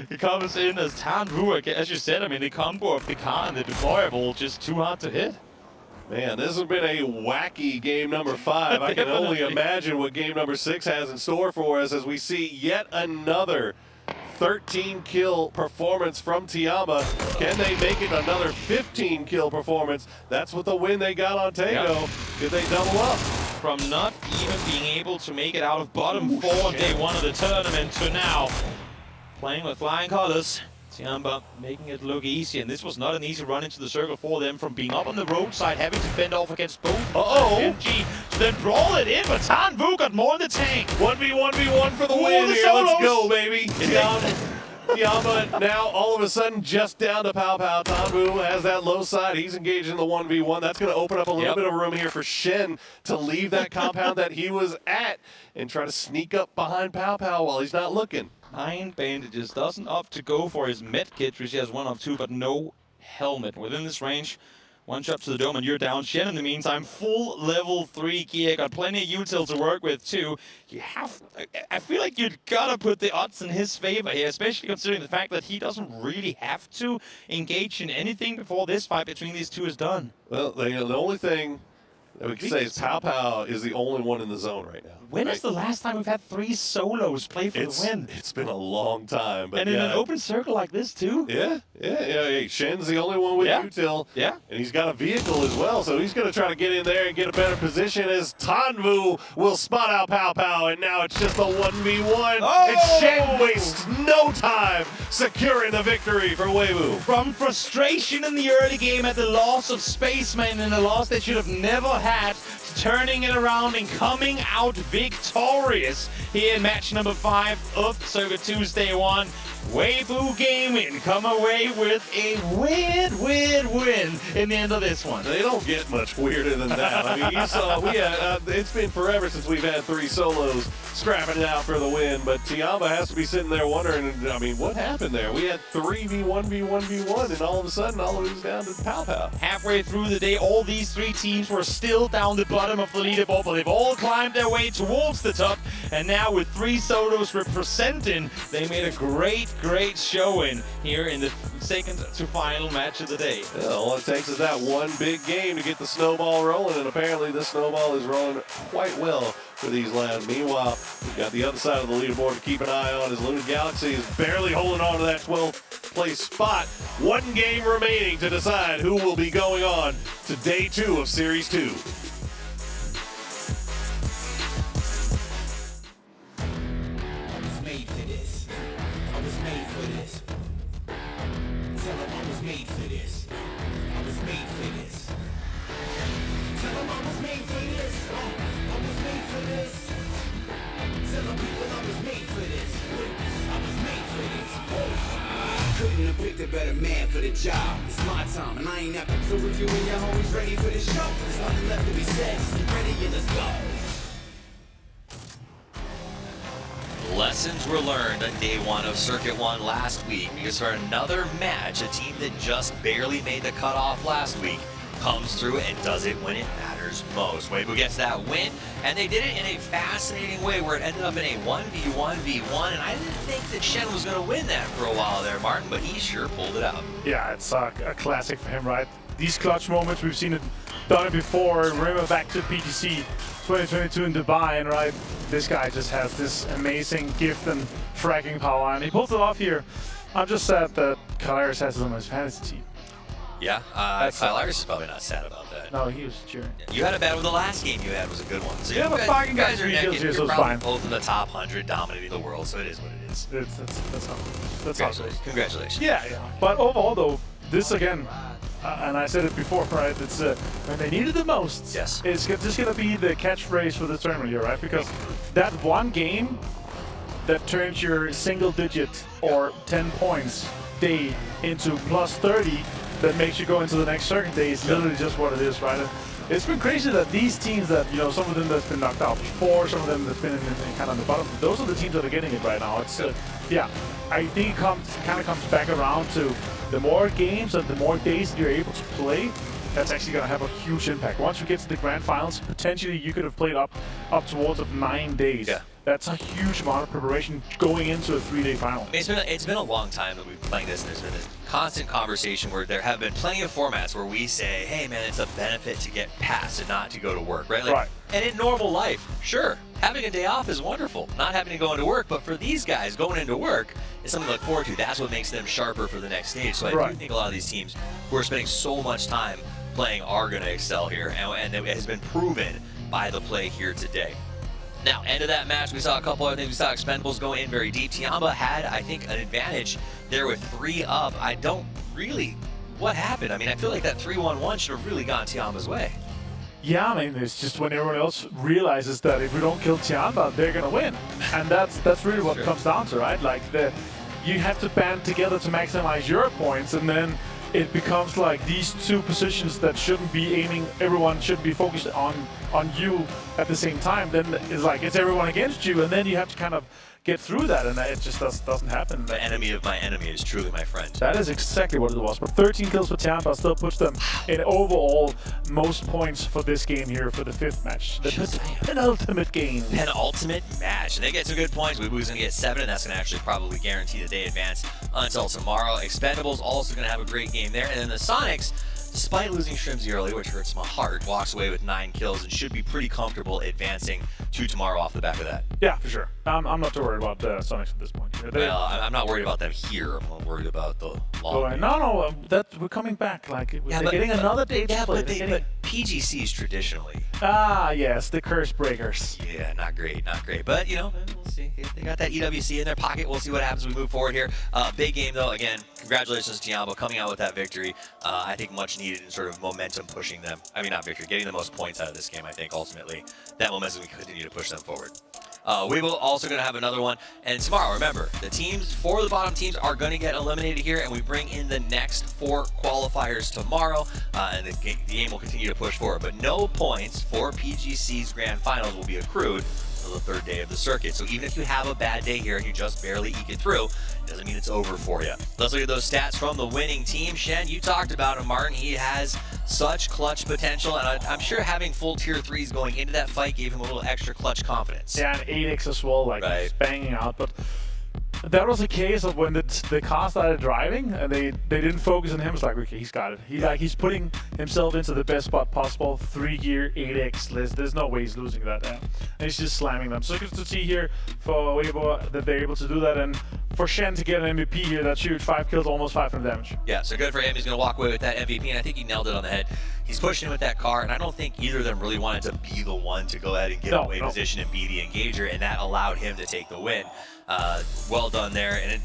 He comes in as Tanvu, as you said. I mean, the combo of the car and the deployable just too hard to hit. Man, this has been a wacky game number 5. I can only imagine what game number 6 has in store for us as we see yet another 13-kill performance from Tiamba. Can they make it another 15-kill performance? That's what the win they got on Tego. Did they double up? From not even being able to make it out of bottom 4 on day 1 of the tournament to now playing with flying colors. Tiamba making it look easy, and this was not an easy run into the circle for them from being up on the roadside, having to fend off against both PG to then brawl it in, but Tanvu got more in the tank. 1v1v1 for the win here. Let's go, baby. Tiamba now all of a sudden just down to Pow Pow. Tanvu has that low side. He's engaged in the 1v1. That's going to open up a little bit of room here for Shen to leave that compound that he was at and try to sneak up behind Pow Pow while he's not looking. 9 bandages, doesn't opt to go for his med kit, which he has 1 of 2, but no helmet. Within this range, 1 shot to the dome and you're down. Shen, in the meantime, full level 3 gear, got plenty of util to work with too. I feel like you've got to put the odds in his favor here, especially considering the fact that he doesn't really have to engage in anything before this fight between these two is done. Well, the only thing that we can say is Pow Pow is the only one in the zone right now. When is the last time we've had 3 solos play for the win? It's been a long time. But and in an open circle like this, too? Yeah. Shen's the only one with util. Yeah. And he's got a vehicle as well, so he's going to try to get in there and get a better position as Tanvu will spot out Pow Pow, and now it's just a 1v1. And Shen wastes no time securing the victory for Weiwu. From frustration in the early game at the loss of Spaceman and a loss they should have never had, turning it around and coming out victorious here in match number 5 of Circuit 2's Day 1. Weiwu Gaming come away with a win in the end of this one. They don't get much weirder than that. I mean, you saw, it's been forever since we've had 3 solos scrapping it out for the win, but Tiamba has to be sitting there wondering, I mean, what happened there? We had 3v1v1v1, and all of a sudden, all of it was down to Pow Pow. Halfway through the day, all these 3 teams were still down the bottom of the leaderboard, but they've all climbed their way towards the top, and now with 3 solos representing, they made a great showing here in the second to final match of the day. Yeah, all it takes is that one big game to get the snowball rolling, and apparently this snowball is rolling quite well for these lads. Meanwhile, we've got the other side of the leaderboard to keep an eye on as Luna Galaxy is barely holding on to that 12th place spot. 1 game remaining to decide who will be going on to Day 2 of Series 2. man for the job. It's my time, and I ain't after. So if you and your homies ready for the show, there's nothing left to be said. Just get ready and let's go. Lessons were learned on day one of Circuit 1 last week, because for another match, a team that just barely made the cutoff last week comes through and does it when it matters most. Weibo gets that win, and they did it in a fascinating way where it ended up in a 1v1v1, and I didn't think that Shen was going to win that for a while there, Martin, but he sure pulled it out. Yeah, it's a classic for him, right? These clutch moments, we've seen it done it before. Remember back to PGC 2022 in Dubai, and right, this guy just has this amazing gift and fracking power, and he pulls it off here. I'm just sad that Kalaris has him on his fantasy team. Yeah, Kyle Iris is probably not sad about that. No, he was cheering. You had a bad one. The last game you had was a good one. So yeah, but fucking guys are necking. here, so You're it's probably fine. both in the top 100, dominating the world, so it is what it is. That's how it is. Congratulations. Yeah. But overall, though, this again, and I said it before, right? It's when they need it the most. Yes. It's just gonna be the catchphrase for the tournament here, right? Because that one game that turns your single digit or 10 points day into plus 30, that makes you go into the next circuit day is literally just what it is, right? And it's been crazy that these teams that, some of them that's been knocked out before, some of them that's been in kind of on the bottom, those are the teams that are getting it right now. It's yeah, I think it kind of comes back around to the more games and the more days that you're able to play, that's actually going to have a huge impact. Once you get to the grand finals, potentially you could have played up towards of 9 days. Yeah. That's a huge amount of preparation going into a 3-day final. It's been a long time that we've been playing this, and there's been this constant conversation where there have been plenty of formats where we say, hey man, it's a benefit to get past and not to go to work, right? Like, right. And in normal life, sure, having a day off is wonderful, not having to go into work, but for these guys, going into work is something to look forward to. That's what makes them sharper for the next stage. So I do think a lot of these teams who are spending so much time playing are going to excel here, and it has been proven by the play here today. Now, end of that match, we saw a couple other things. We saw Expendables go in very deep. Tiamba had, I think, an advantage there with 3 up. I don't really... What happened? I mean, I feel like that 3-1-1 should have really gone Tiamba's way. Yeah, I mean, it's just when everyone else realizes that if we don't kill Tiamba, they're going to win. And that's really what it comes down to, right? Like, you have to band together to maximize your points, and then it becomes like these two positions that shouldn't be aiming, everyone should be focused on you at the same time. Then it's like it's everyone against you, and then you have to kind of get through that, and it just doesn't happen. The enemy of my enemy is truly my friend. That is exactly what it was. But 13 kills for Tampa still puts them in overall most points for this game here for the 5th match. The penultimate game. Penultimate match. And they get some good points. Weebu's going to get 7, and that's going to actually probably guarantee that they advance until tomorrow. Expendables also going to have a great game there. And then the Sonics, despite losing Shrimsy early, which hurts my heart, walks away with 9 kills and should be pretty comfortable advancing to tomorrow off the back of that. Yeah, for sure. I'm not too worried about Sonics at this point. Well, I'm not worried about them here. I'm worried about the long game. No, we're coming back. Like, they're getting another day to play. But PGCs traditionally. Yes, the curse breakers. Yeah, not great. But, we'll see. If they got that EWC in their pocket, we'll see what happens as we move forward here. Big game, though. Again, congratulations to Tiamba coming out with that victory. I think much needed in sort of momentum pushing them. I mean, not victory, getting the most points out of this game, I think, ultimately. That momentum we continue to push them forward. We will also going to have another one. And tomorrow, remember, the teams, 4 of the bottom teams are going to get eliminated here, and we bring in the next 4 qualifiers tomorrow, and the game will continue to push forward. But no points for PGC's Grand Finals will be accrued until the 3rd day of the circuit. So even if you have a bad day here and you just barely eke it through, doesn't mean it's over for you. Let's look at those stats from the winning team. Shen, you talked about him, Martin. He has such clutch potential, and I'm sure having full tier 3s going into that fight gave him a little extra clutch confidence. Yeah, and 8x as well, like he's banging out. But that was a case of when the car started driving and they didn't focus on him. It's like, okay, he's got it. He's putting himself into the best spot possible. 3-gear, 8x list. There's no way he's losing that. And he's just slamming them. So good to see here for Weibo that they're able to do that. And for Shen to get an MVP here, that's huge. 5 kills, almost 500 damage. Yeah, so good for him. He's going to walk away with that MVP, and I think he nailed it on the head. He's pushing with that car, and I don't think either of them really wanted to be the one to go ahead and get away position and be the engager, and that allowed him to take the win. Well done there, and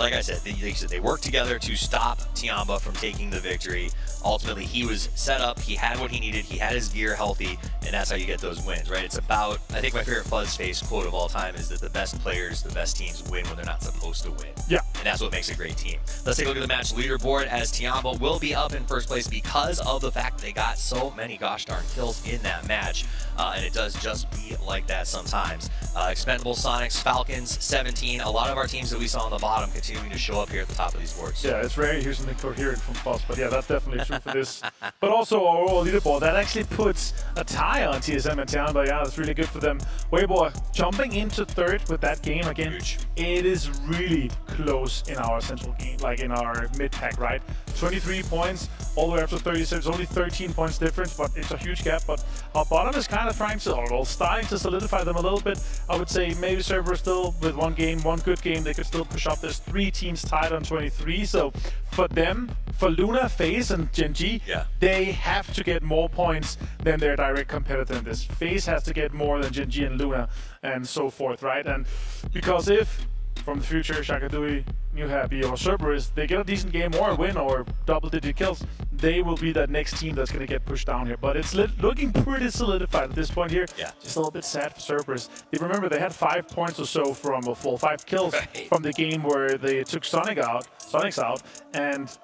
like I said, they worked together to stop Tiamba from taking the victory. Ultimately, he was set up, he had what he needed, he had his gear healthy, and that's how you get those wins, right? It's about, I think my favorite Fuzzface quote of all time is that the best players, the best teams win when they're not supposed to win. Yeah. And that's what makes a great team. Let's take a look at the match leaderboard, as Tiamba will be up in first place because of the fact that they got so many gosh darn kills in that match. And it does just be like that sometimes. Expendable Sonics, Falcons, 17. A lot of our teams that we saw on the bottom continuing to show up here at the top of these boards. Yeah, it's rare to hear something coherent from Fuzz, but yeah, that's definitely true for this. But also our overall leaderboard, that actually puts a tie on TSM and Tiamba. Yeah, that's really good for them. Weibo jumping into third with that game again. Huge. It is really close in our central game, like in our mid pack, right? 23 points all the way up to 37. It's only 13 points difference, but it's a huge gap. But our bottom is kind of trying to, or starting to solidify them a little bit. I would say maybe Cerberus still with one good game, they could still push up. There's 3 teams tied on 23. So for them, for Luna, FaZe, and Gen G, they have to get more points than their direct competitor in this. FaZe has to get more than Gen G and Luna and so forth, right? And because if from the future, Shakadui, New Happy, or Cerberus, they get a decent game or a win or double-digit kills, they will be that next team that's going to get pushed down here. But it's looking pretty solidified at this point here. Yeah. Just a little bit sad for Cerberus. Remember, they had 5 points or so from a full 5 kills from the game where they took Sonics out, and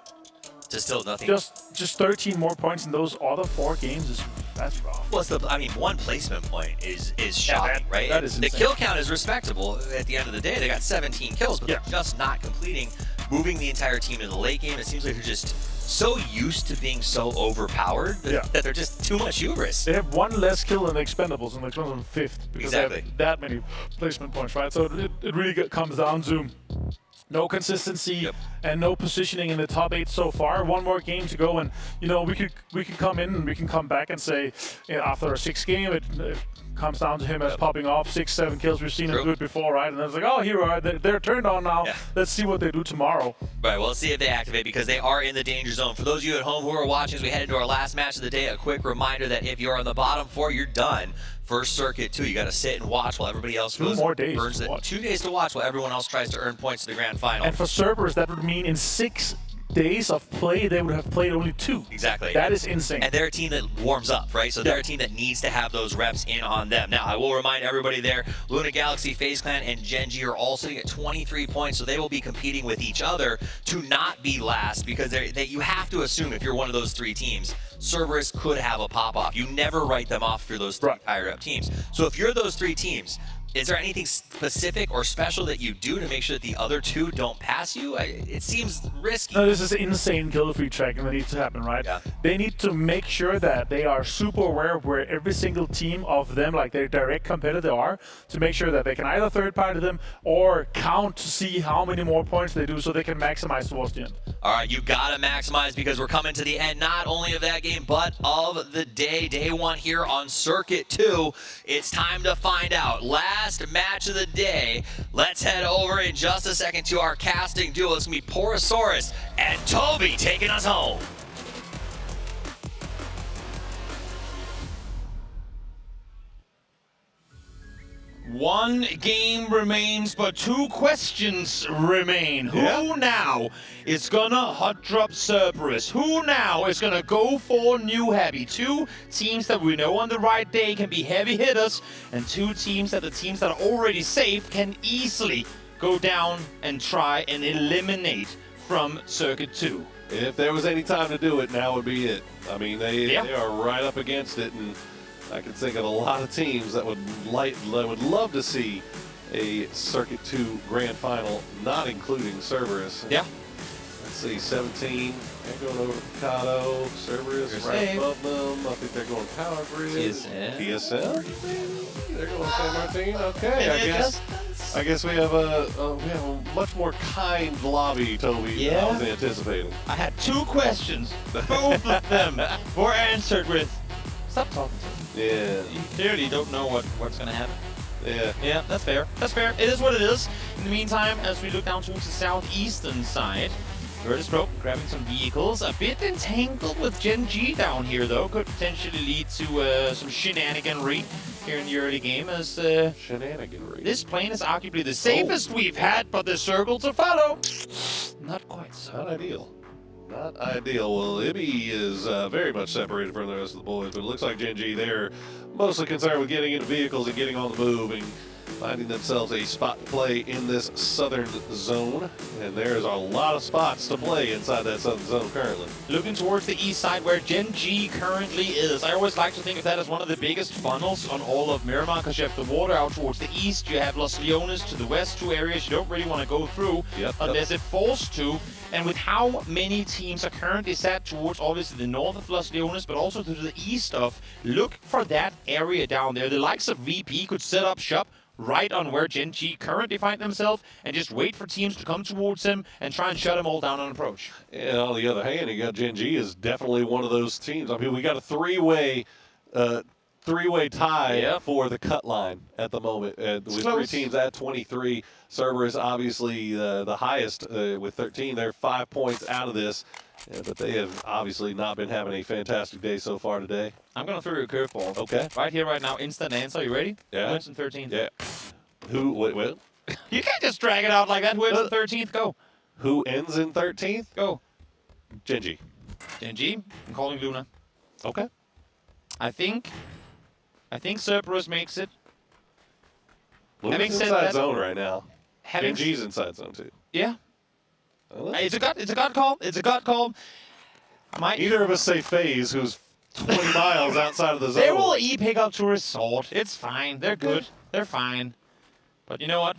just still nothing. Just 13 more points in those other 4 games that's rough. Well, I mean, 1 placement point is shocking, right? That is the insane. kill count is respectable. At the end of the day, they got 17 kills, but they're just not completing, moving the entire team into the late game. It seems like they're just so used to being so overpowered that they're just too much hubris. They have 1 less kill than the Expendables, and the Expendables are 5th because they have that many placement points, right? So it really comes down to no consistency and no positioning in the top 8 so far. 1 more game to go, and you know we could come in and we can come back and say, you know, after a 6th game, it comes down to him as popping off 6-7 kills. We've seen him do it before, right? And I was like, oh, here are they're turned on now. Let's see what they do tomorrow. Right, well, let's see if they activate because they are in the danger zone. For those of you at home who are watching as we head into our last match of the day, a quick reminder that if you're on the bottom 4, you're done. First circuit 2, you got to sit and watch while everybody else goes. 2 more days burns to watch. 2 days to watch while everyone else tries to earn points to the grand final. And for Cerberus, that would mean in 6 days of play, they would have played only 2. Exactly. That is insane. And they're a team that warms up, right? So they're a team that needs to have those reps in on them. Now, I will remind everybody there, Luna Galaxy, FaZe Clan, and Gen G are all sitting at 23 points, so they will be competing with each other to not be last because you have to assume if you're one of those 3 teams, Cerberus could have a pop-off. You never write them off for those 3 higher-up teams. So if you're those 3 teams, is there anything specific or special that you do to make sure that the other 2 don't pass you? It seems risky. No, this is an insane kill feed tracking that needs to happen, right? Yeah. They need to make sure that they are super aware of where every single team of them, like their direct competitor, are, to make sure that they can either third-party them or count to see how many more points they do so they can maximize towards the end. All right, you got to maximize because we're coming to the end not only of that game, but of the day 1 here on Circuit 2. It's time to find out. Last match of the day. Let's head over in just a second to our casting duo. It's going to be Porosaurus and Toby taking us home. One game remains, but 2 questions remain. Who now is gonna hot drop Cerberus? Who now is gonna go for New Happy? 2 teams that we know on the right day can be heavy hitters, and 2 teams that the teams that are already safe can easily go down and try and eliminate from Circuit 2. If there was any time to do it, now would be it. I mean, they are right up against it, and I can think of a lot of teams that would love to see a Circuit 2 grand final, not including Cerberus. Yeah. Let's see, 17. They're going over to Picado. Cerberus right above them. I think they're going Power Grid. TSM. They're going San Martin. Okay, I guess we have a much more kind lobby, Toby, than I was anticipating. I had 2 questions. Both of them were answered with, stop talking to me. Yeah. You clearly don't know what's going to happen. Yeah. Yeah, that's fair. That's fair. It is what it is. In the meantime, as we look down towards the southeastern side, Virtus Pro grabbing some vehicles. A bit entangled with Gen G down here, though. Could potentially lead to some shenaniganry here in the early game, as shenaniganry. This plane is arguably the safest we've had, but the circle to follow, not quite so. Not ideal. Not ideal. Well, Ibby is very much separated from the rest of the boys, but it looks like Gen G, they're mostly concerned with getting into vehicles and getting on the move and finding themselves a spot to play in this southern zone. And there's a lot of spots to play inside that southern zone currently. Looking towards the east side where Gen G currently is. I always like to think of that as one of the biggest funnels on all of Miramar, because you have the water out towards the east, you have Los Leones to the west, 2 areas you don't really want to go through unless it falls to. And with how many teams are currently set towards obviously the north of Los Leones, but also to the east of, look for that area down there. The likes of VP could set up shop right on where Gen G currently find themselves and just wait for teams to come towards him and try and shut them all down on approach. And on the other hand, you got Gen G is definitely one of those teams. I mean, we got a three-way tie for the cut line at the moment, with close. 3 teams at 23. Cerberus obviously the highest with 13. They're 5 points out of this, but they have obviously not been having a fantastic day so far today. I'm going to throw you a curveball. Okay. Right here, right now, instant answer. You ready? Yeah. Who wins in 13th? Yeah. Who? Wait. You can't just drag it out like that. Who wins in 13th? Go. Who ends in 13th? Go. Gen G. Gen G. I'm calling Luna. Okay. I think Cerberus makes it. Luna's inside zone right now. Gen G's inside zone too. Yeah. It's a gut call. It's a gut call. Neither of us say FaZe, who's 20 miles outside of the zone. They will pick up to resort. It's fine. They're good. They're fine. But you know what?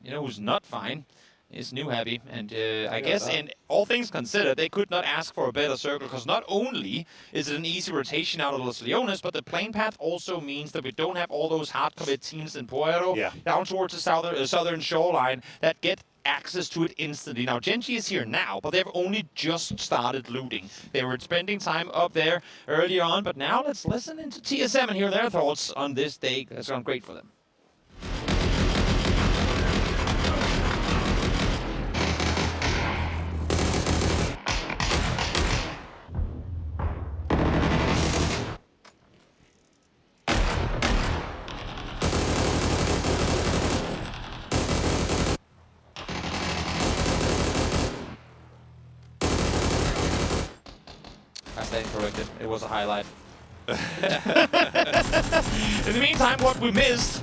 You know who's not fine? Is New Happy. And I guess in all things considered, they could not ask for a better circle, because not only is it an easy rotation out of Los Leones, but the plane path also means that we don't have all those hard commit teams in Puerto down towards the southern shoreline that get access to it instantly. Now, Gen G is here now, but they've only just started looting. They were spending time up there early on, but now let's listen into TSM and hear their thoughts on this day. That's gone great for them. I stand corrected. It was a highlight. In the meantime, what we missed,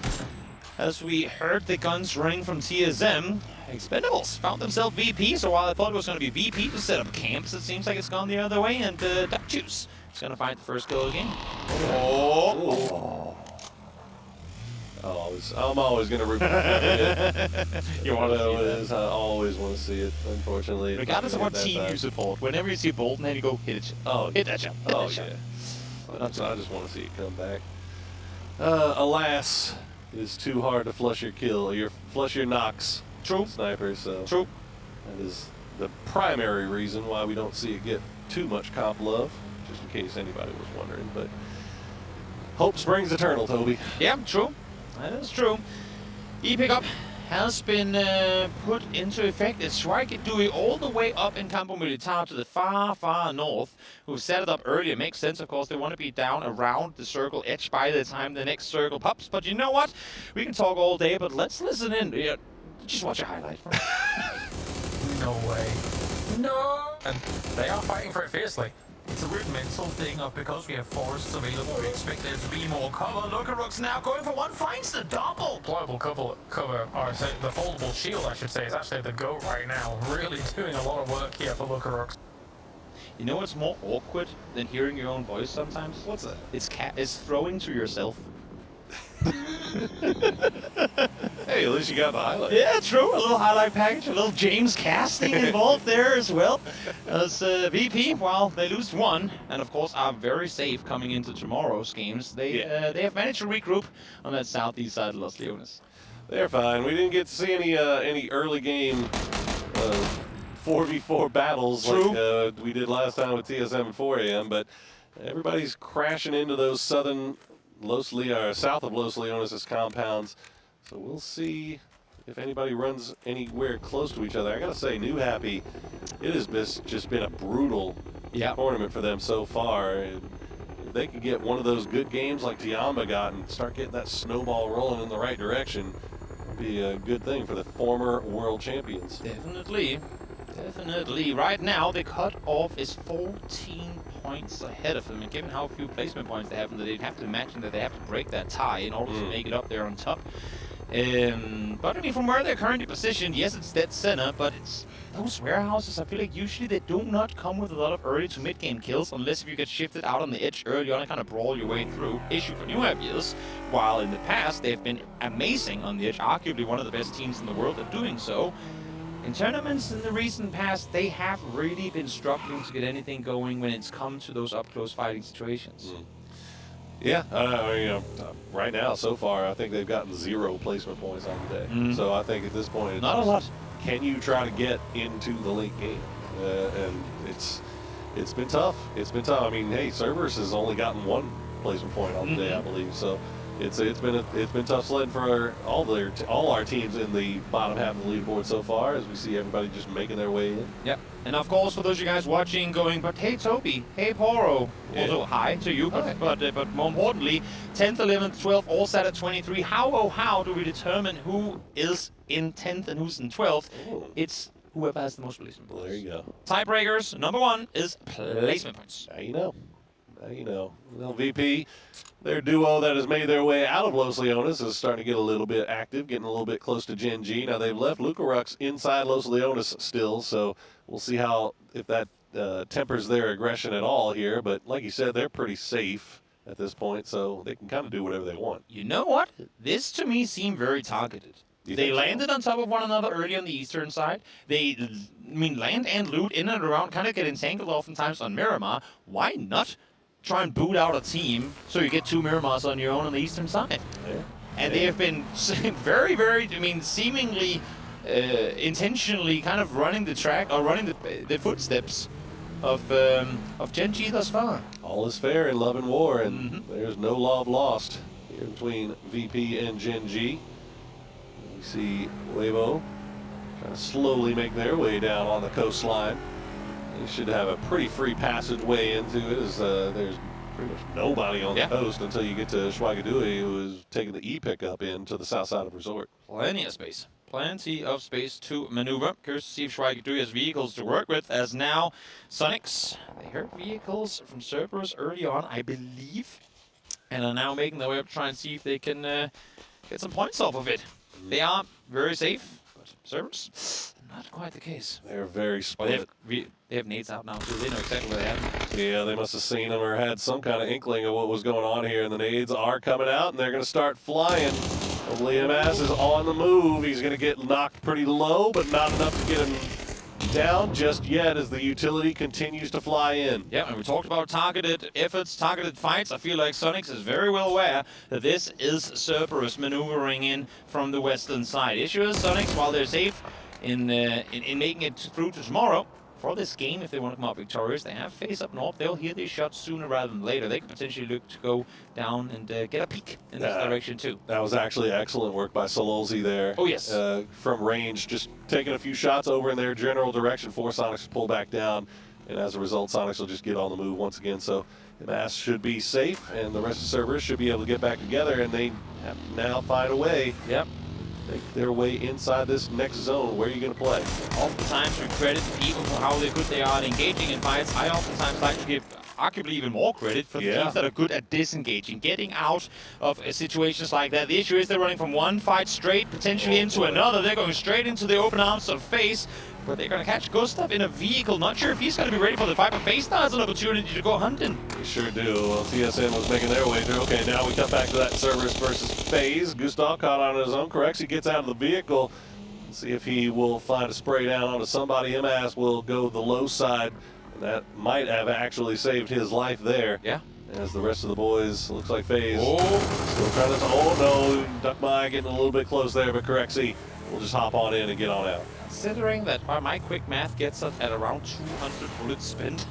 as we heard the guns running from TSM, Expendables found themselves VP, so while I thought it was going to be VP to set up camps, it seems like it's gone the other way, and Duck Juice is going to find the first kill again. I'm always going to root for it. You want to see that? I always want to see it, unfortunately. Regardless of what team you support, whenever you see Bolton, then you go, hit it. Hit that shot. Hit that shot. I just want to see it come back. Alas, it's too hard to flush your kill, flush your knocks. True. Sniper, so. True. That is the primary reason why we don't see it get too much comp love, just in case anybody was wondering. But hope springs eternal, Toby. Yeah, true. That is true. E-pickup has been put into effect. It's Strike Dewey all the way up in Campo Militar to the far, far north, who set it up earlier. Makes sense, of course. They want to be down around the circle edge by the time the next circle pops. But you know what? We can talk all day, but let's listen in. Yeah, just watch a highlight. No way. No! And they are fighting for it fiercely. It's a weird mental thing of because we have forests available, we expect there to be more cover. Lookarook's now going for one, finds the double! Deployable cover, or the foldable shield, I should say, is actually the GOAT right now. Really doing a lot of work here for Lookarooks. You know what's more awkward than hearing your own voice sometimes? What's that? It's throwing to yourself. Hey, at least you got the highlight. Yeah, true. A little highlight package, a little James casting involved there as well. As VP, while they lose one, and of course are very safe coming into tomorrow's games, they have managed to regroup on that southeast side of Los Leones. They're fine. We didn't get to see any early game 4v4 battles like we did last time with TSM at 4 a.m., but everybody's crashing into those south of Los Leones' compounds. So we'll see if anybody runs anywhere close to each other. I gotta say, New Happy, it has just been a brutal tournament for them so far. And if they could get one of those good games like Tiamba got and start getting that snowball rolling in the right direction, it'd be a good thing for the former world champions. Definitely. Definitely. Right now, the cutoff is 14 points ahead of them, and given how few placement points they have, they'd have to imagine that they have to break that tie in order to make it up there on top. But I mean, from where they're currently positioned, yes, it's dead center, but it's those warehouses. I feel like usually they do not come with a lot of early to mid-game kills, unless if you get shifted out on the edge early on and kind of brawl your way through. Issue for New Happy is, while in the past they've been amazing on the edge, arguably one of the best teams in the world at doing so, in tournaments in the recent past, they have really been struggling to get anything going when it's come to those up-close fighting situations. Yeah, right now, so far, I think they've gotten 0 placement points on the day. So I think at this point, it's not a lot. Can you try to get into the late game? And it's been tough. It's been tough. I mean, hey, Cerberus has only gotten 1 placement point on the day, I believe. So it's been tough sledding for all our teams in the bottom half of the leaderboard so far, as we see everybody just making their way in. Yep. And of course, for those of you guys watching, going, but hey Toby, hey Poro, also hi to you, but more importantly, 10th, 11th, 12th, all set at 23. How do we determine who is in 10th and who's in 12th? It's whoever has the most placement points. There you go. Tiebreakers, number 1 is placement points. Now you know. Now you know. Well, VP, their duo that has made their way out of Los Leones is starting to get a little bit active, getting a little bit close to Gen G. Now they've left Lucarux inside Los Leones still, so we'll see if that tempers their aggression at all here. But like you said, they're pretty safe at this point, so they can kind of do whatever they want. You know what? This to me seemed very targeted. They landed on top of one another early on the eastern side. They, land and loot in and around, kind of get entangled oftentimes on Miramar. Why not try and boot out a team so you get 2 Miramars on your own on the eastern side? Yeah. And they have been very, very, seemingly intentionally kind of running the track or running the footsteps of Gen G thus far. All is fair in love and war, and there's no love lost here between VP and Gen G. We see Weibo trying to slowly make their way down on the coastline. They should have a pretty free passageway into it, as there's pretty much nobody on the coast until you get to Schweigadui, who is taking the E-pickup in to the south side of Resort. Plenty of space. Plenty of space to maneuver. Curious to see if Schweigadui has vehicles to work with, as now Sonics, they heard vehicles from Cerberus early on, I believe, and are now making their way up to try and see if they can get some points off of it. They are very safe, but Cerberus, not quite the case. They're very split. Well, they have nades out now, too. They know exactly where they are. Yeah, they must have seen them or had some kind of inkling of what was going on here, and the nades are coming out, and they're going to start flying. Liam Ass is on the move. He's going to get knocked pretty low, but not enough to get him down just yet as the utility continues to fly in. Yeah, and we talked about targeted efforts, targeted fights. I feel like Sonics is very well aware that this is Cerberus maneuvering in from the western side. Issue is Sonics, while they're safe in making it through to tomorrow, for this game, if they want to come out victorious, they have face up north. They'll hear these shots sooner rather than later. They could potentially look to go down and get a peek in this direction too. That was actually excellent work by Sololzi there. Oh, yes. From range, just taking a few shots over in their general direction for Sonics to pull back down. And as a result, Sonics will just get on the move once again. So the mass should be safe, and the rest of the Cerberus should be able to get back together, and they have to now find a way. Yep. Make their way inside this next zone. Where are you going to play? Oftentimes we credit people for how good they are at engaging in fights. I oftentimes like to give arguably even more credit for the teams that are good at disengaging, getting out of situations like that. The issue is they're running from one fight straight, potentially into another. They're going straight into the open arms of FaZe, where they're going to catch Gustav in a vehicle. Not sure if he's going to be ready for the fight, but FaZe now has an opportunity to go hunting. They sure do. Well, TSN was making their way through. Okay, now we come back to that Cerberus versus FaZe. Gustav caught on his own corrects. He gets out of the vehicle. Let's see if he will find a spray down onto somebody. MS will go the low side. And that might have actually saved his life there. Yeah. As the rest of the boys, looks like FaZe still trying to. Oh no, Duckmai getting a little bit close there, but Correxy will just hop on in and get on out. considering that my quick math gets us at around 200 bullets spent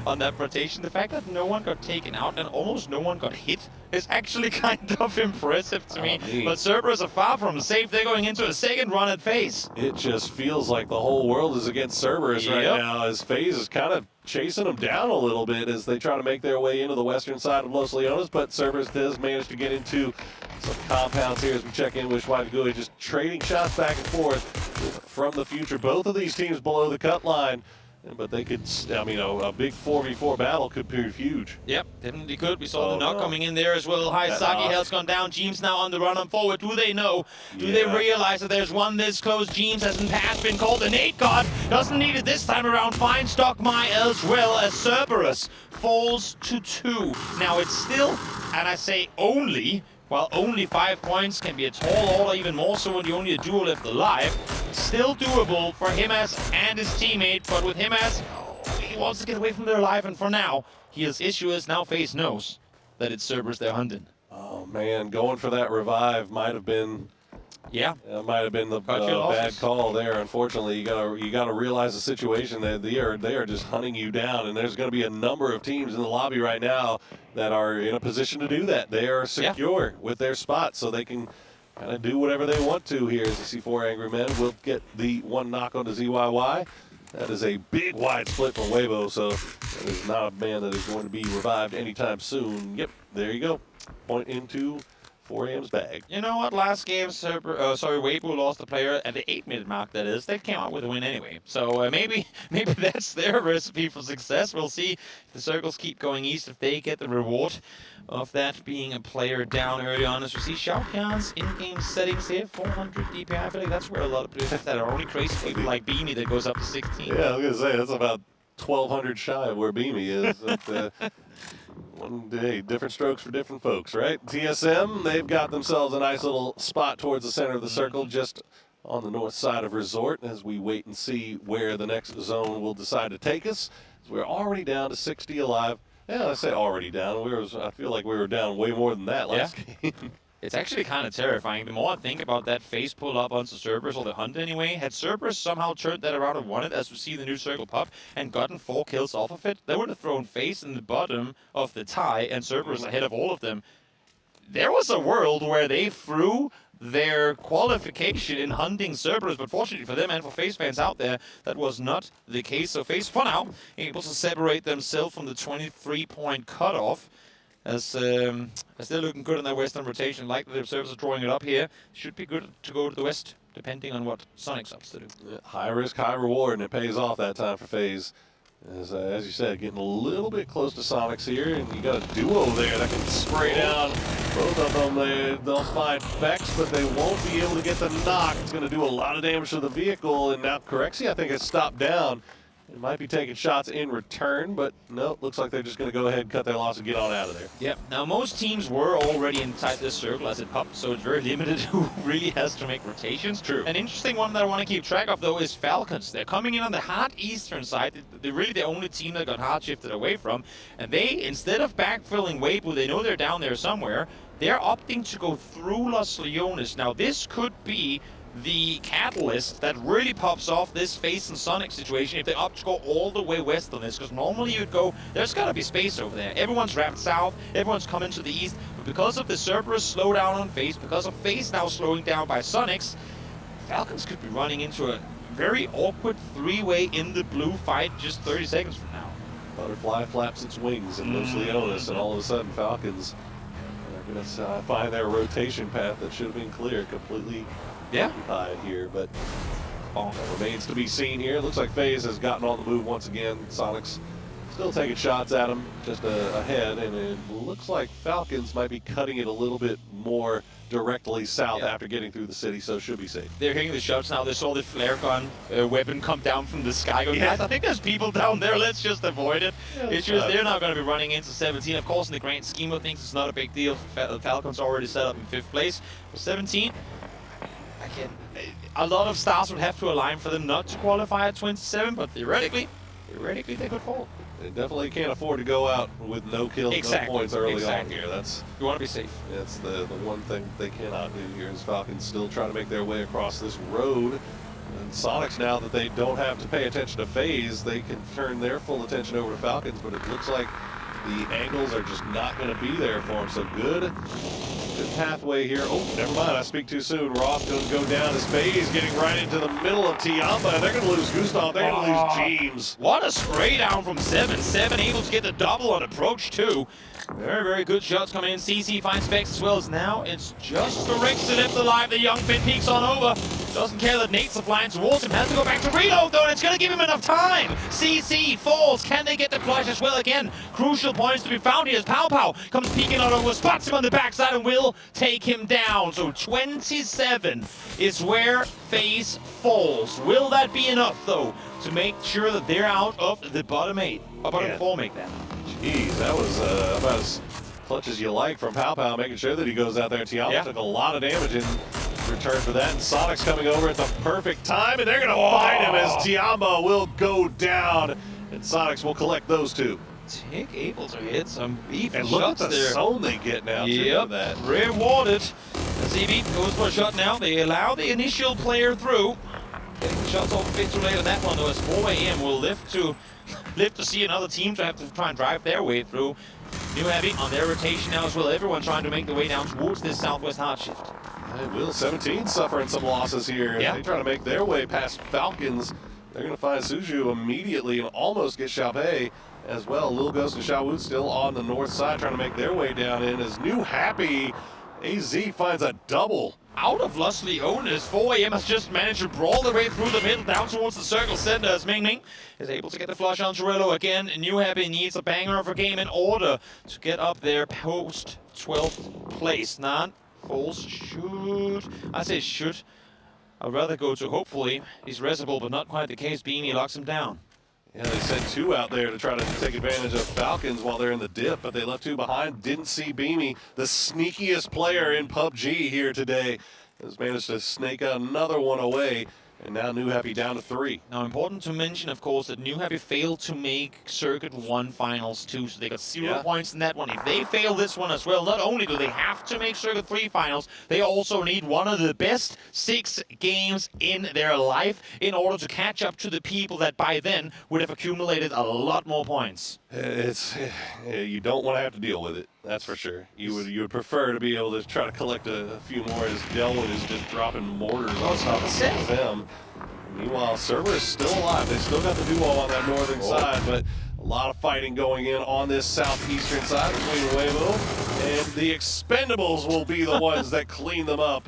on that rotation, the fact that no one got taken out and almost no one got hit is actually kind of impressive to me. But Cerberus are far from safe. They're going into a second run at FaZe. It just feels like the whole world is against Cerberus right now, as FaZe is kind of chasing them down a little bit as they try to make their way into the western side of Los Leones, but Cerberus does manage to get into some compounds here as we check in with Schweigegui, just trading shots back and forth from the future. Both of these teams below the cut line, but they could, I mean, a big 4v4 battle could prove huge. Yep, definitely could. We saw the knock coming in there as well. Sagi Hell's gone down. Jeems now on the run on forward. Do they know? Do they realize that there's one this close? Jeems hasn't passed, been called a nade god. Doesn't need it this time around. Finds Stockmai as well as Cerberus falls to 2. Now it's still, and I say only, while only 5 points can be a tall order, even more so when you only a duo left alive. Still doable for Himas and his teammate, but with Himas, he wants to get away from their life, and for now, he has issues. Now FaZe knows that it's Cerberus they're hunting. Oh man, going for that revive might have been, might have been the bad call there. Unfortunately, you gotta realize the situation that they are just hunting you down, and there's going to be a number of teams in the lobby right now that are in a position to do that. They are secure with their spots, so they can kind of do whatever they want to here. As you see, 4 Angry Men will get the 1 knock on to ZYY. That is a big wide split for Weibo, so that is not a man that is going to be revived anytime soon. Yep, there you go. Point into 4 AM's bag. You know what? Last game, Weibo lost the player at the 8-minute mark. That is, they came out with a win anyway. So maybe that's their recipe for success. We'll see if the circles keep going east, if they get the reward of that being a player down early on. As we see Xiaoqian's in-game settings here, 400 DPI. I feel like that's where a lot of players that are only crazy people like Beamy that goes up to 16. Yeah, I was gonna say that's about 1,200 shy of where Beamy is. One day, different strokes for different folks, right? TSM, they've got themselves a nice little spot towards the center of the circle, just on the north side of Resort, as we wait and see where the next zone will decide to take us. So we're already down to 60 alive. Yeah, I say already down. I feel like we were down way more than that last game. It's actually kind of terrifying. The more I think about that FaZe pull up onto Cerberus, or the hunt anyway, had Cerberus somehow turned that around and won it, as we see the new circle pop, and gotten 4 kills off of it, they would have thrown FaZe in the bottom of the tie and Cerberus ahead of all of them. There was a world where they threw their qualification in hunting Cerberus, but fortunately for them and for FaZe fans out there, that was not the case. So FaZe, for now, able to separate themselves from the 23-point cutoff. As they're looking good in their western rotation, like the observers are drawing it up here. Should be good to go to the west, depending on what Sonic's up to do. Yeah, high risk, high reward, and it pays off that time for FaZe. As you said, getting a little bit close to Sonic's here, and you got a duo there that can spray down both of them. They'll find Vex, but they won't be able to get the knock. It's going to do a lot of damage to the vehicle, and now Corexi, I think, has stopped down. It might be taking shots in return, but no, looks like they're just going to go ahead and cut their loss and get on out of there. Yep. Now, most teams were already inside this circle as it popped, so it's very limited who really has to make rotations. True. An interesting one that I want to keep track of, though, is Falcons. They're coming in on the hard eastern side. They're really the only team that got hard shifted away from. And they, instead of backfilling Weibo, they know they're down there somewhere, they're opting to go through Los Leones. Now, this could be the catalyst that really pops off this FaZe and Sonic situation if they opt to go all the way west on this, because normally you'd go, there's got to be space over there. Everyone's wrapped south, everyone's coming to the east, but because of the Cerberus slowdown on FaZe, because of FaZe now slowing down by Sonics, Falcons could be running into a very awkward 3-way in the blue fight just 30 seconds from now. Butterfly flaps its wings in Los Leones, and all of a sudden Falcons are going to find their rotation path that should have been clear completely. Occupied here, but that remains to be seen here. Looks like FaZe has gotten on the move once again. Sonic's still taking shots at him, just ahead, and it looks like Falcons might be cutting it a little bit more directly south after getting through the city, so should be safe. They're hitting the shots now. They saw the flare gun weapon come down from the sky. Going, guys, I think there's people down there. Let's just avoid it. It's just they're not going to be running into 17. Of course, in the grand scheme of things, it's not a big deal. Falcons already set up in 5th place. For 17, again, a lot of stars would have to align for them not to qualify at 27, but theoretically they could fall. They definitely can't afford to go out with no kills, no points early on here. That's, you want to be safe. That's the one thing they cannot do here is Falcons still trying to make their way across this road. And Sonics, now that they don't have to pay attention to FaZe, they can turn their full attention over to Falcons, but it looks like the angles are just not going to be there for them. So good pathway here. Oh, never mind. I speak too soon. Roth going to go down as FaZe getting right into the middle of Tiamba, and they're going to lose Gustav. They're going to lose James. What a spray down from 7. 7 able to get the double on approach too. Very, very good shots coming in. CC finds Vex as well as now it's just the Rex to left alive. The young Finn peeks on over. Doesn't care that Nate's flying towards him. Has to go back to reload though, and it's going to give him enough time. CC falls. Can they get the flush as well again? Crucial points to be found here as Pow comes peeking on over, spots him on the backside and will take him down. So 27 is where FaZe falls. Will that be enough though to make sure that they're out of the bottom 8? Or bottom 4 make that? Jeez, that was about as clutch as you like from Pow, making sure that he goes out there. Tiamba took a lot of damage in return for that, and Sonic's coming over at the perfect time, and they're going to find him as Tiamba will go down, and Sonics will collect those two. Tick able to hit some beef and shots look at the there. zone they get now. Yep, that rewarded. ZB goes for a shot now. They allow the initial player through. Getting the shots off a bit too late on that one though, as 4 AM will live to see another team to have to try and drive their way through. New Heavy on their rotation now as well. Everyone trying to make their way down towards this southwest hard shift. Will 17 suffering some losses here. Yeah. They try to make their way past Falcons. They're going to find Suju immediately and almost get Xiaopei as well. Lil Ghost and Xiaowu still on the north side trying to make their way down in as New Happy AZ finds a double. Out of Lustly Owners, 4 AM has just managed to brawl their way through the middle down towards the circle center as Ming Ming is able to get the flush on Torello again. New Happy needs a banger of a game in order to get up there post 12th place. Not falls should. I say should. I'd rather go to hopefully. He's resible, but not quite the case. Beanie locks him down. Yeah, they sent 2 out there to try to take advantage of Falcons while they're in the dip, but they left 2 behind. Didn't see Beanie, the sneakiest player in PUBG here today, has managed to snake another one away. And now New Happy down to 3. Now, important to mention, of course, that New Happy failed to make Circuit 1 Finals 2, so they got 0 points in that one. If they fail this one as well, not only do they have to make Circuit 3 Finals, they also need one of the best 6 games in their life in order to catch up to the people that by then would have accumulated a lot more points. You don't want to have to deal with it, that's for sure. You would prefer to be able to try to collect a few more as Delwood is just dropping mortars on top of them. Meanwhile, Server is still alive. They still got the duo on that northern side, but a lot of fighting going in on this southeastern side between Weibo and the Expendables will be the ones that clean them up,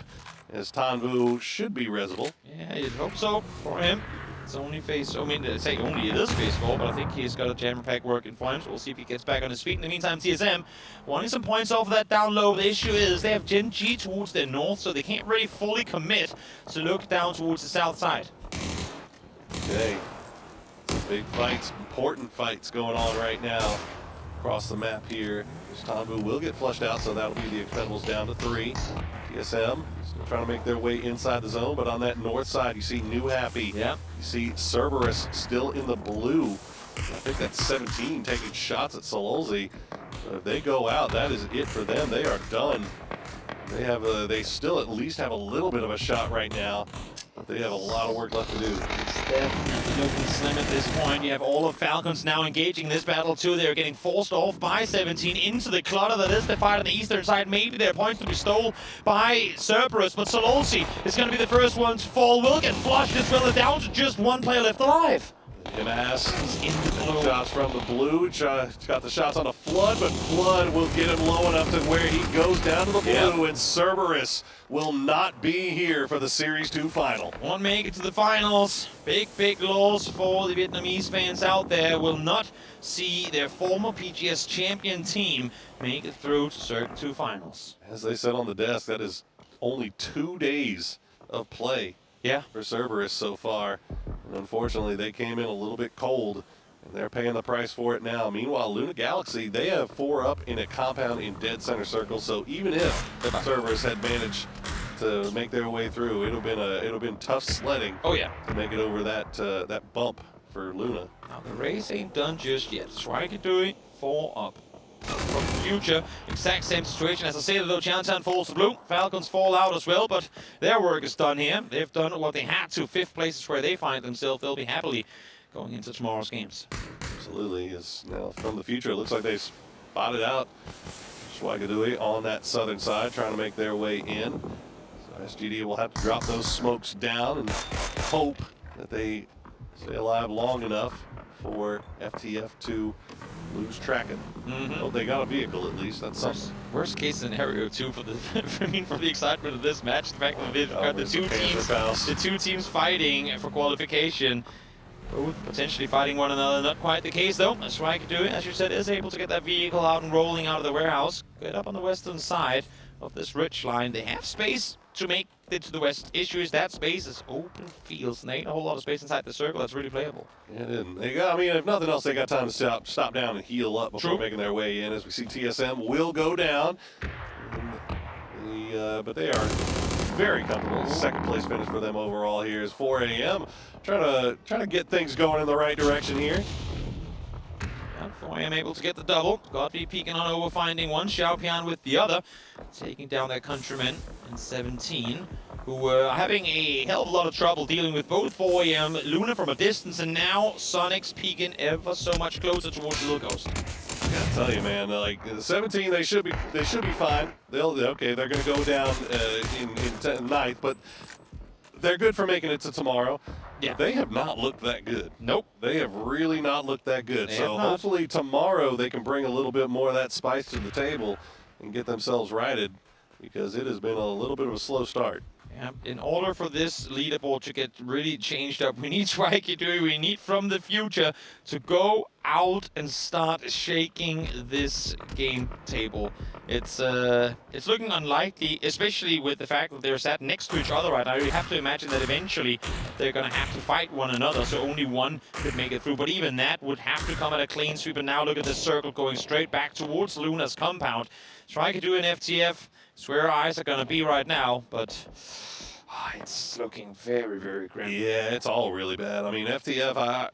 as Tanvu should be resible. Yeah, you'd hope so for him. It's only phase, I mean, say only it is phase 4, but I think he's got a jammer pack working for him, so we'll see if he gets back on his feet. In the meantime, TSM wanting some points off of that down low. The issue is they have Gen G towards their north, so they can't really fully commit to look down towards the south side. Okay, big fights, important fights going on right now across the map here. Tanvu will get flushed out, so that'll be the Expendables down to 3. TSM still trying to make their way inside the zone, but on that north side, you see New Happy. Yeah. You see Cerberus still in the blue. I think that's 17 taking shots at Sololzi. So if they go out, that is it for them. They are done. They have they still at least have a little bit of a shot right now, but they have a lot of work left to do. Definitely looking slim at this point. You have all of Falcons now engaging this battle too. They're getting forced off by 17 into the clutter that is the fight on the eastern side. Maybe their points to be stolen by Cerberus, but Sololzi is going to be the first one to fall. Will get flushed as well as down to just 1 player left alive. Himas in the blue. Shots from the blue. Got the shots on the Flood, but Flood will get him low enough to where he goes down to the blue, and Cerberus will not be here for the Series 2 final. Won't make it to the finals. Big loss for the Vietnamese fans out there. Will not see their former PGS champion team make it through to Circuit 2 finals. As they said on the desk, that is only 2 days of play for Cerberus so far. And unfortunately, they came in a little bit cold, and they're paying the price for it now. Meanwhile, Luna Galaxy, they have 4 up in a compound in dead center circle. So even if Cerberus had managed to make their way through, it would have been tough sledding. To make it over that bump for Luna. Now the race ain't done just yet. Striker doing 4 up. From future. Exact same situation. As I say, though, Chinatown falls to blue. Falcons fall out as well, but their work is done here. They've done what they had to. 5th place is where they find themselves. They'll be happily going into tomorrow's games. Absolutely. Is now from the future. It looks like they spotted out Schweigadui on that southern side, trying to make their way in. So SGD will have to drop those smokes down and hope that they stay alive long enough for FTF to lose tracking. Well, they got a vehicle at least. That's something. Worst case scenario too for the for the excitement of this match. The fact that they've got the two teams fighting for qualification, both potentially fighting one another. Not quite the case though. As Schweigadui, as you said, is able to get that vehicle out and rolling out of the warehouse. Get up on the western side of this ridge line. They have space to make it to the west. Issue is that space is open fields, and there ain't a whole lot of space inside the circle that's really playable. Yeah, they got, I mean, if nothing else, they got time to stop down and heal up before making their way in. As we see, TSM will go down, but they are very comfortable. Second place finish for them overall here is 4 AM. Trying to get things going in the right direction here. 4AM able to get the double. Godby peeking on over, finding one. Xiaopian with the other. Taking down their countrymen in 17, who were having a hell of a lot of trouble dealing with both 4AM, Luna from a distance, and now Sonics peeking ever so much closer towards the Little Ghost. I gotta tell you, man, like 17, they should be fine. They're gonna go down in 9th, but they're good for making it to tomorrow. Yeah. They have not looked that good. Nope. They have really not looked that good. They So hopefully tomorrow they can bring a little bit more of that spice to the table and get themselves righted, because it has been a little bit of a slow start. Yeah, in order for this leaderboard to get really changed up, we need Schweigadui, we need from the future to go out and start shaking this game table. It's looking unlikely, especially with the fact that they're sat next to each other right now. You have to imagine that eventually they're going to have to fight one another, so only one could make it through. But even that would have to come at a clean sweep. And now look at the circle going straight back towards Luna's compound. Schweigadui and FTF, it's where our eyes are going to be right now, but it's looking very, very grim. Yeah, it's all really bad. I mean, FTF,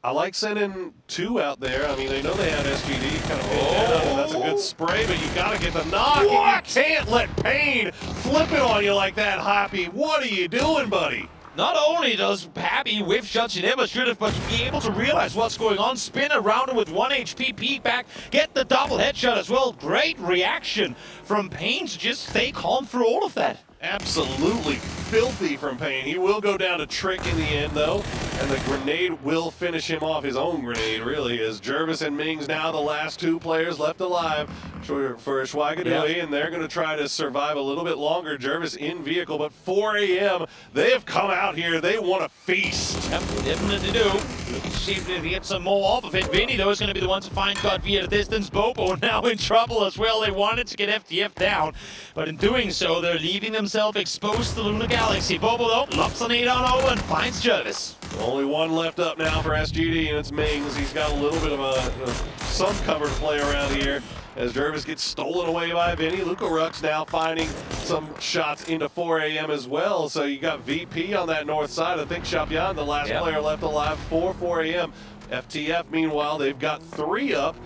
I like sending 2 out there. I mean, they know they have SGD kind of pinned down, and that's a good spray, but you got to get the knock. What? You can't let Payne flip it on you like that, Hoppy. What are you doing, buddy? Not only does Happy whiff shots you never should have, but to be able to realize what's going on, spin around him with 1 HP, peek back, get the double headshot as well. Great reaction from Payne to just stay calm through all of that. Absolutely filthy from Payne. He will go down to Trick in the end, though, and the grenade will finish him off. His own grenade, really, as Jervis and Mings now the last 2 players left alive for Schweigadui, and they're going to try to survive a little bit longer. Jervis in vehicle, but 4 AM, they have come out here. They want to feast. Yep, definitely do. Looking to see if they get some more off of it. Vinny, though, is going to be the one to find Godby at a distance. Bobo now in trouble as well. They wanted to get FTF down, but in doing so, they're leaving themselves exposed to Lunar Galaxy. Bobo, though, lops an 8 on over and finds Jervis. Only one left up now for SGD, and it's Mings. He's got a little bit of some cover to play around here as Jervis gets stolen away by Vinny. Luca Rux now finding some shots into 4 AM as well. So you got VP on that north side. I think Xiaopian, the last player left alive for 4 AM. FTF, meanwhile, they've got 3 up.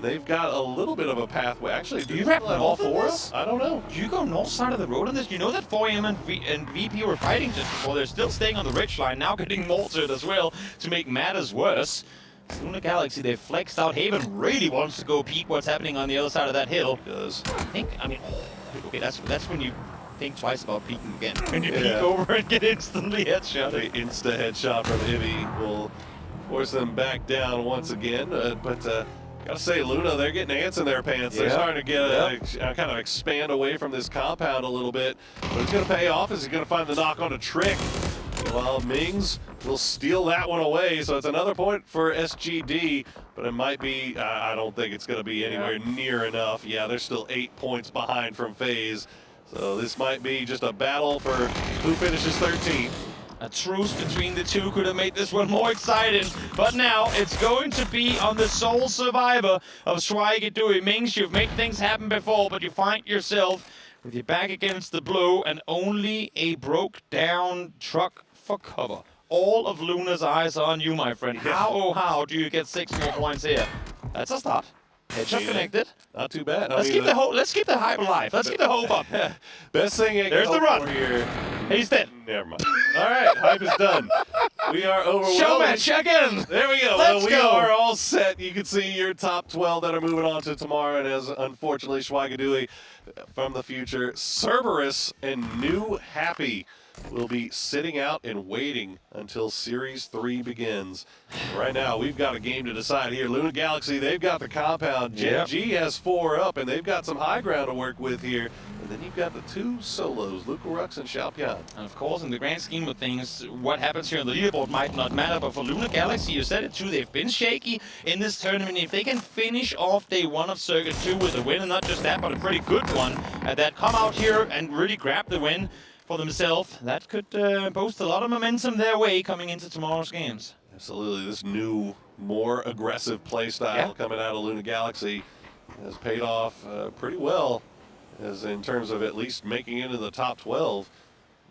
They've got a little bit of a pathway. Actually, do you have all 4? I don't know. Do you go north side of the road on this? You know that 4AM and VP were fighting just before. They're still staying on the ridge line, now getting mortared as well to make matters worse. Lunar Galaxy, they've flexed out. Haven really wants to go peek what's happening on the other side of that hill. He does. Okay, that's when you think twice about peeking again. When you peek over and get instantly headshot. The insta headshot from Ivy will force them back down once again. Gotta say, Luna, they're getting ants in their pants. They're starting to get kind of expand away from this compound a little bit. But it's going to pay off as he's going to find the knock on a Trick. While Mings will steal that one away. So it's another point for SGD. But it might be, I don't think it's going to be anywhere near enough. Yeah, they're still 8 points behind from FaZe. So this might be just a battle for who finishes 13th. A truce between the two could have made this one more exciting, but now it's going to be on the sole survivor of Schweigadui. Mings, you've made things happen before, but you find yourself with your back against the blue and only a broke down truck for cover. All of Luna's eyes are on you, my friend. How, oh how, do you get 6 more points here? That's a start. Headshot connected. Not too bad. Let's keep the hope. Let's keep the hype alive. Let's keep the hope up. Best thing I can There's the hope run. for here. He's dead. Never mind. All right, hype is done. We are overwhelmed. Showman, check in. There we go. Let's We go. are all set. You can see your top 12 that are moving on to tomorrow. And as unfortunately, Schwagadui from the future, Cerberus and New Happy will be sitting out and waiting until Series 3 begins. Right now, we've got a game to decide here. Luna Galaxy, they've got the compound. Gen G has 4 up, and they've got some high ground to work with here. And then you've got the 2 solos, Lucarux and Xiaopian. And of course, in the grand scheme of things, what happens here on the leaderboard might not matter, but for Luna Galaxy, you said it too, they've been shaky in this tournament. If they can finish off day 1 of Circuit 2 with a win, and not just that, but a pretty good one, that come out here and really grab the win for themselves, that could boast a lot of momentum their way coming into tomorrow's games. Absolutely. This new, more aggressive play style coming out of Luna Galaxy has paid off pretty well, as in terms of at least making it in the top 12.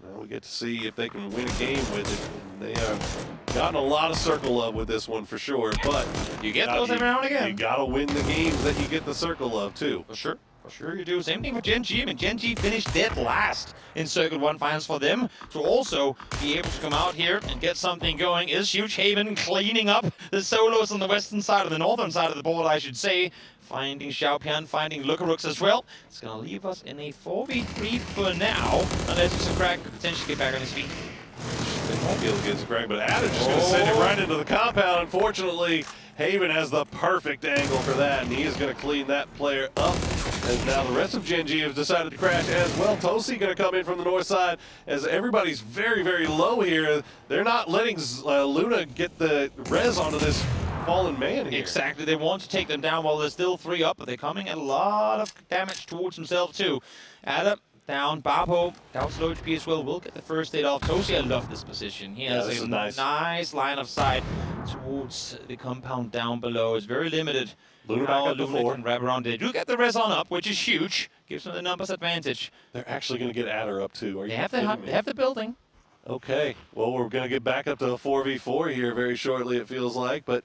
Now we get to see if they can win a game with it. And they have gotten a lot of circle love with this one for sure, but you get those every now and again. You got to win the games that you get the circle love too. For sure. Sure you do. Same thing for Gen G. I mean, Gen G finished dead last in Circuit 1 finals. For them to also be able to come out here and get something going is huge. Haven cleaning up the solos on the western side, or the northern side of the board, I should say. Finding Xiaopian, finding Lucarux as well. It's going to leave us in a 4v3 for now, unless it's a crack could potentially get back on his feet. They won't be able to get Greg, but Adam's just going to send it right into the compound. Unfortunately, Haven has the perfect angle for that, and he is going to clean that player up. And now the rest of Gen G has decided to crash as well. Tosi going to come in from the north side as everybody's very, very low here. They're not letting Luna get the res onto this fallen man here. Exactly. They want to take them down while there's still 3 up, but they're coming at a lot of damage towards themselves too. Adam down, Babo down slow HP as well, will get the first aid off. Tosi, I love this position. He has a nice line of sight towards the compound down below. It's very limited. Luna back up to 4. Can wrap around. They do get the res on up, which is huge. Gives them the numbers advantage. They're actually going to get Adder up too. They have the building. Okay. Well, we're going to get back up to a 4v4 here very shortly, it feels like. But,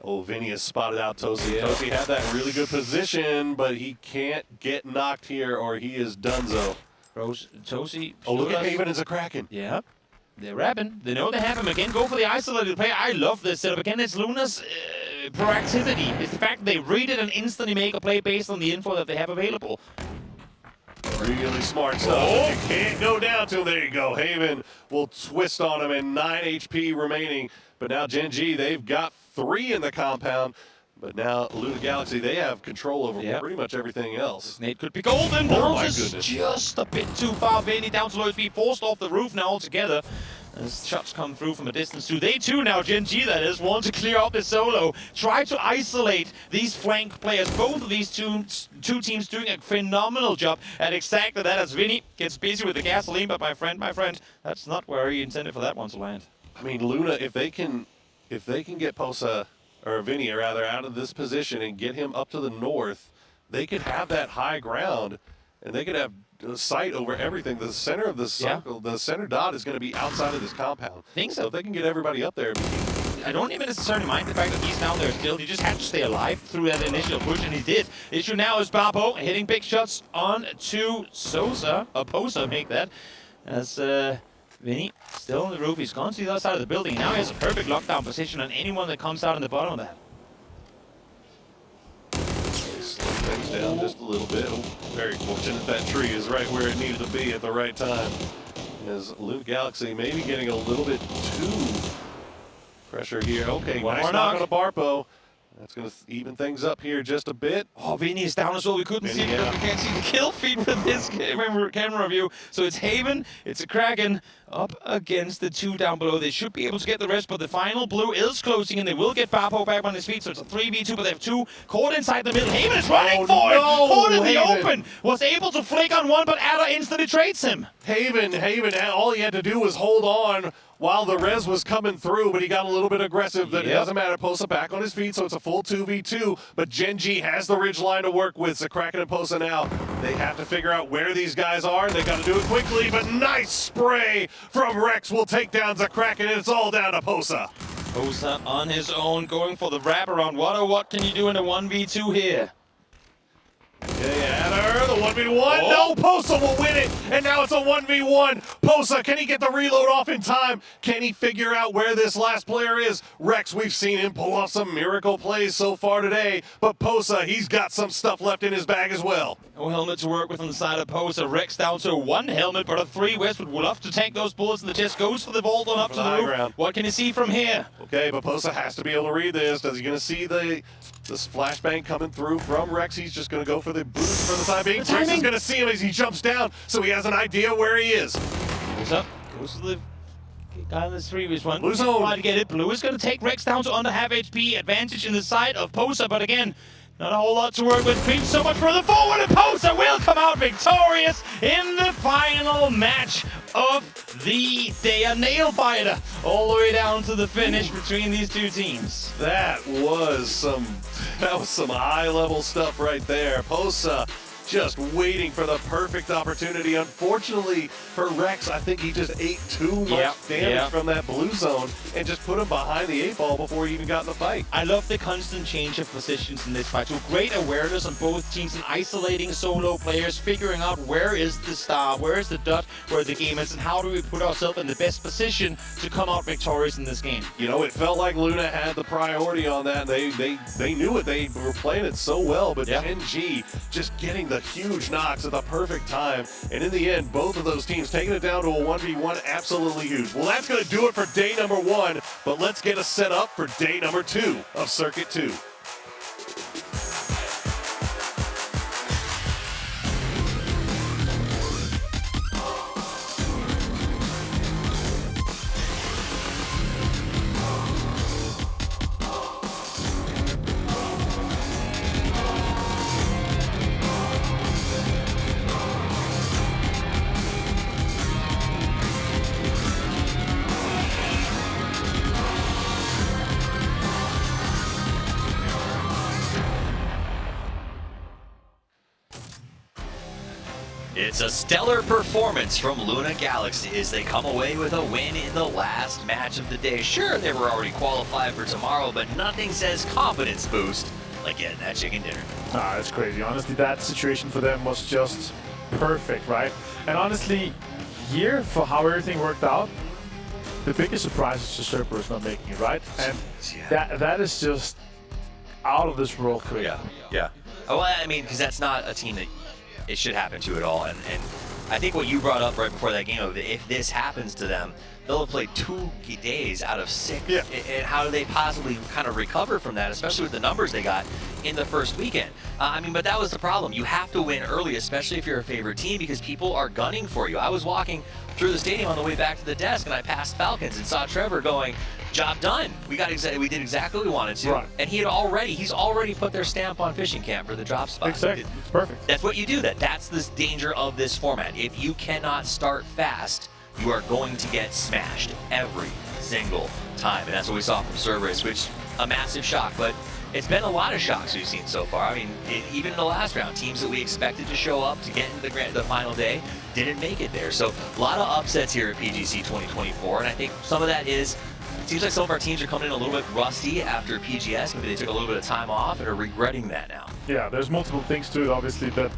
Vinny has spotted out Tosi. Yeah. Tosi had that really good position, but he can't get knocked here or he is donezo. Tosi. Look at Haven as a Kraken. Yeah. They're rapping. They know they have him. Again, go for the isolated play. I love this setup. Again, it's Luna's proactivity. It's the fact they read it and instantly make a play based on the info that they have available. Really smart stuff. You can't go down to him. There you go. Haven will twist on him, and 9 HP remaining. But now Gen G, they've got 3 in the compound. But now Luna Galaxy, they have control over pretty much everything else. Nate could be golden. Oh my Bounces goodness. just a bit too far. Vanny down to low speed, forced off the roof now altogether. As shots come through from a distance too. They too now, Gen G that is, want to clear out the solo. Try to isolate these flank players. Both of these two teams doing a phenomenal job at exactly that as Vinny gets busy with the gasoline. But my friend, that's not where he intended for that one to land. I mean, Luna, if they can get Posa, or Vinny rather, out of this position and get him up to the north, they could have that high ground, and they could have sight over everything. The center of the circle, the center dot is going to be outside of this compound. Think so. If they can get everybody up there, I don't even necessarily mind the fact that he's down there still. He just had to stay alive through that initial push, and he did. Issue now is Babo hitting big shots on to Posa, make that, as Vinny still on the roof. He's gone to the other side of the building. Now he has a perfect lockdown position on anyone that comes out in the bottom of that. slow things down just a little bit. Very fortunate that tree is right where it needed to be at the right time. As Luna Galaxy maybe getting a little bit too pressure here. Okay, One nice more knock knock. on a Barpo. That's going to even things up here just a bit. Oh, Vinny is down as well. We couldn't see because we can't see the kill feed with this camera view. So it's Haven, it's a Kraken up against the 2 down below. They should be able to get the rest, but the final blue is closing in. They will get Bapo back on his feet, so it's a 3v2, but they have 2 caught inside the middle. Haven is running for it. Caught in the open. Was able to flick on one, but Adder instantly trades him. Haven, all he had to do was hold on while the res was coming through, but he got a little bit aggressive. But it doesn't matter. Posa back on his feet, so it's a full 2v2. But Gen G has the ridge line to work with. So Kraken and Posa now, they have to figure out where these guys are. They got to do it quickly, but nice spray from Rex will take down Zakraken, and it's all down to Posa. Posa on his own, going for the wraparound. What can you do in a 1v2 here? Okay, Adder, the 1v1. No, Posa will win it. And now it's a 1v1. Posa, can he get the reload off in time? Can he figure out where this last player is? Rex, we've seen him pull off some miracle plays so far today. But Posa, he's got some stuff left in his bag as well. No helmet to work with on the side of Posa. Rex down to 1 helmet, but a 3 West would love to take those bullets in the chest. Goes for the vault on up to the roof. Ground. What can you see from here? Okay, but Posa has to be able to read this. Is he going to see this flashbang coming through from Rex? He's just going to go for the boost for the time being. Rex is going to see him as he jumps down, so he has an idea where he is. Goes up, goes to the guy in the 3v one. Blue zone. Trying to get it. Blue is going to take Rex down to under half HP. Advantage in the side of Posa, but again, not a whole lot to work with. Creeps so much further forward, and Posa will come out victorious in the final match of the day. A nail biter all the way down to the finish between these two teams. That was some high-level stuff right there. Posa just waiting for the perfect opportunity. Unfortunately for Rex, I think he just ate too much damage from that blue zone and just put him behind the 8 ball before he even got in the fight. I love the constant change of positions in this fight. So great awareness on both teams and isolating solo players, figuring out where is the star, where is the dot, where the game is, and how do we put ourselves in the best position to come out victorious in this game. You know, it felt like Luna had the priority on that. They knew it. They were playing it so well, but Gen G just getting the huge knocks at the perfect time. And in the end, both of those teams taking it down to a 1v1, absolutely huge. Well, that's going to do it for day number 1, but let's get us set up for day number 2 of Circuit 2. It's a stellar performance from Luna Galaxy as they come away with a win in the last match of the day. Sure, they were already qualified for tomorrow, but nothing says confidence boost like getting that chicken dinner. Ah, that's crazy. Honestly, that situation for them was just perfect, right? And honestly, here, for how everything worked out, the biggest surprise is just Cerberus not making it, right? And that is just out of this world quick. Yeah. Well, I mean, because that's not a team that it should happen to at all. And I think what you brought up right before that game, of if this happens to them, they'll have played 2 days out of 6. And how do they possibly kind of recover from that, especially with the numbers they got in the first weekend? I mean, but that was the problem. You have to win early, especially if you're a favorite team, because people are gunning for you. I was walking through the stadium on the way back to the desk, and I passed Falcons and saw Trevor going, job done. We did exactly what we wanted to. Right. And he's already put their stamp on fishing camp for the drop spot. Exactly. It's perfect. That's what you do. That's the danger of this format. If you cannot start fast, you are going to get smashed every single time. And that's what we saw from Cerberus, which a massive shock. But it's been a lot of shocks we've seen so far. I mean, even in the last round, teams that we expected to show up to get into the final day didn't make it there. So a lot of upsets here at PGC 2024. And I think some of that is, it seems like some of our teams are coming in a little bit rusty after PGS. Maybe they took a little bit of time off and are regretting that now. Yeah, there's multiple things to it, obviously, but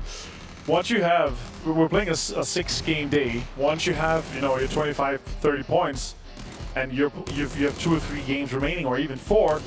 once you have, we're playing a 6-game day. Once you have, your 25, 30 points, and you have 2 or 3 games remaining, or even 4,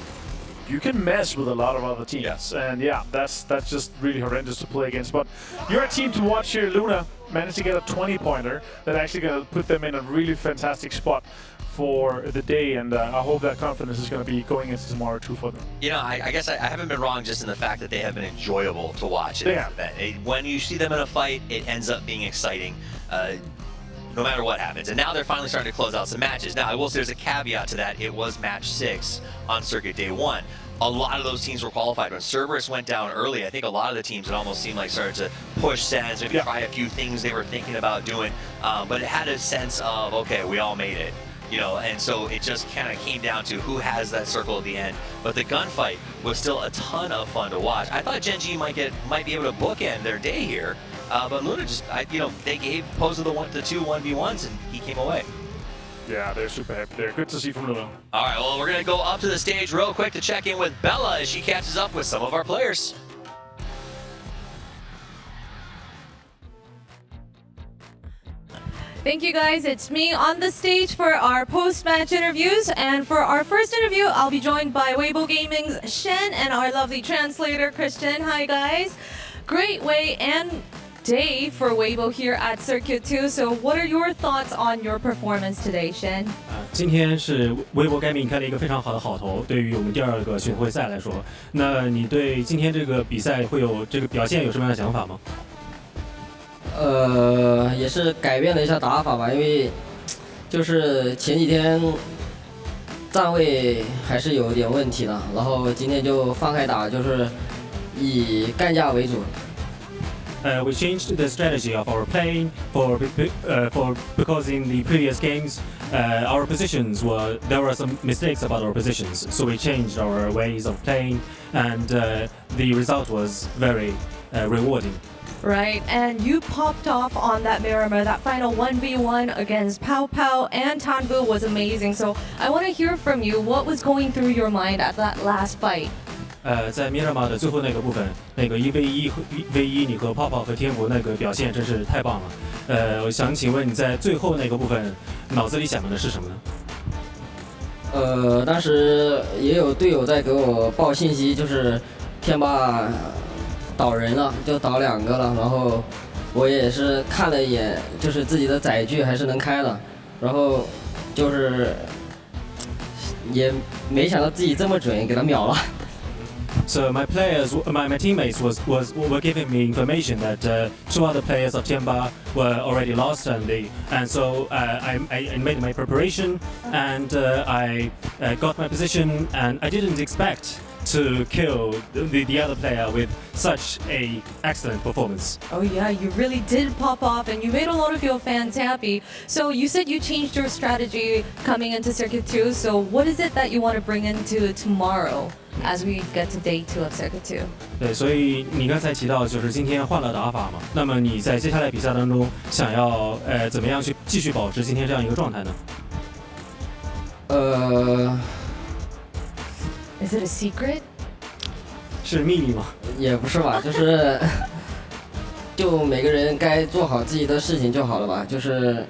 you can mess with a lot of other teams. And yeah, that's just really horrendous to play against. But you're a team to watch here. Luna managed to get a 20-pointer that actually going to put them in a really fantastic spot for the day, and I hope that confidence is going to be going into tomorrow too for them. I guess I haven't been wrong just in the fact that they have been enjoyable to watch in this event. When you see them in a fight, it ends up being exciting, no matter what happens. And now they're finally starting to close out some matches. Now, I will say there's a caveat to that. It was match 6 on Circuit Day 1. A lot of those teams were qualified. When Cerberus went down early, I think a lot of the teams, it almost seemed like, started to push sends, maybe try a few things they were thinking about doing. But it had a sense of, okay, we all made it. And so it just kind of came down to who has that circle at the end. But the gunfight was still a ton of fun to watch. I thought Gen G might be able to bookend their day here, but Luna just, they gave Posa the 2 1v1s, and he came away. Yeah, they're super happy. They're good to see from Luna. All right, well, we're going to go up to the stage real quick to check in with Bella as she catches up with some of our players. Thank you guys. It's me on the stage for our post-match interviews. And for our first interview, I'll be joined by Weibo Gaming's Shen and our lovely translator, Christian. Hi, guys. Great way and day for Weibo here at Circuit 2. So what are your thoughts on your performance today, Shen? 今天是微博 Gaming 开了一个非常好的好头，对于我们第二个巡回赛来说，那你对今天这个比赛会有这个表现有什么样的想法吗？也是改变了一下打法吧，因为就是前几天站位还是有点问题的，然后今天就放开打，就是以干架为主。We changed the strategy of our playing because in the previous games our positions there were some mistakes about our positions, so we changed our ways of playing, and the result was very rewarding. Right, and you popped off on that Miramar. That final 1v1 against PGC and Tanbu was amazing. So I want to hear from you. What was going through your mind at that last fight? 在 Miramar 的最后那个部分，那个1v1 你和泡泡和天福那个表现真是太棒了。我想请问你在最后那个部分脑子里想的是什么呢？当时也有队友在给我报信息，就是天霸倒人了，就倒2个了，然后我也是看了一眼，就是自己的载具还是能开的，然后就是也没想到自己这么准，给他秒了。So my players, my teammates were giving me information that 2 other players of Tianba were already lost, and so I made my preparation and I got my position, and I didn't expect to kill the other player with such a excellent performance. Oh yeah, you really did pop off and you made a lot of your fans happy. So you said you changed your strategy coming into Circuit 2. So what is it that you want to bring into tomorrow as we get to day 2 of Circuit 2? 对，所以你刚才提到就是今天换了打法嘛，那么你在接下来比赛当中想要怎么样去继续保持今天这样一个状态呢？Is it a secret? 是秘密吗？也不是吧，就每个人该做好自己的事情就好了吧，就是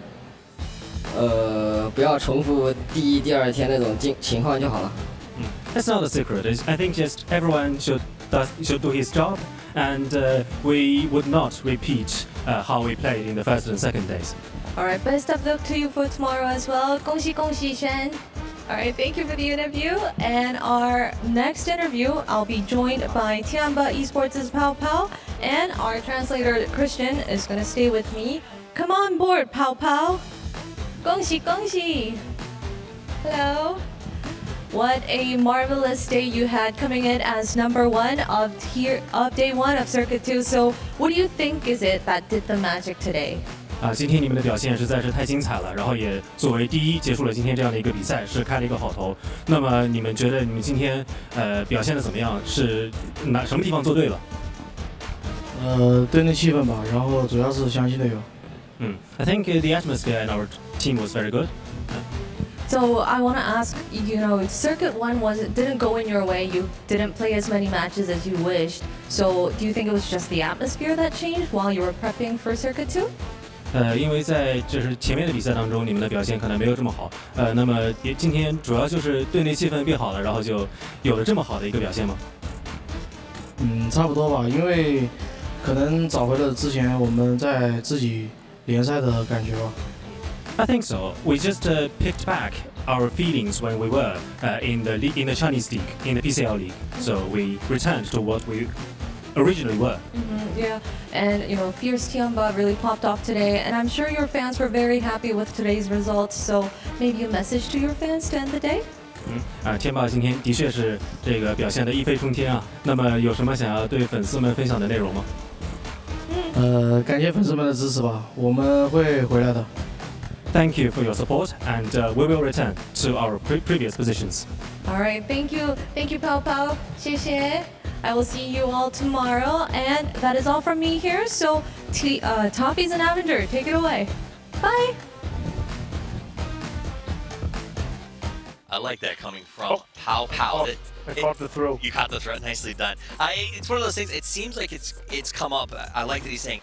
不要重复第1、第2天那种情况就好了。That's not a secret. I think just everyone should do his job, and we would not repeat how we played in the first and second days. All right, best of luck to you for tomorrow as well. 恭喜恭喜 Shen. All right, thank you for the interview. And our next interview, I'll be joined by Tianba Esports' Pao Pao, and our translator Christian is going to stay with me. Come on board, Pao Pao. 恭喜恭喜. Hello. What a marvelous day you had coming in as number 1 of day 1 of Circuit 2. So, what do you think is it that did the magic today? 今天你们的表现实在是太精彩了，然后也作为第1结束了今天这样的一个比赛，是开了一个好头。那么你们觉得你们今天表现的怎么样？是什么地方做对了？队内气氛吧，然后主要是相信队友。I think the atmosphere in our team was very good. So I want to ask, Circuit 1 didn't go in your way. You didn't play as many matches as you wished. So do you think it was just the atmosphere that changed while you were prepping for Circuit 2? 因为在就是前面的比赛当中，你们的表现可能没有这么好。那么今天主要就是队内气氛变好了，然后就有了这么好的一个表现吗？差不多吧，因为可能找回了之前我们在自己联赛的感觉吧。I think so. We just picked back our feelings when we were in the Chinese league, in the PCL league. So we returned to what we originally were. Yeah, and Fierce Tianba really popped off today, and I'm sure your fans were very happy with today's results. So maybe a message to your fans to end the day? 天霸今天的确是这个表现得一飞冲天啊。那么有什么想要对粉丝们分享的内容吗？感谢粉丝们的支持吧，我们会回来的。Thank you for your support, and we will return to our previous positions. All right, thank you, Pao Pao. 谢谢. I will see you all tomorrow, and that is all from me here. So, Toffees and Avenger, take it away. Bye. I like that coming from Pow Pow. I caught the throw. You caught the throw. Nicely done. It's one of those things. It seems like it's come up. I like that he's saying